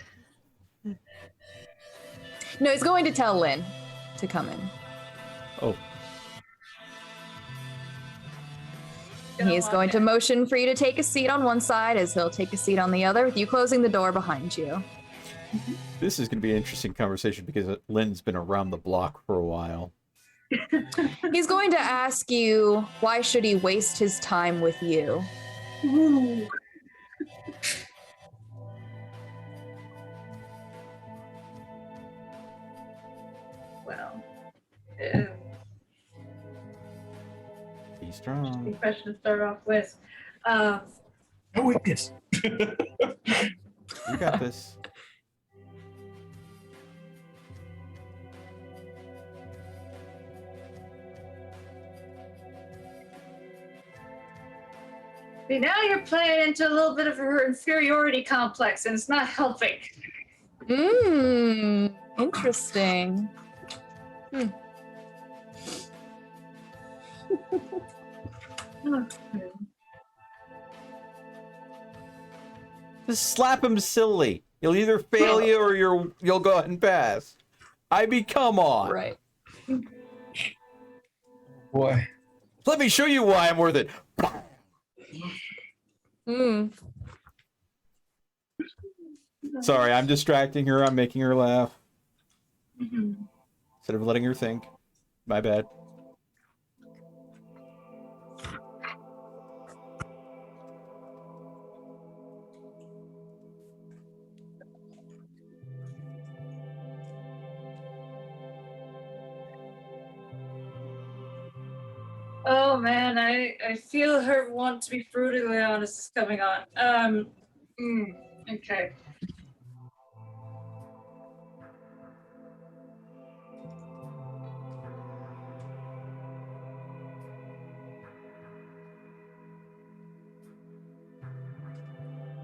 No, he's going to tell Lynn to come in. Oh. He is going to motion for you to take a seat on one side as he'll take a seat on the other, with you closing the door behind you. This is going to be an interesting conversation because Lynn's been around the block for a while. He's going to ask you, why should he waste his time with you? Ooh. Well, Be strong. good question to start off with. No weakness. You got this. See, now you're playing into a little bit of her inferiority complex, and it's not helping. Interesting. Just slap him silly. He'll either fail you or you'll go ahead and pass. I mean, come on. Right. Boy. Let me show you why I'm worth it. Sorry, I'm distracting her. I'm making her laugh. Instead of letting her think. My bad. Oh man, I feel her want to be brutally honest is coming on. Okay.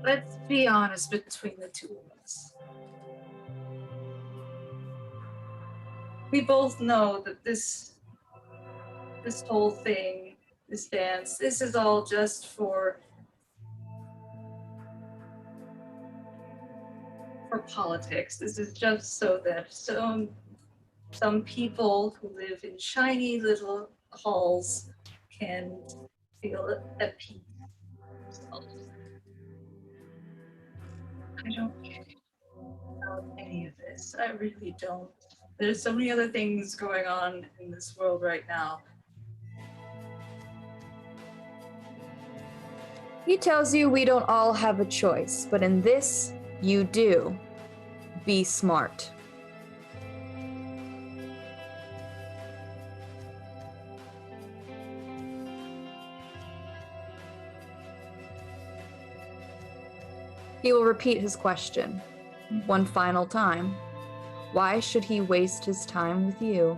Let's be honest between the two of us. We both know that this whole thing, this dance, this is all just for politics. This is just so that some people who live in shiny little halls can feel at peace. I don't care about any of this. I really don't. There's so many other things going on in this world right now. He tells you we don't all have a choice, but in this, you do. Be smart. He will repeat his question one final time. Why should he waste his time with you?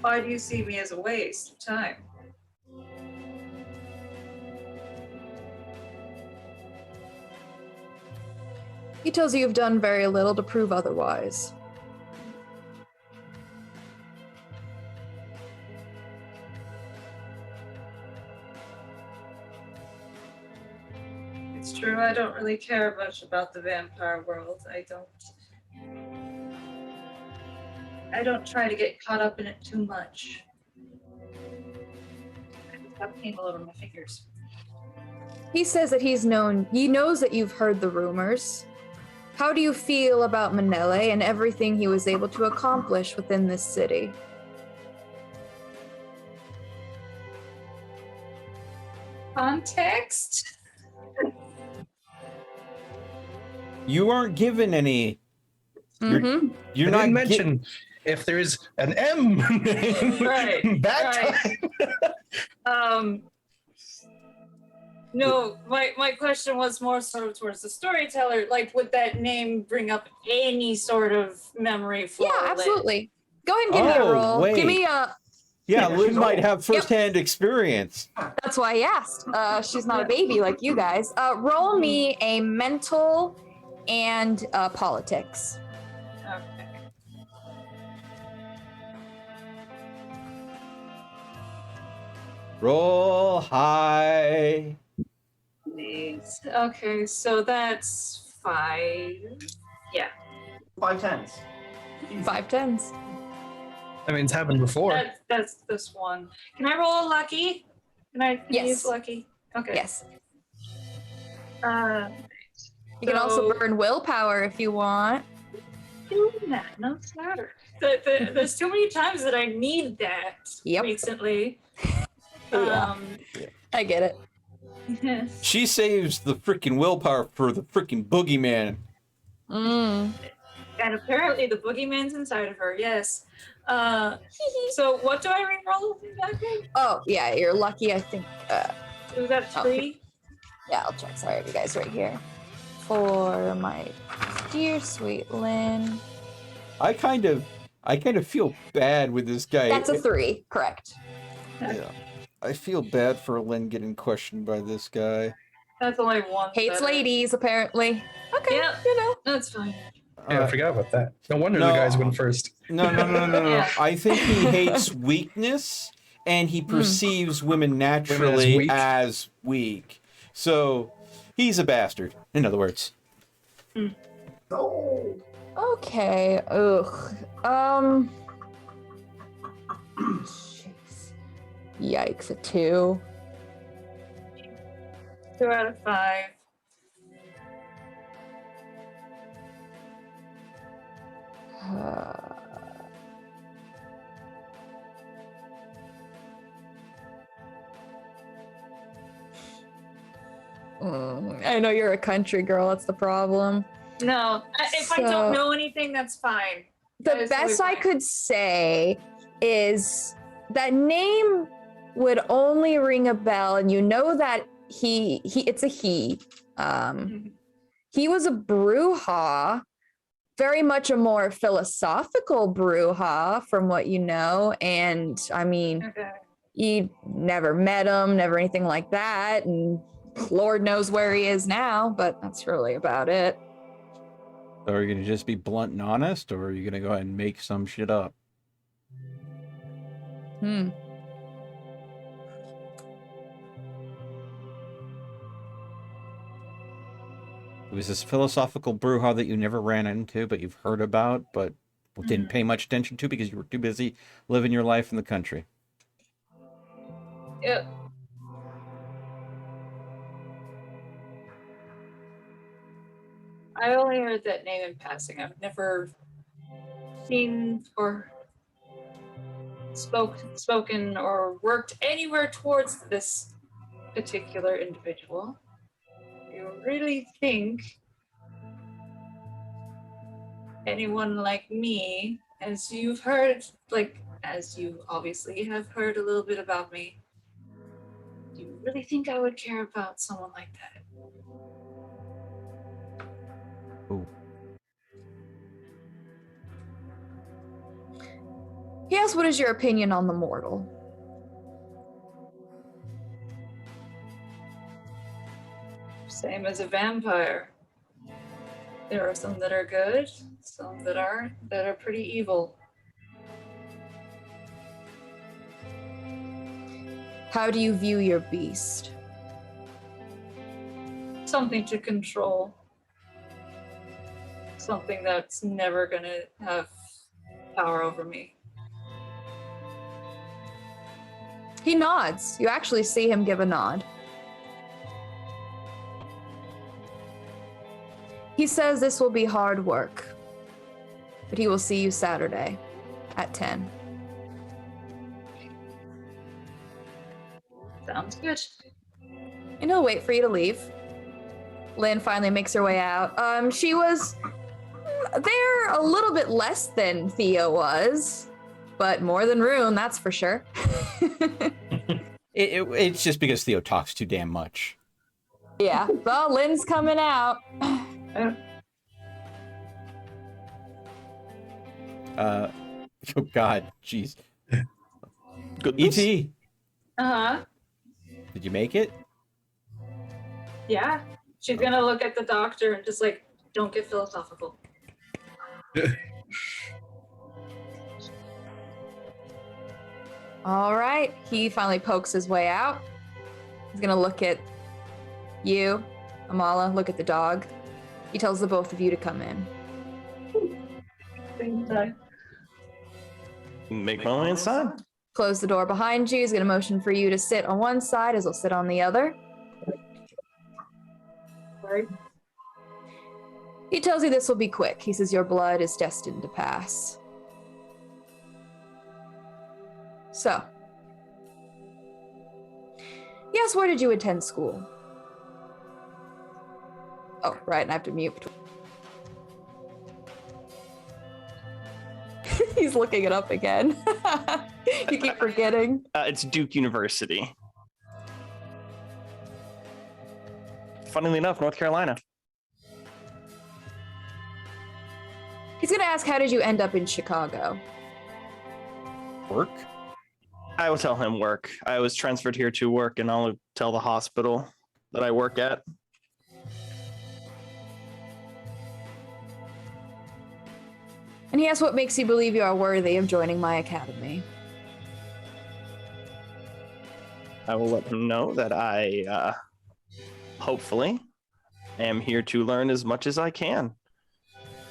Why do you see me as a waste of time? He tells you you've done very little to prove otherwise. It's true, I don't really care much about the vampire world. I don't try to get caught up in it too much. I just have paint all over my fingers. He says that he knows that you've heard the rumors. How do you feel about Manele and everything he was able to accomplish within this city? Context? You aren't given any. You're I not didn't mention if there's an M Right, that time. No, my question was more sort of towards the storyteller. Like, would that name bring up any sort of memory for Yeah, Lynn? absolutely. Go ahead and give me a roll. wait. Give me a... Yeah, Lynn might have firsthand experience. That's why I asked. She's not a baby like you guys. Roll me a mental and politics. Okay. Roll high. Please. Okay, so that's 5. Yeah. 5 10s. 5 10s. I mean, it's happened before. That's this one. Can I roll a lucky? Can I Yes. use lucky? Okay. Yes. You So- can also burn willpower if you want. Doing that, no matter. There's too many times that I need that Yep. recently. Yeah. I get it. She saves the freaking willpower for the freaking boogeyman. And apparently the boogeyman's inside of her, yes. So what do I re-roll exactly? Oh, yeah, you're lucky, I think. Was that 3? Yeah, I'll check. Sorry, you guys, right here. for my dear sweet Lynn. I kind of feel bad with this guy. That's a 3, correct. Yeah. I feel bad for Lynn getting questioned by this guy. That's only one. Hates better. ladies, apparently. Okay, Yeah. you know. That's fine. Yeah, I forgot about that. No wonder no, the guys went first. No. Yeah. I think he hates weakness, and he perceives women naturally as weak. So he's a bastard, in other words. No. Okay. Ugh. Jeez. Yikes, a 2. 2 out of 5. I know you're a country girl. That's the problem. No, if I So- don't know anything, that's fine. That The is best totally I fine. could say is that name would only ring a bell, and you know that he it's a he. He was a Bruja, very much a more philosophical Bruja from what you know. And I mean, Okay. you never met him, never anything like that. And Lord knows where he is now, but that's really about it. So are you going to just be blunt and honest, or are you going to go ahead and make some shit up? It was this philosophical Bruja that you never ran into, but you've heard about, but didn't pay much attention to because you were too busy living your life in the country. Yep. I only heard that name in passing. I've never seen or spoken or worked anywhere towards this particular individual. You really think anyone like me, as you've heard, as you obviously have heard a little bit about me, do you really think I would care about someone like that? Ooh. Yes, what is your opinion on the mortal? Same as a vampire. There are some that are good, some that are pretty evil. How do you view your beast? Something to control. Something that's never gonna have power over me. He nods. You actually see him give a nod. He says this will be hard work, but he will see you Saturday at 10. Sounds good. And he'll wait for you to leave. Lynn finally makes her way out. She was there a little bit less than Theo was, but more than Rune, that's for sure. It's just because Theo talks too damn much. Yeah, well, Lynn's coming out. Oh God, jeez. Good. E.T., Uh-huh. did you make it? Yeah. She's gonna look at the doctor and just like, don't get philosophical. All right, he finally pokes his way out. He's gonna look at you, Amala, look at the dog. He tells the both of you to come in. Same time. Make my way inside. Close the door behind you. He's gonna motion for you to sit on one side as he'll sit on the other. Sorry. He tells you this will be quick. He says your blood is destined to pass. So, yes, where did you attend school? Oh, right, and I have to mute. He's looking it up again. You keep forgetting. It's Duke University. Funnily enough, North Carolina. He's gonna ask, how did you end up in Chicago? Work? I will tell him work. I was transferred here to work, and I'll tell the hospital that I work at. And he asks, what makes you believe you are worthy of joining my academy? I will let him know that I, hopefully, am here to learn as much as I can.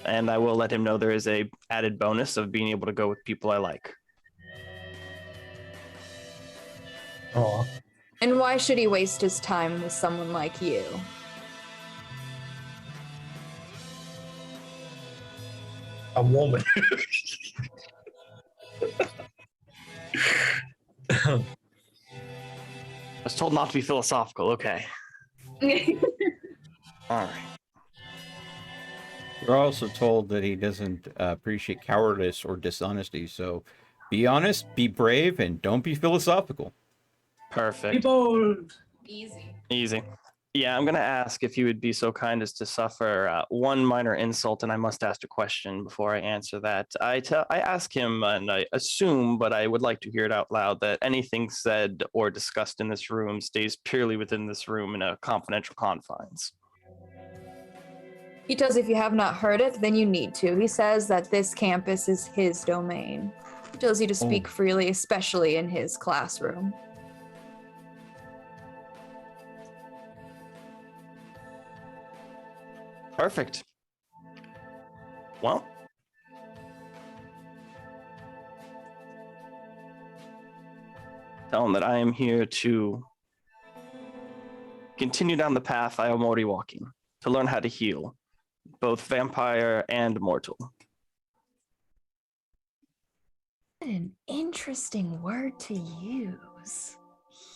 And I will let him know there is a added bonus of being able to go with people I like. Aw. And why should he waste his time with someone like you? A woman. I was told not to be philosophical. Okay. All right. We're also told that he doesn't appreciate cowardice or dishonesty. So be honest, be brave, and don't be philosophical. Perfect. Be bold. Easy. Easy. Yeah, I'm going to ask if you would be so kind as to suffer one minor insult, and I must ask a question before I answer that. I ask him, and I assume, but I would like to hear it out loud, that anything said or discussed in this room stays purely within this room in a confidential confines. He tells if you have not heard it, then you need to. He says that this campus is his domain. He tells you to speak freely, especially in his classroom. Perfect. Well, tell him that I am here to continue down the path I am already walking, to learn how to heal, both vampire and mortal. What an interesting word to use.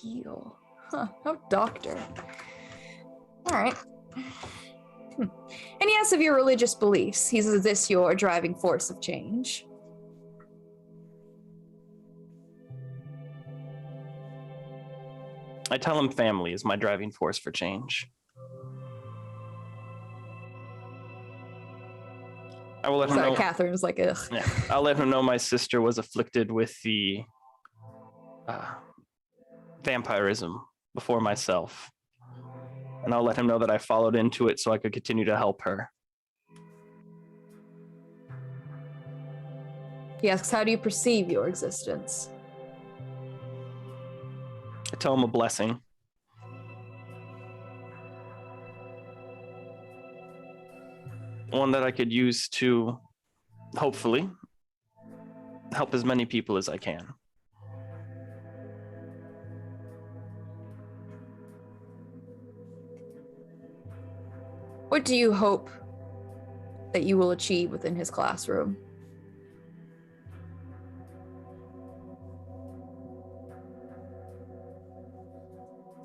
Heal. Huh, how doctor. All right. And he asks of your religious beliefs. He says, is this your driving force of change? I tell him family is my driving force for change. I will let him Sorry, know. Catherine's like, ugh. Yeah, I'll let him know my sister was afflicted with the vampirism before myself. And I'll let him know that I followed into it so I could continue to help her. He asks, how do you perceive your existence? I tell him a blessing. One that I could use to, hopefully, help as many people as I can. What do you hope that you will achieve within his classroom?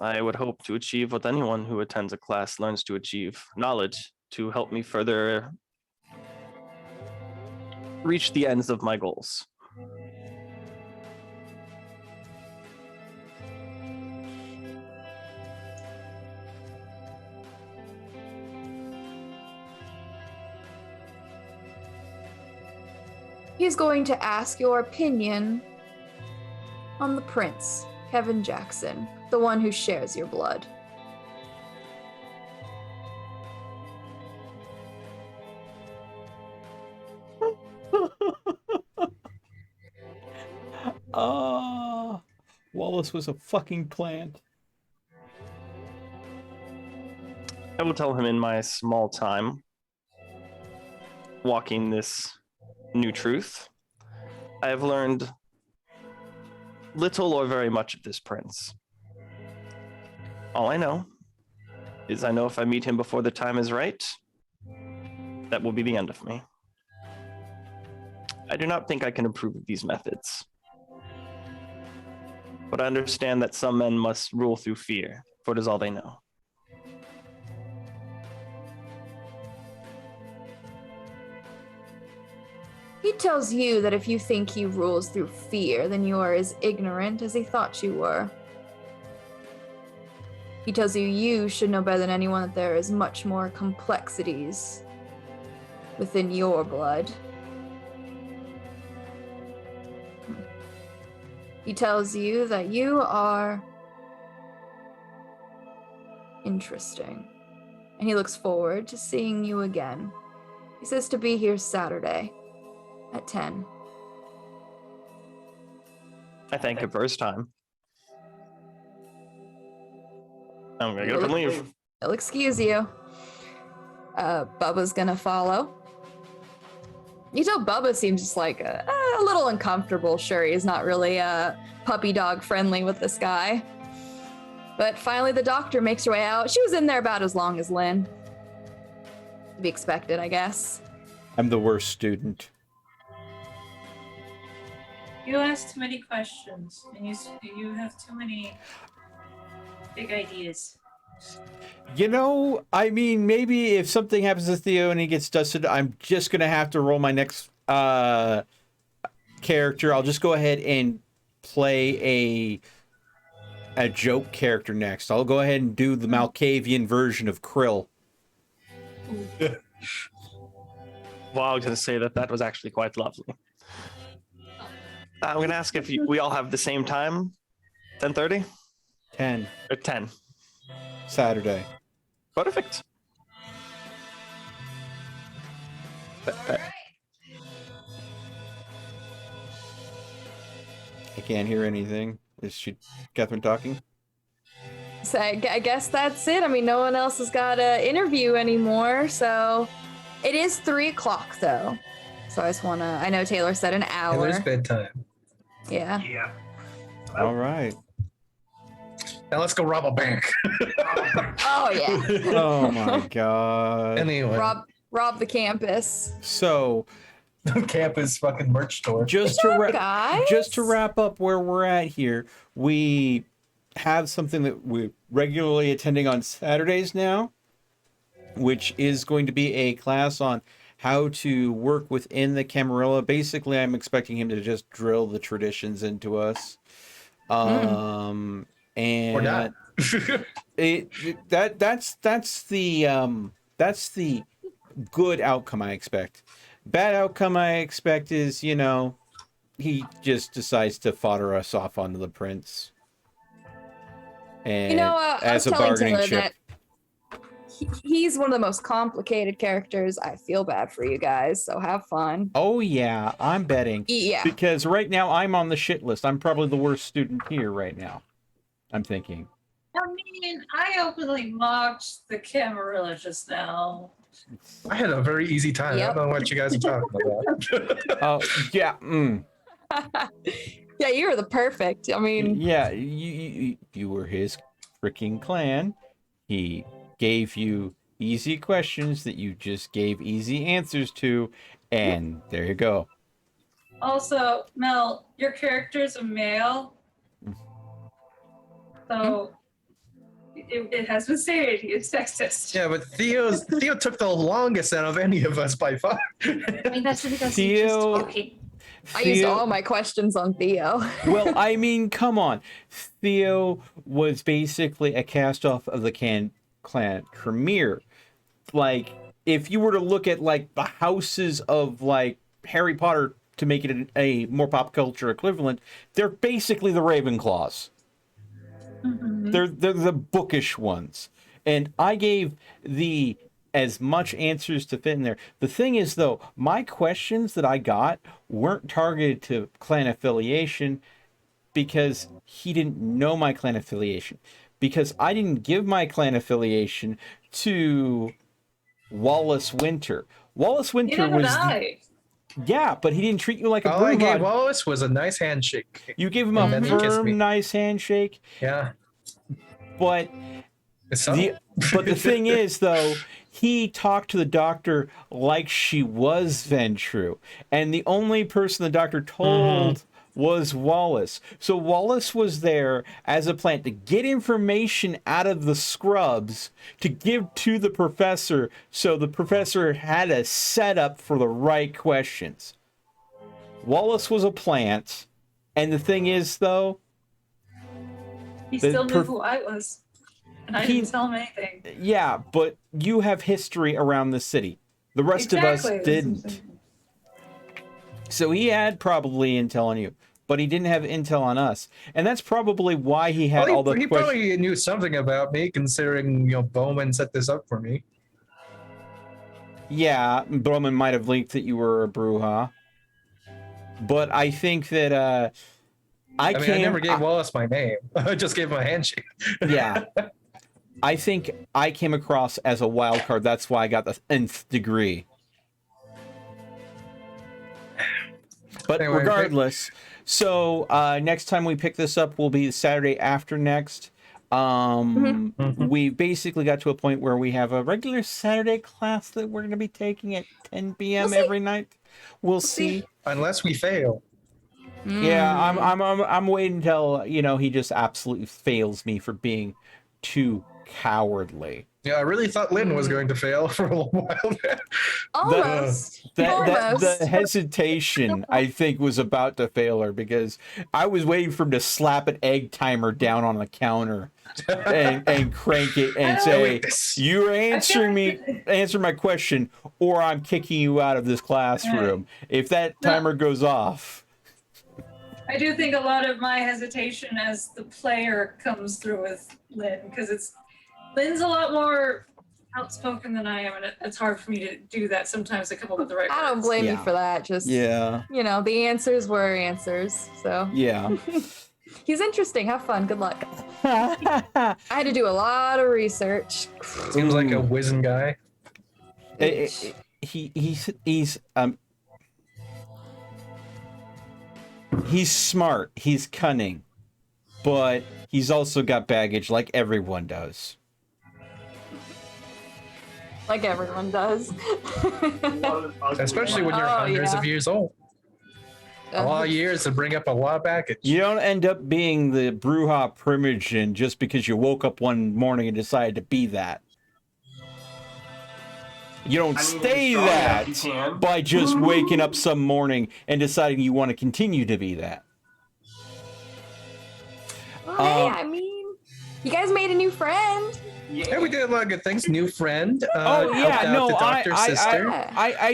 I would hope to achieve what anyone who attends a class learns to achieve: knowledge to help me further reach the ends of my goals. He's going to ask your opinion on the prince, Kevin Jackson, the one who shares your blood. Wallace was a fucking plant. I will tell him in my small time walking this new truth, I have learned little or very much of this prince. All I know is I know if I meet him before the time is right, that will be the end of me. I do not think I can approve of these methods. But I understand that some men must rule through fear, for it is all they know. He tells you that if you think he rules through fear, then you are as ignorant as he thought you were. He tells you you should know better than anyone that there is much more complexities within your blood. He tells you that you are interesting, and he looks forward to seeing you again. He says to be here Saturday at 10. I thank him for his time. I'm gonna get up and leave. He'll excuse you. Bubba's gonna follow. You tell Bubba seems just like a little uncomfortable. Sure, he's not really puppy dog friendly with this guy. But finally the doctor makes her way out. She was in there about as long as Lynn. To be expected, I guess. I'm the worst student. You ask too many questions, and you have too many big ideas. You know, I mean, maybe if something happens to Theo and he gets dusted, I'm just gonna have to roll my next character. I'll just go ahead and play a joke character next. I'll go ahead and do the Malkavian version of Krill. Well, I was going to say that was actually quite lovely. I'm going to ask if we all have the same time. 10:30? 10. Or 10. Saturday. Perfect. I can't hear anything. Is Catherine talking? So I guess that's it. I mean, no one else has got an interview anymore, so it is 3:00 though. So I just I know Taylor said an hour. Taylor's bedtime. Yeah. Yeah. All right. Now let's go rob a bank. Oh yeah. Oh my god. Anyway, Rob the campus. So campus fucking merch store. just to wrap up where we're at here, we have something that we're regularly attending on Saturdays now, which is going to be a class on how to work within the Camarilla. Basically, I'm expecting him to just drill the traditions into us. And Or not. that's the good outcome I expect. Bad outcome I expect is, you know, he just decides to fodder us off onto the prince. And as a bargaining chip. He's one of the most complicated characters. I feel bad for you guys, so have fun. Oh yeah, I'm betting. Yeah. Because right now I'm on the shit list. I'm probably the worst student here right now. I'm thinking. I mean, I openly mocked the Camarilla just now. I had a very easy time. Yep. I don't know what you guys are talking about. Oh yeah. Yeah, you were the perfect. I mean, Yeah, you were his freaking clan. He gave you easy questions that you just gave easy answers to, and there you go. Also, Mel, your character's a male. So it has been stated he is sexist. Yeah, but Theo took the longest out of any of us by far. I mean, that's because Theo- he's just talking. I used all my questions on Theo. Well, I mean, come on. Theo was basically a cast off of the clan Tremere. Like, if you were to look at like the houses of like Harry Potter to make it a more pop culture equivalent, they're basically the Ravenclaws. Mm-hmm. They're the bookish ones. And I gave as much answers to fit in there. The thing is, though, my questions that I got weren't targeted to clan affiliation because he didn't know my clan affiliation. Because I didn't give my clan affiliation to Wallace Winter. Wallace Winter Neither was... did I. Yeah, but he didn't treat you like a All I gave brood. Wallace was a nice handshake. You gave him a And then he kissed me. firm, nice handshake. Yeah. But So? the thing is, though, he talked to the doctor like she was Ventrue. And the only person the doctor told was Wallace. So Wallace was there as a plant to get information out of the scrubs to give to the professor, so the professor had a setup for the right questions. Wallace was a plant. And the thing is, though, He still knew who I was. And I didn't tell him anything. yeah, but you have history around the city. The rest of us didn't. So he had probably intel on you, but he didn't have intel on us, and that's probably why he had all the. He probably knew something about me, considering Bowman set this up for me. Yeah, Bowman might have leaked that you were a Bruja, but I think that I never gave Wallace my name. I just gave him a handshake. Yeah. I think I came across as a wild card. That's why I got the nth degree. But anyway, regardless, so next time we pick this up will be the Saturday after next. We basically got to a point where we have a regular Saturday class that we're going to be taking at 10 p.m. every night. We'll see. Unless we fail. Yeah, I'm waiting until he just absolutely fails me for being too cowardly. Yeah, I really thought Lynn was going to fail for a while there. Almost. The hesitation, I think, was about to fail her because I was waiting for him to slap an egg timer down on the counter and crank it and say, "You're answer my question, or I'm kicking you out of this classroom." If that timer goes off. I do think a lot of my hesitation as the player comes through with Lynn, because Lynn's a lot more outspoken than I am, and it's hard for me to do that sometimes to come up with the right words. I don't blame you for that. Just the answers were answers. So yeah. He's interesting. Have fun. Good luck. I had to do a lot of research. Seems like a wizened guy. He's smart. He's cunning, but he's also got baggage, like everyone does. Like everyone does. Especially when you're hundreds of years old. A lot of years to bring up a lot of baggage. You don't end up being the Bruja Primogen just because you woke up one morning and decided to be that. You don't stay that by just waking up some morning and deciding you want to continue to be that. Well, hey, you guys made a new friend. Yeah, we did a lot of good things. New friend. I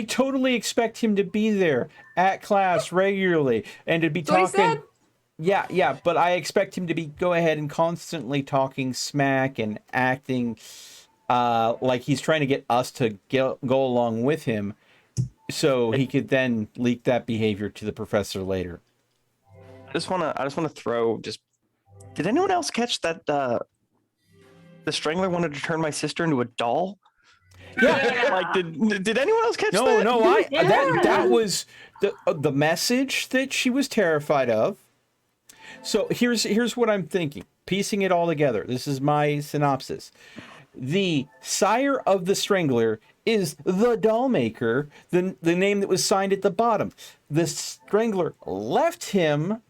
totally expect him to be there at class regularly and to be talking. Yeah, but I expect him to go ahead and constantly talking smack and acting like he's trying to get us to go along with him, so he could then leak that behavior to the professor later. I just want to throw. Did anyone else catch that? The Strangler wanted to turn my sister into a doll. Yeah. Did anyone else catch that? No. That was the message that she was terrified of. So here's what I'm thinking. Piecing it all together. This is my synopsis. The sire of the Strangler is the doll maker, the name that was signed at the bottom. The Strangler left him,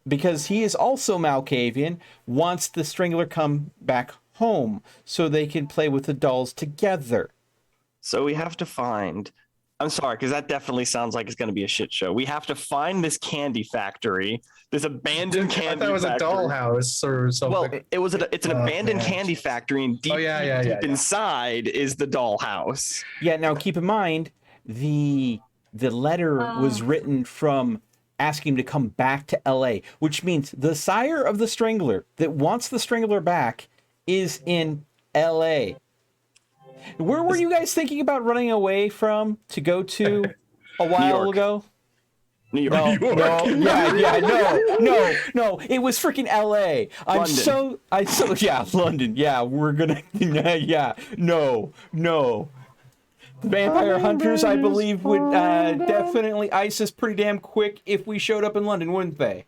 because he is also Malkavian, wants the Strangler come back home so they can play with the dolls together. So we have to find... I'm sorry, because that definitely sounds like it's going to be a shit show. We have to find this candy factory, this abandoned candy factory. I thought it was a dollhouse or something. Well, it's an abandoned candy factory, and deep inside is the dollhouse. Yeah, now keep in mind, the letter was written from asking him to come back to LA, which means the sire of the Strangler that wants the Strangler back is in LA. Where were you guys thinking about running away from to go to a while ago? New York. No. It was freaking LA. London. Yeah, we're gonna. No. The vampire hunters, I believe, would definitely ice us pretty damn quick if we showed up in London, wouldn't they?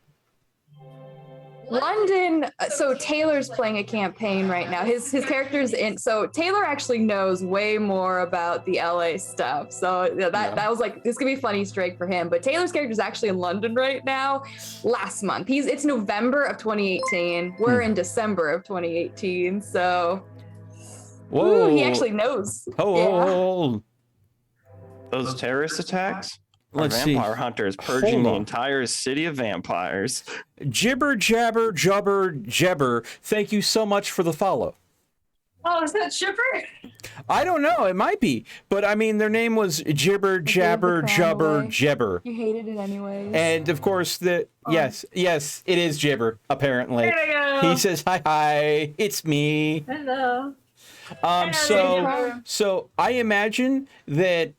London. So Taylor's playing a campaign right now. His character's in. So Taylor actually knows way more about the LA stuff. So that was like, this could be funny straight for him. But Taylor's character's actually in London right now. Last month, it's November of 2018. We're in December of 2018. So. Whoa. Ooh, he actually knows. Those terrorist attacks? Let's vampire hunters purging the entire city of vampires. Jibber jabber jubber jabber. Thank you so much for the follow. Oh, is that Chipper? I don't know. It might be, but I mean, their name was Jibber Jabber the crown Jubber away. Jibber, You hated it anyways. and of course yes, it is Jibber. Apparently, There we go. he says hi, it's me. Hello. So I imagine that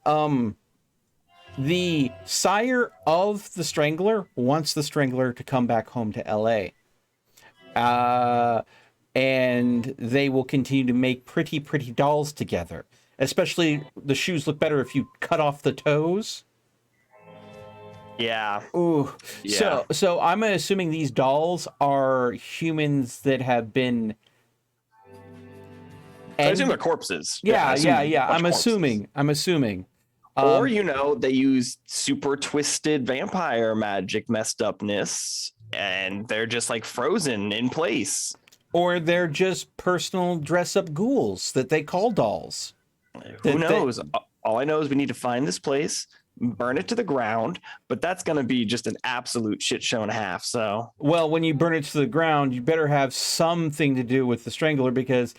the sire of the Strangler wants the Strangler to come back home to L.A. And they will continue to make pretty dolls together. Especially the shoes look better if you cut off the toes. Yeah. Ooh. Yeah. So I'm assuming these dolls are humans that have been. I assume they're corpses. Yeah. I'm corpses. assuming. Or they use super twisted vampire magic messed upness, and they're just like frozen in place. Or they're just personal dress-up ghouls that they call dolls. Who knows? All I know is we need to find this place, burn it to the ground, but that's going to be just an absolute shit show and a half. So, well, when you burn it to the ground, you better have something to do with the Strangler, because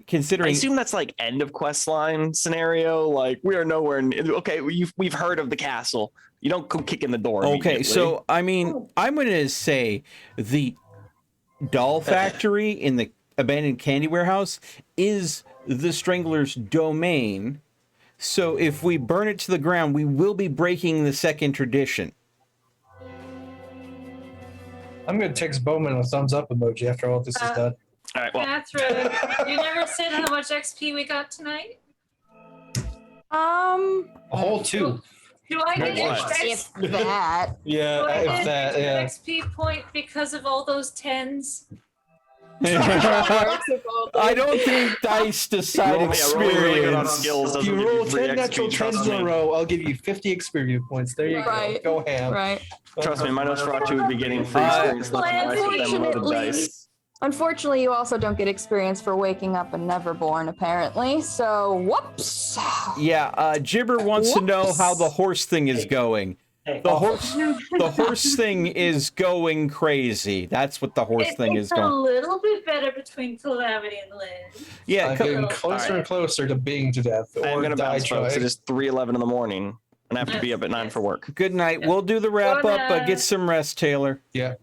considering, I assume that's like end of quest line scenario. Like, we are nowhere okay, we've heard of the castle. You don't go kick in the door. Okay, so I mean, I'm going to say the doll factory in the abandoned candy warehouse is the Strangler's domain. So if we burn it to the ground, we will be breaking the second tradition. I'm going to text Bowman a thumbs up emoji after all this is done. All right, well, That's right. You never said how much XP we got tonight? A whole 2. Do I get if that. Yeah, do I if get that, an yeah. XP point because of all those 10s? I don't think dice decide rolling really good on experience. skills. If you doesn't give roll free 10 XP, natural trust 10s in a me. row, I'll give you 50 experience points. There you Right. go. Go ham. Right. Trust me, my Nosferatu would be getting free experience left and right with them loaded dice. Unfortunately, you also don't get experience for waking up and never born, apparently. So, whoops. Yeah, Jibber wants to know how the horse thing is going. The horse thing is going crazy. That's what the horse thing is It's a going. little bit better between Calamity and Lynn. Yeah, I'm getting closer and closer to being to death. I'm Or going to die bounce, folks. trying. It is 3:11 in the morning, and I have to be up at 9 for work. good night. We'll do the wrap up, but get some rest, Taylor. Yeah.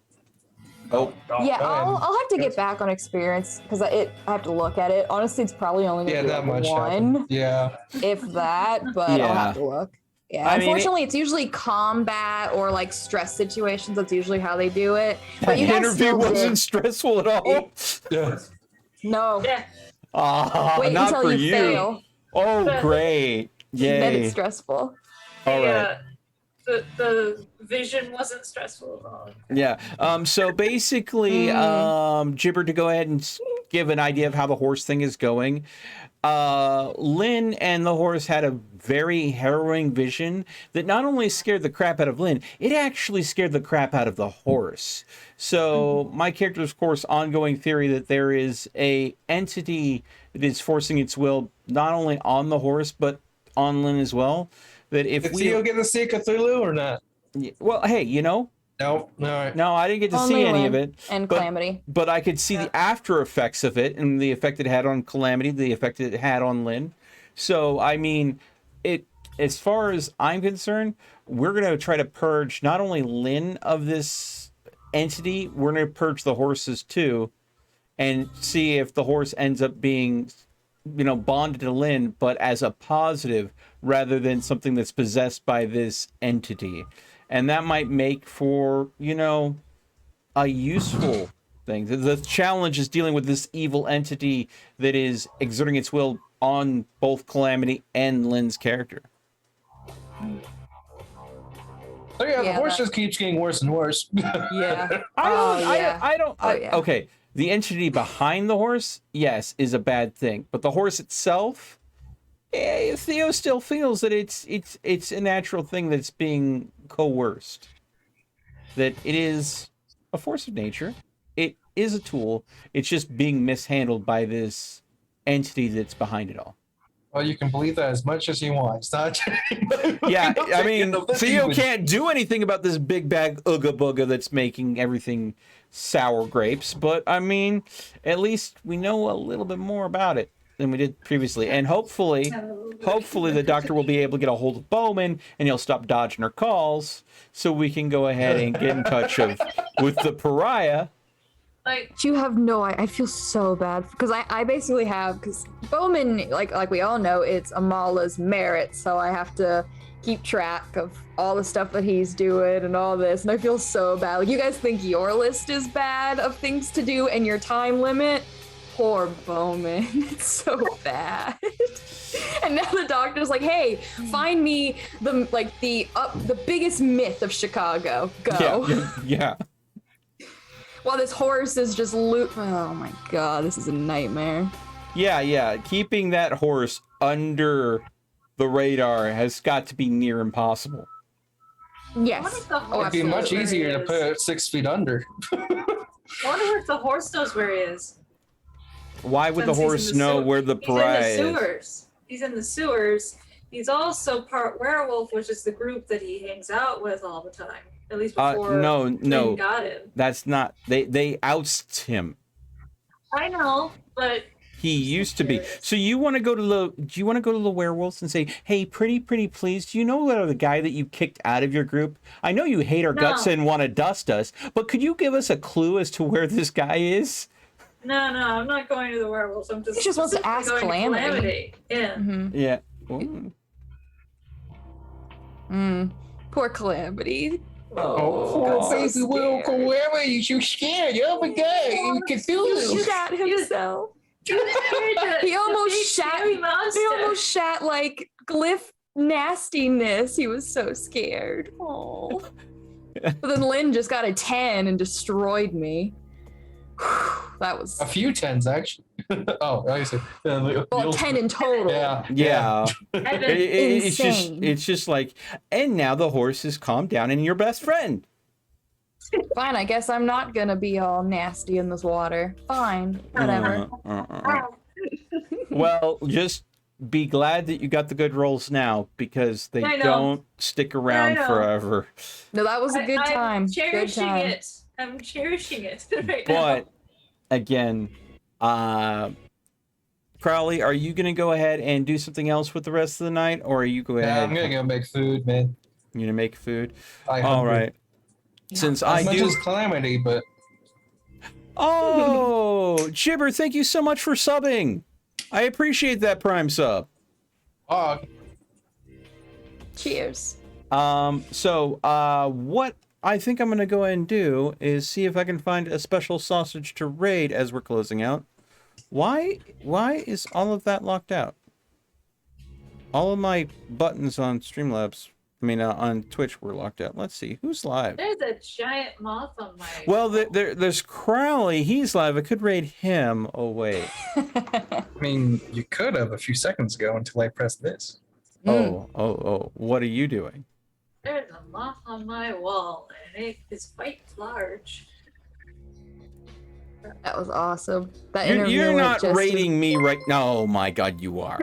Oh, Yeah, go ahead. I'll have to get back on experience because I have to look at it. Honestly, it's probably only Yeah, going to that be much. like happened. one, Yeah. if that, but I'll Yeah. have to look. Yeah, I mean, unfortunately, it's usually combat or like stress situations. That's usually how they do it. But you the guys interview still wasn't did. stressful at all. Yeah. No, Yeah. wait Not until for you fail. Oh, great. Then Yay. it's stressful. All right. The vision wasn't stressful at all. Yeah. So basically, Jibber, to go ahead and give an idea of how the horse thing is going. Lynn and the horse had a very harrowing vision that not only scared the crap out of Lynn, it actually scared the crap out of the horse. So my character's, of course, ongoing theory that there is a entity that is forcing its will not only on the horse but on Lynn as well. That if Did we Theo get to see Cthulhu or not? well, hey, you know, No. All right. no, I didn't get to Only see any Lynn of it. and but- Calamity. But I could see the after effects of it and the effect it had on Calamity, the effect it had on Lynn. So, I mean, as far as I'm concerned, we're going to try to purge not only Lynn of this entity, we're going to purge the horses too and see if the horse ends up being, bonded to Lynn, but as a positive rather than something that's possessed by this entity. And that might make for, a useful thing. The challenge is dealing with this evil entity that is exerting its will on both Calamity and Lynn's character. So yeah, the Yeah, horse that- just keeps getting worse and worse. Yeah. I don't. Oh, yeah. Okay, the entity behind the horse, yes, is a bad thing, but the horse itself, Theo still feels that it's a natural thing that's being coerced. That it is a force of nature. It is a tool. It's just being mishandled by this entity that's behind it all. Well, you can believe that as much as you want. It's not. Yeah, I mean, The Theo living- can't do anything about this big bag ooga booga that's making everything sour grapes, but I mean, at least we know a little bit more about it. than we did previously, and hopefully the doctor will be able to get a hold of Bowman, and he'll stop dodging our calls, so we can go ahead and get in touch with the pariah. Like, you have no idea. I feel so bad because I basically have, because Bowman, like we all know, it's Amala's merit, so I have to keep track of all the stuff that he's doing and all this, and I feel so bad. Like, you guys think your list is bad of things to do and your time limit? Poor Bowman. It's so bad. And now the doctor's like, hey, find me the biggest myth of Chicago. Go. Yeah. While this horse is just oh my god, this is a nightmare. Yeah. Keeping that horse under the radar has got to be near impossible. Yes. It'd be much easier to put it 6 feet under. I wonder if the horse knows where he is. Why would the horse know where the pariah is? He's in the sewers. He's also part werewolf, which is the group that he hangs out with all the time. At least before no. got him. That's not. They ousted him. I know, but he used to be. So you want to go to the werewolves and say, "Hey, pretty please, do you know the guy that you kicked out of your group? I know you hate our guts and want to dust us, but could you give us a clue as to where this guy is?" No, I'm not going to the werewolves. I'm just. He just wants to ask Calamity. Yeah. Mm-hmm. Yeah. Poor Calamity. Oh, baby, well, Calamity, you're scared. Oh my god, you're confused. He shot himself. He almost shat like Glyph nastiness. He was so scared. Oh. But then Lynn just got a 10 and destroyed me. That was a few 10s actually. Oh, I see. Well, 10 in total. Yeah. Insane. It's just like, and now the horse is calmed down and your best friend. Fine, I guess I'm not gonna be all nasty in this water. Fine, whatever. Well, just be glad that you got the good rolls now, because they don't stick around forever. No, that was a good time. I'm cherishing it. I'm cherishing it right now. But again, Crowley, are you gonna go ahead and do something else with the rest of the night, or are you go ahead? I'm gonna go make food, man. You're gonna make food. All right. Since as much as Calamity, but Jibber, thank you so much for subbing. I appreciate that Prime sub. Cheers. So what I think I'm gonna go ahead and do is see if I can find a special sausage to raid as we're closing out. Why is all of that locked out? All of my buttons on Streamlabs, on Twitch were locked out. Let's see who's live. There's a giant moth on my. Well, there's Crowley. He's live. I could raid him. Oh wait. You could have a few seconds ago until I pressed this. Oh. What are you doing? There's a moth on my wall, and it is quite large. That was awesome. You're not raiding me right now. Oh my God, you are.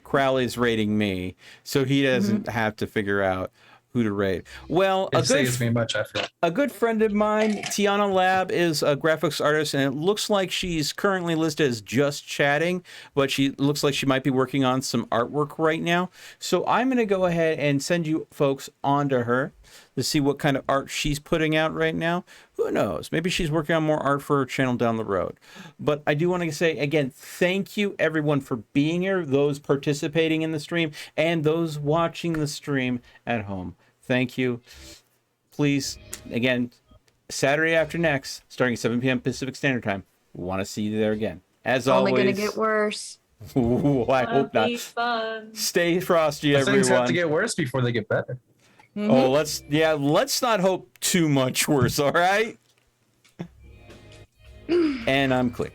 Crowley's raiding me, so he doesn't have to figure out who to raid. Well, a good friend of mine, Tiana Lab, is a graphics artist, and it looks like she's currently listed as just chatting, but she looks like she might be working on some artwork right now. So I'm going to go ahead and send you folks onto her to see what kind of art she's putting out right now. Who knows? Maybe she's working on more art for her channel down the road. But I do want to say, again, thank you everyone for being here, those participating in the stream, and those watching the stream at home. Thank you. Please, again, Saturday after next, starting at 7 p.m. Pacific Standard Time. We want to see you there again. As always. Only going to get worse. Ooh, I hope not. Fun. Stay frosty, everyone. Things have to get worse before they get better. Oh, let's not hope too much worse, all right? And I'm clear.